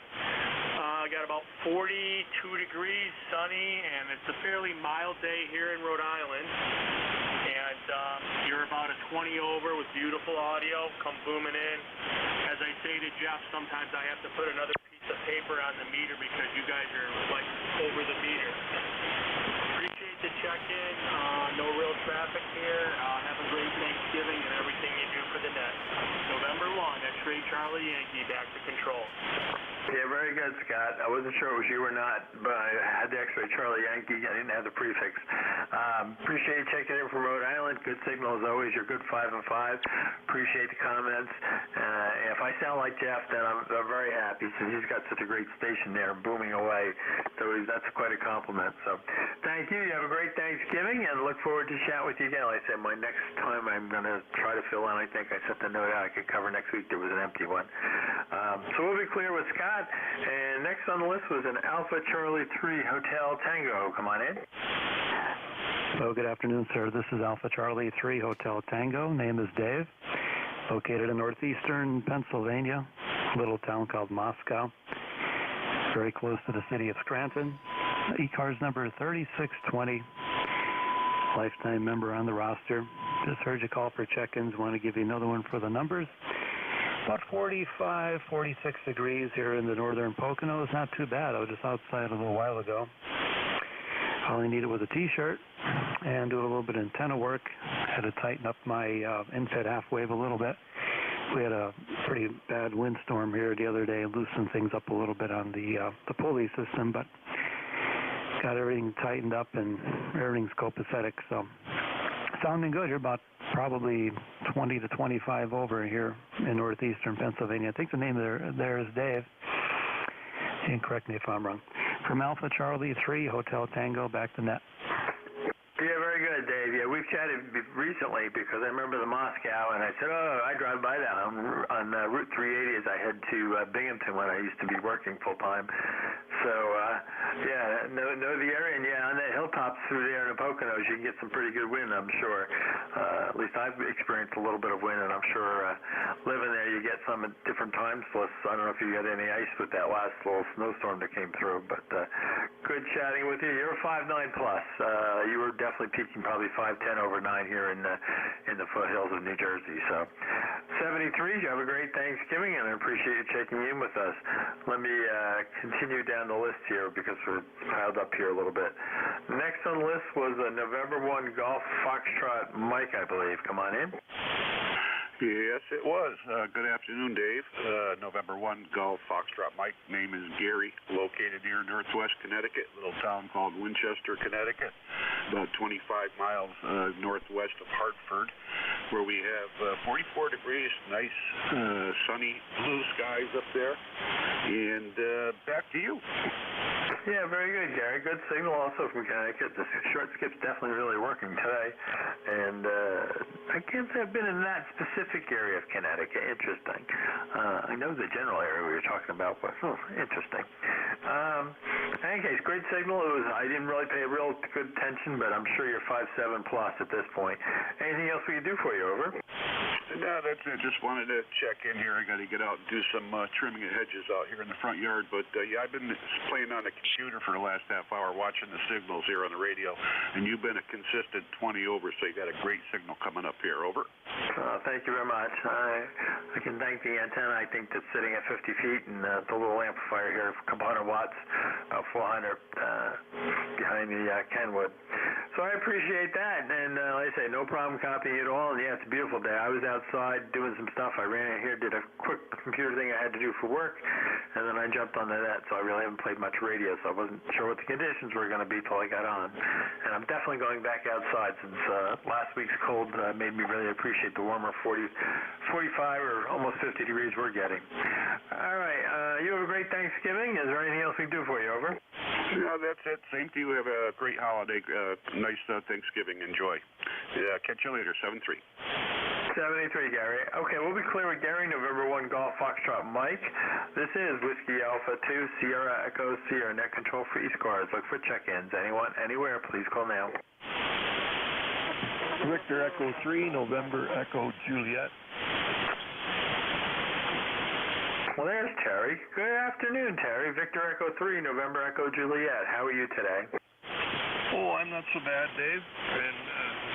Got about 42 degrees, sunny, and it's a fairly mild day here in Rhode Island. And you're about a 20 over with beautiful audio, come booming in. As I say to Jeff, sometimes I have to put another piece of paper on the meter because you guys are like over the meter. Appreciate the check-in. No real traffic here. Have a great Thanksgiving and everything you do for the net. November 1, X-Ray Charlie Yankee, back to control.
Yeah, very good, Scott. I wasn't sure it was you or not, but I had the X-Ray Charlie Yankee. I didn't have the prefix. Appreciate you checking in from Rhode Island. Good signal as always. You're good 5 and 5. Appreciate the comments. If I sound like Jeff, then I'm very happy since he's got such a great station there, booming away. So that's quite a compliment. So thank you. You have a great Thanksgiving, and look forward to chat with you again. Like I said, my next time I'm going to try to fill in. I think I sent the note out I could cover next week. There was an empty one. So we'll be clear with Scott. And next on the list was an Alpha Charlie 3 Hotel Tango. Come on in.
Hello, good afternoon, sir. This is Alpha Charlie 3 Hotel Tango. Name is Dave. Located in northeastern Pennsylvania, a little town called Moscow. Very close to the city of Scranton. ECARS number 3620. Lifetime member on the roster. Just heard you call for check-ins. Want to give you another one for the numbers. About 45, 46 degrees here in the northern Poconos. Not too bad. I was just outside a little while ago. All I needed was a T-shirt and do a little bit of antenna work. Had to tighten up my infed half wave a little bit. We had a pretty bad windstorm here the other day, loosened things up a little bit on the pulley system, but got everything tightened up and everything's copacetic. So Sounding good. You're about probably 20 to 25 over here in northeastern Pennsylvania. I think the name there is Dave. And correct me if I'm wrong. From Alpha Charlie 3, Hotel Tango, back to net.
Yeah, very good, Dave. Yeah, we've chatted recently because I remember the Moscow, and I said, I drive by that on Route 380 as I head to Binghamton when I used to be working full-time. So, know the area, and on the hilltops through there in the Poconos, you can get some pretty good wind, I'm sure. At least I've experienced a little bit of wind, and I'm sure living there you get some at different times. Plus, I don't know if you got any ice with that last little snowstorm that came through, but good chatting with you. You're 5'9 plus. You were definitely peaking probably 5'10 over 9 here in the foothills of New Jersey. So, 73, you have a great Thanksgiving, and I appreciate you checking in with us. Let me continue down the list here because we're piled up here a little bit. Next on the list was November 1 Golf Foxtrot Mike, I believe. Come on in.
Yes, it was. Good afternoon, Dave. November 1 Golf Foxtrot Mike. Name is Gary, located near Northwest Connecticut, little town called Winchester, Connecticut, about 25 miles northwest of Hartford, where we have 44 degrees, nice sunny blue skies up there. And back to you.
Yeah, very good, Gary. Good signal also from Connecticut. The short skip's definitely really working today. And I can't say I've been in that specific area of Connecticut. Interesting. I know the general area we were talking about, but interesting. In any case, great signal. I didn't really pay real good attention, but I'm sure you're 5'7 plus at this point. Anything else we can do for you, over?
No, that's it. Just wanted to check in here. I got to get out and do some trimming of hedges out here in the front yard. But, I've been playing on the computer for the last half hour watching the signals here on the radio, and you've been a consistent 20 over, so you got a great signal coming up here. Over.
Thank you very much. I can thank the antenna, I think, that's sitting at 50 feet, and the little amplifier here, a couple hundred watts, about 400 behind the Kenwood. So I appreciate that, and like I say, no problem copying it all. And it's a beautiful day. I was outside doing some stuff. I ran in here, did a quick computer thing I had to do for work, and then I jumped on the net, so I really haven't played much radio, so I wasn't sure what the conditions were going to be till I got on. And I'm definitely going back outside since last week's cold made me really appreciate the warmer 45 or almost 50 degrees we're getting. All right, you have a great Thanksgiving. Is there anything else we can do for you, over?
No, that's it. Same to you. Have a great holiday. Nice Thanksgiving. Enjoy. Catch you later. 7-3.
73, Gary. Okay, we'll be clear with Gary. November 1 Golf Foxtrot Mike. This is Whiskey Alpha 2 Sierra Echo Sierra Net Control for ECARS. Look for check-ins. Anyone, anywhere, please call now.
Victor Echo 3 November Echo Juliet.
Well, there's Terry. Good afternoon, Terry. Victor Echo 3 November Echo Juliet. How are you today?
Oh, I'm not so bad, Dave. And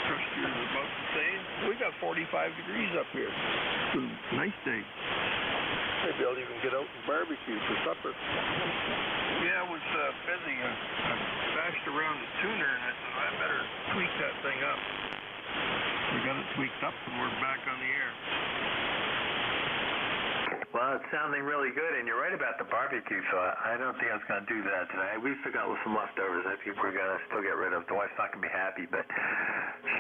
Chris, you're about the same. We got 45 degrees up here. It's a nice day. Maybe I'll even get out and barbecue for supper. Yeah, I was busy. I bashed around the tuner, and I said, I better tweak that thing up. We got it tweaked up, and we're back on the air.
Well, it's sounding really good, and you're right about the barbecue, so I don't think I was going to do that today. We still got some leftovers I think we're going to still get rid of. The wife's not going to be happy, but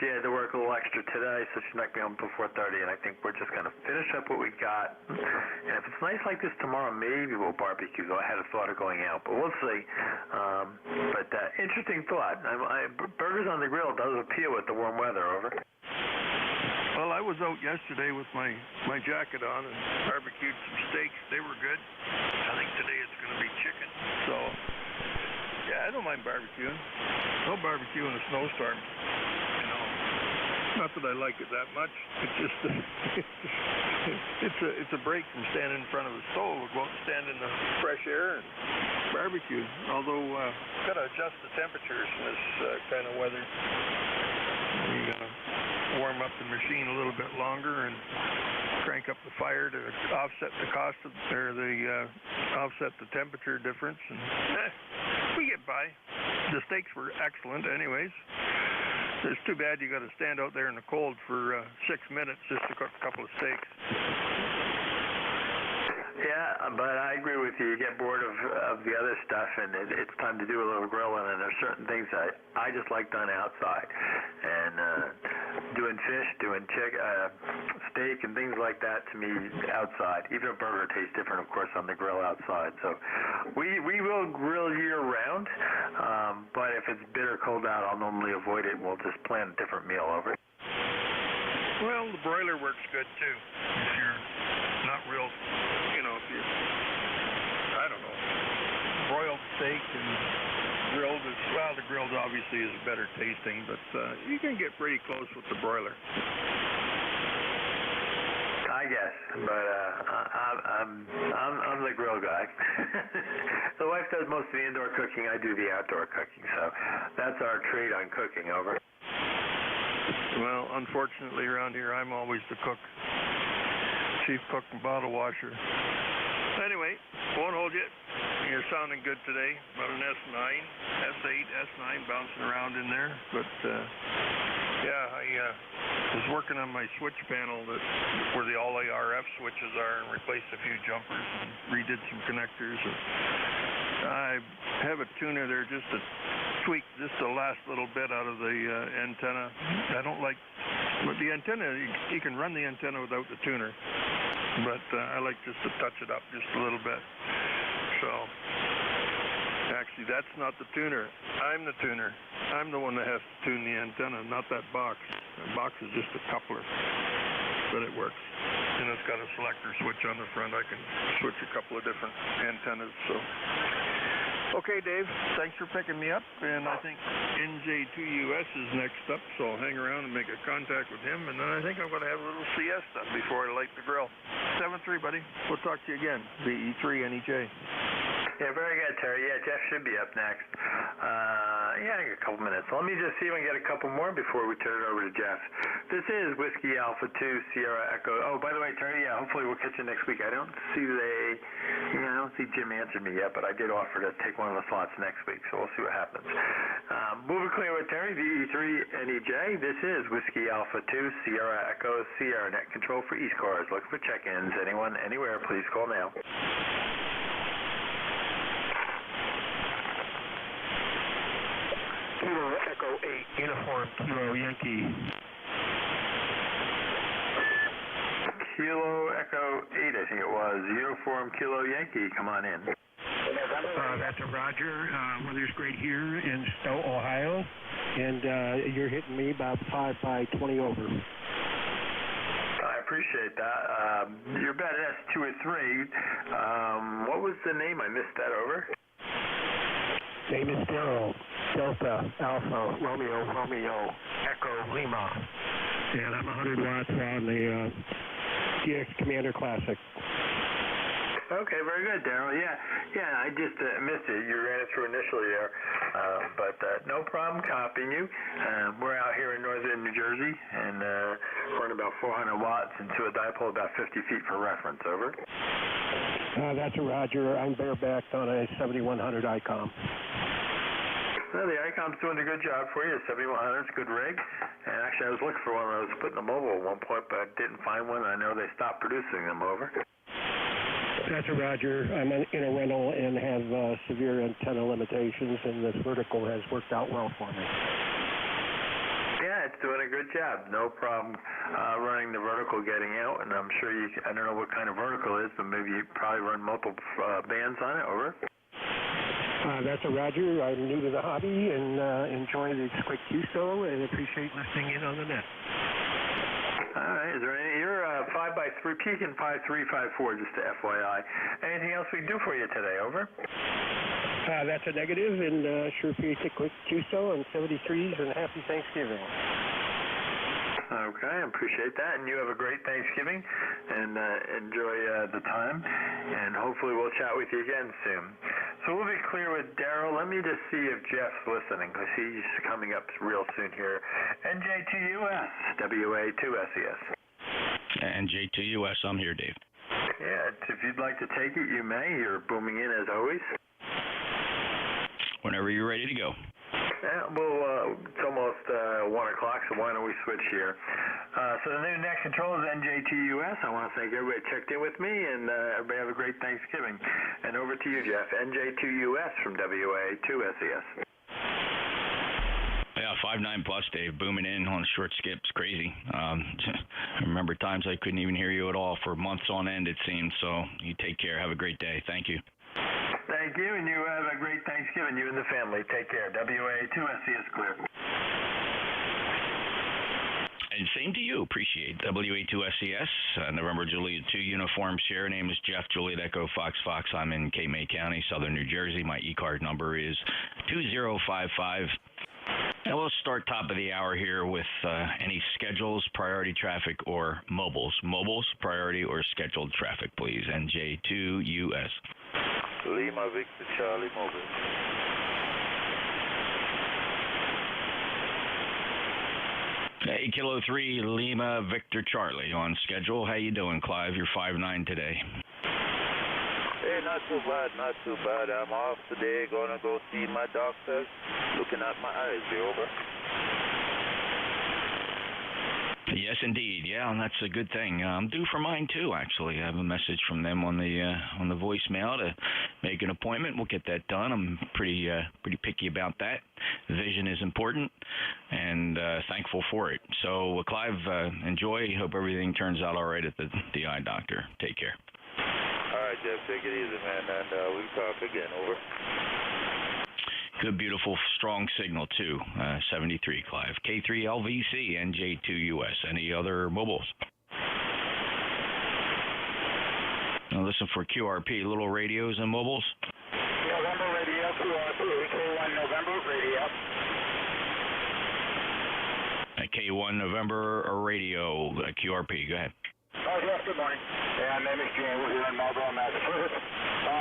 she had to work a little extra today, so she's not going to be home until 4:30, and I think we're just going to finish up what we got. And if it's nice like this tomorrow, maybe we'll barbecue, though I had a thought of going out, but we'll see. But interesting thought. Burgers on the grill does appeal with the warm weather, over.
Well, I was out yesterday with my jacket on and barbecued some steaks. They were good. I think today it's going to be chicken. So, yeah, I don't mind barbecuing. No barbecue in a snowstorm. You know, not that I like it that much. It's just it's a break from standing in front of the stove. We'll go out and stand in the fresh air and barbecue. Although got to adjust the temperatures in this kind of weather. You got to warm up the machine a little bit longer and crank up the fire to offset the cost of, or offset the temperature difference. And we get by. The steaks were excellent, anyways. It's too bad you got to stand out there in the cold for 6 minutes just to cook a couple of steaks.
Yeah, but I agree with you. You get bored of the other stuff, and it's time to do a little grilling, and there's certain things that I just like done outside. And doing fish, doing steak and things like that to me outside. Even a burger tastes different, of course, on the grill outside. So we will grill year round, but if it's bitter cold out, I'll normally avoid it and we'll just plan a different meal over it.
Well, the broiler works good too. If you're not real, if you, I don't know, broiled steak and grilled, the grilled obviously is better tasting, but you can get pretty close with the broiler.
I guess, but I'm the grill guy. The wife does most of the indoor cooking. I do the outdoor cooking, so that's our trade on cooking. Over.
Well, unfortunately, around here, I'm always the cook, chief cook and bottle washer. Anyway, won't hold you. You're sounding good today. About an S9, S8, S9 bouncing around in there. But, I was working on my switch panel where the all ARF switches are and replaced a few jumpers and redid some connectors. I have a tuner there just to tweak just the last little bit out of the antenna. I don't like with the antenna. You can run the antenna without the tuner, but I like just to touch it up just a little bit. So actually, that's not the tuner. I'm the tuner. I'm the one that has to tune the antenna, not that box. The box is just a coupler, but it works. And it's got a selector switch on the front. I can switch a couple of different antennas. So. Okay, Dave, thanks for picking me up, and I think NJ2US is next up, so I'll hang around and make a contact with him, and then I think I'm going to have a little siesta before I light the grill. 7-3, buddy. We'll talk to you again. VE3 NEJ.
Yeah, very good, Terry. Yeah, Jeff should be up next. I got a couple minutes. Let me just see if I can get a couple more before we turn it over to Jeff. This is Whiskey Alpha 2 Sierra Echo. Oh, by the way, Terry, hopefully we'll catch you next week. I don't see Jim answered me yet, but I did offer to take one of the slots next week, so we'll see what happens. Moving clear with Terry, VE3 NEJ. This is Whiskey Alpha 2 Sierra Echo Sierra Net Control for ECARS. Looking for check-ins. Anyone, anywhere, please call now.
Kilo Echo 8, Uniform Kilo Yankee.
Kilo Echo 8, I think it was. Uniform Kilo Yankee, come on in.
That's a Roger. Weather's great here in Stowe, Ohio, and you're hitting me about 5 by 20 over.
I appreciate that. You're about S2 or 3. What was the name? I missed that. Over.
Name is Daryl. Delta Alpha Romeo Echo Lima, and I'm 100 watts on the DX Commander Classic.
Okay, very good, Daryl. Yeah, I just missed it. You ran it through initially there, but no problem copying you. We're out here in northern New Jersey, and we're about 400 watts into a dipole about 50 feet for reference. Over.
That's a Roger. I'm barebacked on a 7100 ICOM.
Well, the ICOM's doing a good job for you. 7100's a good rig. And actually, I was looking for one. I was putting them mobile at one point, but I didn't find one. I know they stopped producing them. Over.
That's a Roger. I'm in a rental and have severe antenna limitations, and this vertical has worked out well for me.
Yeah, it's doing a good job. No problem running the vertical getting out, and I'm sure I don't know what kind of vertical it is, but maybe you probably run multiple bands on it. Over.
That's a Roger. I'm new to the hobby and enjoy the quick QSO and appreciate listening in on the net.
All right. Is there any? You're 5x3, peaking 5354, just to FYI. Anything else we can do for you today? Over.
That's a negative, and sure appreciate the quick QSO on 73s and happy Thanksgiving.
Okay, I appreciate that, and you have a great Thanksgiving, and enjoy the time, and hopefully we'll chat with you again soon. So we'll be clear with Daryl. Let me just see if Jeff's listening, because he's coming up real soon here. NJ2US, WA2SES.
NJ2US, I'm here, Dave.
Yeah, if you'd like to take it, you may. You're booming in as always.
Whenever you're ready to go.
Yeah, well, it's almost 1 o'clock, so why don't we switch here? So the new net control is NJ2US. I want to thank everybody that checked in with me, and everybody have a great Thanksgiving. And over to you, Jeff. NJ2US from WA2SES.
Yeah, 5.9 plus, Dave, booming in on short skips, crazy. I remember times I couldn't even hear you at all for months on end, it seems. So you take care. Have a great day. Thank you.
Thank you, and you have a great Thanksgiving, you and the family. Take care. WA2SC is clear.
And same to you. Appreciate WA2SCS, November Juliet 2 uniform share. Name is Jeff, Juliet Echo Fox Fox. I'm in Cape May County, Southern New Jersey. My E-card number is 2055. And we'll start top of the hour here with any schedules, priority traffic, or mobiles. Mobiles, priority, or scheduled traffic, please. NJ2US.
Lima Victor Charlie Mobile.
Hey, Kilo 3, Lima Victor Charlie on schedule. How you doing, Clive? You're 5'9" today.
Hey, not too bad, not too bad. I'm off today, gonna go see my doctor, looking at my eyes. Be over.
Yes, indeed. Yeah, and that's a good thing. I'm due for mine too. Actually, I have a message from them on the voicemail to make an appointment. We'll get that done. I'm pretty picky about that. Vision is important, and thankful for it. So, Clive, enjoy. Hope everything turns out all right at the eye doctor. Take care.
All right, Jeff. Take it easy, man, and we'll talk again. Over.
Good, beautiful, strong signal, too. 73, Clive. K3LVC, NJ2US. Any other mobiles? Now listen for QRP, little radios and mobiles.
November radio, QRP, K1 November radio.
K1 November radio, QRP. Go ahead.
Oh, yes, good morning. Yeah, my name is Gene. We're here in Marlborough, Massachusetts.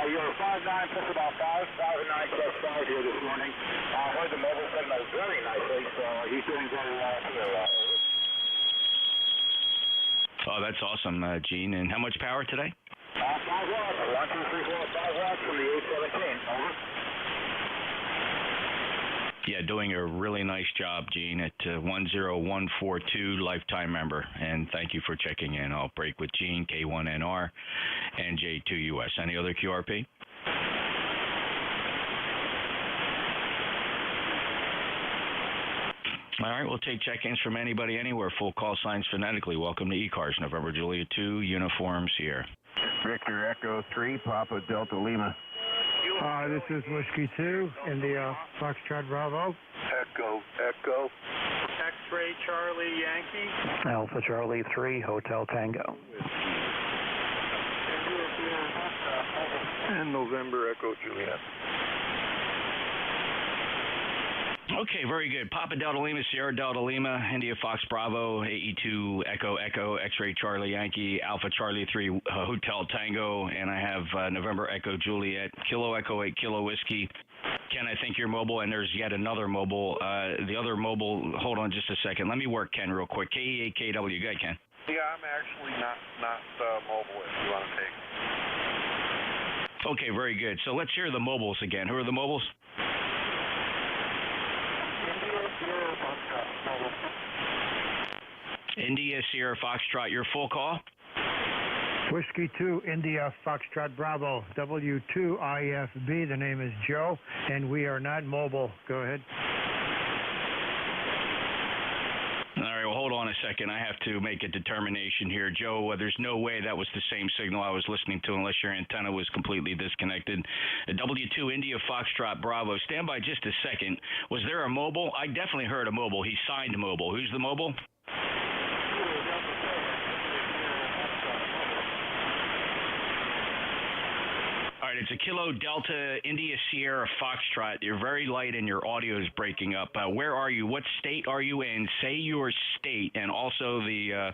You're 5'9", plus about 5'9" plus 5 here this morning. I heard the mobile signal very nicely, so he's doing very well here.
Oh, that's awesome, Gene. And how much power today?
5 watts. 1, 2, 3, 4, 5 watts from the 817. Over.
Yeah, doing a really nice job, Gene, at 10142 lifetime member. And thank you for checking in. I'll break with Gene, K1NR, NJ2US. Any other QRP? All right, we'll take check-ins from anybody, anywhere. Full call signs phonetically. Welcome to ECARS, November Juliet 2, uniforms here.
Victor Echo 3, Papa Delta Lima.
This is Whiskey 2, India Foxtrot Bravo.
Echo.
X-Ray Charlie Yankee.
Alpha Charlie 3, Hotel Tango.
And November Echo Juliet.
Okay, very good. Papa Delta Lima, Sierra Delta Lima, India Fox Bravo, AE2 Echo Echo, X-Ray Charlie Yankee, Alpha Charlie 3 Hotel Tango, and I have November Echo Juliet, Kilo Echo 8 Kilo Whiskey. Ken, I think you're mobile, and there's yet another mobile. The other mobile, hold on just a second. Let me work Ken real quick. KE8KW, go ahead, Ken.
Yeah, I'm actually not mobile if you want to take.
Okay, very good. So let's hear the mobiles again. Who are the mobiles? India Sierra Foxtrot, your full call?
Whiskey 2, India Foxtrot Bravo, W2IFB. The name is Joe, and we are not mobile. Go ahead.
All right, well, hold on a second. I have to make a determination here. Joe, there's no way that was the same signal I was listening to unless your antenna was completely disconnected. W2 India Foxtrot Bravo. Stand by just a second. Was there a mobile? I definitely heard a mobile. He signed mobile. Who's the mobile? All right, it's a Kilo Delta India Sierra Foxtrot. You're very light and your audio is breaking up. Where are you? What state are you in? Say your state and also the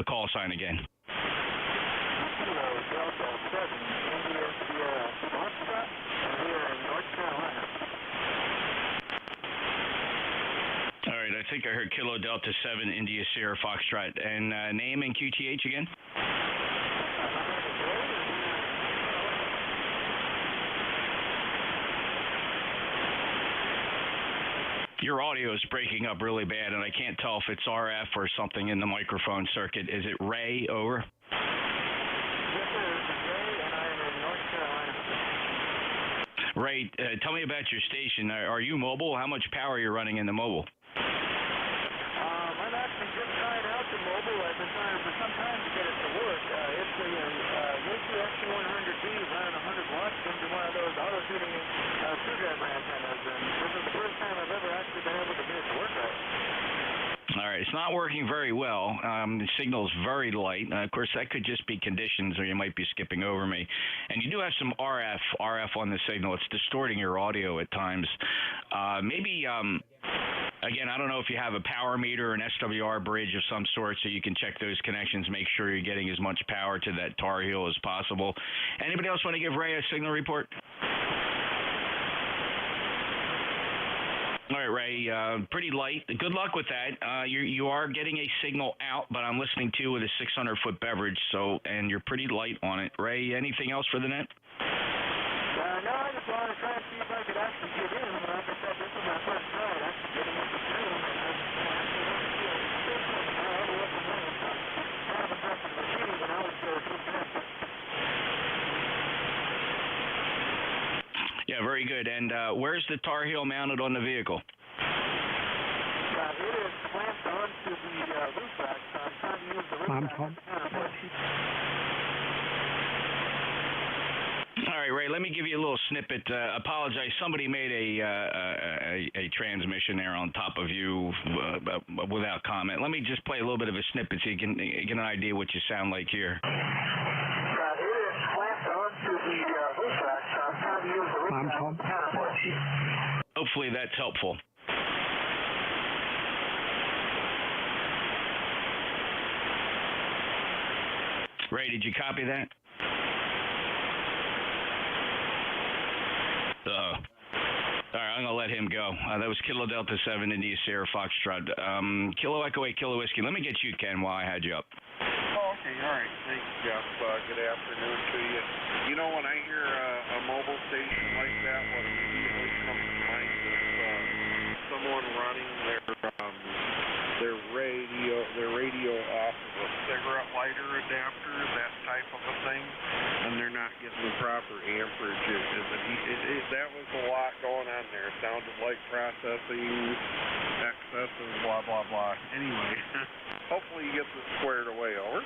call sign again.
Kilo Delta 7, India Sierra Foxtrot, here in North Carolina.
All right, I think I heard Kilo Delta 7, India Sierra Foxtrot. And name and QTH again? Your audio is breaking up really bad, and I can't tell if it's RF or something in the microphone circuit. Is it Ray? Over.
This is Ray, and I am in North Carolina.
Ray, tell me about your station. Are you mobile? How much power are you running in the mobile? not working very well. The signal's very light. Of course, that could just be conditions, or you might be skipping over me. And you do have some RF on the signal. It's distorting your audio at times. Maybe, again, I don't know if you have a power meter or an SWR bridge of some sort, so you can check those connections, make sure you're getting as much power to that Tar Heel as possible. Anybody else want to give Ray a signal report? All right, Ray, pretty light. Good luck with that. You are getting a signal out, but I'm listening to you with a 600-foot beverage, and you're pretty light on it. Ray, anything else for the net?
No, I just wanted to try and see if I could actually get in. Like I said, this is my first try at actually getting into the room, and I haven't touched the machine, and I was so disconnected.
Yeah, very good. And where's the Tar Heel mounted on the vehicle?
It is clamped onto the roof rack, so I'm trying to use the roof rack.
All right, Ray, let me give you a little snippet. Apologize. Somebody made a transmission there on top of you without comment. Let me just play a little bit of a snippet so you can get an idea what you sound like here.
It is clamped onto the roof rack, so I'm trying to use the roof rack.
Hopefully that's helpful. Ray, did you copy that? All right, I'm going to let him go. That was Kilo Delta 7 India Sierra Foxtrot. Kilo Echo 8 Kilo Whiskey. Let me get you, Ken, while I had you up.
Oh, okay, all right. Thanks, Jeff. Good afternoon to you. You know, when I hear a mobile station like that, what immediately comes to mind is someone running their radio off of a cigarette lighter adapter, that type of a thing, and they're not getting the proper amperage. That was a lot going on there. It sounded like processing excessive blah, blah, blah. Anyway, hopefully you get this squared away. Over.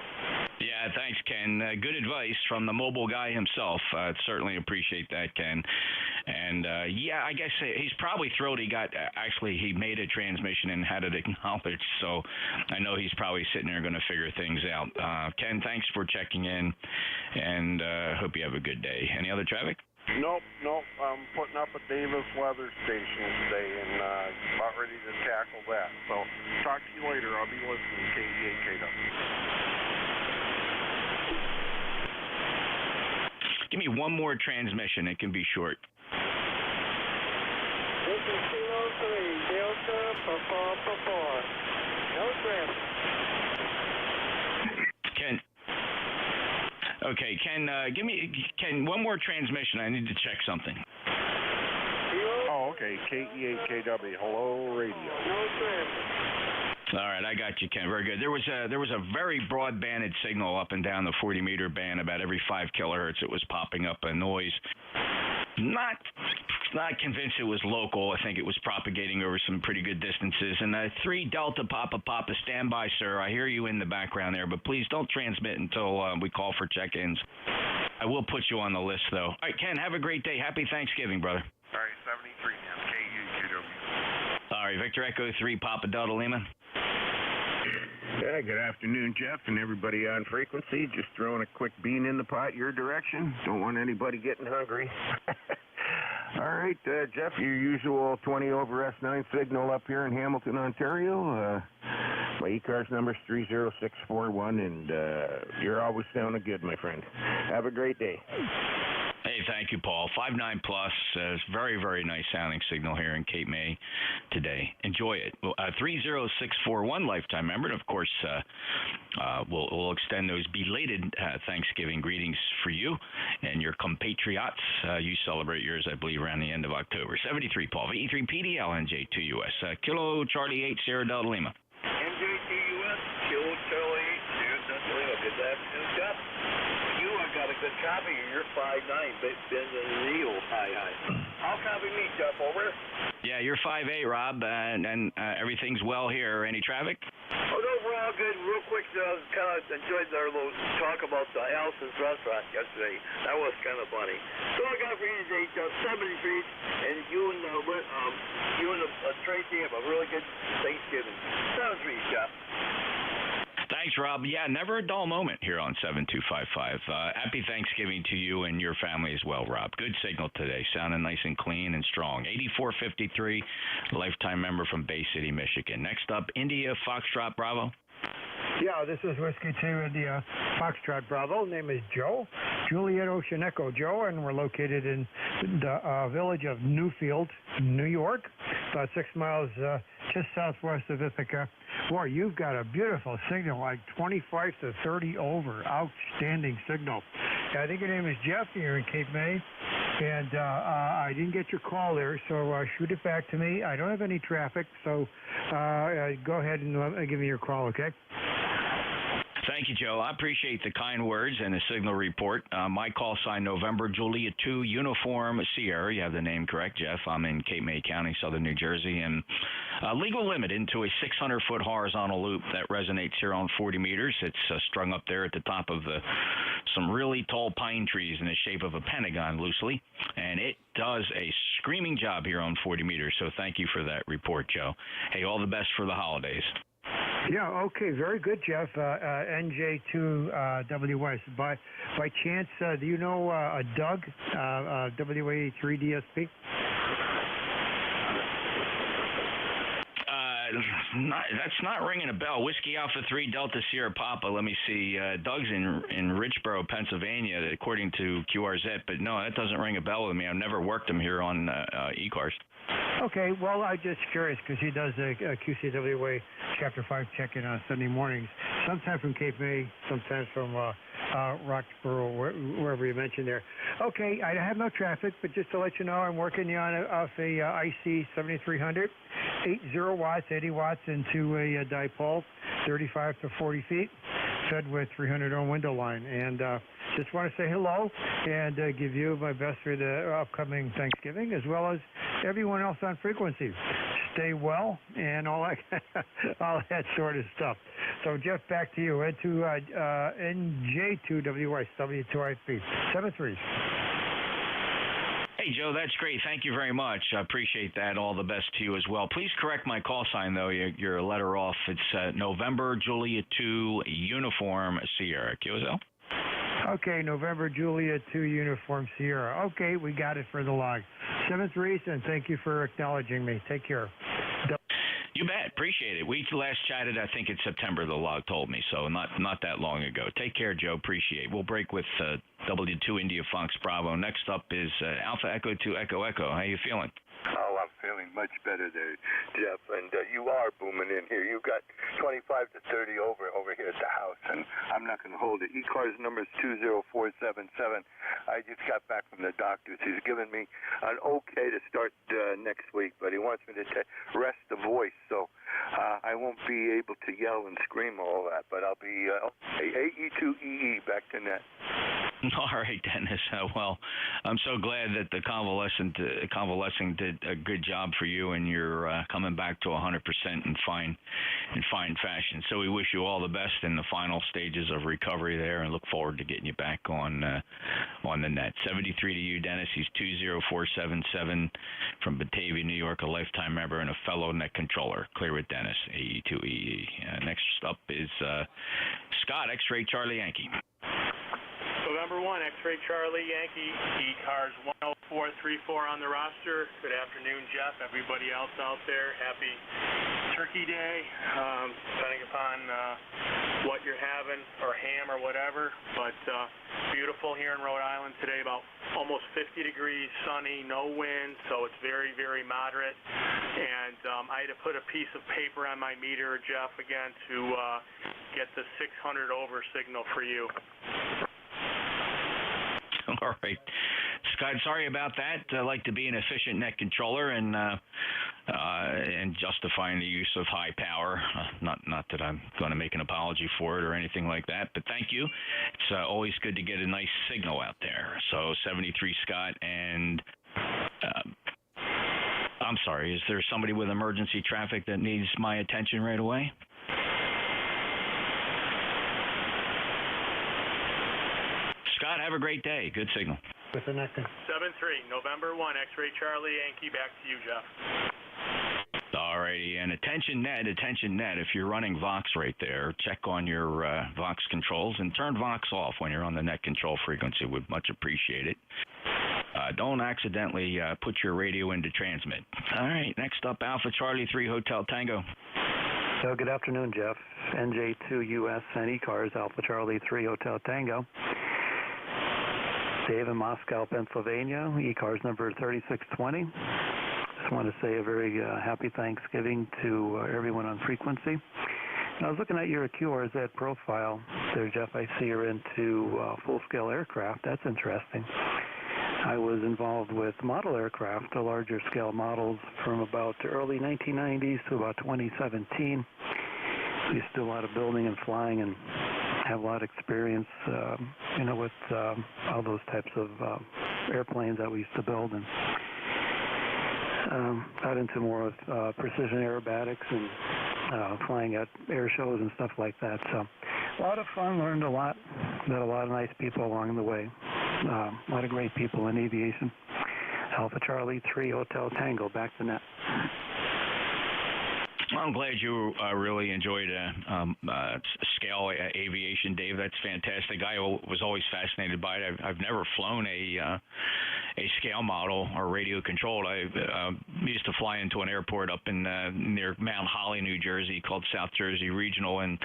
Yeah, thanks, Ken. Good advice from the mobile guy himself. Certainly appreciate that, Ken. And, yeah, I guess he's probably thrilled he made a transmission and had it acknowledged. So I know he's probably sitting there going to figure things out. Ken, thanks for checking in, and hope you have a good day. Any other traffic?
Nope. I'm putting up a Davis weather station today and about ready to tackle that. So talk to you later. I'll be listening to KDAKW.
Give me one more transmission. It can be short.
This is Kilo 3, Delta, Papa. No traffic.
Ken. Okay, Ken, one more transmission. I need to check something.
Oh, okay. KEAKW. Hello, radio.
No traffic.
All right, I got you, Ken. Very good. There was a very broad banded signal up and down the 40-meter band. About every 5 kilohertz, it was popping up a noise. Not convinced it was local. I think it was propagating over some pretty good distances. And 3 Delta Papa, stand by, sir. I hear you in the background there, but please don't transmit until we call for check-ins. I will put you on the list, though. All right, Ken, have a great day. Happy Thanksgiving, brother.
All right, 73 now. KUQW.
All right, Victor Echo 3, Papa Delta Lima.
Yeah, good afternoon, Jeff, and everybody on frequency. Just throwing a quick bean in the pot your direction. Don't want anybody getting hungry. All right, Jeff, your usual 20 over S9 signal up here in Hamilton, Ontario. My ECARS number is 30641, and you're always sounding good, my friend. Have a great day.
Hey, thank you, Paul. 59 plus, very, very nice sounding signal here in Cape May today. Enjoy it. 30641 lifetime member, and of course, we'll extend those belated Thanksgiving greetings for you and your compatriots. You celebrate yours, I believe, around the end of October. 73, Paul. VE3PDL NJ2US. Kilo Charlie 8 Sierra Delta Lima.
NJ2US, Kilo Charlie 8 Sierra Delta Lima. Good afternoon, Jeff. I got a
good copy. You're 5'9", been the Neo high. How copy me, Jeff? Over?
Yeah, you're 5'8", Rob, and everything's well here. Any traffic?
Oh, no, we're all good. Real quick, kind of enjoyed our little talk about Allison's restaurant yesterday. That was kind of funny. So I got for you today, 73, and you and Tracy have a really good Thanksgiving. 73, Jeff.
Thanks, Rob. Yeah, never a dull moment here on 7255. Happy Thanksgiving to you and your family as well, Rob. Good signal today, sounding nice and clean and strong. 8453, lifetime member from Bay City, Michigan. Next up, India Foxtrot Bravo.
Yeah, this is Whiskey 2 India Foxtrot Bravo. Name is Joe. Juliet Ocean Echo Joe, and we're located in the village of Newfield, New York, about 6 miles just southwest of Ithaca. Boy, you've got a beautiful signal, like 25 to 30 over. Outstanding signal. I think your name is Jeff. You're in Cape May. And I didn't get your call there, so shoot it back to me. I don't have any traffic, so go ahead and give me your call, okay?
Thank you, Joe. I appreciate the kind words and the signal report. My call sign November Juliet 2 Uniform Sierra. You have the name correct, Jeff. I'm in Cape May County, southern New Jersey, and legal limit into a 600-foot horizontal loop that resonates here on 40 meters. It's strung up there at the top of some really tall pine trees in the shape of a pentagon, loosely, and it does a screaming job here on 40 meters. So thank you for that report, Joe. Hey, all the best for the holidays.
Yeah, okay, very good, Jeff. NJ2US. By chance, do you know Doug, WA3DSP?
That's not ringing a bell. Whiskey Alpha 3 Delta Sierra Papa. Let me see. Doug's in Richboro, Pennsylvania, according to QRZ. But no, that doesn't ring a bell with me. I've never worked him here on ECARS.
Okay, well, I'm just curious because he does a QCWA Chapter 5 check-in on Sunday mornings, sometimes from Cape May, sometimes from Roxborough, wherever you mentioned there. Okay, I have no traffic, but just to let you know, I'm working you on off a IC 7300, 80 watts, 80 watts into a dipole, 35 to 40 feet, fed with 300 ohm window line. And just want to say hello and give you my best for the upcoming Thanksgiving, as well as everyone else on frequency. Stay well and all that sort of stuff. So, Jeff, back to you. Head to NJ2US, W2IP, 73.
Hey, Joe, that's great. Thank you very much. I appreciate that. All the best to you as well. Please correct my call sign, though. You're a letter off. It's November Juliet 2 Uniform Sierra. QSL?
Okay, November Juliet 2 Uniform Sierra. Okay, we got it for the log. 7-3, and thank you for acknowledging me. Take care.
You bet. Appreciate it. We last chatted, I think, in September, the log told me, so not that long ago. Take care, Joe. Appreciate it. We'll break with W2 India Fox Bravo. Next up is Alpha Echo 2 Echo Echo. How you feeling?
Oh, I'm feeling much better there, Jeff, and you are booming in here. You got 25 to 30 over here at the house, and I'm not going to hold it. ECARS number is 20477. I just got back from the doctor's. He's given me an okay to start next week, but he wants me to rest the voice, so I won't be able to yell and scream all that, but I'll be AE2EE back to net.
All right, Dennis. Well, I'm so glad that the convalescing did a good job for you, and you're coming back to 100% in fine fashion. So we wish you all the best in the final stages of recovery there, and look forward to getting you back on the net. 73 to you, Dennis. He's 20477 from Batavia, New York, a lifetime member and a fellow net controller. Clear with Dennis, AE2EE. Next up is Scott, X-Ray Charlie Yankee.
November 1, X-Ray Charlie Yankee, ECARS 10434 on the roster. Good afternoon, Jeff, everybody else out there. Happy Turkey Day, depending upon what you're having, or ham or whatever. But beautiful here in Rhode Island today, about almost 50 degrees, sunny, no wind, so it's very, very moderate. And I had to put a piece of paper on my meter, Jeff, again, to get the 600 over signal for you.
All right. Scott, sorry about that. I like to be an efficient net controller, and and justifying the use of high power. Not that I'm going to make an apology for it or anything like that, but thank you. It's always good to get a nice signal out there. So 73 Scott, and I'm sorry, is there somebody with emergency traffic that needs my attention right away? Scott, have a great day. Good signal.
With the next
7-3, November 1, X-Ray Charlie Yankee, back to you, Jeff.
All righty, and attention net, if you're running Vox right there, check on your Vox controls and turn Vox off when you're on the net control frequency. Would much appreciate it. Don't accidentally put your radio into transmit. All right, next up, Alpha Charlie 3 Hotel Tango.
So good afternoon, Jeff. NJ2US and ECARS, Alpha Charlie 3 Hotel Tango. Dave in Moscow, Pennsylvania, ECARS number 3620. Just want to say a very happy Thanksgiving to everyone on frequency. And I was looking at your QRZ profile there, Jeff. I see you're into full-scale aircraft. That's interesting. I was involved with model aircraft, the larger scale models, from about the early 1990s to about 2017. We used to do a lot of building and flying and have a lot of experience, with all those types of airplanes that we used to build, and got into more of precision aerobatics and flying at air shows and stuff like that. So a lot of fun, learned a lot, met a lot of nice people along the way. A lot of great people in aviation. Alpha Charlie 3 Hotel Tango, back to net.
I'm glad you really enjoyed scale aviation, Dave. That's fantastic. I was always fascinated by it. I've never flown a scale model or radio controlled. I used to fly into an airport up in near Mount Holly, New Jersey, called South Jersey Regional, and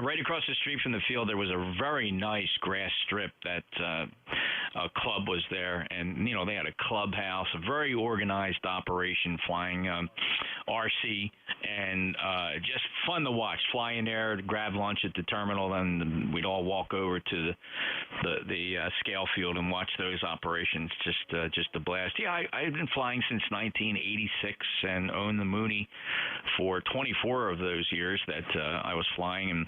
right across the street from the field there was a very nice grass strip that a club was there, and they had a clubhouse, a very organized operation, flying RC, and just fun to watch. Fly in there, grab lunch at the terminal, then we'd all walk over to the scale field and watch those operations. Just a blast. Yeah, I've been flying since 1986 and owned the Mooney for 24 of those years that I was flying, and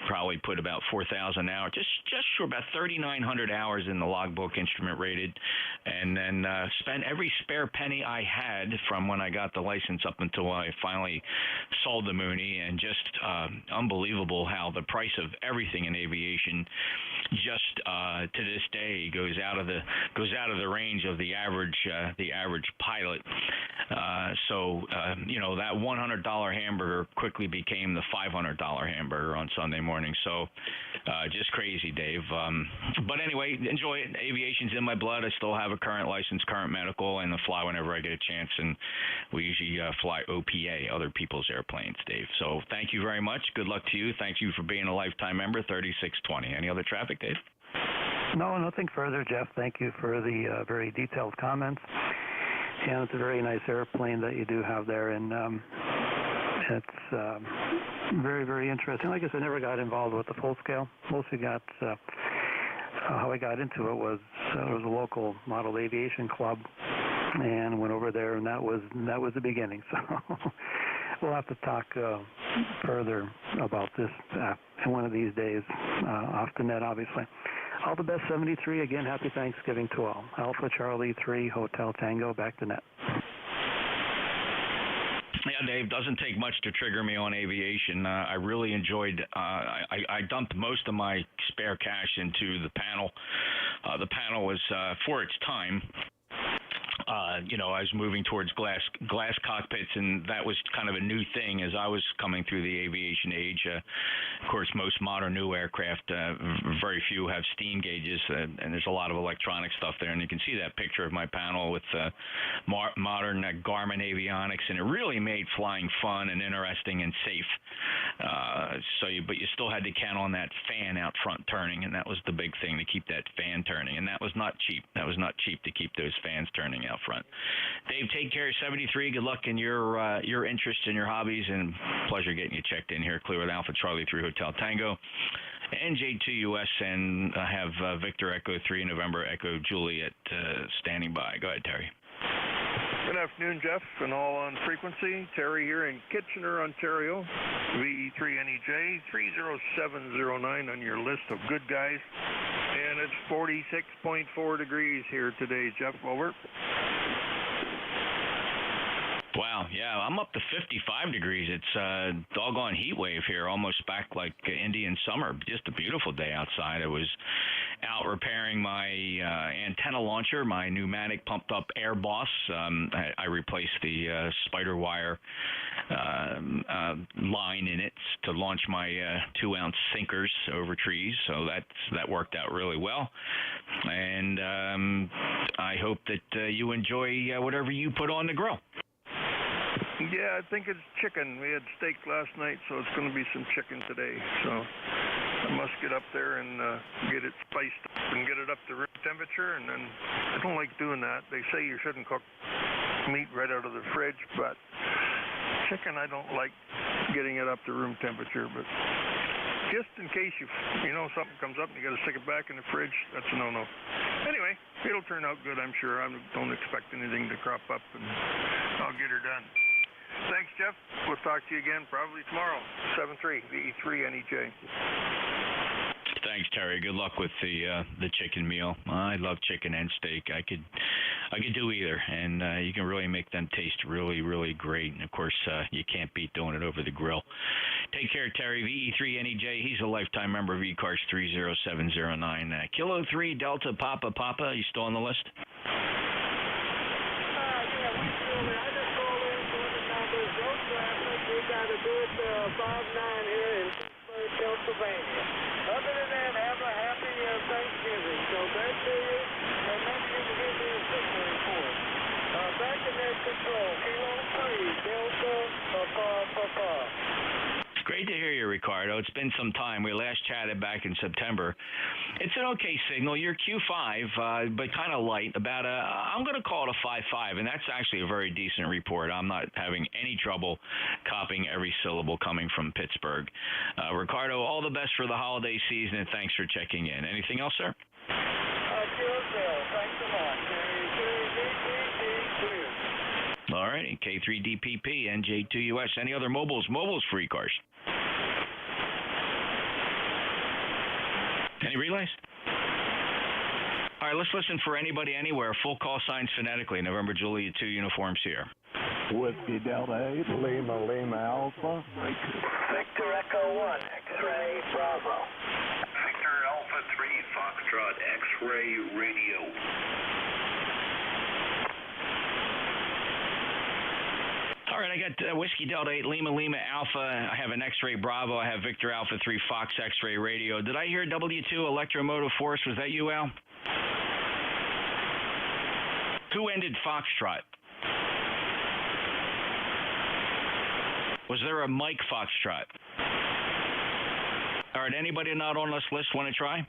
probably put about 4,000 hours, just for about 3,900 hours in the logbook, instrument rated, and then spent every spare penny I had from when I got the license up until I finally sold the Mooney. And just unbelievable how the price of everything in aviation just to this day goes out of the range of the average pilot. So that $100 hamburger quickly became the $500 hamburger on Sunday morning. So just crazy, Dave. But anyway, enjoy it. Aviation's in my blood. I still have a current license, current medical, and I fly whenever I get a chance. And we usually fly OPA, other people's airplanes, Dave. So thank you very much. Good luck to you. Thank you for being a lifetime member, 3620. Any other traffic, Dave?
No, nothing further, Jeff. Thank you for the very detailed comments. And it's a very nice airplane that you do have there, and it's very, very interesting. Like I said, I never got involved with the full scale. Mostly got how I got into it was there was a local model aviation club, and went over there, and that was the beginning. So we'll have to talk further about this one of these days off the net, obviously. All the best, 73. Again, happy Thanksgiving to all. Alpha Charlie 3 Hotel Tango, back to net.
Yeah, Dave, doesn't take much to trigger me on aviation. I really enjoyed, I dumped most of my spare cash into the panel. The panel was, for its time, I was moving towards glass cockpits, and that was kind of a new thing as I was coming through the aviation age. Of course, most modern new aircraft, very few have steam gauges, and there's a lot of electronic stuff there. And you can see that picture of my panel with modern Garmin avionics, and it really made flying fun and interesting and safe. But you still had to count on that fan out front turning, and that was the big thing, to keep that fan turning. And that was not cheap. That was not cheap to keep those fans turning out front. Dave, take care. 73. Good luck in your interests and your hobbies, and pleasure getting you checked in here. Clear with Alpha Charlie 3 Hotel Tango, NJ2US, and I have Victor Echo 3 November Echo Juliet standing by. Go ahead, Terry.
Good afternoon, Jeff, and all on frequency. Terry here in Kitchener, Ontario. VE3NEJ 30709 on your list of good guys. And it's 46.4 degrees here today, Jeff. Over.
Wow, yeah, I'm up to 55 degrees. It's a doggone heat wave here, almost back like Indian summer. Just a beautiful day outside. I was out repairing my antenna launcher, my pneumatic pumped-up air boss. I replaced the spider wire line in it to launch my 2-ounce sinkers over trees, so that worked out really well. And I hope that you enjoy whatever you put on the grill.
Yeah, I think it's chicken. We had steak last night, so it's going to be some chicken today. So I must get up there and get it spiced up and get it up to room temperature. And then I don't like doing that. They say you shouldn't cook meat right out of the fridge, but chicken I don't like getting it up to room temperature. But just in case you know something comes up and you got to stick it back in the fridge, that's a no-no. Anyway, it'll turn out good, I'm sure. I don't expect anything to crop up, and I'll get her done. Thanks, Jeff. We'll talk to you again probably tomorrow. 7-3, VE3NEJ.
Thanks, Terry. Good luck with the chicken meal. I love chicken and steak. I could do either, and you can really make them taste really, really great. And of course, you can't beat doing it over the grill. Take care, Terry. VE3NEJ. He's a lifetime member of ECARS 30709. Kilo 3 Delta Papa Papa. You still on the list?
Here in Pittsburgh, Pennsylvania. Other than that, have a happy Thanksgiving. So back to you, and maybe you can give me a signal report. Back in that control, Kilo 3, Delta, Papa.
It's great to hear you, Ricardo. It's been some time. We last chatted back in September. It's an okay signal. You're Q5, but kind of light. I'm going to call it a 5.5, and that's actually a very decent report. I'm not having any trouble copying every syllable coming from Pittsburgh. Ricardo, all the best for the holiday season, and thanks for checking in. Anything else, sir?
Cheers, Bill. Thanks a lot. Clear.
All right, K3DPP, NJ2US. Any other mobiles for ECARS? Any relays? All right, let's listen for anybody anywhere. Full call signs phonetically. November Juliet 2 uniforms here.
Whiskey Delta 8, Lima Alpha.
Victor Echo 1, X-Ray Bravo.
Victor Alpha 3, Foxtrot X-Ray Radio.
All right, I got Whiskey Delta 8, Lima Alpha. I have an X-Ray Bravo. I have Victor Alpha 3, Fox X-Ray Radio. Did I hear W2 Electromotive Force? Was that you, Al? Who ended Foxtrot? Was there a Mike Foxtrot? All right, anybody not on this list want to try?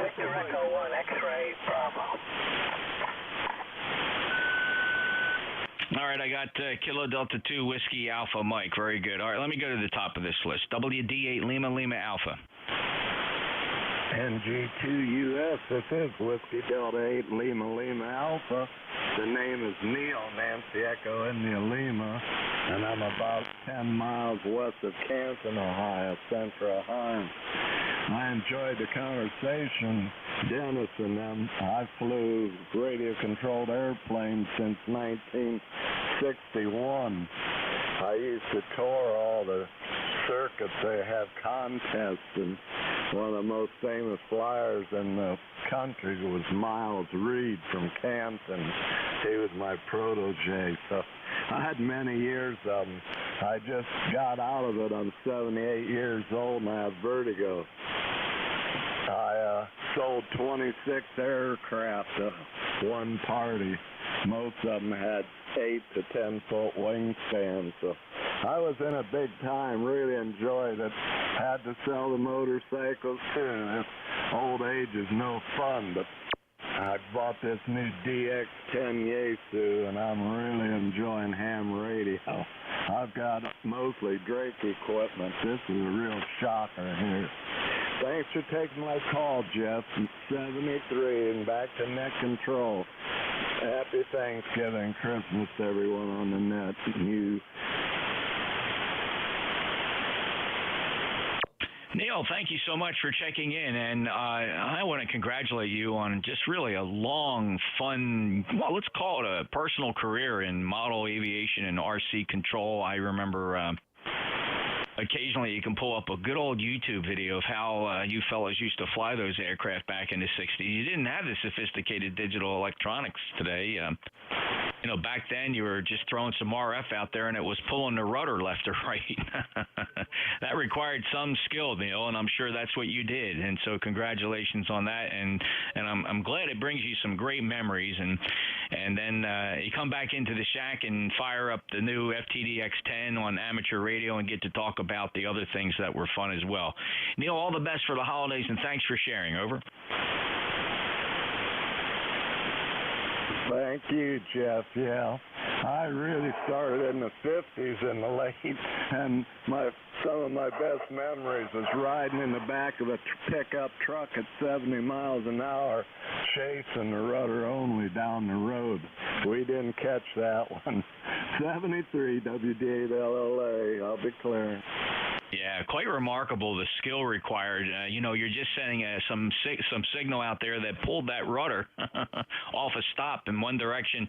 Victor Echo 1, X-Ray Bravo.
All right, I got Kilo Delta 2, Whiskey Alpha Mike. Very good. All right, let me go to the top of this list. WD8 Lima Alpha.
NJ2US, this is Whiskey Delta 8, Lima Alpha. The name is Neil, Nancy Echo, India Lima, and I'm about 10 miles west of Canton, Ohio, Central Ohio. I enjoyed the conversation. Dennis and them, I flew radio-controlled airplanes since 1961. I used to tour all the circuits. They have contests, and one of the most famous flyers in the country was Miles Reed from Canton. He was my protege, so I had many years of them. I just got out of it. I'm 78 years old, and I have vertigo. I sold 26 aircraft to one party. Most of them had 8 to 10 foot wingspans, so I was in it big time, really enjoyed it. Had to sell the motorcycles too. This old age is no fun, but I bought this new DX10 Yaesu, and I'm really enjoying ham radio. I've got mostly Drake equipment. This is a real shocker here.
Thanks for taking my call, Jeff. It's 73 and back to net control. Happy Thanksgiving, Christmas to everyone on the net. You.
Neil, thank you so much for checking in, and I want to congratulate you on just really a long, fun, well, let's call it a personal career in model aviation and RC control. I remember occasionally you can pull up a good old YouTube video of how you fellas used to fly those aircraft back in the 60s. You didn't have the sophisticated digital electronics today. You know, back then you were just throwing some RF out there and it was pulling the rudder left or right. That required some skill, Neil, and I'm sure that's what you did. And so congratulations on that. And I'm glad it brings you some great memories. And then you come back into the shack and fire up the new FTD X10 on amateur radio and get to talk about the other things that were fun as well. Neil, all the best for the holidays and thanks for sharing. Over.
Thank you, Jeff. Yeah, I really started in the 50s in the late, and some of my best memories was riding in the back of a pickup truck at 70 miles an hour, chasing the rudder only down the road. We didn't catch that one. 73 WD8LLA, I'll be clear.
Yeah, quite remarkable, the skill required. You know, you're just sending some signal out there that pulled that rudder off a stop in one direction.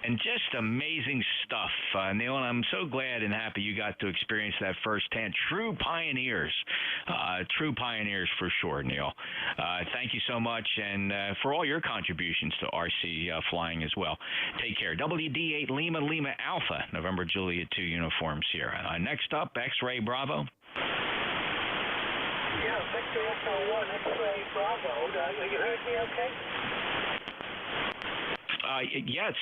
And just amazing stuff, Neil, and I'm so glad and happy you got to experience that firsthand. True pioneers for sure, Neil. Thank you so much, and for all your contributions to RC flying as well. Take care. WD8 Lima Alpha, November Juliet 2 Uniform Sierra. Next up, X-Ray Bravo.
Yeah, Victor Echo 1, X-Ray Bravo. You heard me okay?
Yes,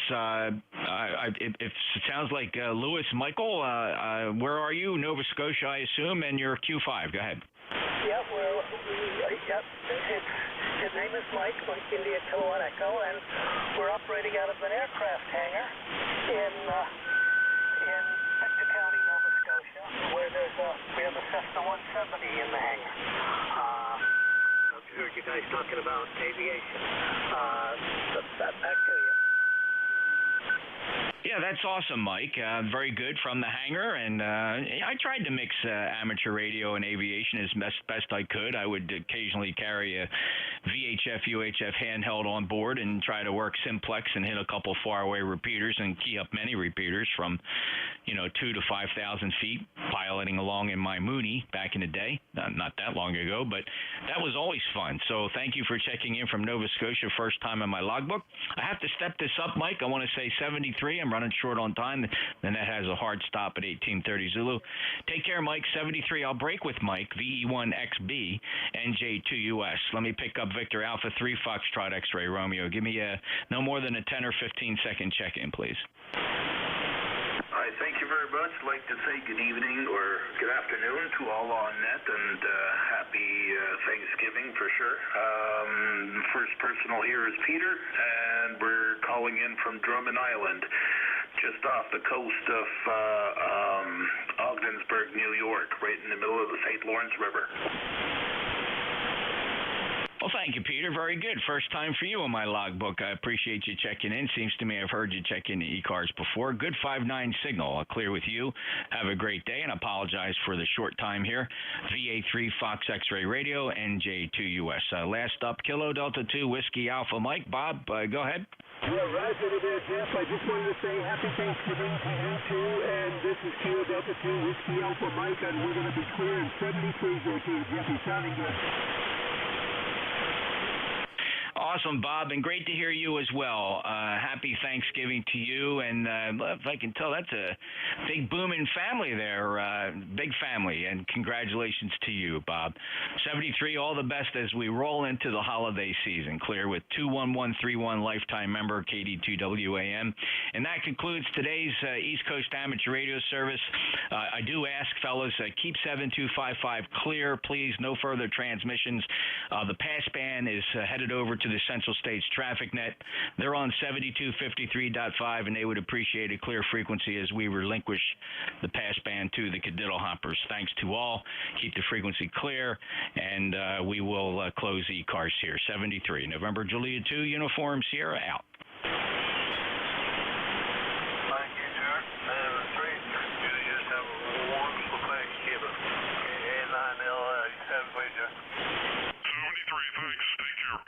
it sounds like Lewis Michael. Where are you? Nova Scotia, I assume, and you're Q5. Go ahead.
Yep, his name is Mike India Kilowatt Echo, and we're operating out of an aircraft hangar in Victor County, Nova Scotia, where we have a Cessna 170 in the hangar. I've heard you guys talking about aviation. Back to you.
Yeah, that's awesome, Mike. Very good from the hangar, and I tried to mix amateur radio and aviation as best I could. I would occasionally carry a VHF, UHF handheld on board and try to work simplex and hit a couple faraway repeaters and key up many repeaters from, 2,000 to 5,000 feet, piloting along in my Mooney back in the day. Not that long ago, but that was always fun. So thank you for checking in from Nova Scotia, first time in my logbook. I have to step this up, Mike. I want to say 73. I'm running short on time. Then that has a hard stop at 1830 Zulu. Take care, Mike. 73. I'll break with Mike. VE1XB, NJ2US. Let me pick up Victor Alpha 3 Foxtrot X-Ray Romeo. Give me no more than a 10 or 15 second check-in, please.
Thank you very much. I'd like to say good evening or good afternoon to all on net, and happy Thanksgiving for sure. First personal here is Peter, and we're calling in from Drummond Island, just off the coast of Ogdensburg, New York, right in the middle of the St. Lawrence River.
Well, thank you, Peter. Very good. First time for you in my logbook. I appreciate you checking in. Seems to me I've heard you check in the ECARS before. Good 5-9 signal. I'll clear with you. Have a great day, and apologize for the short time here. VA3 Fox X-Ray Radio, NJ2US. Last up, Kilo Delta 2 Whiskey Alpha Mike. Bob, go ahead.
Yeah, Roger there, Jeff. I just wanted to say happy Thanksgiving to you too, and this is Kilo Delta 2 Whiskey Alpha Mike, and we're going to be clearing 73s okay, Jeffy. Sounding good.
Awesome, Bob, and great to hear you as well. Happy Thanksgiving to you, and if I can tell, that's a big booming family there, big family, and congratulations to you, Bob. 73, all the best as we roll into the holiday season. Clear with 21131 lifetime member KD2WAM, and that concludes today's East Coast Amateur Radio Service. I do ask, fellas, keep 7255 clear, please. No further transmissions. The passband is headed over to the Central States Traffic Net. They're on 7253.5, and they would appreciate a clear frequency as we relinquish the passband to the Cadiddle Hoppers. Thanks to all. Keep the frequency clear, and we will close ECARS here. 73, November Julia 2, Uniform Sierra out.
Thank you, Jack. And 3, you just have a wonderful Thanksgiving. And 9L, have a great day.
73, thanks. Take care.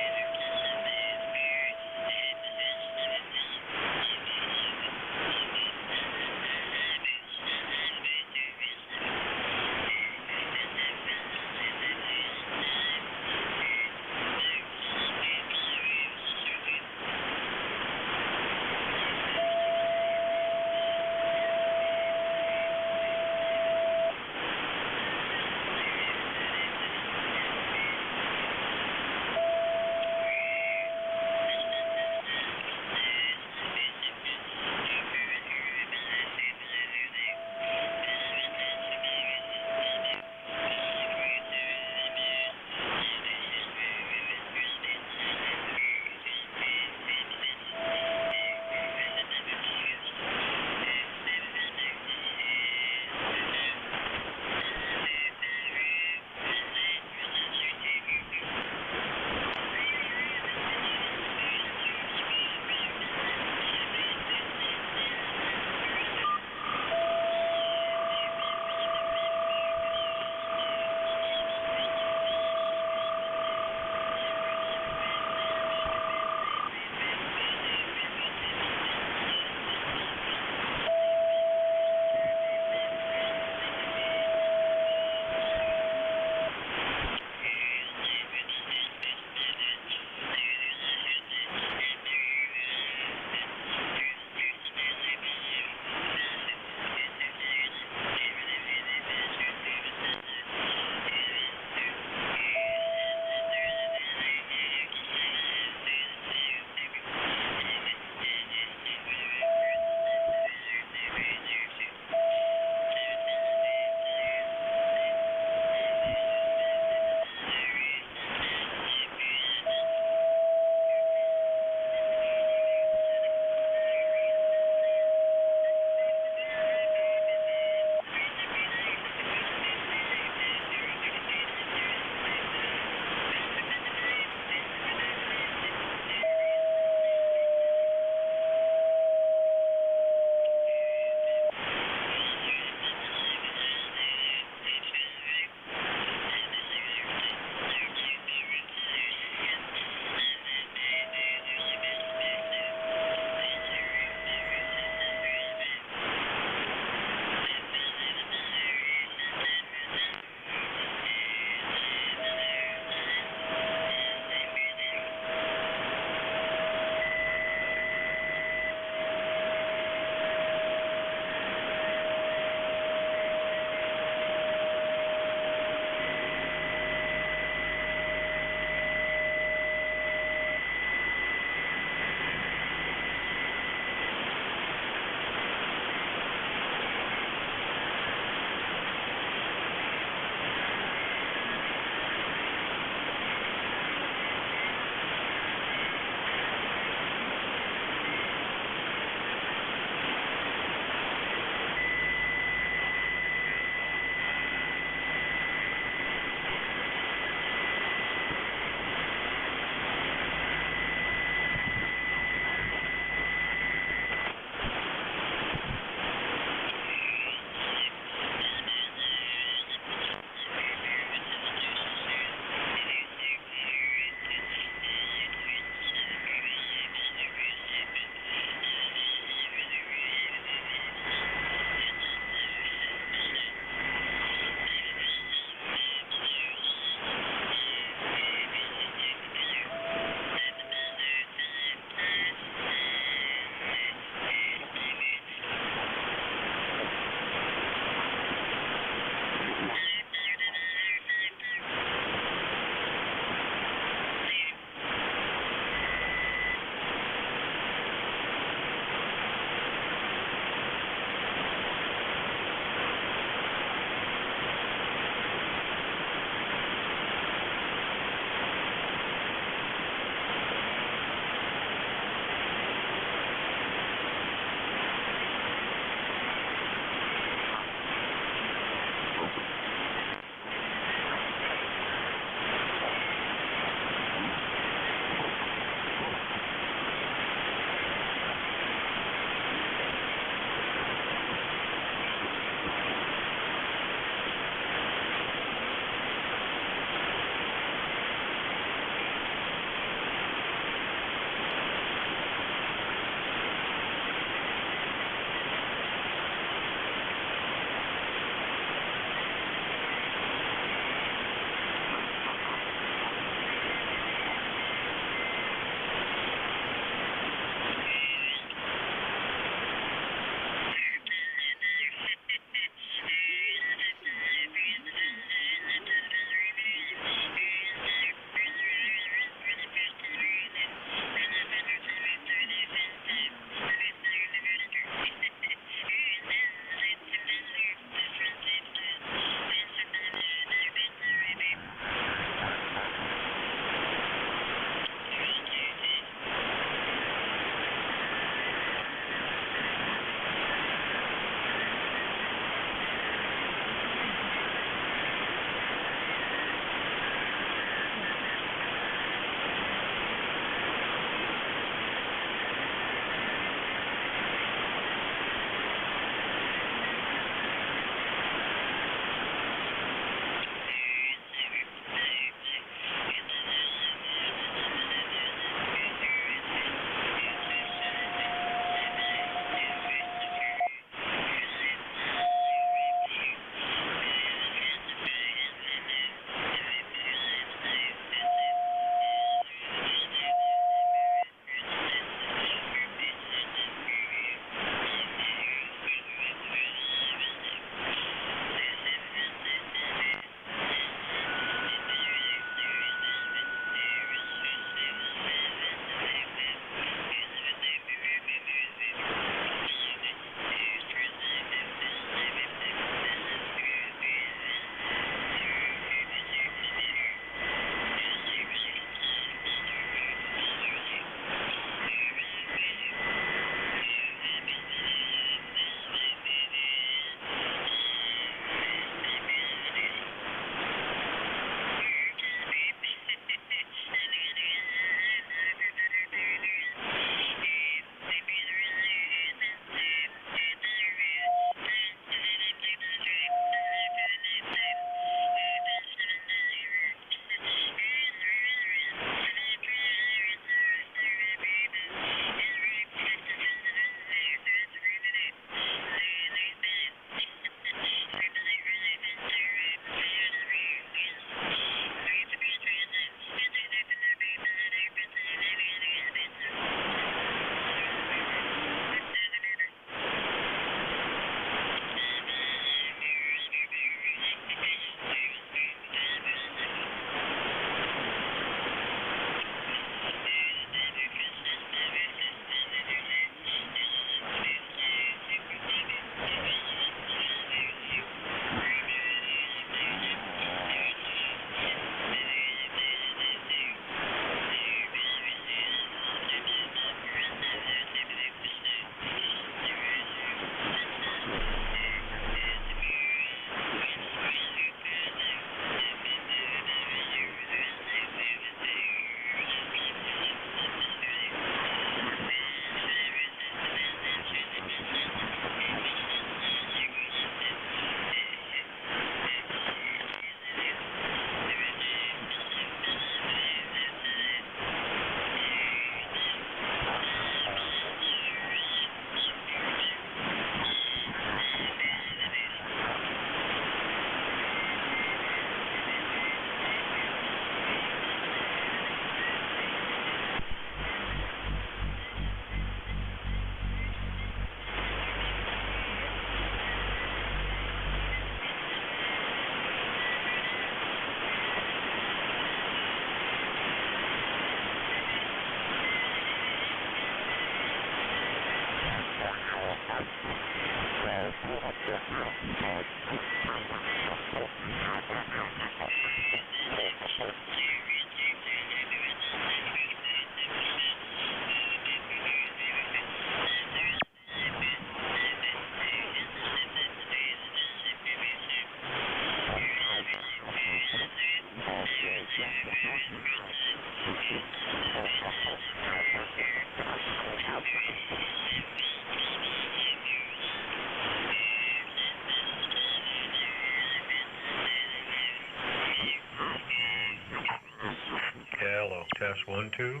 test 1, 2.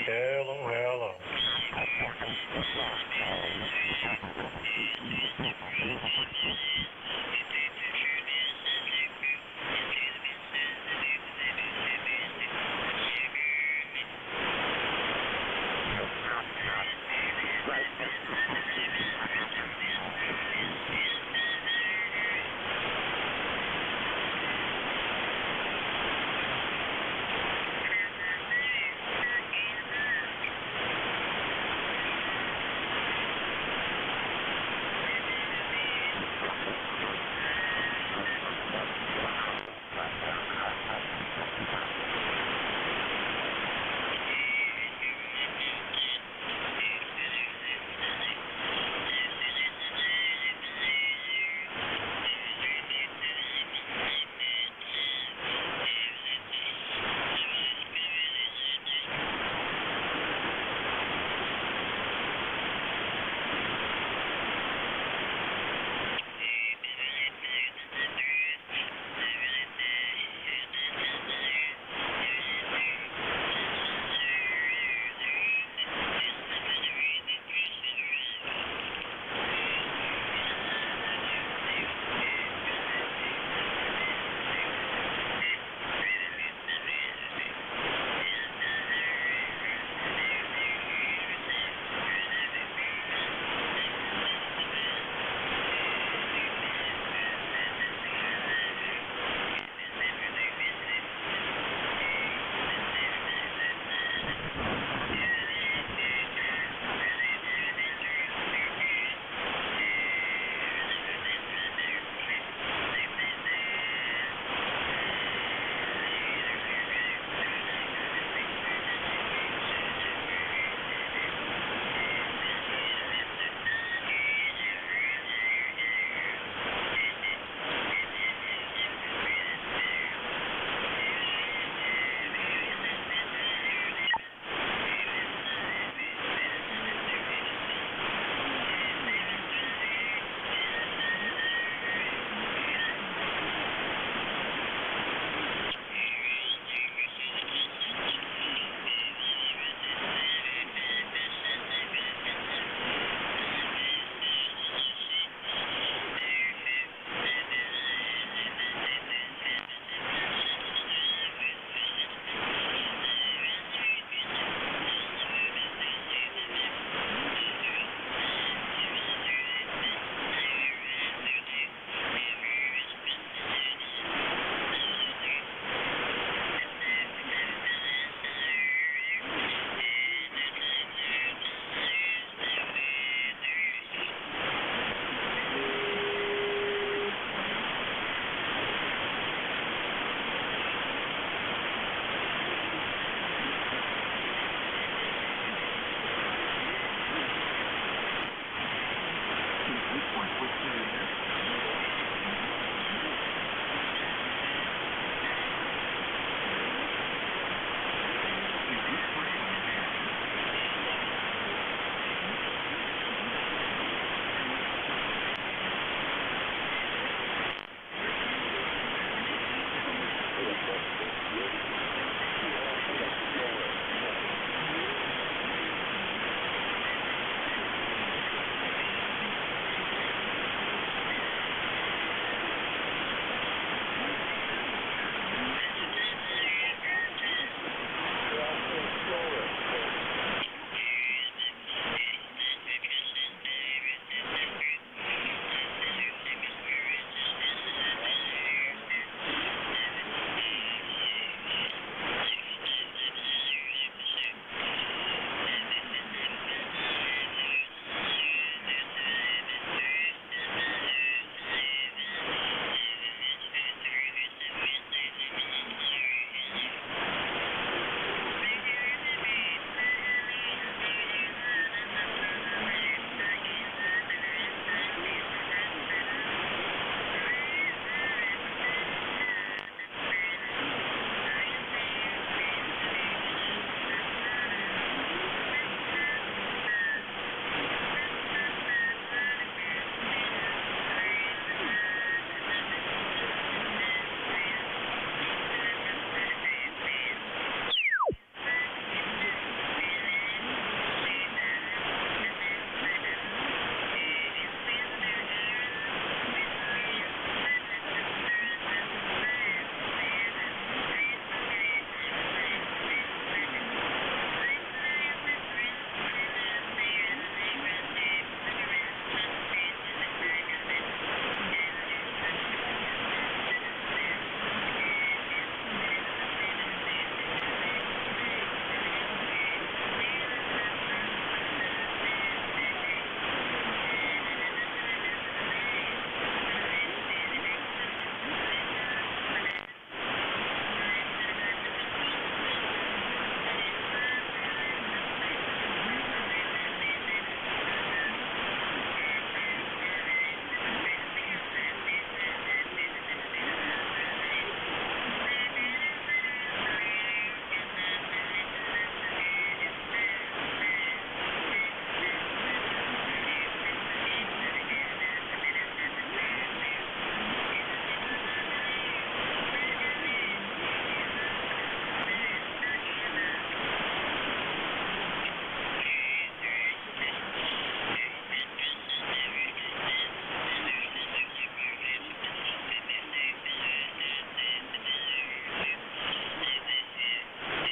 Hello, hello.